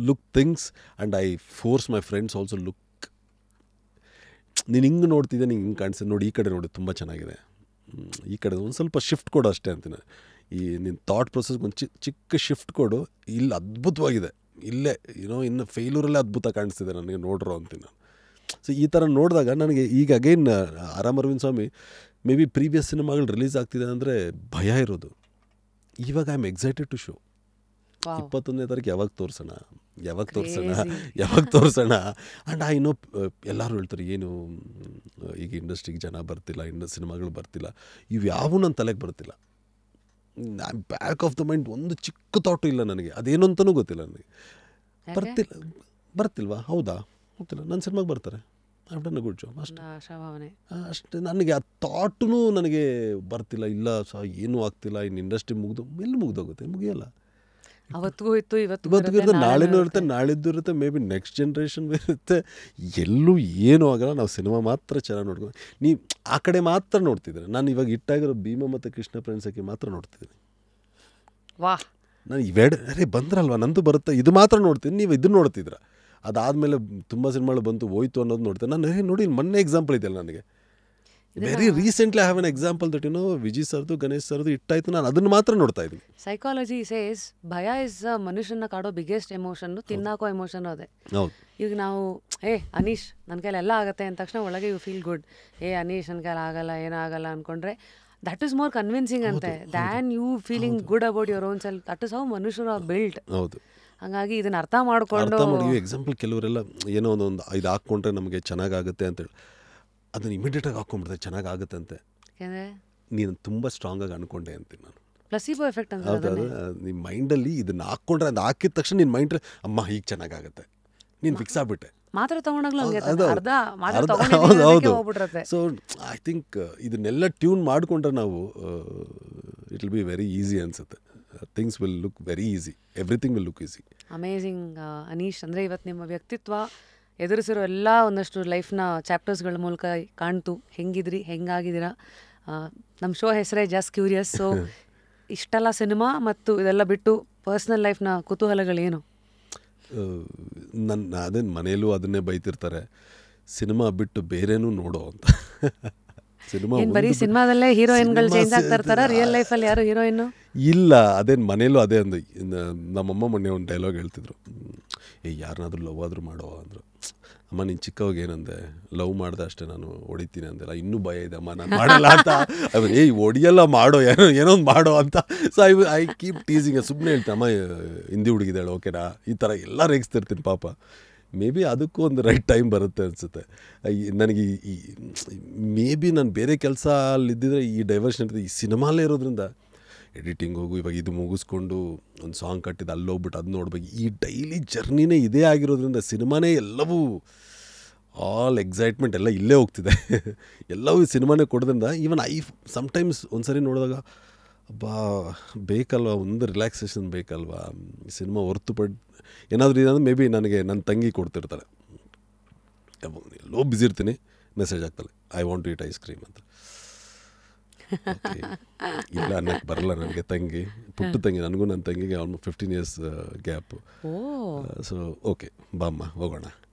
look things and I force my friends also look. ನೀನು ಹಿಂಗೆ ನೋಡ್ತಿದ್ದೆ, ನಿಂಗೆ ಹಿಂಗೆ ಕಾಣಿಸ್ತದೆ ನೋಡಿ, ಈ ಕಡೆ ನೋಡಿ ತುಂಬ ಚೆನ್ನಾಗಿದೆ, ಈ ಕಡೆ ಒಂದು ಸ್ವಲ್ಪ ಶಿಫ್ಟ್ ಕೊಡು ಅಷ್ಟೇ ಅಂತೀನಿ. ಈ ನಿನ್ನ ಥಾಟ್ ಪ್ರೊಸೆಸ್ಗೆ ಒಂದು ಚಿಕ್ಕ ಶಿಫ್ಟ್ ಕೊಡು, ಇಲ್ಲಿ ಅದ್ಭುತವಾಗಿದೆ, ಇಲ್ಲೇ ಇನ್ನು ಫೇಲ್ಯೂರಲ್ಲೇ ಅದ್ಭುತ ಕಾಣಿಸ್ತಿದೆ ನನಗೆ ನೋಡ್ರೋ ಅಂತೀನಿ ನಾನು. ಸೊ ಈ ಥರ ನೋಡಿದಾಗ ನನಗೆ ಈಗ again Aravind Swami may be previous ಸಿನಿಮಾಗಳು ರಿಲೀಸ್ ಆಗ್ತಿದೆ ಅಂದರೆ ಭಯ ಇರೋದು. ಇವಾಗ I am excited to show. 21ನೇ ತಾರೀಕು ಯಾವಾಗ ತೋರಿಸೋಣ ಆ್ಯಂಡ್ ಐ ನೋ ಎಲ್ಲರೂ ಹೇಳ್ತಾರೆ ಏನು ಈಗ ಇಂಡಸ್ಟ್ರಿಗೆ ಜನ ಬರ್ತಿಲ್ಲ, ಸಿನಿಮಾಗಳು ಬರ್ತಿಲ್ಲ, ಇವು ಯಾವೂ ನನ್ನ ತಲೆಗೆ ಬರ್ತಿಲ್ಲ. ಬ್ಯಾಕ್ ಆಫ್ ದ ಮೈಂಡ್ ಒಂದು ಚಿಕ್ಕ ಥಾಟು ಇಲ್ಲ ನನಗೆ, ಅದೇನು ಅಂತಲೂ ಗೊತ್ತಿಲ್ಲ ನನಗೆ. ಬರ್ತಿಲ್ವಾ ಹೌದಾ ಗೊತ್ತಿಲ್ಲ, ನನ್ನ ಸಿನಿಮಾಗೆ ಬರ್ತಾರೆ, I done a good job ಅಷ್ಟೇ. ನನಗೆ ಆ ಥಾಟೂ ನನಗೆ ಬರ್ತಿಲ್ಲ, ಇಲ್ಲ ಏನೂ ಆಗ್ತಿಲ್ಲ, ಇನ್ನು ಇಂಡಸ್ಟ್ರಿ ಎಲ್ಲಿ ಮುಗ್ದೋಗುತ್ತೆ, ಮುಗಿಯಲ್ಲ. ಅವತ್ತಿಗೂ ಇತ್ತು, ಇವತ್ತು ಇರುತ್ತೆ, ನಾಳೆನೂ ಇರುತ್ತೆ, ನಾಳಿದ್ದು ಇರುತ್ತೆ, ಮೇ ಬಿ ನೆಕ್ಸ್ಟ್ ಜನ್ರೇಷನ್ ಇರುತ್ತೆ, ಎಲ್ಲೂ ಏನೂ ಆಗಲ್ಲ. ನಾವು ಸಿನಿಮಾ ಮಾತ್ರ ಚೆನ್ನಾಗಿ ನೋಡ್ಕೊಂಡು ನೀವು ಆ ಕಡೆ ಮಾತ್ರ ನೋಡ್ತಿದ್ದೀರ. ನಾನು ಇವಾಗ ಇಟ್ಟಾಗಿರೋ ಭೀಮ ಮತ್ತು ಕೃಷ್ಣ ಪ್ರೇಮ್ಸಕ್ಕೆ ಮಾತ್ರ ನೋಡ್ತಿದ್ದೀನಿ. ವಾಹ್, ನಾನು ಇವೆರಡು ಬಂದ್ರಲ್ವ ನಂದು ಬರುತ್ತೆ, ಇದು ಮಾತ್ರ ನೋಡ್ತೀನಿ, ನೀವು ಇದನ್ನು ನೋಡ್ತಿದ್ರ. ಅದಾದಮೇಲೆ ತುಂಬ ಸಿನಿಮಾಗಳು ಬಂತು ಹೋಯ್ತು ಅನ್ನೋದು ನೋಡ್ತೇನೆ ನಾನು. ನೋಡಿ ಮೊನ್ನೆ ಎಕ್ಸಾಂಪಲ್ ಇದೆಯಲ್ಲ ನನಗೆ, very recently I have an example that Vijay ಸರ್ದು ಗಣೇಶ್ ಸರ್ದು ಇಟ್ಟಾಯ್ತು, ನಾನು ಅದನ್ನು ಮಾತ್ರ ನೋಡ್ತಾ ಇದ್ದೀನಿ. ಸೈಕಾಲಜಿ ಸೇಸ್ ಭಯ ಇಸ್ ಮನುಷ್ಯನ ಕಾಡೋ ಬಿಗ್ಗೆಸ್ಟ್ ಎಮೋಷನ್ನು, ತಿನ್ನಾಕೋ ಎಮೋಷನ್ ಅದೇ. ಹೌದು, ಈಗ ನಾವು ಅನೀಶ್ ನನ್ನ ಕೈಲಿ ಎಲ್ಲ ಆಗುತ್ತೆ ಅಂದ ತಕ್ಷಣ ಒಳಗೆ ಯು ಫೀಲ್ ಗುಡ್, ಅನೀಶ್ ನನ್ನ ಕೈಲಿ ಆಗಲ್ಲ ಏನಾಗಲ್ಲ ಅಂದ್ಕೊಂಡ್ರೆ ದಟ್ ಈಸ್ ಮೋರ್ ಕನ್ವಿನ್ಸಿಂಗ್ ಅಂತೆ than you feeling good about your own self. That is how ಮನುಷ್ಯರು ಬಿಲ್ಡ್. ಹೌದು, ಹಾಗಾಗಿ ಇದನ್ನ ಅರ್ಥ ಮಾಡಿಕೊಂಡು ಎಕ್ಸಾಂಪಲ್ ಕೆಲವರೆಲ್ಲ ಏನೋ ಒಂದು ಇದು ಹಾಕ್ಕೊಂಡ್ರೆ ನಮಗೆ ಚೆನ್ನಾಗಾಗುತ್ತೆ ಅಂತೇಳಿ ಅದನ್ನು ಇಮಿಡಿಯೇಟಾಗಿ ಹಾಕ್ಕೊಂಡ್ಬಿಡ್ತಾರೆ ಚೆನ್ನಾಗಾಗುತ್ತೆ ಅಂತೆ. ನೀನು ತುಂಬ ಸ್ಟ್ರಾಂಗಾಗಿ ಅನ್ಕೊಂಡೆ ಅಂತೀನಿ ನಾನು. ಪ್ಲಸಿಬೋ ಎಫೆಕ್ಟ್ ಅಂತ. ಹೌದು, ನಿಮ್ಮ ಮೈಂಡಲ್ಲಿ ಇದನ್ನು ಹಾಕ್ಕೊಂಡ್ರೆ ಅದು ಹಾಕಿದ ತಕ್ಷಣ ನಿನ್ನ ಮೈಂಡ್ರೆ ಅಮ್ಮ ಹೀಗೆ ಚೆನ್ನಾಗಾಗುತ್ತೆ, ನೀನು ಫಿಕ್ಸ್ ಆಗ್ಬಿಟ್ಟೆ. ಮಾತ್ರ ತಗೊಂಡಾಗ್ಲೂ ಹೌದು. ಸೊ ಐ ಥಿಂಕ್ ಇದನ್ನೆಲ್ಲ ಟ್ಯೂನ್ ಮಾಡಿಕೊಂಡ್ರೆ ನಾವು it will be very easy ಅನಿಸುತ್ತೆ. Things will look very easy, everything will look easy. Amazing Anish. ಅಂದರೆ ಇವತ್ತು ನಿಮ್ಮ ವ್ಯಕ್ತಿತ್ವ ಎದುರಿಸಿರೋ ಎಲ್ಲ ಒಂದಷ್ಟು ಲೈಫ್ನ ಚಾಪ್ಟರ್ಸ್ಗಳ ಮೂಲಕ ಕಾಣ್ತು. ಹೆಂಗಿದ್ರಿ, ಹೆಂಗಾಗಿದ್ದೀರಾ. ನಮ್ಮ ಶೋ ಹೆಸರೇ ಜಸ್ಟ್ ಕ್ಯೂರಿಯಸ್. ಸೊ ಇಷ್ಟೆಲ್ಲ ಸಿನಿಮಾ ಮತ್ತು ಇದೆಲ್ಲ ಬಿಟ್ಟು ಪರ್ಸ್ನಲ್ ಲೈಫ್ನ ಕುತೂಹಲಗಳೇನು? ಅದೇನು ಮನೆಯಲ್ಲೂ ಅದನ್ನೇ ಬೈತಿರ್ತಾರೆ, ಸಿನಿಮಾ ಬಿಟ್ಟು ಬೇರೆನೂ ನೋಡೋ ಅಂತ. ಬರೀ ಸಿನಿಮಾದಲ್ಲೇ ಹೀರೋಯಿನ್ಗಳು ಚೇಂಜ್ ಆಗ್ತಾ ಇರ್ತಾರ, ರಿಯಲ್ ಲೈಫಲ್ಲಿ ಯಾರು ಹೀರೋಯಿನ್ ಇಲ್ಲ. ಅದೇನು ಮನೇಲೂ ಅದೇ ಅಂದು ನಮ್ಮಮ್ಮ ಮೊನ್ನೆ ಒಂದು ಡೈಲಾಗ್ ಹೇಳ್ತಿದ್ರು, ಯಾರನ್ನಾದ್ರೂ ಲವ್ ಆದರೂ ಮಾಡೋ ಅಂದರು. ಅಮ್ಮ ನೀನು ಚಿಕ್ಕವಾಗ ಏನಂದೆ, ಲವ್ ಮಾಡ್ದೆ ಅಷ್ಟೇ, ನಾನು ಹೊಡಿತೀನಿ ಅಂದೆಲ್ಲ, ಇನ್ನೂ ಭಯ ಇದೆ ಅಮ್ಮ ನಾನು ಮಾಡಲ್ಲ ಅಂತ. ಹೊಡಿಯಲ್ಲ ಮಾಡೋ, ಏನೋ ಒಂದು ಮಾಡೋ ಅಂತ. ಸೊ ಐ ಕೀಪ್ ಟೀಸಿಂಗ್, ಸುಮ್ಮನೆ ಹೇಳ್ತೀನಿ ಅಮ್ಮ ಹಿಂದಿ ಹುಡುಗಿದ್ದಾಳೆ ಓಕೆನಾ, ಈ ಥರ ಎಲ್ಲ ರೇಗಿಸ್ತಿರ್ತೀನಿ ಪಾಪ. ಮೇ ಬಿ ಅದಕ್ಕೂ ಒಂದು ರೈಟ್ ಟೈಮ್ ಬರುತ್ತೆ ಅನಿಸುತ್ತೆ ನನಗೆ. ಮೇ ಬಿ ನಾನು ಬೇರೆ ಕೆಲಸ ಅಲ್ಲಿದ್ದಿದ್ರೆ ಈ ಡೈವರ್ಷನ್ ಇರ್ತದೆ. ಈ ಸಿನಿಮಾಲೇ ಇರೋದ್ರಿಂದ ಎಡಿಟಿಂಗ್ ಹೋಗು, ಇವಾಗ ಇದು ಮುಗಿಸ್ಕೊಂಡು ಒಂದು ಸಾಂಗ್ ಕಟ್ಟಿದ್ದು ಅಲ್ಲೋಗ್ಬಿಟ್ಟು ಅದು ನೋಡ್ಬೇಕು, ಈ ಡೈಲಿ ಜರ್ನಿನೇ ಇದೇ ಆಗಿರೋದ್ರಿಂದ ಸಿನಿಮಾನೇ ಎಲ್ಲವೂ ಆಲ್ ಎಕ್ಸೈಟ್ಮೆಂಟ್ ಎಲ್ಲ ಇಲ್ಲೇ ಹೋಗ್ತಿದೆ. ಎಲ್ಲವೂ ಸಿನಿಮಾನೇ ಕೊಡೋದ್ರಿಂದ ಈವನ್ ಸಮ್ಟೈಮ್ಸ್ ಒಂದ್ಸರಿ ನೋಡಿದಾಗ ಬಾ ಬೇಕಲ್ವಾ, ಒಂದು ರಿಲ್ಯಾಕ್ಸೇಷನ್ ಬೇಕಲ್ವಾ, ಸಿನಿಮಾ ಹೊರತುಪಟ್ಟು ಏನಾದರೂ ಇದಂದ್ರೆ ಮೇ ಬಿ ನನಗೆ ನನ್ನ ತಂಗಿ ಕೊಡ್ತಿರ್ತಾಳೆ, ಎಲ್ಲೋ ಬ್ಯುಸಿ ಇರ್ತೀನಿ, ಮೆಸೇಜ್ ಆಗ್ತಾಳೆ I want to eat ice cream ಅಂತ. ಇಲ್ಲ ಅನ್ನಕ್ಕೆ ಬರಲ್ಲ ನನಗೆ, ತಂಗಿ ಪುಟ್ಟ ತಂಗಿ, ನನಗೂ ನನ್ನ ತಂಗಿಗೆ almost 15 years gap. So okay ಬಾಮ್ಮ ಹೋಗೋಣ,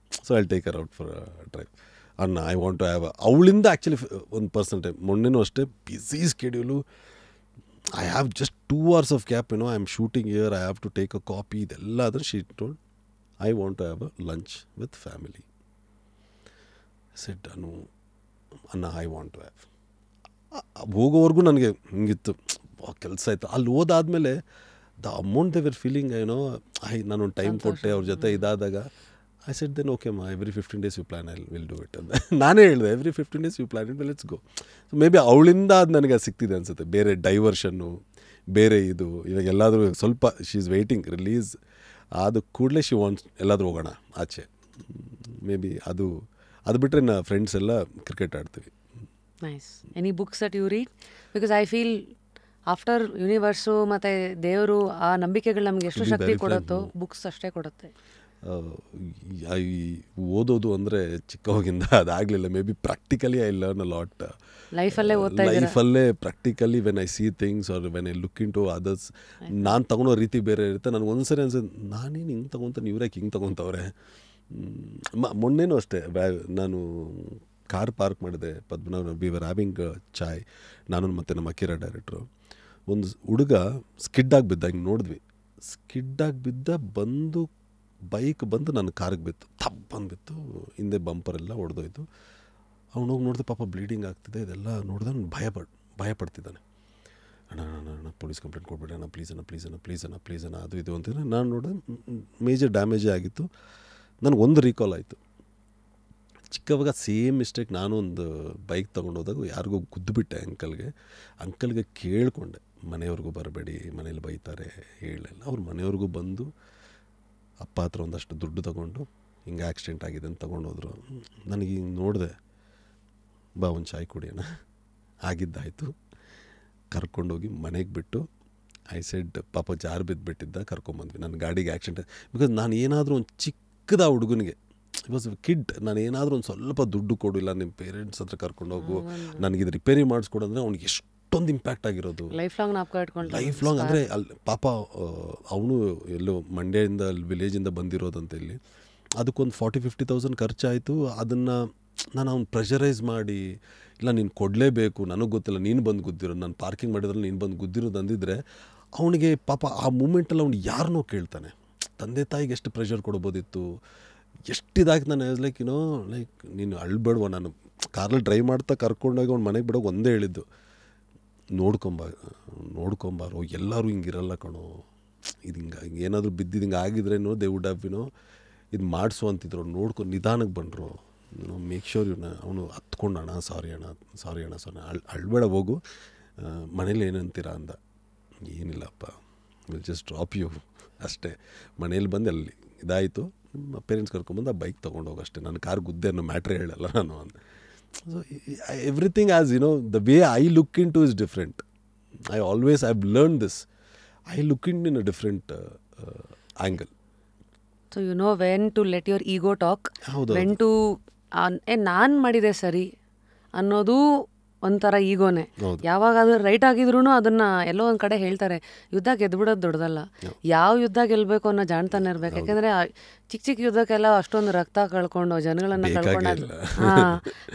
so I take her out for drive. ಅಣ್ಣ ಐ ವಾಂಟ್ ಟು ಹ್ಯಾವ್ ಅವಳಿಂದ ಆ್ಯಕ್ಚುಲಿ ಒಂದು ಪರ್ಸನಲ್ ಟೈಮ್. ಮೊನ್ನೆನೂ ಅಷ್ಟೇ busy schedule, I have just 2 hours of gap, I am shooting here, I have to take a coffee, ಇದೆಲ್ಲ ಆದರೆ she told I want to have a lunch with family. Set ಅಣ್ಣ I want to have. ಹೋಗೋವರೆಗೂ ನನಗೆ ಹಿಂಗಿತ್ತು, ಕೆಲಸ ಆಯಿತು. ಅಲ್ಲಿ ಹೋದಾದ್ಮೇಲೆ the amount they were feeling ಏನೋ, ನಾನೊಂದು ಟೈಮ್ ಕೊಟ್ಟೆ ಅವ್ರ ಜೊತೆ ಇದಾದಾಗ ಐ ಸೆಡ್ ದೆನ್ ಓಕೆ ಮಾ every 15 days you plan, I will do it ಅಂತ ನಾನೇ ಹೇಳಿದೆ. Every 15 days you plan it, let's go. So may be ಅವಳಿಂದ ಅದು ನನಗೆ ಸಿಗ್ತಿದೆ ಅನಿಸುತ್ತೆ, ಬೇರೆ ಡೈವರ್ಷನ್ನು, ಬೇರೆ ಇದು. ಇವಾಗ ಎಲ್ಲಾದರೂ ಸ್ವಲ್ಪ ಶಿ ಈಸ್ ವೆಯ್ಟಿಂಗ್ ರಿಲೀಸ್ ಆದ ಕೂಡಲೇ ಶಿ ವಾಂಟ್ಸ್ ಎಲ್ಲಾದರೂ ಹೋಗೋಣ ಆಚೆ. ಮೇ ಬಿ ಅದು ಬಿಟ್ಟರೆ ನಾ ಫ್ರೆಂಡ್ಸ್ ಎಲ್ಲ ಕ್ರಿಕೆಟ್ ಆಡ್ತೀವಿ. Nice. Any books that you read? Because I feel after universe ಮತ್ತು ದೇವರು ಆ ನಂಬಿಕೆಗಳು ನಮ್ಗೆ ಎಷ್ಟು ಶಕ್ತಿ ಕೊಡುತ್ತೋ ಬುಕ್ಸ್ ಅಷ್ಟೇ ಕೊಡುತ್ತೆ. ಓದೋದು ಅಂದರೆ ಚಿಕ್ಕವಾಗಿಂದ ಅದಾಗಲಿಲ್ಲ. May be practically I learn a lot ಲೈಫಲ್ಲೇ practically when I see things are when I look into others. ನಾನು ತೊಗೊಳೋ ರೀತಿ ಬೇರೆ ಇರುತ್ತೆ. ನನಗೆ ಒಂದ್ಸರಿ ಅನ್ಸುತ್ತೆ ನಾನೇನು ಹಿಂಗೆ ತೊಗೊತಾನೆ, ಇವ್ರ್ಯಾಕೆ ಹಿಂಗೆ ತೊಗೊತವ್ರೆ. ಮೊನ್ನೆನೂ ಅಷ್ಟೇ ನಾನು ಕಾರ್ ಪಾರ್ಕ್ ಮಾಡಿದೆ ಪದ್ಮನಾಭ, ವಿ ವರ್ ಹ್ಯಾವಿಂಗ್ ಚಾಯ್, ನಾನು ಮತ್ತು ನಮ್ಮ ಅಕಿರಾ ಡೈರೆಕ್ಟ್ರು. ಒಂದು ಹುಡುಗ ಸ್ಕಿಡ್ಡಾಗಿ ಬಿದ್ದ, ಹಿಂಗೆ ನೋಡಿದ್ವಿ, ಸ್ಕಿಡ್ಡಾಗಿ ಬಿದ್ದ, ಬಂದು ಬೈಕ್ ಬಂದು ನನ್ನ ಕಾರ್ಗೆ ಬಿತ್ತು, ಬಂದುಬಿತ್ತು, ಹಿಂದೆ ಬಂಪರೆಲ್ಲ ಹೊಡೆದೋಯ್ತು. ಅವನೋಗಿ ನೋಡಿದೆ, ಪಾಪ ಬ್ಲೀಡಿಂಗ್ ಆಗ್ತಿದೆ, ಇದೆಲ್ಲ ನೋಡಿದೆ, ನಾನು ಭಯ ಪಡ್ತಿದ್ದಾನೆ. ಅಣ್ಣ ಪೊಲೀಸ್ ಕಂಪ್ಲೇಂಟ್ ಕೊಡ್ಬೇಡಿ ಅಣ್ಣ, ಪ್ಲೀಸ್ ಅಣ್ಣ ಅದು ಇದು ಅಂತಿದ್ರೆ. ನಾನು ನೋಡಿದೆ ಮೇಜರ್ ಡ್ಯಾಮೇಜೇ ಆಗಿತ್ತು. ನನಗೊಂದು ರೀಕಾಲ್ ಆಯಿತು, ಚಿಕ್ಕವಾಗ ಸೇಮ್ ಮಿಸ್ಟೇಕ್. ನಾನು ಒಂದು ಬೈಕ್ ತೊಗೊಂಡೋದಾಗ ಯಾರಿಗೂ ಗುದ್ದುಬಿಟ್ಟೆ ಅಂಕಲ್ಗೆ ಕೇಳಿಕೊಂಡೆ, ಮನೆಯವ್ರಿಗೂ ಬರಬೇಡಿ, ಮನೇಲಿ ಬೈತಾರೆ ಹೇಳಿಲ್ಲ. ಅವ್ರ ಮನೆಯವ್ರಿಗೂ ಬಂದು ಅಪ್ಪ ಹತ್ರ ಒಂದಷ್ಟು ದುಡ್ಡು ತೊಗೊಂಡು ಹಿಂಗೆ ಆಕ್ಸಿಡೆಂಟ್ ಆಗಿದೆ ಅಂತ ತೊಗೊಂಡೋದ್ರು. ನನಗೆ ಹಿಂಗೆ ನೋಡಿದೆ, ಬಾ ಒಂದು ಚಾಯ್ ಕುಡಿಯೋಣ, ಆಗಿದ್ದಾಯಿತು. ಕರ್ಕೊಂಡೋಗಿ ಮನೆಗೆ ಬಿಟ್ಟು ಐ ಸೆಡ್ ಪಾಪ ಜಾರು ಬಿದ್ದುಬಿಟ್ಟಿದ್ದ, ಕರ್ಕೊಂಬಂದ್ವಿ. ನನ್ನ ಗಾಡಿಗೆ ಆಕ್ಸಿಡೆಂಟ್, ಬಿಕಾಸ್ ನಾನು ಏನಾದರೂ ಒಂದು ಚಿಕ್ಕದ ಹುಡುಗನಿಗೆ ವಾಸ್ ಕ್ಕಿಡ್, ನಾನು ಏನಾದರೂ ಒಂದು ಸ್ವಲ್ಪ ದುಡ್ಡು ಕೊಡಿಲ್ಲ, ನಿಮ್ಮ ಪೇರೆಂಟ್ಸ್ ಹತ್ರ ಕರ್ಕೊಂಡೋಗು, ನನಗಿದು ರಿಪೇರಿ ಮಾಡಿಸ್ಕೊಡಂದ್ರೆ ಅವ್ನಿಗೆ ಎಷ್ಟೊಂದು ಇಂಪ್ಯಾಕ್ಟ್ ಆಗಿರೋದು, ಲೈಫ್ ಲಾಂಗ್. ಅಂದರೆ ಅಲ್ಲಿ ಪಾಪ ಅವನು ಎಲ್ಲೋ ಮಂಡ್ಯದಿಂದ ವಿಲೇಜಿಂದ ಬಂದಿರೋದಂತ ಇಲ್ಲಿ, ಅದಕ್ಕೊಂದು 40,000-50,000 ಖರ್ಚಾಯಿತು. ಅದನ್ನು ನಾನು ಅವ್ನು ಪ್ರೆಷರೈಸ್ ಮಾಡಿ, ಇಲ್ಲ ನೀನು ಕೊಡಲೇಬೇಕು, ನನಗೆ ಗೊತ್ತಿಲ್ಲ, ನೀನು ಬಂದು ಗುದ್ದಿರೋದು, ನಾನು ಪಾರ್ಕಿಂಗ್ ಮಾಡಿದ್ರಲ್ಲಿ ನೀನು ಬಂದು ಗುದ್ದಿರೋದು ಅಂದಿದ್ರೆ ಅವನಿಗೆ ಪಾಪ ಆ ಮೂಮೆಂಟಲ್ಲಿ ಅವ್ನು ಯಾರನ್ನೋ ಕೇಳ್ತಾನೆ. ತಂದೆ ತಾಯಿಗೆ ಎಷ್ಟು ಪ್ರೆಷರ್ ಕೊಡ್ಬೋದಿತ್ತು, ಎಷ್ಟಿದಾಗಿ. ನಾನು ಲೈಕ್ ನೀನು ಅಳ್ಬೇಡವ, ನಾನು ಕಾರಲ್ಲಿ ಡ್ರೈವ್ ಮಾಡ್ತಾ ಕರ್ಕೊಂಡೋಗಿ ಅವ್ನು ಮನೆಗೆ ಬಿಡೋಕೆ ಒಂದೇ ಹೇಳಿದ್ದು, ನೋಡ್ಕೊಂಬಾರೋ, ಎಲ್ಲರೂ ಹಿಂಗಿರಲ್ಲ ಕಣೋ, ಇದು ಹಿಂಗೆ ಏನಾದರೂ ಬಿದ್ದಿದ್ದು ಹಿಂಗೆ ಆಗಿದ್ರೇನೋ ದೇ ವುಡ್ ಹ್ಯಾವ್ ಇದು ಮಾಡಿಸು ಅಂತಿದ್ರು. ನೋಡ್ಕೊಂಡು ನಿಧಾನಕ್ಕೆ ಬಂದರು, ಮೇಕ್ ಶ್ಯೂರ್ ಅವನು ಹತ್ಕೊಂಡು ಅಣ್ಣ ಸಾರಿ ಅಳ್ಬೇಡ ಹೋಗು, ಮನೇಲಿ ಏನಂತೀರ ಅಂದ. ಏನಿಲ್ಲಪ್ಪ, ವಿಲ್ ಜಸ್ಟ್ ಡ್ರಾಪ್ ಯು ಅಷ್ಟೇ. ಮನೇಲಿ ಬಂದು ಅಲ್ಲಿ ಇದಾಯಿತು, ಪೇರೆಂಟ್ಸ್ ಕರ್ಕೊಂಬಂದು ಆ ಬೈಕ್ ತೊಗೊಂಡೋಗಿ ಅಷ್ಟೇ. ನನ್ನ ಕಾರ್ ಗುದ್ದೆ ಅನ್ನೋ ಮ್ಯಾಟ್ರೇ ಹೇಳಲ್ಲ ನಾನು ಅಂತ. So everything as the way I look into is different. I have learn this, I look in a different angle. So you know when to let your ego talk, when to ನಾನು ಮಾಡಿದೆ ಸರಿ ಅನ್ನೋದು ಒಂಥರ ಈಗೋನೆ. ಯಾವಾಗ ಅದು right ಆಗಿದ್ರು ಅದನ್ನ ಎಲ್ಲೋ ಒಂದು ಕಡೆ ಹೇಳ್ತಾರೆ, ಯುದ್ಧ ಗೆದ್ಬಿಡೋದು ದೊಡ್ಡದಲ್ಲ, ಯಾವ ಯುದ್ಧ ಗೆಲ್ಲಬೇಕು ಅನ್ನೋ ಜಾಣ್ತಾನೆ ಇರ್ಬೇಕು. ಯಾಕೆಂದರೆ ಚಿಕ್ಕ ಯುದ್ಧಕ್ಕೆಲ್ಲ ಅಷ್ಟೊಂದು ರಕ್ತ ಕಳ್ಕೊಂಡು ಜನಗಳನ್ನು ಕಳ್ಕೊಂಡಾಗ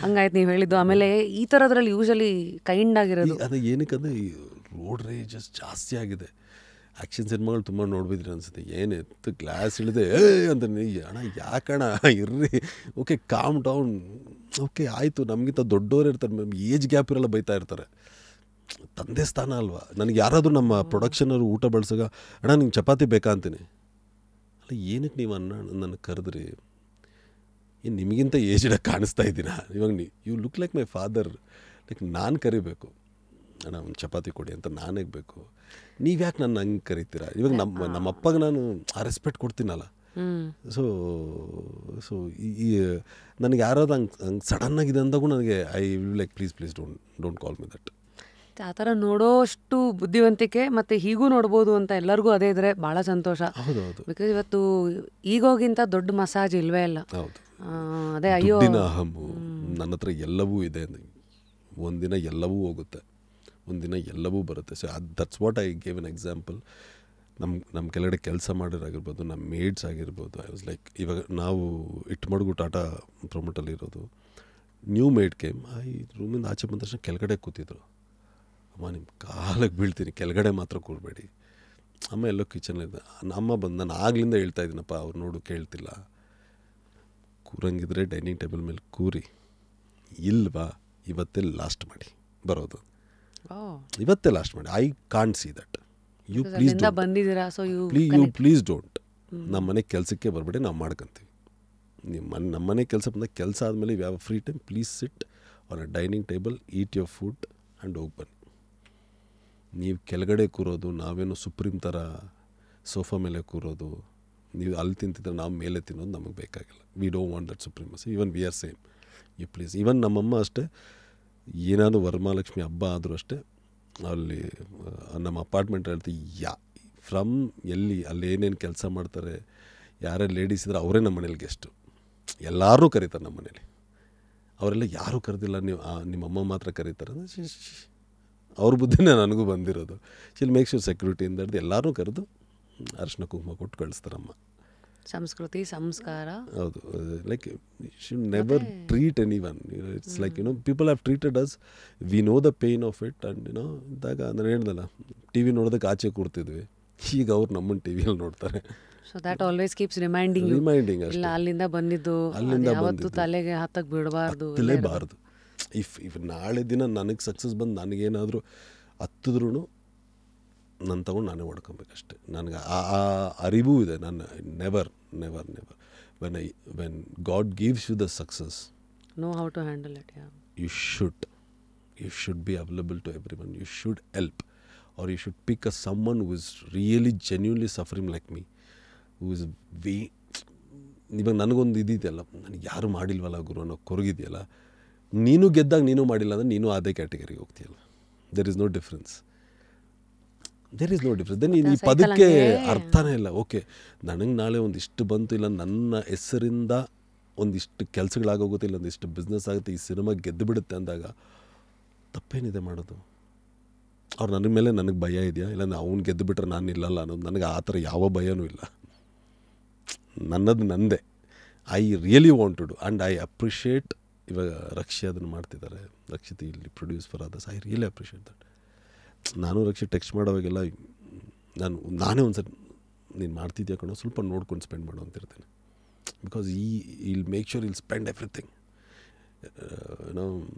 ಹಂಗಾಯ್ತು ನೀವು ಹೇಳಿದ್ದು. ಆಮೇಲೆ ಈ ಥರದ್ರಲ್ಲಿ ಯೂಶಲಿ ಕೈಂಡ್ ಆಗಿರೋದು ಅದು ಏನಕ್ಕಂದ್ರೆ ರೋಡ್ ರೇಜಸ್ ಜಾಸ್ತಿ ಆಗಿದೆ. ಆ್ಯಕ್ಷನ್ ಸಿನಿಮಾಗಳು ತುಂಬ ನೋಡ್ಬಿದ್ರಿ ಅನ್ಸುತ್ತೆ, ಏನಿತ್ತು ಗ್ಲಾಸ್ ಇಳಿದೆ ಅಂತ, ಅಣ್ಣ ಯಾಕಣ್ಣ ಇರ್ರಿ, ಓಕೆ ಕಾಮ್ ಡೌನ್, ಓಕೆ ಆಯಿತು. ನಮಗಿಂತ ದೊಡ್ಡವರು ಇರ್ತಾರೆ, ಏಜ್ ಗ್ಯಾಪ್ ಇರಲ್ಲ, ಬೈತಾ ಇರ್ತಾರೆ. ತಂದೆ ಸ್ಥಾನ ಅಲ್ವಾ. ನನಗೆ ಯಾರಾದರೂ ನಮ್ಮ ಪ್ರೊಡಕ್ಷನವರು ಊಟ ಬಳಸಾಗ ಅಣ್ಣ ನಿಮ್ಗೆ ಚಪಾತಿ ಬೇಕಾ ಅಂತೀನಿ, ಅಲ್ಲ ಏನಕ್ಕೆ ನೀವು ನನಗೆ ಕರೆದ್ರಿ, ಏನು ನಿಮಗಿಂತ ಏಜ್ಡಾಗಿ ಕಾಣಿಸ್ತಾ ಇದ್ದೀನ, ಇವಾಗ you look like my father, like ನಾನು ಕರಿಬೇಕು, ಅಣ್ಣ ಒಂದು ಚಪಾತಿ ಕೊಡಿ ಅಂತ ನಾನೇ ಬೇಕು, ನೀವು ಯಾಕೆ ನನ್ನ ಹಂಗೆ ಕರಿತೀರಾ. ಇವಾಗ ನಮ್ಮ ಅಪ್ಪಗೆ ನಾನು ಆ ರೆಸ್ಪೆಕ್ಟ್ ಕೊಡ್ತೀನಲ್ಲ, ಸೊ ಸೊ ಈ ನನಗೆ ಯಾರಾದ್ರು ಹಂಗೆ ಸಡನ್ನಾಗಿದೆ ಅಂದಾಗೂ ನನಗೆ I will like please don't call me that. ಆ ಥರ ನೋಡೋಷ್ಟು ಬುದ್ಧಿವಂತಿಕೆ ಮತ್ತು ಹೀಗೂ ನೋಡ್ಬೋದು ಅಂತ ಎಲ್ಲರಿಗೂ ಅದೇ ಇದ್ರೆ ಭಾಳ ಸಂತೋಷ. ಹೌದೌದು. ಬಿಕಾಸ್ ಇವತ್ತು ಈಗೋಗಿಂತ ದೊಡ್ಡ ಮಸಾಜ್ ಇಲ್ವೇ ಇಲ್ಲ. ಹೌದು. ಅದೇ ಅಯ್ಯೋ ಅಹಮ್ಮು ನನ್ನ ಹತ್ರ ಎಲ್ಲವೂ ಇದೆ, ಒಂದಿನ ಎಲ್ಲವೂ ಹೋಗುತ್ತೆ, ಒಂದಿನ ಎಲ್ಲವೂ ಬರುತ್ತೆ. So that's what I gave an example. ನಮ್ಮ ಕೆಳಗಡೆ ಕೆಲಸ ಮಾಡಿರೋಗಿರ್ಬೋದು, ನಮ್ಮ ಮೇಡ್ಸ್ ಆಗಿರ್ಬೋದು. ಐ ವಾಸ್ ಲೈಕ್, ಇವಾಗ ನಾವು ಇಟ್ಮಡ್ಗು ಟಾಟಾ ಪ್ರೊಮೋಟಲ್ಲಿ ಇರೋದು, ನ್ಯೂ ಮೇಡ್ ಕೇಮ್, ಈ ರೂಮಿಂದ ಆಚೆ ಬಂದ ತಕ್ಷಣ ಕೆಳಗಡೆ ಕೂತಿದ್ರು. ಅಮ್ಮ ನಿಮ್ಮ ಕಾಲಕ್ಕೆ ಬೀಳ್ತೀನಿ, ಕೆಳಗಡೆ ಮಾತ್ರ ಕೂರಬೇಡಿ. ಅಮ್ಮ ಎಲ್ಲೋ ಕಿಚನಲ್ಲಿ, ಅಮ್ಮ ಬಂದು ನಾನು ಆಗ್ಲಿಂದ ಹೇಳ್ತಾ ಇದ್ದೀನಪ್ಪ, ಅವ್ರು ನೋಡು ಕೇಳ್ತಿಲ್ಲ, ಕೂರಂಗಿದ್ರೆ ಡೈನಿಂಗ್ ಟೇಬಲ್ ಮೇಲೆ ಕೂರಿ, ಇಲ್ವಾ ಇವತ್ತೇ ಲಾಸ್ಟ್ ಮಾಡಿ ಬರೋದು, ಇವತ್ತೇ ಲಾಸ್ಟ್ ಮಾಡಿ. I can't see that. You please don't. ನಮ್ಮ ಮನೆ ಕೆಲಸಕ್ಕೆ ಬರಬೇಡಿ, ನಾವು ಮಾಡ್ಕೊತೀವಿ. ನಮ್ಮ ಮನೆ ಕೆಲಸ ಬಂದಾಗ ಕೆಲಸ ಆದಮೇಲೆ ಯಾವ free time please sit on a dining table, eat your food and ಹೋಗಿ ಬನ್ನಿ. ನೀವು ಕೆಳಗಡೆ ಕೂರೋದು, ನಾವೇನು ಸುಪ್ರೀಂ ಥರ ಸೋಫಾ ಮೇಲೆ ಕೂರೋದು, ನೀವು ಅಲ್ಲಿ ತಿಂತಿದ್ರೆ ನಾವು ಮೇಲೆ ತಿನ್ನೋದು ನಮಗೆ ಬೇಕಾಗಿಲ್ಲ. We don't want that supremacy. Even we are same. You please. Even ನಮ್ಮಮ್ಮ ಅಷ್ಟೇ, ಏನಾದರೂ ವರಮಹಾಲಕ್ಷ್ಮಿ ಹಬ್ಬ ಆದರೂ ಅಷ್ಟೇ, ಅಲ್ಲಿ ನಮ್ಮ ಅಪಾರ್ಟ್ಮೆಂಟ್ ಹೇಳ್ತೀವಿ, ಫ್ರಮ್ ಎಲ್ಲಿ ಅಲ್ಲಿ ಏನೇನು ಕೆಲಸ ಮಾಡ್ತಾರೆ, ಯಾರ್ಯಾರು ಲೇಡೀಸ್ ಇದ್ರೆ ಅವರೇ ನಮ್ಮ ಮನೇಲಿ ಗೆಸ್ಟು. ಎಲ್ಲರೂ ಕರೀತಾರೆ ನಮ್ಮ ಮನೇಲಿ. ಅವರೆಲ್ಲ ಯಾರೂ ಕರೆದಿಲ್ಲ, ನೀವು ನಿಮ್ಮಮ್ಮ ಮಾತ್ರ ಕರೀತಾರೆ. ಅವ್ರ ಬುದ್ಧಿನೇ ನನಗೂ ಬಂದಿರೋದು. ಶಿಲ್ ಮೇಕ್ ಶೂರ್ ಸೆಕ್ಯೂರಿಟಿ ಇಂದ ಹಿಡ್ದು ಎಲ್ಲರೂ ಕರೆದು ಅರಿಶಿನ ಕುಂಕುಮ ಕೊಟ್ಟು ಕಳಿಸ್ತಾರಮ್ಮ. ಸಂಸ್ಕೃತಿ ಸಂಸ್ಕಾರ. ಹೌದು. Like should never treat any one. It's like people have treated us, we know the pain of it. And ಇದ್ದಾಗ ನಾನು ಹೇಳ್ದಲ್ಲ, ಟಿ ವಿ ನೋಡೋದಕ್ಕೆ ಆಚೆ ಕೂರ್ತಿದ್ವಿ, ಈಗ ಅವ್ರು ನಮ್ಮನ್ನು ಟಿ ವಿಯಲ್ಲಿ ನೋಡ್ತಾರೆ. So that always keeps reminding ಇಲ್ಲ ಅಲ್ಲಿಂದ ಬಂದಿದ್ದು, ಯಾವತ್ತು ತಲೆಗೆ ಹತ್ತಕ್ಕೆ ಬಿಡಬಾರ್ದು. ಇಫ್ ನಾಳೆ ದಿನ ನನಗೆ ಸಕ್ಸಸ್ ಬಂದು ನನಗೇನಾದರೂ ಹತ್ತಿದ್ರೂ ನಾನು ತಗೊಂಡು ನಾನೇ ಹೊಡ್ಕೊಬೇಕಷ್ಟೆ. ನನಗೆ ಆ ಅರಿವು ಇದೆ. ನಾನು never when God gives you the success, know how to handle it. You should be available to every one. You should help, or you should pick someone who is really genuinely suffering like me, who is ಇವಾಗ ನನಗೊಂದು ಇದೆಯಲ್ಲ, ನನಗೆ ಯಾರು ಮಾಡಿಲ್ವಲ್ಲ ಗುರು ಅನ್ನೋ ಕೊರಗಿದೆಯಲ್ಲ, ನೀನು ಗೆದ್ದಾಗ ನೀನು ಮಾಡಿಲ್ಲ ಅಂದರೆ ನೀನು ಅದೇ ಕ್ಯಾಟಗರಿಗೆ ಹೋಗ್ತೀಯಲ್ಲ. There is no difference. Then ಈ ಪದಕ್ಕೆ ಅರ್ಥನೇ ಇಲ್ಲ. ಓಕೆ, ನನಗೆ ನಾಳೆ ಒಂದಿಷ್ಟು ಬಂತು, ಇಲ್ಲ ನನ್ನ ಹೆಸರಿಂದ ಒಂದಿಷ್ಟು ಕೆಲಸಗಳಾಗೋಗುತ್ತೆ, ಇಲ್ಲ ಒಂದಿಷ್ಟು ಬಿಸ್ನೆಸ್ ಆಗುತ್ತೆ, ಈ ಸಿನಿಮಾ ಗೆದ್ದು ಬಿಡುತ್ತೆ ಅಂದಾಗ ತಪ್ಪೇನಿದೆ ಮಾಡೋದು? ಅವ್ರು ನನ್ನ ಮೇಲೆ ನನಗೆ ಭಯ ಇದೆಯಾ? ಇಲ್ಲ ಅವ್ನು ಗೆದ್ದು ಬಿಟ್ರೆ ನಾನು ಇಲ್ಲಲ್ಲ ಅನ್ನೋದು. ನನಗೆ ಆ ಥರ ಯಾವ ಭಯನೂ ಇಲ್ಲ. ನನ್ನದು ನಂದೇ. I really want to do and I appreciate. ಇವಾಗ ರಕ್ಷಿ ಅದನ್ನು ಮಾಡ್ತಿದ್ದಾರೆ, ರಕ್ಷಿತ್ ಇಲ್ಲಿ produce for others. I really appreciate that. ನಾನು ರಕ್ಷಿ ಟೆಕ್ಸ್ಟ್ ಮಾಡೋವಾಗೆಲ್ಲ ನಾನೇ ಒಂದು ಸರಿ, ನೀನು ಮಾಡ್ತಿದ್ಯಾ ಕಣೋ, ಸ್ವಲ್ಪ ನೋಡ್ಕೊಂಡು ಸ್ಪೆಂಡ್ ಮಾಡು ಅಂತಿರ್ತೇನೆ. Because will make sure will spend everything. ಏನೋ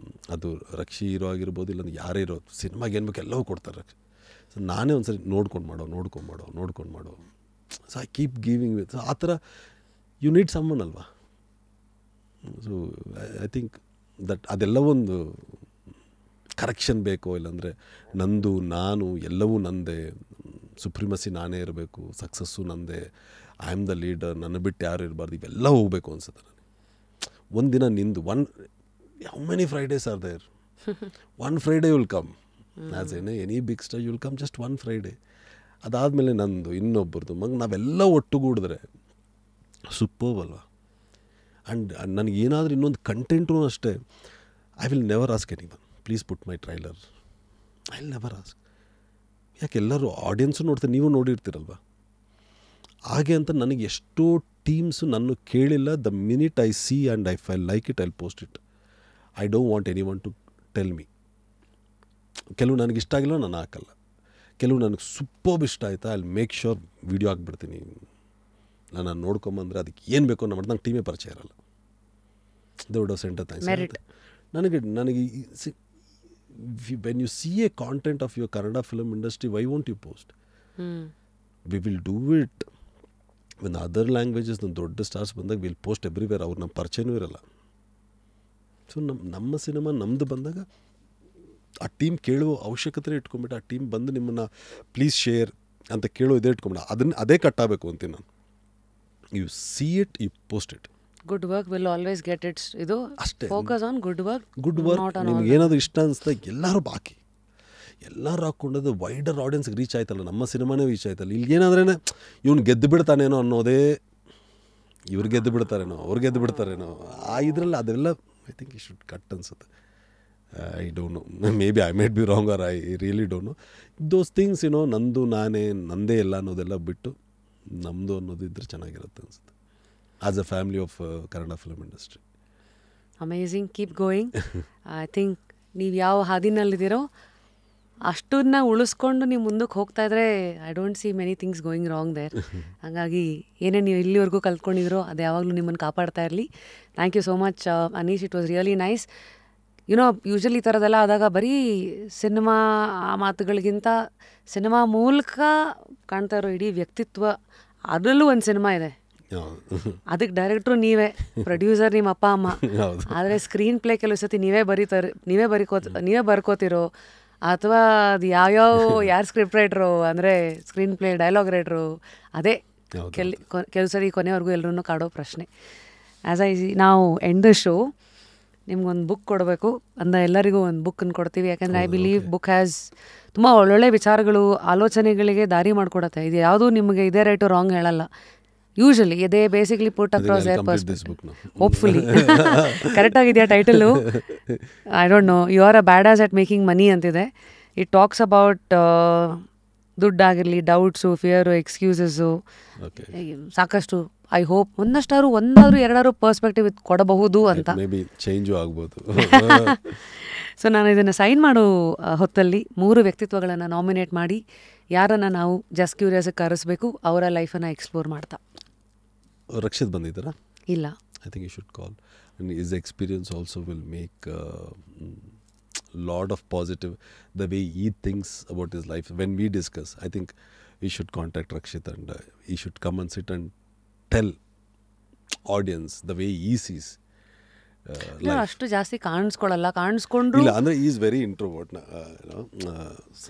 ಅದು ರಕ್ಷಿ ಹೀರೋ ಆಗಿರ್ಬೋದು, ಇಲ್ಲಾಂದ್ರೆ ಯಾರೇ ಇರೋ, ಸಿನಿಮಾಗೆ ಏನು ಬೇಕು ಎಲ್ಲವೂ ಕೊಡ್ತಾರೆ ರಕ್ಷಿ. ಸೊ ನಾನೇ ಒಂದು ಸರಿ ನೋಡ್ಕೊಂಡು ಮಾಡೋ. So I keep giving with. So ಆ ಥರ ಯು ನೀಡ್ ಸಮ್ಮನ್ ಅಲ್ವಾ. ಸೊ ಐ ಥಿಂಕ್ ದಟ್ ಅದೆಲ್ಲ ಒಂದು ಕರೆಕ್ಷನ್ ಬೇಕು. ಇಲ್ಲಾಂದರೆ ನಂದು ನಾನು ಎಲ್ಲವೂ ನಂದೇ, ಸುಪ್ರಿಮಸಿ ನಾನೇ ಇರಬೇಕು, ಸಕ್ಸಸ್ಸು ನಂದೇ, ಐ ಆಮ್ ದ ಲೀಡರ್, ನನ್ನ ಬಿಟ್ಟು ಯಾರು ಇರಬಾರ್ದು, ಇವೆಲ್ಲ ಹೋಗಬೇಕು ಅನ್ಸುತ್ತೆ ನನಗೆ. ಒಂದಿನ ನಿಂದು how many Fridays are there? One Friday will come. As any big star, you will come just one Friday. ಅದಾದಮೇಲೆ ನಂದು, ಇನ್ನೊಬ್ಬರದು, ನಾವೆಲ್ಲ ಒಟ್ಟುಗೂಡಿದ್ರೆ ಸೂಪರ್ಬ್ ಅಲ್ವಾ. ಆ್ಯಂಡ್ ನನಗೇನಾದರೂ ಇನ್ನೊಂದು ಕಂಟೆಂಟು ಅಷ್ಟೇ, I will never ask any one, please put my trailer. I will never ask. ಯಾಕೆ ಎಲ್ಲರೂ audience ನೋಡ್ತಾರೆ, ನೀವು ನೋಡಿರ್ತೀರಲ್ವ. ಹಾಗೆ ಅಂತ ನನಗೆ ಎಷ್ಟೋ ಟೀಮ್ಸು ನನ್ನ ಕೇಳಿಲ್ಲ. The minute I see and I feel like it, I will post it. I don't want any one to tell me. ಕೆಲವು ನನಗೆ ಇಷ್ಟ ಆಗಿಲ್ಲ, ನಾನು ಹಾಕಲ್ಲ. ಕೆಲವು ನನಗೆ ಸೂಪರ್ಬ್ ಇಷ್ಟ ಆಯಿತಾ, I will make sure video ಹಾಕ್ಬಿಡ್ತೀನಿ. ನಾನು ನೋಡ್ಕೊಂಬಂದರೆ ಅದಕ್ಕೆ ಏನು ಬೇಕು ಅನ್ನೋ ನಂಗೆ ಟೀಮೇ ಪರಿಚಯ ಇರಲ್ಲ. ದೊಡ್ಡ ಸೆಂಟರ್ ಥ್ಯಾಂಕ್ಸ್. ನನಗೆ when you see a content of your Kannada film industry, why won't you post? We will do it. When other languages ದೊಡ್ಡ ಸ್ಟಾರ್ಸ್ ಬಂದಾಗ ವಿಲ್ ಪೋಸ್ಟ್ ಎವ್ರಿವೇರ್. ಅವ್ರು ನಮ್ಮ ಪರಿಚಯನೂ ಇರಲ್ಲ. ಸೊ ನಮ್ಮ ಸಿನಿಮಾ ನಮ್ಮದು ಬಂದಾಗ ಆ ಟೀಮ್ ಕೇಳುವ ಅವಶ್ಯಕತೆ ಇಟ್ಕೊಂಡ್ಬಿಟ್ಟು, ಆ ಟೀಮ್ ಬಂದು ನಿಮ್ಮನ್ನು ಪ್ಲೀಸ್ ಶೇರ್ ಅಂತ ಕೇಳೋ ಇದೇ ಇಟ್ಕೊಂಬಿಟ್ಟು, ಅದೇ ಕಟ್ಟಾಗಬೇಕು ಅಂತೀನಿ ನಾನು. You see it, you post it. Good work will always get its ಇದು ಅಷ್ಟೇ. Focus on good work. ನಿಮ್ಗೆ ಏನಾದರೂ ಇಷ್ಟ ಅನಿಸ್ತಾ ಎಲ್ಲರೂ ಬಾಕಿ ಎಲ್ಲರೂ ಹಾಕ್ಕೊಂಡದ್ದು ವೈಡರ್ ಆಡಿಯನ್ಸ್ಗೆ ರೀಚ್ ಆಯ್ತಲ್ಲ, ನಮ್ಮ ಸಿನಿಮಾನೇ ರೀಚ್ ಆಯ್ತಲ್ಲ. ಇಲ್ಲಿ ಏನಾದ್ರೇ ಇವ್ನು ಗೆದ್ದು ಬಿಡ್ತಾನೇನೋ ಅನ್ನೋದೇ, ಇವ್ರು ಗೆದ್ದು ಬಿಡ್ತಾರೇನೋ ಅವ್ರು ಗೆದ್ದು ಬಿಡ್ತಾರೇನೋ ಆ ಇದರಲ್ಲಿ ಅದೆಲ್ಲ I think you should cut ಅನ್ಸುತ್ತೆ. I don't know, may be I might be wrong or I really don't know. Those things ನಂದು ನಾನೇ ನಂದೇ ಎಲ್ಲ ಅನ್ನೋದೆಲ್ಲ ಬಿಟ್ಟು ನಮ್ಮದು ಅನ್ನೋದಿದ್ರೆ ಚೆನ್ನಾಗಿರುತ್ತೆ ಅನಿಸುತ್ತೆ as a family of Kannada film industry. Amazing, keep going. I think ನೀವು ಯಾವ ಹಾದಿನಲ್ಲಿದ್ದೀರೋ ಅಷ್ಟನ್ನ ಉಳಿಸ್ಕೊಂಡು ನೀವು ಮುಂದಕ್ಕೆ ಹೋಗ್ತಾ ಇದ್ರೆ I don't see many things going wrong there. ಹಾಗಾಗಿ ಏನೇ ನೀವು ಇಲ್ಲಿವರೆಗೂ ಕಲ್ತ್ಕೊಂಡಿದ್ರೋ ಅದು ಯಾವಾಗಲೂ ನಿಮ್ಮನ್ನು ಕಾಪಾಡ್ತಾ ಇರಲಿ. Thank you so much Anish, it was really nice. Usually ಈ ಥರದ್ದೆಲ್ಲ ಆದಾಗ ಬರೀ ಸಿನಿಮಾ ಆ ಮಾತುಗಳಿಗಿಂತ ಸಿನಿಮಾ ಮೂಲಕ ಕಾಣ್ತಾ ಇರೋ ಇಡೀ ವ್ಯಕ್ತಿತ್ವ, ಅದರಲ್ಲೂ ಒಂದು ಸಿನಿಮಾ ಇದೆ, ಅದಕ್ಕೆ ಡೈರೆಕ್ಟ್ರು ನೀವೇ, ಪ್ರೊಡ್ಯೂಸರ್ ನಿಮ್ಮ ಅಪ್ಪ ಅಮ್ಮ, ಆದರೆ ಸ್ಕ್ರೀನ್ ಪ್ಲೇ ಕೆಲವು ಸತಿ ನೀವೇ ಬರ್ಕೋತಿರೋ ಅಥವಾ ಅದು ಯಾರು ಸ್ಕ್ರಿಪ್ಟ್ ರೈಟ್ರು ಅಂದರೆ ಸ್ಕ್ರೀನ್ ಪ್ಲೇ ಡೈಲಾಗ್ ರೈಟ್ರು, ಅದೇ ಕೆಲವು ಸರಿ ಕೊನೆವರೆಗೂ ಎಲ್ಲರೂ ಕಾಡೋ ಪ್ರಶ್ನೆ. ಆ್ಯಸ್ ನಾವು ಎಂಡ್ ದ ಶೋ ನಿಮ್ಗೊಂದು ಬುಕ್ ಕೊಡಬೇಕು ಅಂದ ಎಲ್ಲರಿಗೂ ಒಂದು ಬುಕ್ಕನ್ನು ಕೊಡ್ತೀವಿ. ಯಾಕೆಂದರೆ ಐ ಬಿಲೀವ್ ಬುಕ್ ಹ್ಯಾಸ್ ತುಂಬ ಒಳ್ಳೊಳ್ಳೆ ವಿಚಾರಗಳು, ಆಲೋಚನೆಗಳಿಗೆ ದಾರಿ ಮಾಡಿಕೊಡತ್ತೆ. ಇದು ಯಾವುದೂ ನಿಮಗೆ ಇದೇ ರೈಟು ರಾಂಗ್ ಹೇಳಲ್ಲ. ಯೂಶಲಿ ಇದೇ basically put across their perspective. Hopefully correct ಆಗಿದೆಯಾ title? I don't know. You are a bad ass at making money ಅಂತಿದೆ. ಇಟ್ ಟಾಕ್ಸ್ ಅಬೌಟ್ ದುಡ್ಡಾಗಿರಲಿ, ಡೌಟ್ಸು, ಫಿಯರು, ಎಕ್ಸ್ಕ್ಯೂಸಸ್ಸು, ಸಾಕಷ್ಟು. ಐ ಹೋಪ್ ಒಂದಾದ್ರೂ ಎರಡಾದ್ರೂ ಪರ್ಸ್ಪೆಕ್ಟಿವ್ ಕೊಡಬಹುದು ಅಂತ. ಚೇಂಜು ಆಗ್ಬೋದು. ಸೊ ನಾನು ಇದನ್ನು ಸೈನ್ ಮಾಡೋ ಹೊತ್ತಲ್ಲಿ 3 ವ್ಯಕ್ತಿತ್ವಗಳನ್ನು ನಾಮಿನೇಟ್ ಮಾಡಿ ಯಾರನ್ನು ನಾವು ಜಸ್ಟ್ ಕ್ಯೂರಿಯಸ್ಗೆ ಕರೆಸಬೇಕು, ಅವರ ಲೈಫನ್ನು ಎಕ್ಸ್ಪ್ಲೋರ್ ಮಾಡ್ತಾ. ರಕ್ಷಿತ್ ಬಂದಿದ್ದಾರಾ? ಇಲ್ಲ. I think you should call. And his experience also will make lot of positive the way he thinks about his life. When we discuss, I think you should contact Rakshit and he should come and sit and tell audience the way he sees life. ಅಷ್ಟು ಜಾಸ್ತಿ ಕಾಣಿಸ್ಕೊಂಡ್ರು ಇಲ್ಲ ಅಂದರೆ is very introvert,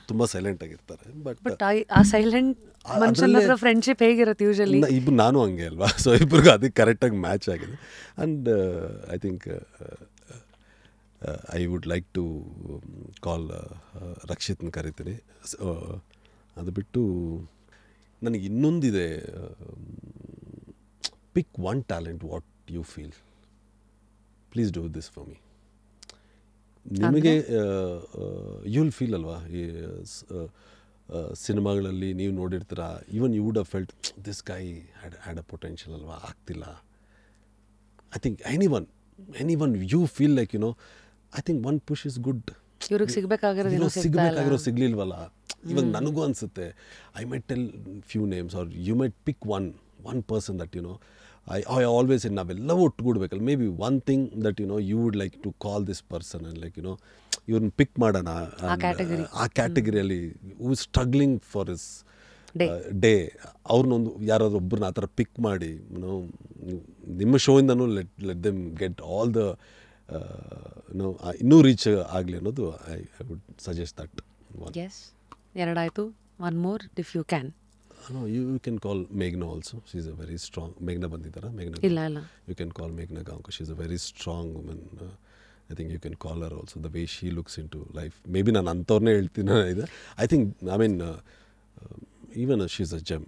ತುಂಬ silent ಆಗಿರ್ತಾರೆ. But ಆ silent ಮನುಷ್ಯನ ಹತ್ರ friendship ಹೇಗಿರುತ್ತೆ ಯೂಶಲಿ? ಇಬ್ಬರು ನಾನು ಹಂಗೆ ಅಲ್ವಾ, ಸೊ ಇಬ್ಬರಿಗೂ ಅದಕ್ಕೆ ಕರೆಕ್ಟಾಗಿ ಮ್ಯಾಚ್ ಆಗಿದೆ. And I think I would like to call ರಕ್ಷಿತ್ನ ಕರಿತೀನಿ. ಅದು ಬಿಟ್ಟು ನನಗೆ ಇನ್ನೊಂದಿದೆ, pick one talent what you feel, please do this for me. ನಿಮಗೆ ಯು ವಿಲ್ ಫೀಲ್ ಅಲ್ವಾ, ಈ ಸಿನಿಮಾಗಳಲ್ಲಿ ನೀವು ನೋಡಿರ್ತೀರ, even you would have felt this guy had a potential ಅಲ್ವಾ, ಆಗ್ತಿಲ್ಲ. I think any one you feel like I think one push is good. ಇವ್ರಿಗೆ ಸಿಗಬೇಕಾಗಿರೋ ಸಿಗ್ಲಿಲ್ವಲ್ಲ, ಇವಾಗ ನನಗೂ ಅನಿಸುತ್ತೆ. I might tell few names or you might pick one person that I always say ನಾವೆಲ್ಲ ಒಟ್ಟುಗೂಡ್ಬೇಕಲ್ಲ. May be one thing that you would like to call this person and like ಇವ್ರನ್ನ pick ಮಾಡೋಣ ಆ ಕ್ಯಾಟಗರಿಯಲ್ಲಿ who struggling for his day. ಅವ್ರನ್ನೊಂದು ಯಾರಾದ್ರೂ ಒಬ್ಬರನ್ನ ಆ ಥರ ಪಿಕ್ ಮಾಡಿ ನಿಮ್ಮ ಶೋಯಿಂದನೂ let them get all the ಇನ್ನೂ ರೀಚ್ ಆಗಲಿ ಅನ್ನೋದು I would suggest that. Yes, ಎರಡಾಯಿತು. One more if you can. No, you can call Meghna also. She's a very strong. Meghna bandidara? Meghna. Illa. You can call Meghna Gaonkar. She's a very strong woman. I think you can call her also. The way she looks into life. Maybe ನಾನು ಅಂಥವ್ರನ್ನೇ ಹೇಳ್ತೀನಿ ಇದು. I think, I mean, even she's a gem.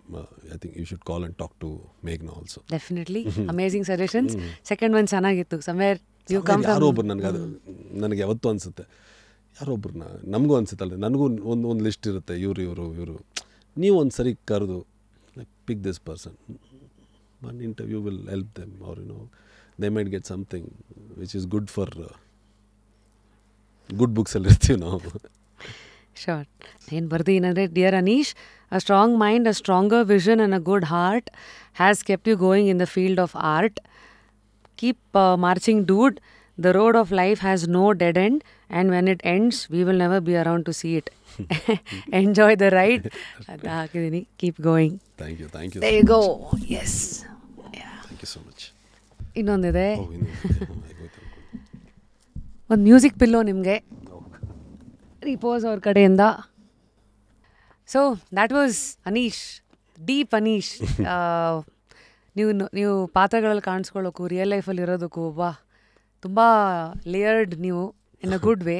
I think you should call and talk to Meghna also. Definitely. Amazing suggestions. Second one ಚೆನ್ನಾಗಿತ್ತು. Somewhere you come from. ಯಾರೊಬ್ಬರು ನನಗೆ ಯಾವತ್ತೂ ಅನಿಸುತ್ತೆ, ಯಾರೊಬ್ಬರನ್ನ ನಮಗೂ ಅನಿಸುತ್ತಲ್ಲ, ನನಗೂ ಒಂದು ಲಿಸ್ಟ್ ಇರುತ್ತೆ, ಇವರು ನೀವು ಒಂದು ಸರಿ ಕರೆದು like pick this person, one interview will help them or they might get something which is good for good ಬುಕ್ಸಲ್ಲಿ ಇರ್ತೀವಿ ನಾವು. ಶೋರ್. ಏನು ಬರ್ದೀನಂದರೆ, dear Anish, a strong mind, a stronger vision and a good heart has kept you going in the field of art. Keep marching dude. The road of life has no dead end, and when it ends, we will never be around to see it. Enjoy the ride. Keep going. Thank you. There you go. Yes. Yeah. Thank you so much. ಇನ್ನೊಂದಿದೆ, ಒಂದು music pillow ನಿಮಗೆ ರಿಪೋಸ್ ಅವ್ರ ಕಡೆಯಿಂದ. So that was Anish, deep Anish. ನೀವು ಪಾತ್ರಗಳಲ್ಲಿ ಕಾಣಿಸ್ಕೊಳ್ಳೋಕ್ಕೂ real ಲೈಫಲ್ಲಿ ಇರೋದಕ್ಕೂ ತುಂಬ ಲೇಯರ್ಡ್ ನೀವು ಇನ್ ಅ ಗುಡ್ ವೇ.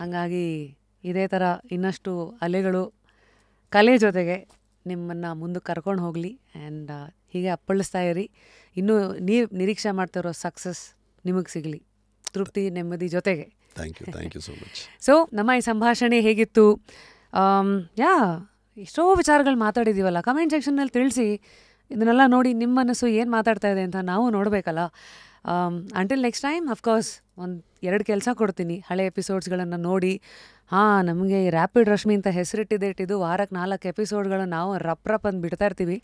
ಹಾಗಾಗಿ ಇದೇ ಥರ ಇನ್ನಷ್ಟು ಅಲೆಗಳು ಕಲೆ ಜೊತೆಗೆ ನಿಮ್ಮನ್ನು ಮುಂದಕ್ಕೆ ಕರ್ಕೊಂಡು ಹೋಗಲಿ ಆ್ಯಂಡ್ ಹೀಗೆ ಅಪ್ಪಳಿಸ್ತಾ ಇರಿ. ಇನ್ನೂ ನೀವು ನಿರೀಕ್ಷೆ ಮಾಡ್ತಿರೋ ಸಕ್ಸಸ್ ನಿಮಗೆ ಸಿಗಲಿ ತೃಪ್ತಿ ನೆಮ್ಮದಿ ಜೊತೆಗೆ. Thank you so much. So ನಮ್ಮ ಈ ಸಂಭಾಷಣೆ ಹೇಗಿತ್ತು? ಎಷ್ಟೋ ವಿಚಾರಗಳು ಮಾತಾಡಿದ್ದೀವಲ್ಲ, ಕಮೆಂಟ್ ಸೆಕ್ಷನ್ನಲ್ಲಿ ತಿಳಿಸಿ. ಇದನ್ನೆಲ್ಲ ನೋಡಿ ನಿಮ್ಮ ಮನಸ್ಸು ಏನು ಮಾತಾಡ್ತಾ ಇದೆ ಅಂತ ನಾವು ನೋಡಬೇಕಲ್ಲ. ಅಂಟಿಲ್ ನೆಕ್ಸ್ಟ್ ಟೈಮ್ ಅಫ್ಕೋರ್ಸ್ 1-2 ಕೆಲಸ ಕೊಡ್ತೀನಿ. ಹಳೆ ಎಪಿಸೋಡ್ಸ್ಗಳನ್ನು ನೋಡಿ, ನಮಗೆ ರ್ಯಾಪಿಡ್ ರಶ್ಮಿ ಅಂತ ಹೆಸರಿಟ್ಟಿದ್ದು ವಾರಕ್ಕೆ 4 ಎಪಿಸೋಡ್ಗಳು ನಾವು ರಪ್ ಅಂತ ಬಿಡ್ತಾ ಇರ್ತೀವಿ.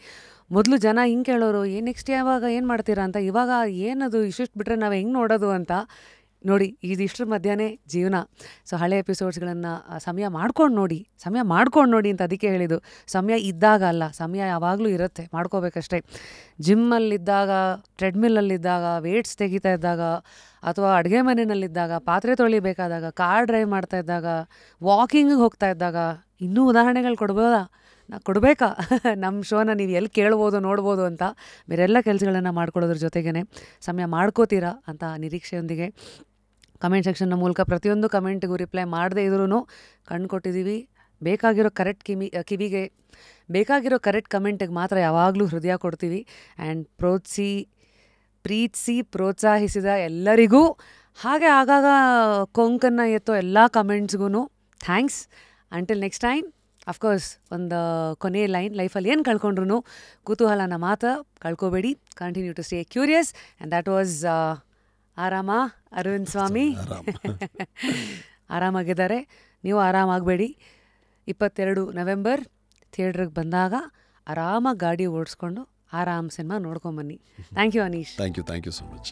ಮೊದಲು ಜನ ಹಿಂಗೆ ಕೇಳೋರು, ನೆಕ್ಸ್ಟ್ ಯಾವಾಗ ಏನು ಮಾಡ್ತೀರಾ ಅಂತ. ಇವಾಗ ಏನದು ಇಷ್ಟಿಷ್ಟು ಬಿಟ್ಟರೆ ನಾವು ಹೆಂಗೆ ನೋಡೋದು ಅಂತ ನೋಡಿ. ಇದಿಷ್ಟರ ಮಧ್ಯಾಹ್ನ ಜೀವನ. ಸೊ ಹಳೆ ಎಪಿಸೋಡ್ಸ್ಗಳನ್ನು ಸಮಯ ಮಾಡ್ಕೊಂಡು ನೋಡಿ ಅಂತ ಅದಕ್ಕೆ ಹೇಳಿದ್ದು. ಸಮಯ ಇದ್ದಾಗ ಅಲ್ಲ, ಸಮಯ ಯಾವಾಗಲೂ ಇರುತ್ತೆ, ಮಾಡ್ಕೋಬೇಕಷ್ಟೇ. ಜಿಮ್ಮಲ್ಲಿದ್ದಾಗ, ಟ್ರೆಡ್ಮಿಲ್ಲಲ್ಲಿದ್ದಾಗ, ವೇಟ್ಸ್ ತೆಗಿತಾ ಇದ್ದಾಗ, ಅಥವಾ ಅಡುಗೆ ಮನೆಯಲ್ಲಿದ್ದಾಗ, ಪಾತ್ರೆ ತೊಳಿಬೇಕಾದಾಗ, ಕಾರ್ ಡ್ರೈವ್ ಮಾಡ್ತಾ ಇದ್ದಾಗ, ವಾಕಿಂಗಿಗೆ ಹೋಗ್ತಾ ಇದ್ದಾಗ, ಇನ್ನೂ ಉದಾಹರಣೆಗಳು ಕೊಡಬೇಕಾ? ನಮ್ಮ ಶೋನ ನೀವು ಎಲ್ಲಿ ಕೇಳ್ಬೋದು ನೋಡ್ಬೋದು ಅಂತ. ಬೇರೆಲ್ಲ ಕೆಲಸಗಳನ್ನು ಮಾಡ್ಕೊಳ್ಳೋದ್ರ ಜೊತೆಗೇ ಸಮಯ ಮಾಡ್ಕೋತೀರಾ ಅಂತ ನಿರೀಕ್ಷೆಯೊಂದಿಗೆ ಕಮೆಂಟ್ ಸೆಕ್ಷನ್ನ ಮೂಲಕ ಪ್ರತಿಯೊಂದು ಕಮೆಂಟಿಗೂ ರಿಪ್ಲೈ ಮಾಡದೇ ಇದ್ರೂ ಕಣ್ಣು ಕೊಟ್ಟಿದ್ದೀವಿ. ಬೇಕಾಗಿರೋ ಕರೆಕ್ಟ್ ಕಿವಿಗೆ ಬೇಕಾಗಿರೋ ಕರೆಕ್ಟ್ ಕಮೆಂಟಿಗೆ ಮಾತ್ರ ಯಾವಾಗಲೂ ಹೃದಯ ಕೊಡ್ತೀವಿ. ಆ್ಯಂಡ್ ಪ್ರೀತಿಸಿ ಪ್ರೋತ್ಸಾಹಿಸಿದ ಎಲ್ಲರಿಗೂ, ಹಾಗೆ ಆಗಾಗ ಕೊಂಕನ್ನು ಎತ್ತೋ ಎಲ್ಲ ಕಮೆಂಟ್ಸ್ಗೂ thanks. Until next time, of course ಒಂದು ಕೊನೆಯ ಲೈನ್, ಲೈಫಲ್ಲಿ ಏನು ಕಳ್ಕೊಂಡ್ರು ಕುತೂಹಲನ ಮಾತ್ರ ಕಳ್ಕೊಬೇಡಿ. Continue to stay curious. And that was ಆರಾಮ ಅರವಿಂದ್ ಸ್ವಾಮಿ. ಆರಾಮಾಗಿದ್ದಾರೆ, ನೀವು ಆರಾಮಾಗಬೇಡಿ. 22 ನವೆಂಬರ್ ಥಿಯೇಟ್ರಿಗೆ ಬಂದಾಗ ಆರಾಮಾಗಿ ಗಾಡಿ ಓಡಿಸ್ಕೊಂಡು ಆರಾಮ್ ಸಿನಿಮಾ ನೋಡ್ಕೊಂಬನ್ನಿ. Thank you Anish. Thank you so much.